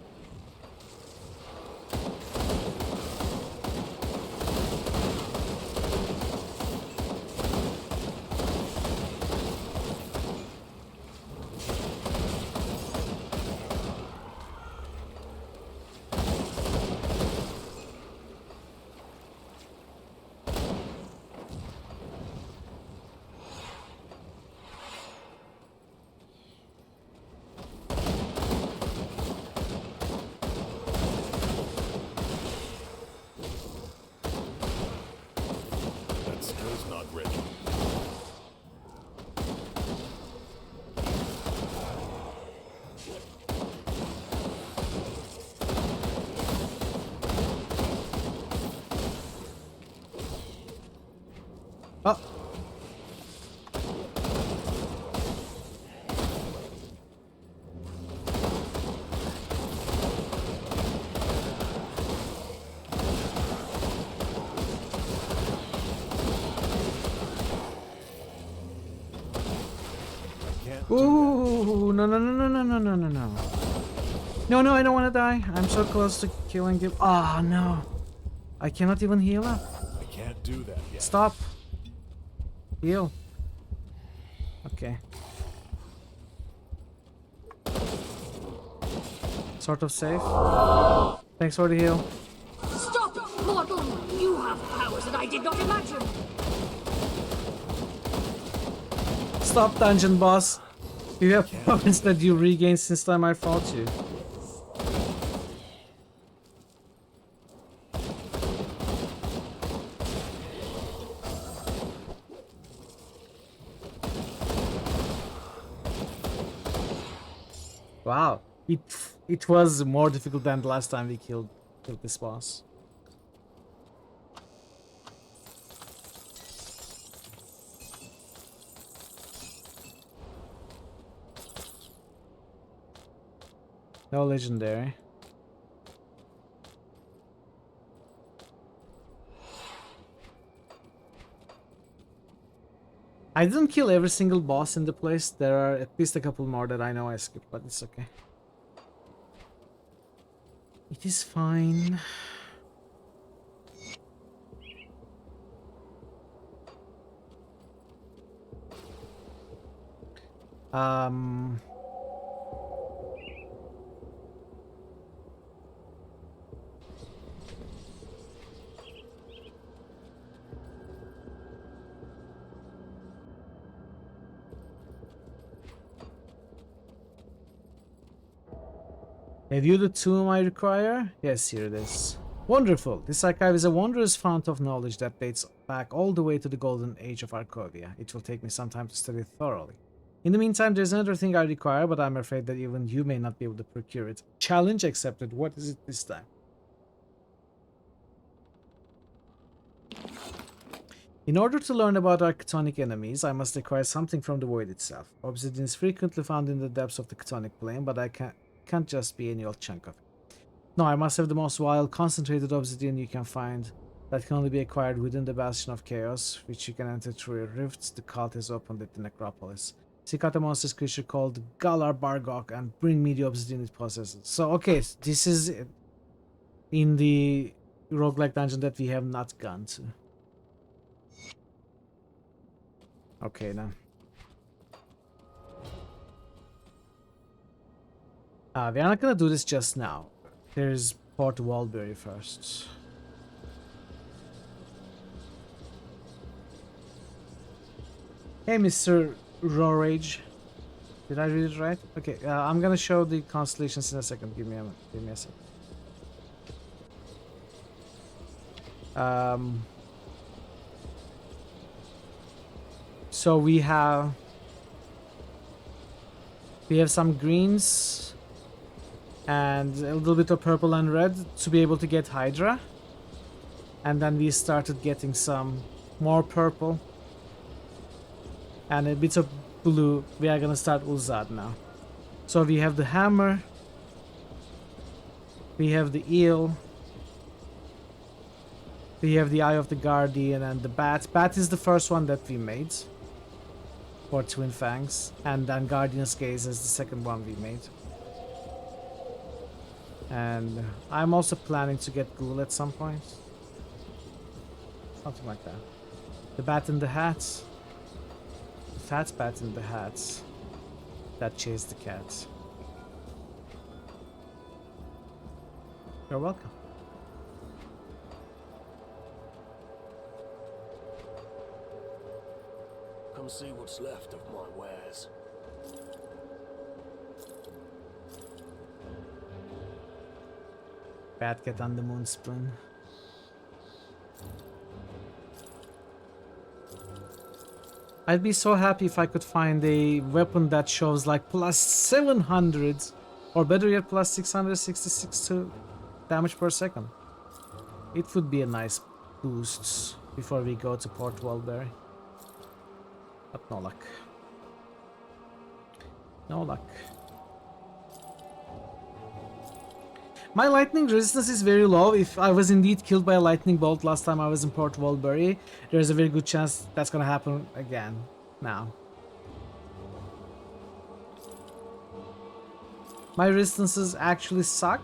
can't Ooh, no, no, no, no, no, no, no, no, no. No, no, I don't want to die. I'm so close to killing him. Ah, no. I cannot even heal up. I can't do that yet. Stop. Heal. Okay. Sort of safe. Thanks for the heal. Stop it, mortal! You have powers that I did not imagine! Stop, dungeon boss. You have powers that you regained since time I fought you. Wow, it was more difficult than the last time we killed this boss. No legendary. I didn't kill every single boss in the place. There are at least a couple more that I know I skipped, but it's okay. It is fine. Have you the tomb I require? Yes, here it is. Wonderful! This archive is a wondrous fount of knowledge that dates back all the way to the golden age of Arcovia. It will take me some time to study it thoroughly. In the meantime, there's another thing I require, but I'm afraid that even you may not be able to procure it. Challenge accepted. What is it this time? In order to learn about our chthonic enemies, I must acquire something from the void itself. Obsidian is frequently found in the depths of the chthonic plane, but I can't just be any old chunk of it. No, I must have the most wild, concentrated obsidian you can find that can only be acquired within the Bastion of Chaos, which you can enter through a rift the cult has opened at the Necropolis. Seek out a monstrous creature called Galar Bargok and bring me the obsidian it possesses. So, okay, this is in the roguelike dungeon that we have not gone to. Okay, then. We are not gonna do this just now. There's Port Walbury first. Hey, Mr. Rorage. Did I read it right? Okay, I'm gonna show the constellations in a second. Give me a second. So we have some greens and a little bit of purple and red to be able to get Hydra, and then we started getting some more purple and a bit of blue. We are gonna start Ulzad now. So we have the hammer, we have the eel, we have the Eye of the Guardian and the bat. Bat is the first one that we made, or Twin Fangs, and then Guardian's Gaze is the second one we made. And I'm also planning to get Ghoul at some point. Something like that. The bat in the hat. The fat bat in the hat that chased the cat. You're welcome. Come see what's left of my wares. Bad cat on the moon spoon. I'd be so happy if I could find a weapon that shows like plus 700 or better yet plus 666 to damage per second. It would be a nice boost before we go to Port Walbury. But no luck. No luck. My lightning resistance is very low. If I was indeed killed by a lightning bolt last time I was in Port Walbury, there's a very good chance that's gonna happen again now. My resistances actually suck.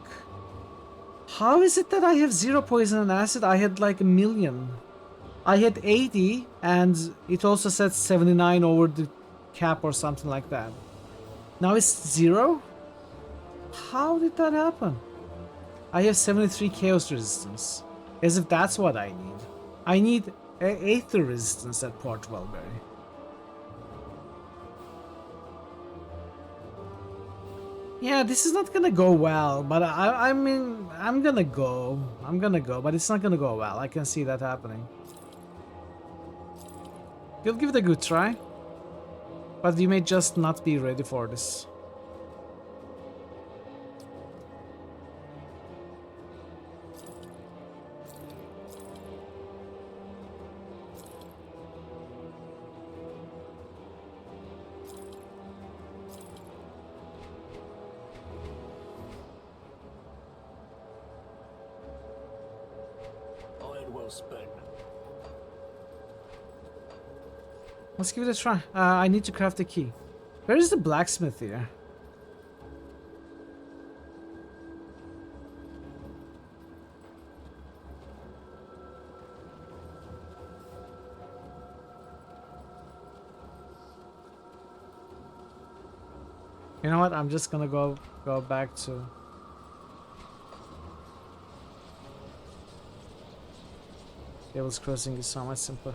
How is it that I have 0 poison and acid? I had like 1,000,000. I had 80 and it also said 79 over the cap or something like that. Now it's 0? How did that happen? I have 73 chaos resistance. As if that's what I need. I need aether resistance at Port Wellberry. Yeah, this is not gonna go well, but I mean, I'm gonna go, but it's not gonna go well. I can see that happening. We'll give it a good try, but we may just not be ready for this. Well spent. Let's give it a try. I need to craft a key. Where is the blacksmith here? You know what? I'm just gonna go back to. Devil's Crossing is so much simpler.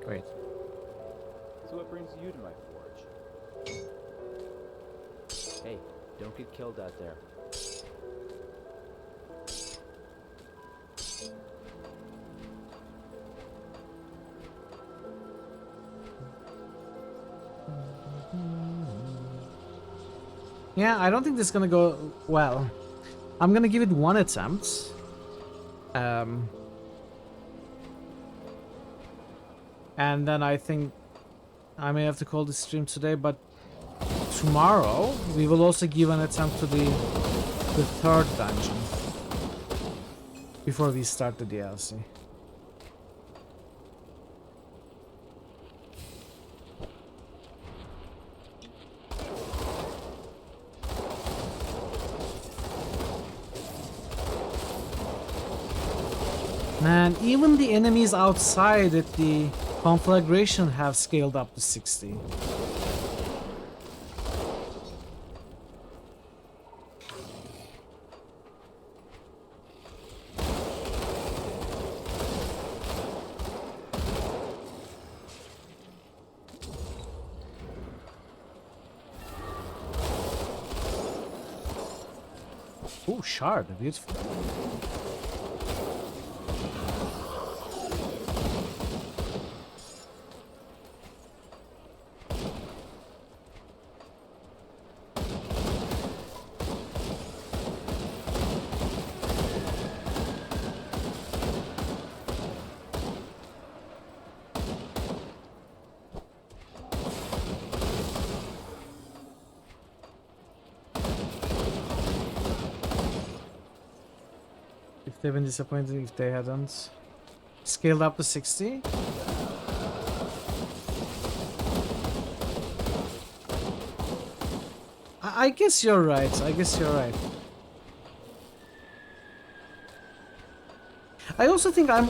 Great. So what brings you to my forge? Hey, don't get killed out there. Yeah, I don't think this is gonna go well. I'm gonna give it one attempt. And then I think I may have to call this stream today, but tomorrow we will also give an attempt to the third dungeon before we start the DLC. Man, even the enemies outside at the conflagration have scaled up to 60. Oh, shard, beautiful. They've been disappointed if they hadn't scaled up to 60. I guess you're right. I guess you're right. I also think I'm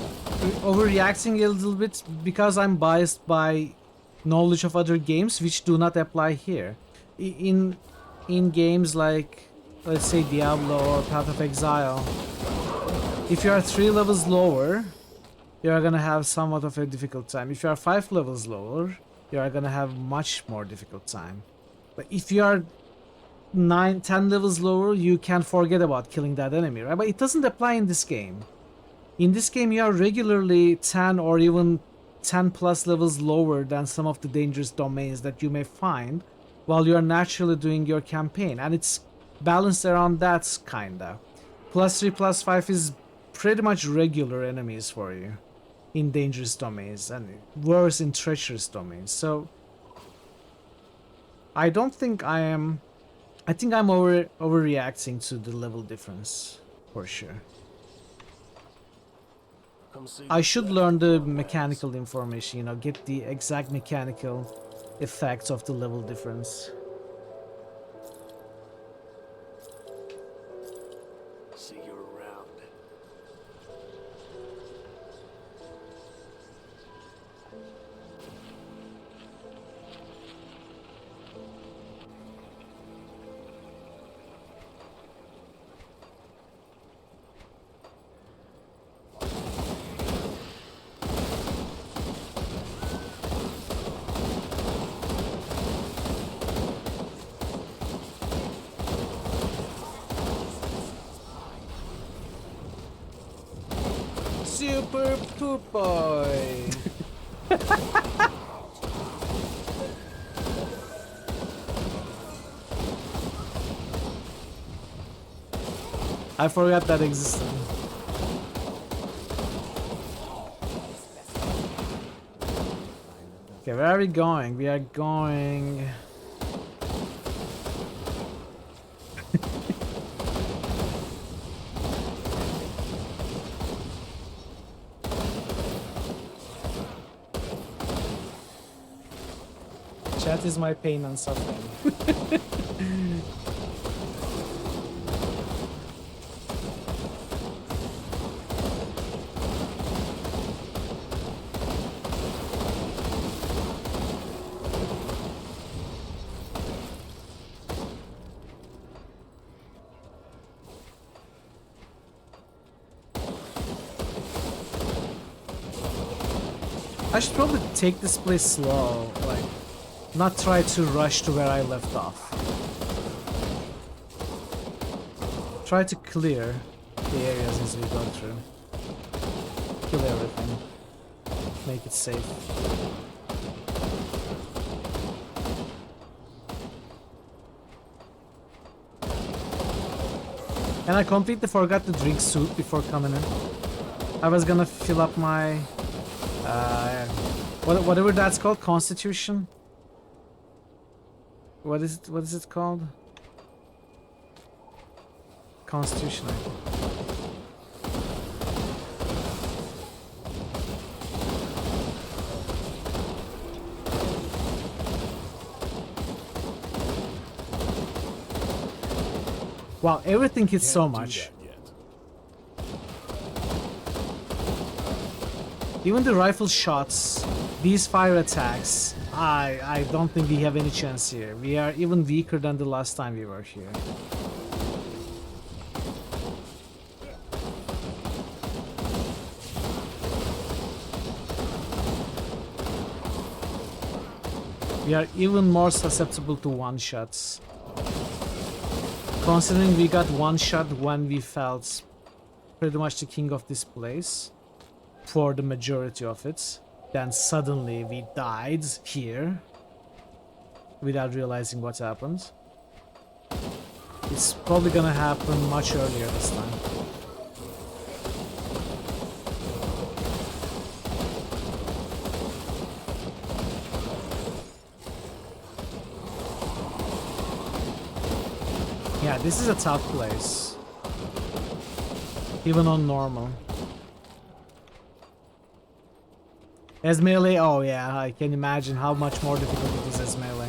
overreacting a little bit because I'm biased by knowledge of other games which do not apply here. In games like, let's say, Diablo or Path of Exile, if you are 3 levels lower, you are gonna have somewhat of a difficult time. If you are 5 levels lower, you are gonna have much more difficult time. But if you are 9, 10 levels lower, you can forget about killing that enemy, right? But it doesn't apply in this game. In this game, you are regularly 10 or even 10 plus levels lower than some of the dangerous domains that you may find while you are naturally doing your campaign. And it's balanced around that, kinda. Plus 3, plus 5 is pretty much regular enemies for you in dangerous domains and worse in treacherous domains. So I don't think I think I'm overreacting to the level difference for sure. I should learn the mechanical information, you know, get the exact mechanical effects of the level difference. See you around. Super Poop Boy! I forgot that existed. Okay, where are we going? We are going... Chat is my pain and suffering. I should probably take this place slow, like, not try to rush to where I left off. Try to clear the areas as we go through. Kill everything. Make it safe. And I completely forgot to drink soup before coming in. I was gonna fill up my... whatever that's called, Constitution? What is it called? Constitution, I think. Wow, everything hits so much. Even the rifle shots, these fire attacks, I don't think we have any chance here. We are even weaker than the last time we were here. We are even more susceptible to one-shots. Considering we got one shot when we felt pretty much the king of this place for the majority of it, then suddenly we died here without realizing what happened. It's probably gonna happen much earlier this time. Yeah, this is a tough place. Even on normal. As melee, oh yeah, I can imagine how much more difficult it is as melee.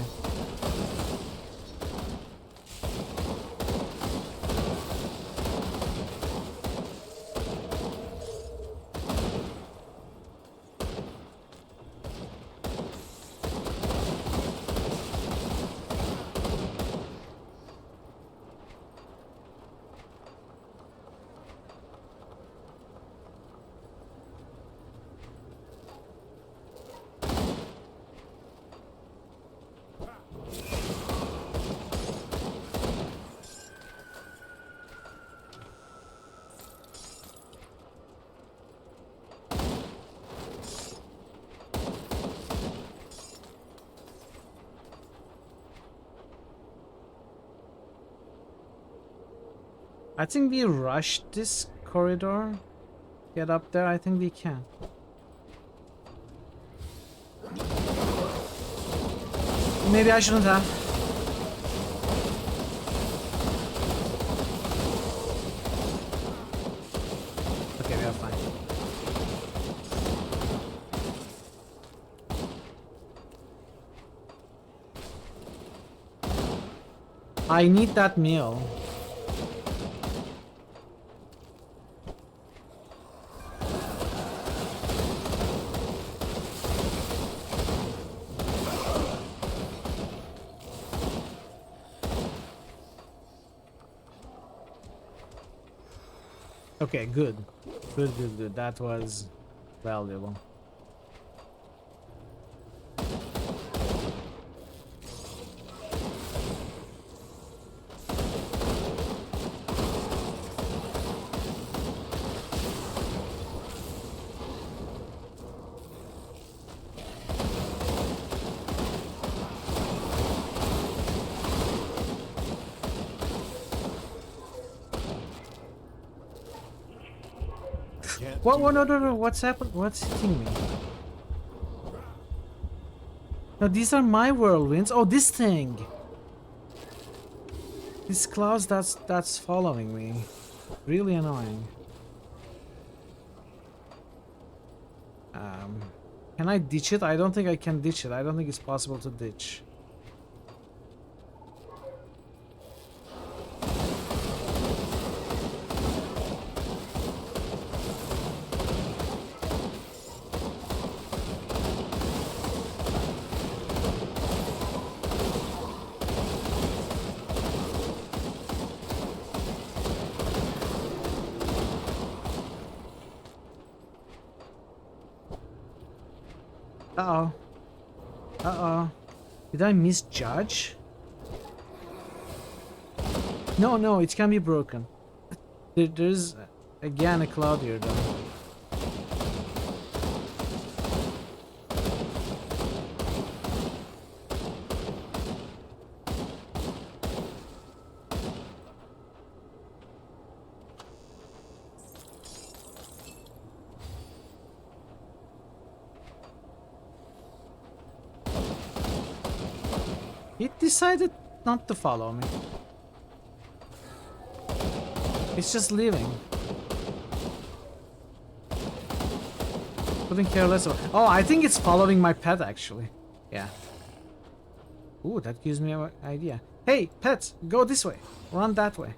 I think we rushed this corridor. Get up there, I think we can. Maybe I shouldn't have. Okay, we are fine. I need that meal. Okay, good. Good. That was valuable. What? No. What's happened? What's hitting me? No, these are my whirlwinds. Oh, this thing. This cloud that's following me. Really annoying. Can I ditch it? I don't think I can ditch it. I don't think it's possible to ditch. Uh-oh. Did I misjudge? No, it can be broken. There's again a cloud here though. It decided not to follow me. It's just leaving. Couldn't care less about. Oh, I think it's following my pet actually. Yeah. Ooh, that gives me an idea. Hey, pet, go this way. Run that way.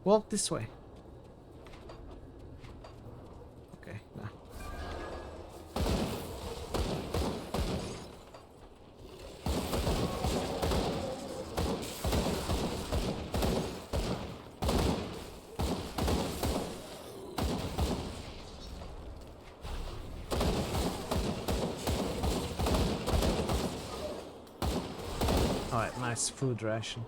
Walk this way. Okay, no. Alright, nice food ration.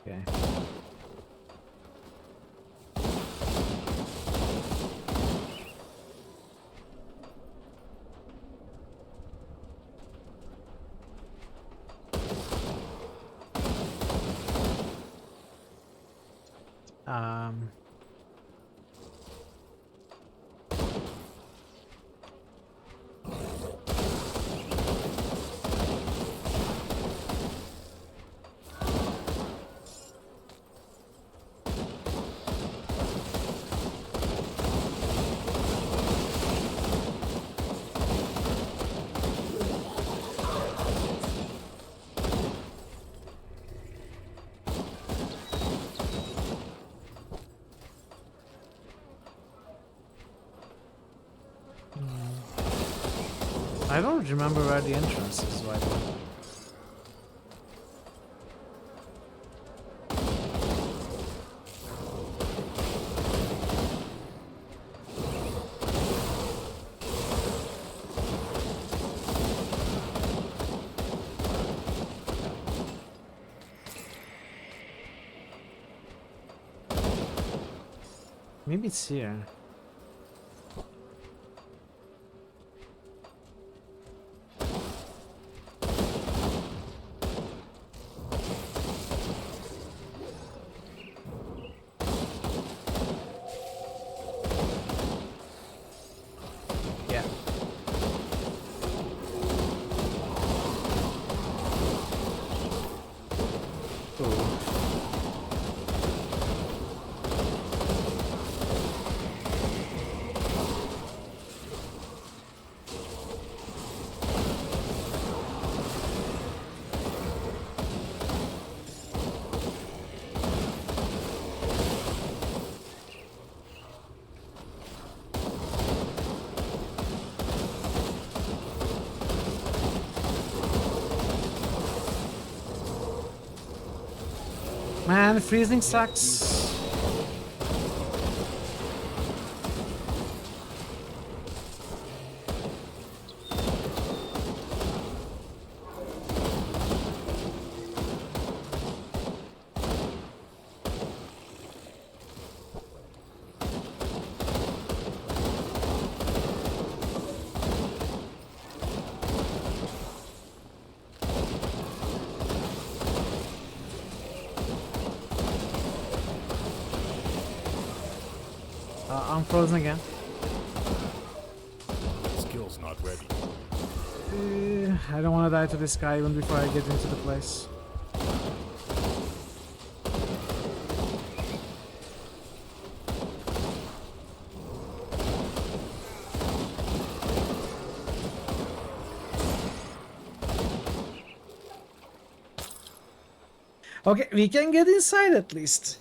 Okay. I don't remember where the entrance is right now. Maybe it's here. Yeah. Man, freezing sucks. I'm frozen again. Skill's not ready. I don't want to die to this guy even before I get into the place. Okay, we can get inside at least.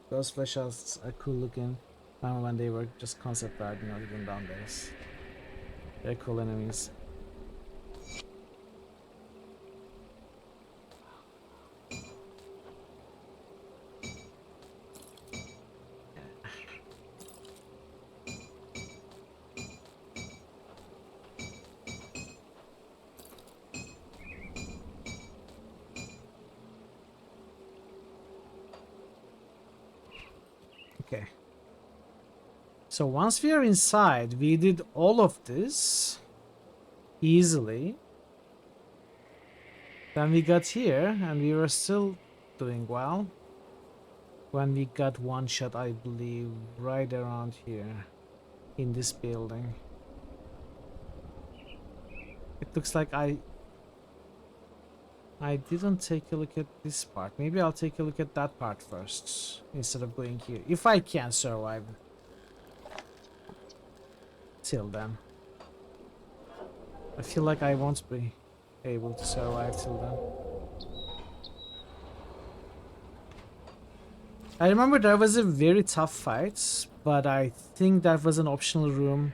Those flesh outs are cool looking. Remember when they were just concept art, not even down there. They're cool enemies. Okay. So once we are inside, we did all of this easily. Then we got here and we were still doing well. When we got one shot, I believe, right around here in this building. It looks like I didn't take a look at this part. Maybe I'll take a look at that part first instead of going here. If I can survive till then. I feel like I won't be able to survive till then. I remember there was a very tough fight, but I think that was an optional room.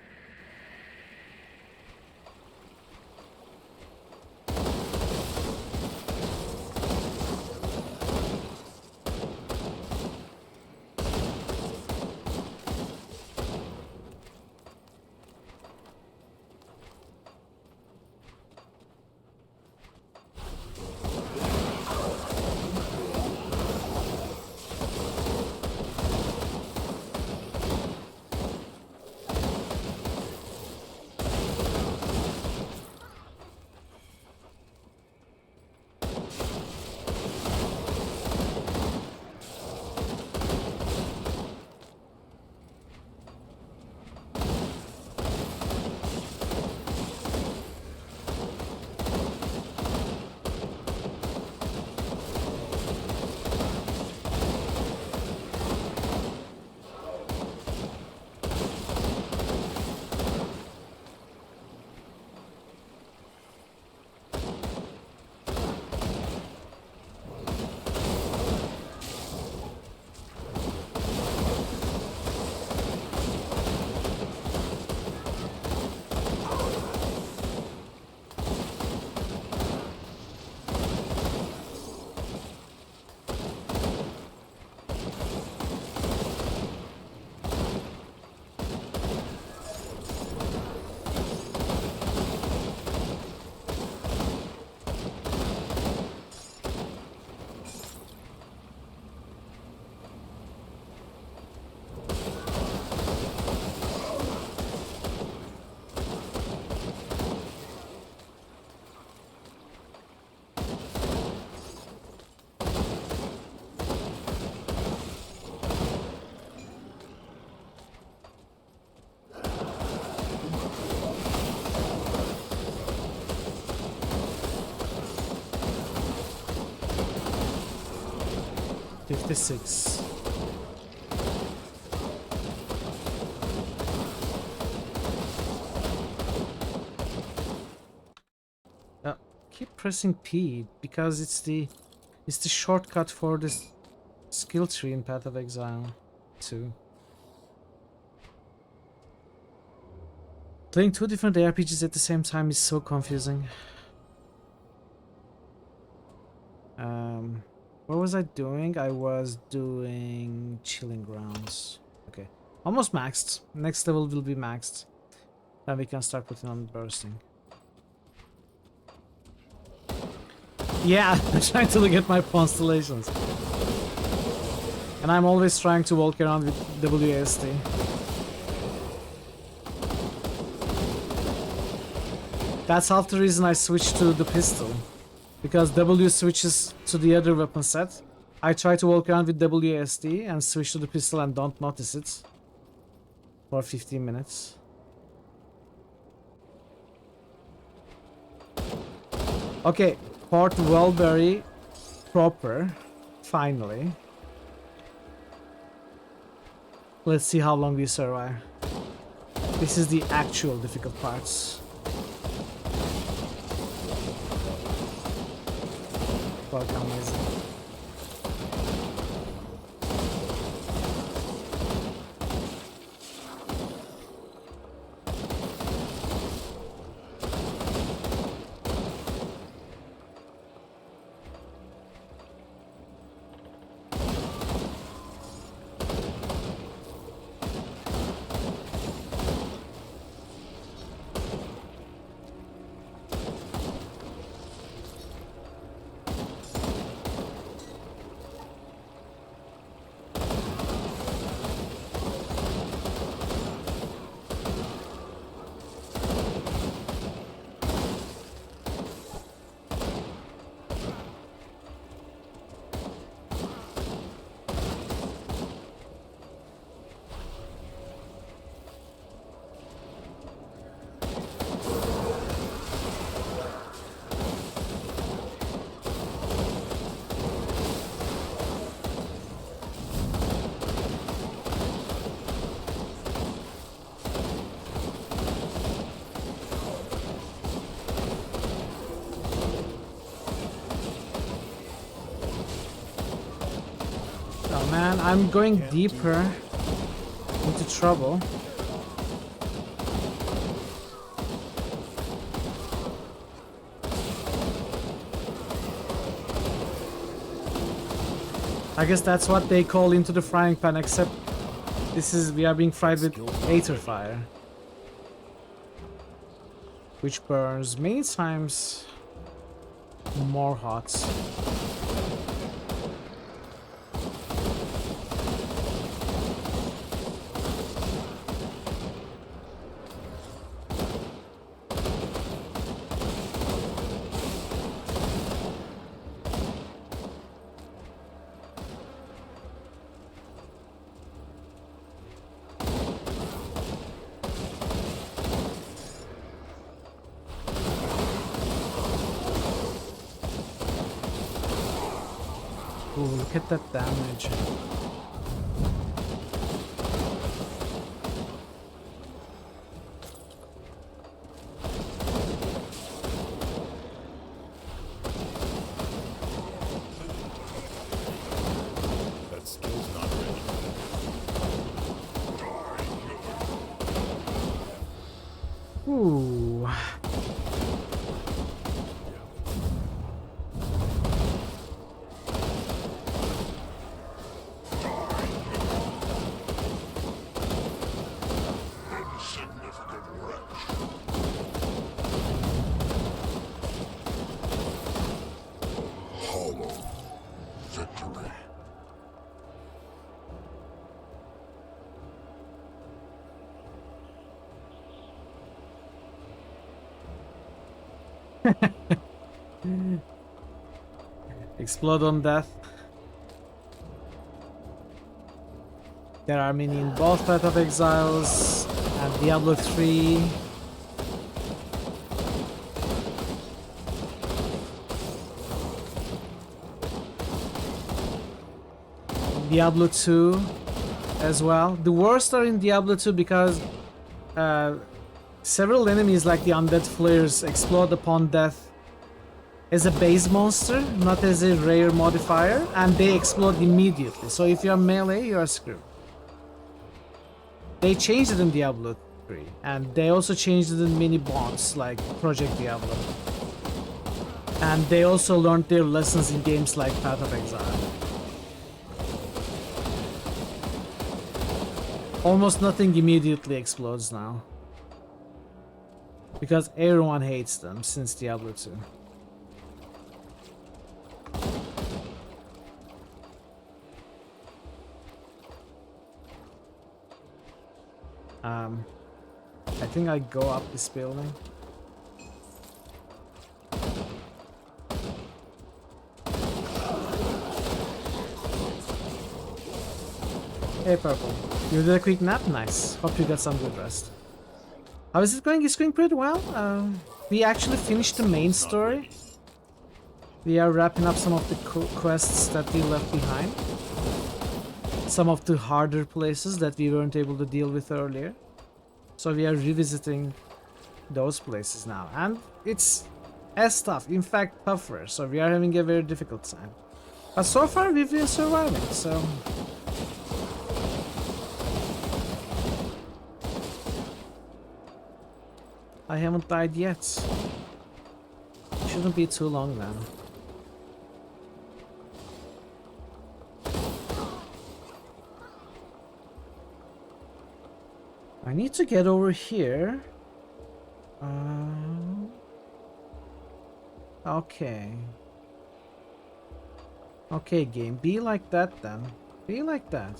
physics. Keep pressing P because it's the shortcut for this skill tree in Path of Exile 2. Playing two different RPGs at the same time is so confusing. What was I doing? I was doing Chilling Grounds. Okay. Almost maxed. Next level will be maxed. Then we can start putting on bursting. Yeah, I'm trying to look at my constellations. And I'm always trying to walk around with WASD. That's half the reason I switched to the pistol. Because W switches to the other weapon set. I try to walk around with WASD and switch to the pistol and don't notice it. For 15 minutes. Okay, Port Wellberry proper. Finally. Let's see how long we survive. This is the actual difficult parts. Welcome, amazing. Man, I'm going deeper into trouble. I guess that's what they call into the frying pan, except we are being fried with Aether fire. Which burns many times more hot. Ooh, look at that damage. That skill's not ready. Ooh. Explode on death. There are many in both Path of Exiles and Diablo 3. Diablo 2 as well. The worst are in Diablo 2 because several enemies like the undead flares explode upon death as a base monster, not as a rare modifier, and they explode immediately. So if you're melee, you're screwed. They changed it in Diablo 3, and they also changed it in mini bots like Project Diablo. And they also learned their lessons in games like Path of Exile. Almost nothing immediately explodes now. Because everyone hates them since Diablo 2. I think I go up this building. Hey Purple, you did a quick nap? Nice. Hope you got some good rest. How is it going? It's going pretty well. We actually finished the main story. We are wrapping up some of the quests that we left behind. Some of the harder places that we weren't able to deal with earlier. So we are revisiting those places now. And it's as tough, in fact tougher. So we are having a very difficult time. But so far we've been surviving, so... I haven't died yet. Shouldn't be too long now. I need to get over here. Okay. Okay, game. Be like that then. Be like that.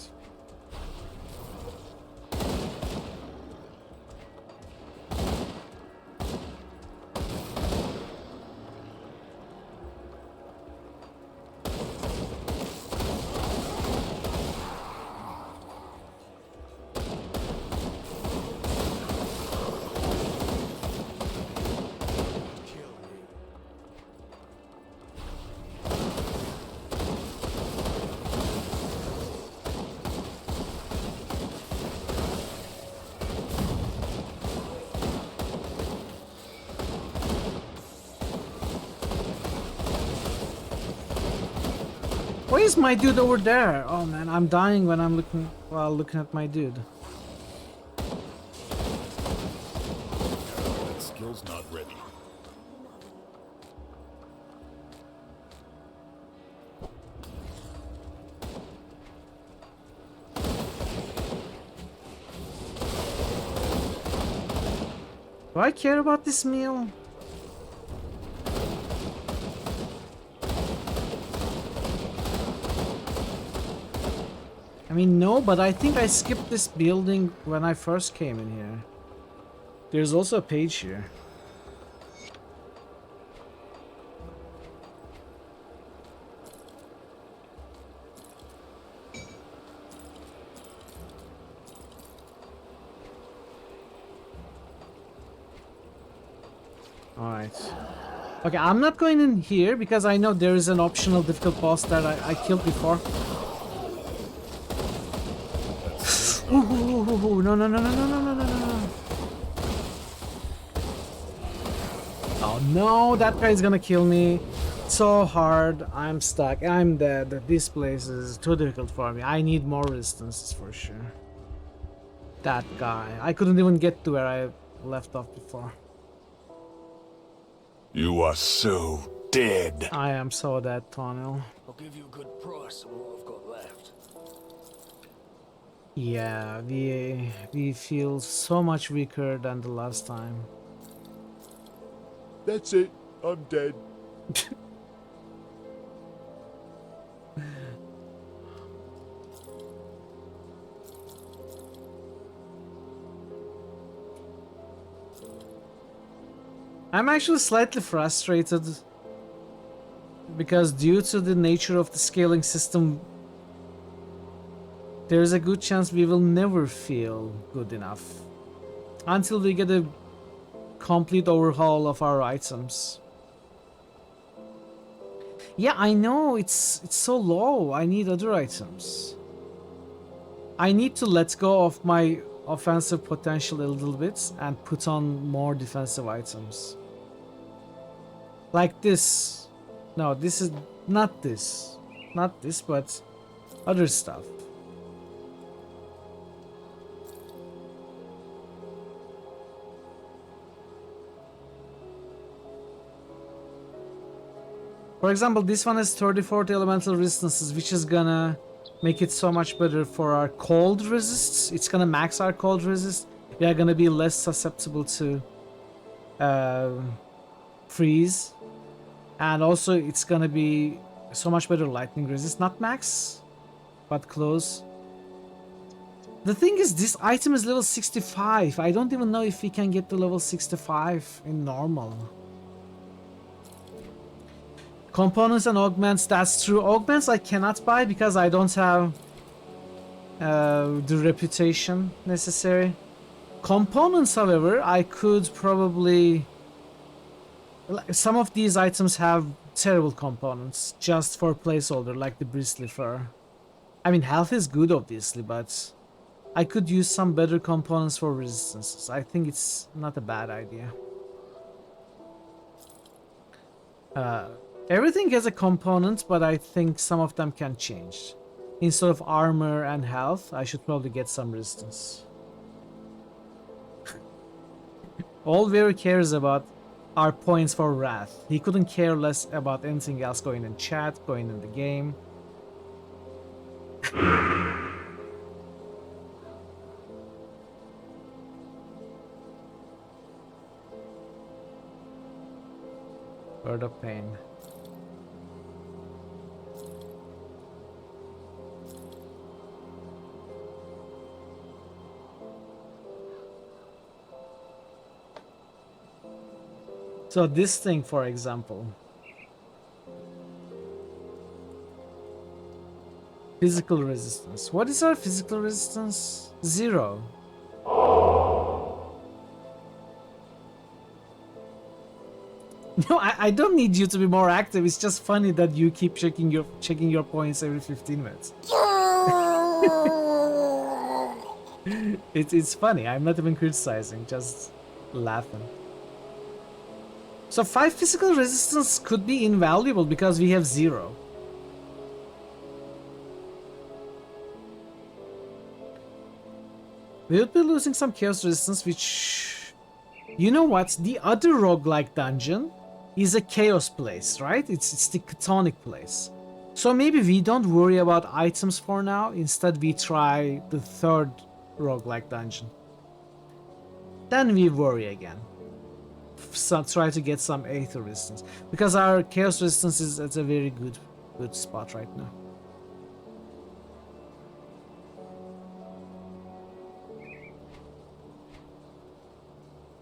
Why is my dude over there? Oh man, I'm dying when I'm looking at my dude. That skill's not ready. Do I care about this meal? I mean, no, but I think I skipped this building when I first came in here. There's also a page here. Alright. Okay, I'm not going in here because I know there is an optional difficult boss that I killed before. Ooh, no, no, no, no, no, no, no, no, no. Oh no, that guy's gonna kill me. So hard. I'm stuck. I'm dead. This place is too difficult for me. I need more resistance for sure. That guy. I couldn't even get to where I left off before. You are so dead. I am so dead, Tonil. I'll give you a good price on what I've got left. Yeah, we feel so much weaker than the last time. That's it. I'm dead. I'm actually slightly frustrated because due to the nature of the scaling system, there's a good chance we will never feel good enough until we get a complete overhaul of our items. Yeah, I know it's so low. I need other items. I need to let go of my offensive potential a little bit and put on more defensive items. Like this. No, this is not this. Not this, but other stuff. For example, this one has 34 elemental resistances, which is gonna make it so much better for our cold resists. It's gonna max our cold resist. We are gonna be less susceptible to freeze. And also it's gonna be so much better lightning resist. Not max, but close. The thing is, this item is level 65. I don't even know if we can get to level 65 in normal. Components and augments, that's true. Augments I cannot buy because I don't have the reputation necessary. Components, however, I could probably... Some of these items have terrible components just for placeholder, like the bristly fur. I mean, health is good obviously, but I could use some better components for resistances. I think it's not a bad idea. Everything has a component, but I think some of them can change. Instead of armor and health, I should probably get some resistance. All Very cares about are points for wrath. He couldn't care less about anything else going in chat, going in the game. Word of pain. So this thing, for example. Physical resistance. What is our physical resistance? 0. No, I don't need you to be more active. It's just funny that you keep checking your points every 15 minutes. It's funny. I'm not even criticizing, just laughing. So 5 physical resistance could be invaluable because we have 0. We'll be losing some chaos resistance, which... You know what? The other roguelike dungeon is a chaos place, right? It's the chthonic place. So maybe we don't worry about items for now. Instead, we try the 3rd roguelike dungeon. Then we worry again. Try to get some aether resistance, because our chaos resistance is at a very good spot right now.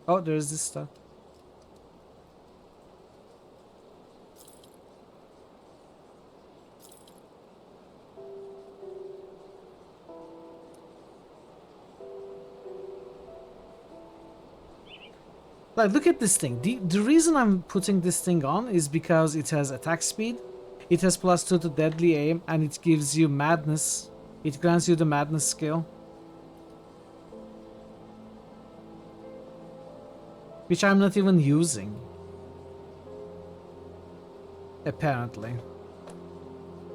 Oh, there's this stuff. Like, look at this thing. The reason I'm putting this thing on is because it has attack speed, it has +2 to deadly aim, and it gives you madness. It grants you the madness skill, which I'm not even using, apparently.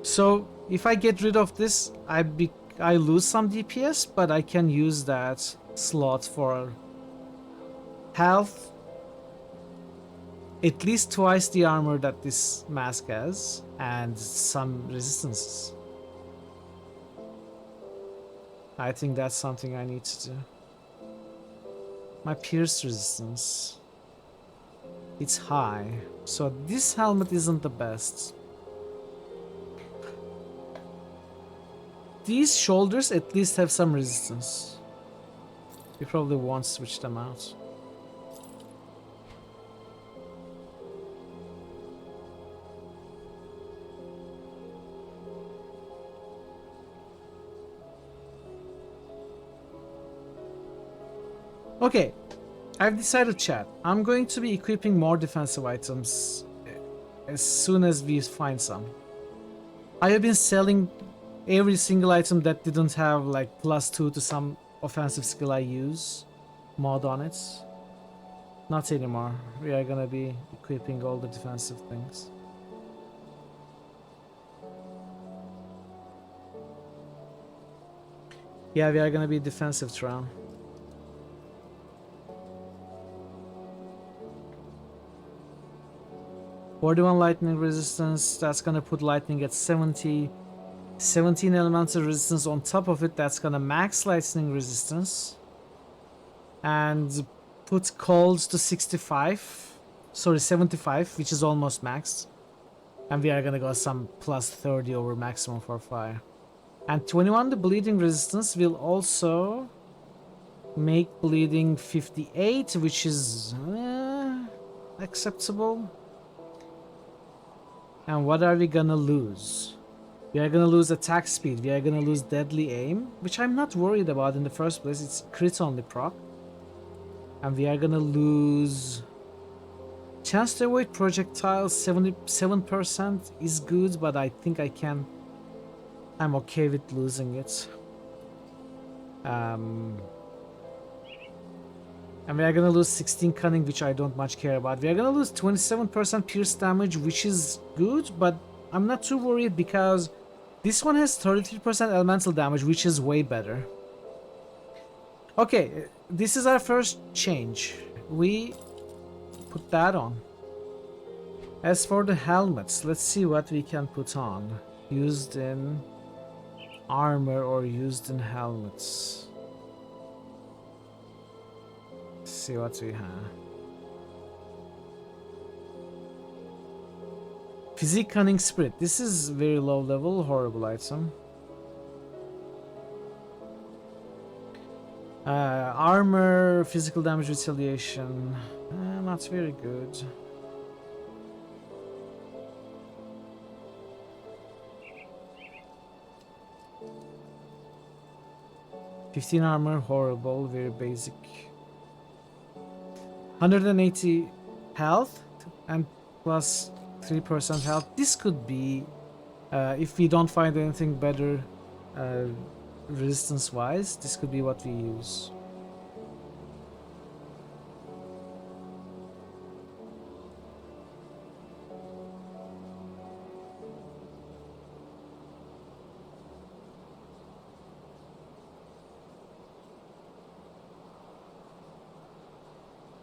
So if I get rid of this, I lose some DPS, but I can use that slot for health. At least twice the armor that this mask has, and some resistances. I think that's something I need to do. My pierce resistance. It's high, so this helmet isn't the best. These shoulders at least have some resistance. We probably won't switch them out. Okay, I've decided, chat. I'm going to be equipping more defensive items as soon as we find some. I have been selling every single item that didn't have like +2 to some offensive skill I use mod on it. Not anymore. We are gonna be equipping all the defensive things. Yeah, we are gonna be defensive Tron. "41 lightning resistance, that's gonna put lightning at 70. 17 elemental resistance on top of it, that's gonna max lightning resistance. And put cold to 65. Sorry, 75, which is almost maxed. And we are gonna go some +30 over maximum for fire. And 21, the bleeding resistance will also make bleeding 58, which is acceptable. And what are we gonna lose? We are gonna lose attack speed, we are gonna lose deadly aim, which I'm not worried about in the first place, it's crit only proc. And we are gonna lose chance to avoid projectiles. 77% is good, but I think I'm okay with losing it. And we are gonna lose 16 cunning, which I don't much care about. We are gonna lose 27% pierce damage, which is good, but I'm not too worried because this one has 33% elemental damage, which is way better. Okay, this is our first change. We put that on. As for the helmets, let's see what we can put on. Used in armor or used in helmets. Let's see what we have. Physique Cunning Spirit. This is very low level, horrible item. Armor, physical damage retaliation. Not very good. "15 armor, horrible, very basic. 180 health and plus 3% health. This could be, if we don't find anything better resistance wise, this could be what we use.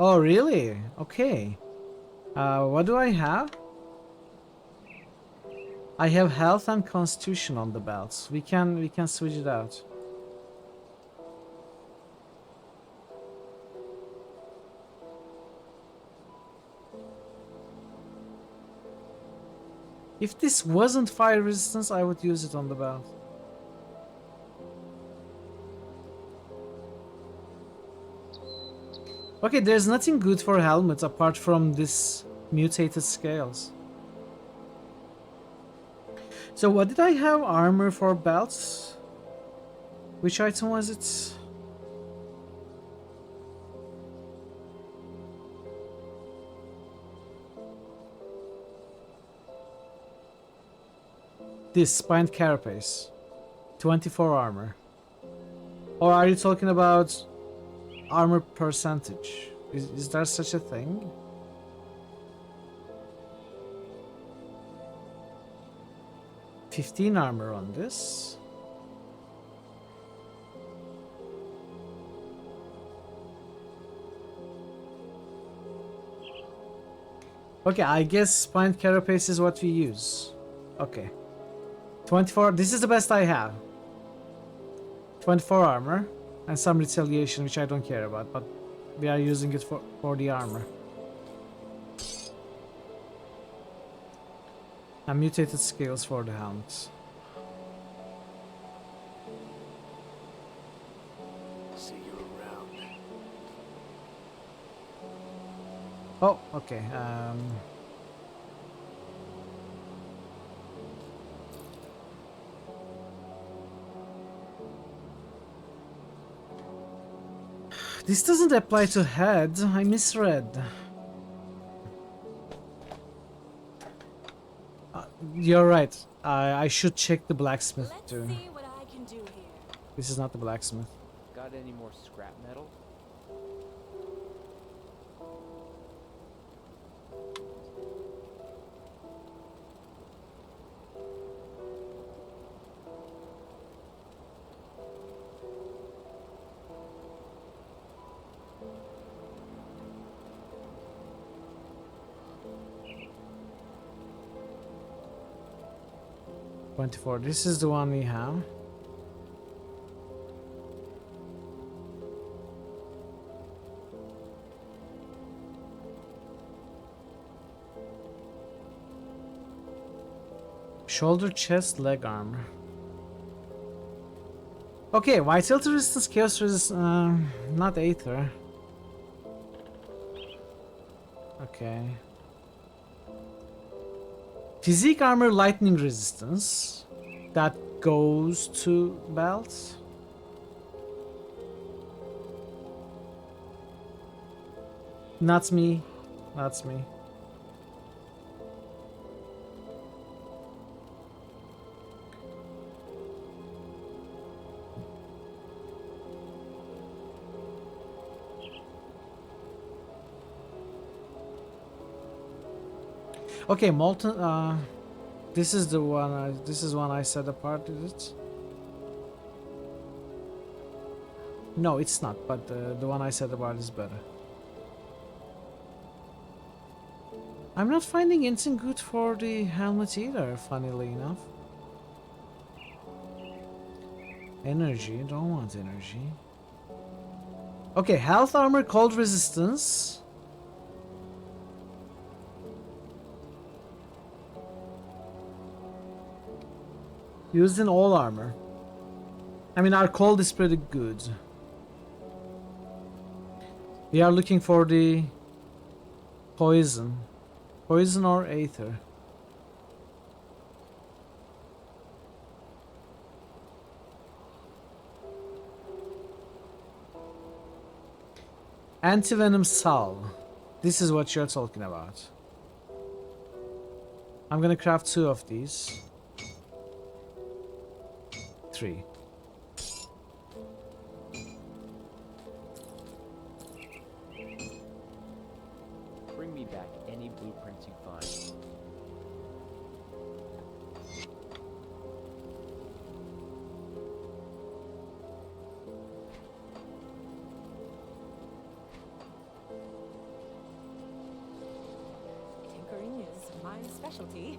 Oh, really? Okay. What do I have? I have health and constitution on the belts. We can switch it out. If this wasn't fire resistance, I would use it on the belt. Okay, there's nothing good for helmets apart from this mutated scales. So what did I have? Armor for belts? Which item was it? This spined carapace. 24 armor. Or are you talking about armor percentage? Is there such a thing? "15 armor on this. Okay, I guess spined carapace is what we use. Okay. 24, this is the best I have. 24 armor and some retaliation, which I don't care about, but we are using it for the armor. And mutated scales for the helmets. See you around. Oh, okay. This doesn't apply to head. I misread. You're right. I should check the blacksmith too. See what I can do here. This is not the blacksmith. Got any more scrap metal? $24. This is the one we have. Shoulder, chest, leg armor. Okay, vitality resistance, chaos resistance, not aether. Okay. Physique armor, lightning resistance. That goes to belt. Not me. That's me. Okay, molten. This is the one. This is one I set apart. Is it? No, it's not. But the one I set apart is better. I'm not finding anything good for the helmet either. Funnily enough. Energy. Don't want energy. Okay, health armor, cold resistance. Used in all armor. I mean, our cold is pretty good. We are looking for the poison. Poison or aether. Anti-venom salve. This is what you're talking about. I'm gonna craft 2 of these. 3. Bring me back any blueprints you find. Tinkering is my specialty.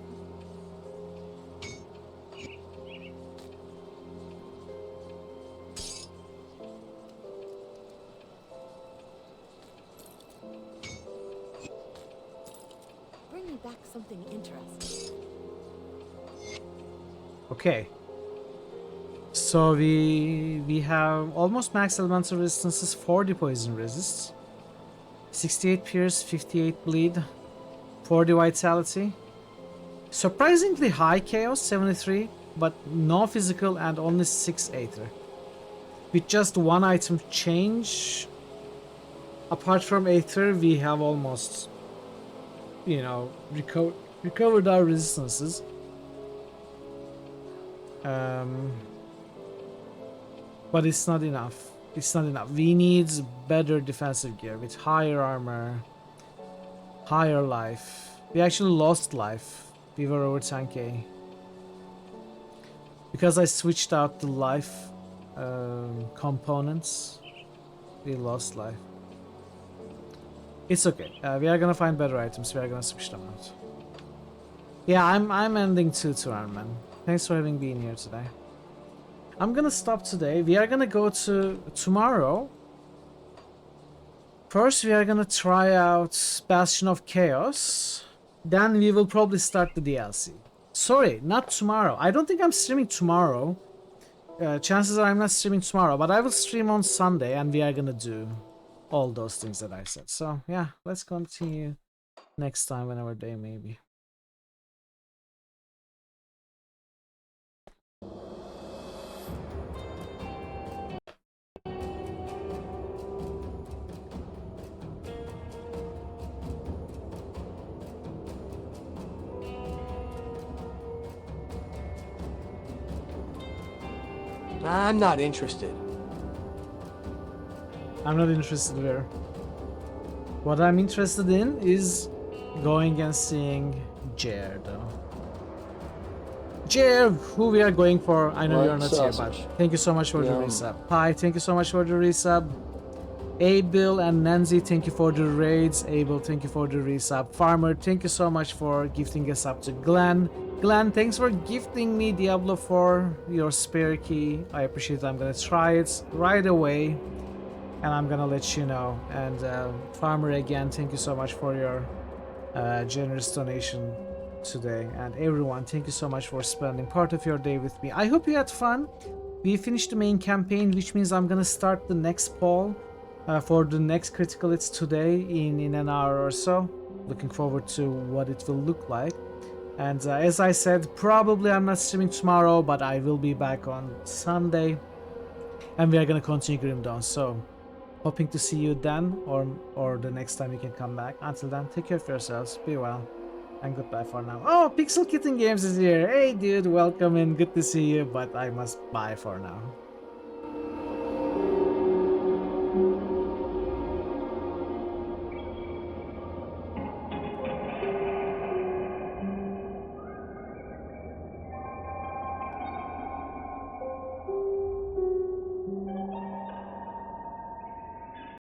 Bring me back something interesting. Okay. So we have almost max elemental resistances, 40 poison resists, 68 pierce, 58 bleed, 40 vitality. Surprisingly high chaos, 73, but no physical and only 6 aether. With just 1 item change, apart from aether, we have almost, you know, recovered our resistances. But it's not enough. It's not enough. We need better defensive gear with higher armor, higher life. We actually lost life. We were over 10k. Because I switched out the life components, we lost life. It's okay. We are gonna find better items. We are gonna switch them out. Yeah, I'm ending too, Iron Man. Thanks for having been here today. I'm gonna stop today. We are gonna go to tomorrow. First, we are gonna try out Bastion of Chaos. Then we will probably start the DLC. Sorry, not tomorrow. I don't think I'm streaming tomorrow. Chances are I'm not streaming tomorrow, but I will stream on Sunday and we are gonna do all those things that I said. So yeah, let's continue next time, whenever day may be. I'm not interested. I'm not interested there. What I'm interested in is going and seeing Jer, though. Jer, who we are going for. I know Right, you're not here, but thank you so much for the resub. Pi, thank you so much for the resub. Abel and Nancy, thank you for the raids. Abel, thank you for the resub. Farmer, thank you so much for gifting us up to Glenn. Glenn, thanks for gifting me Diablo 4, your spare key. I appreciate it. I'm gonna try it right away, and I'm gonna let you know. And Farmer, again, thank you so much for your generous donation today. And everyone, thank you so much for spending part of your day with me. I hope you had fun. We finished the main campaign, which means I'm gonna start the next poll for the next critical hits today in an hour or so. Looking forward to what it will look like. And as I said, probably I'm not streaming tomorrow, but I will be back on Sunday, and we are gonna continue Grim Dawn. So hoping to see you then, or the next time you can come back. Until then, take care of yourselves, be well, and goodbye for now. Oh, Pixel Kitten Games is here. Hey dude, welcome and good to see you, but I must bye for now.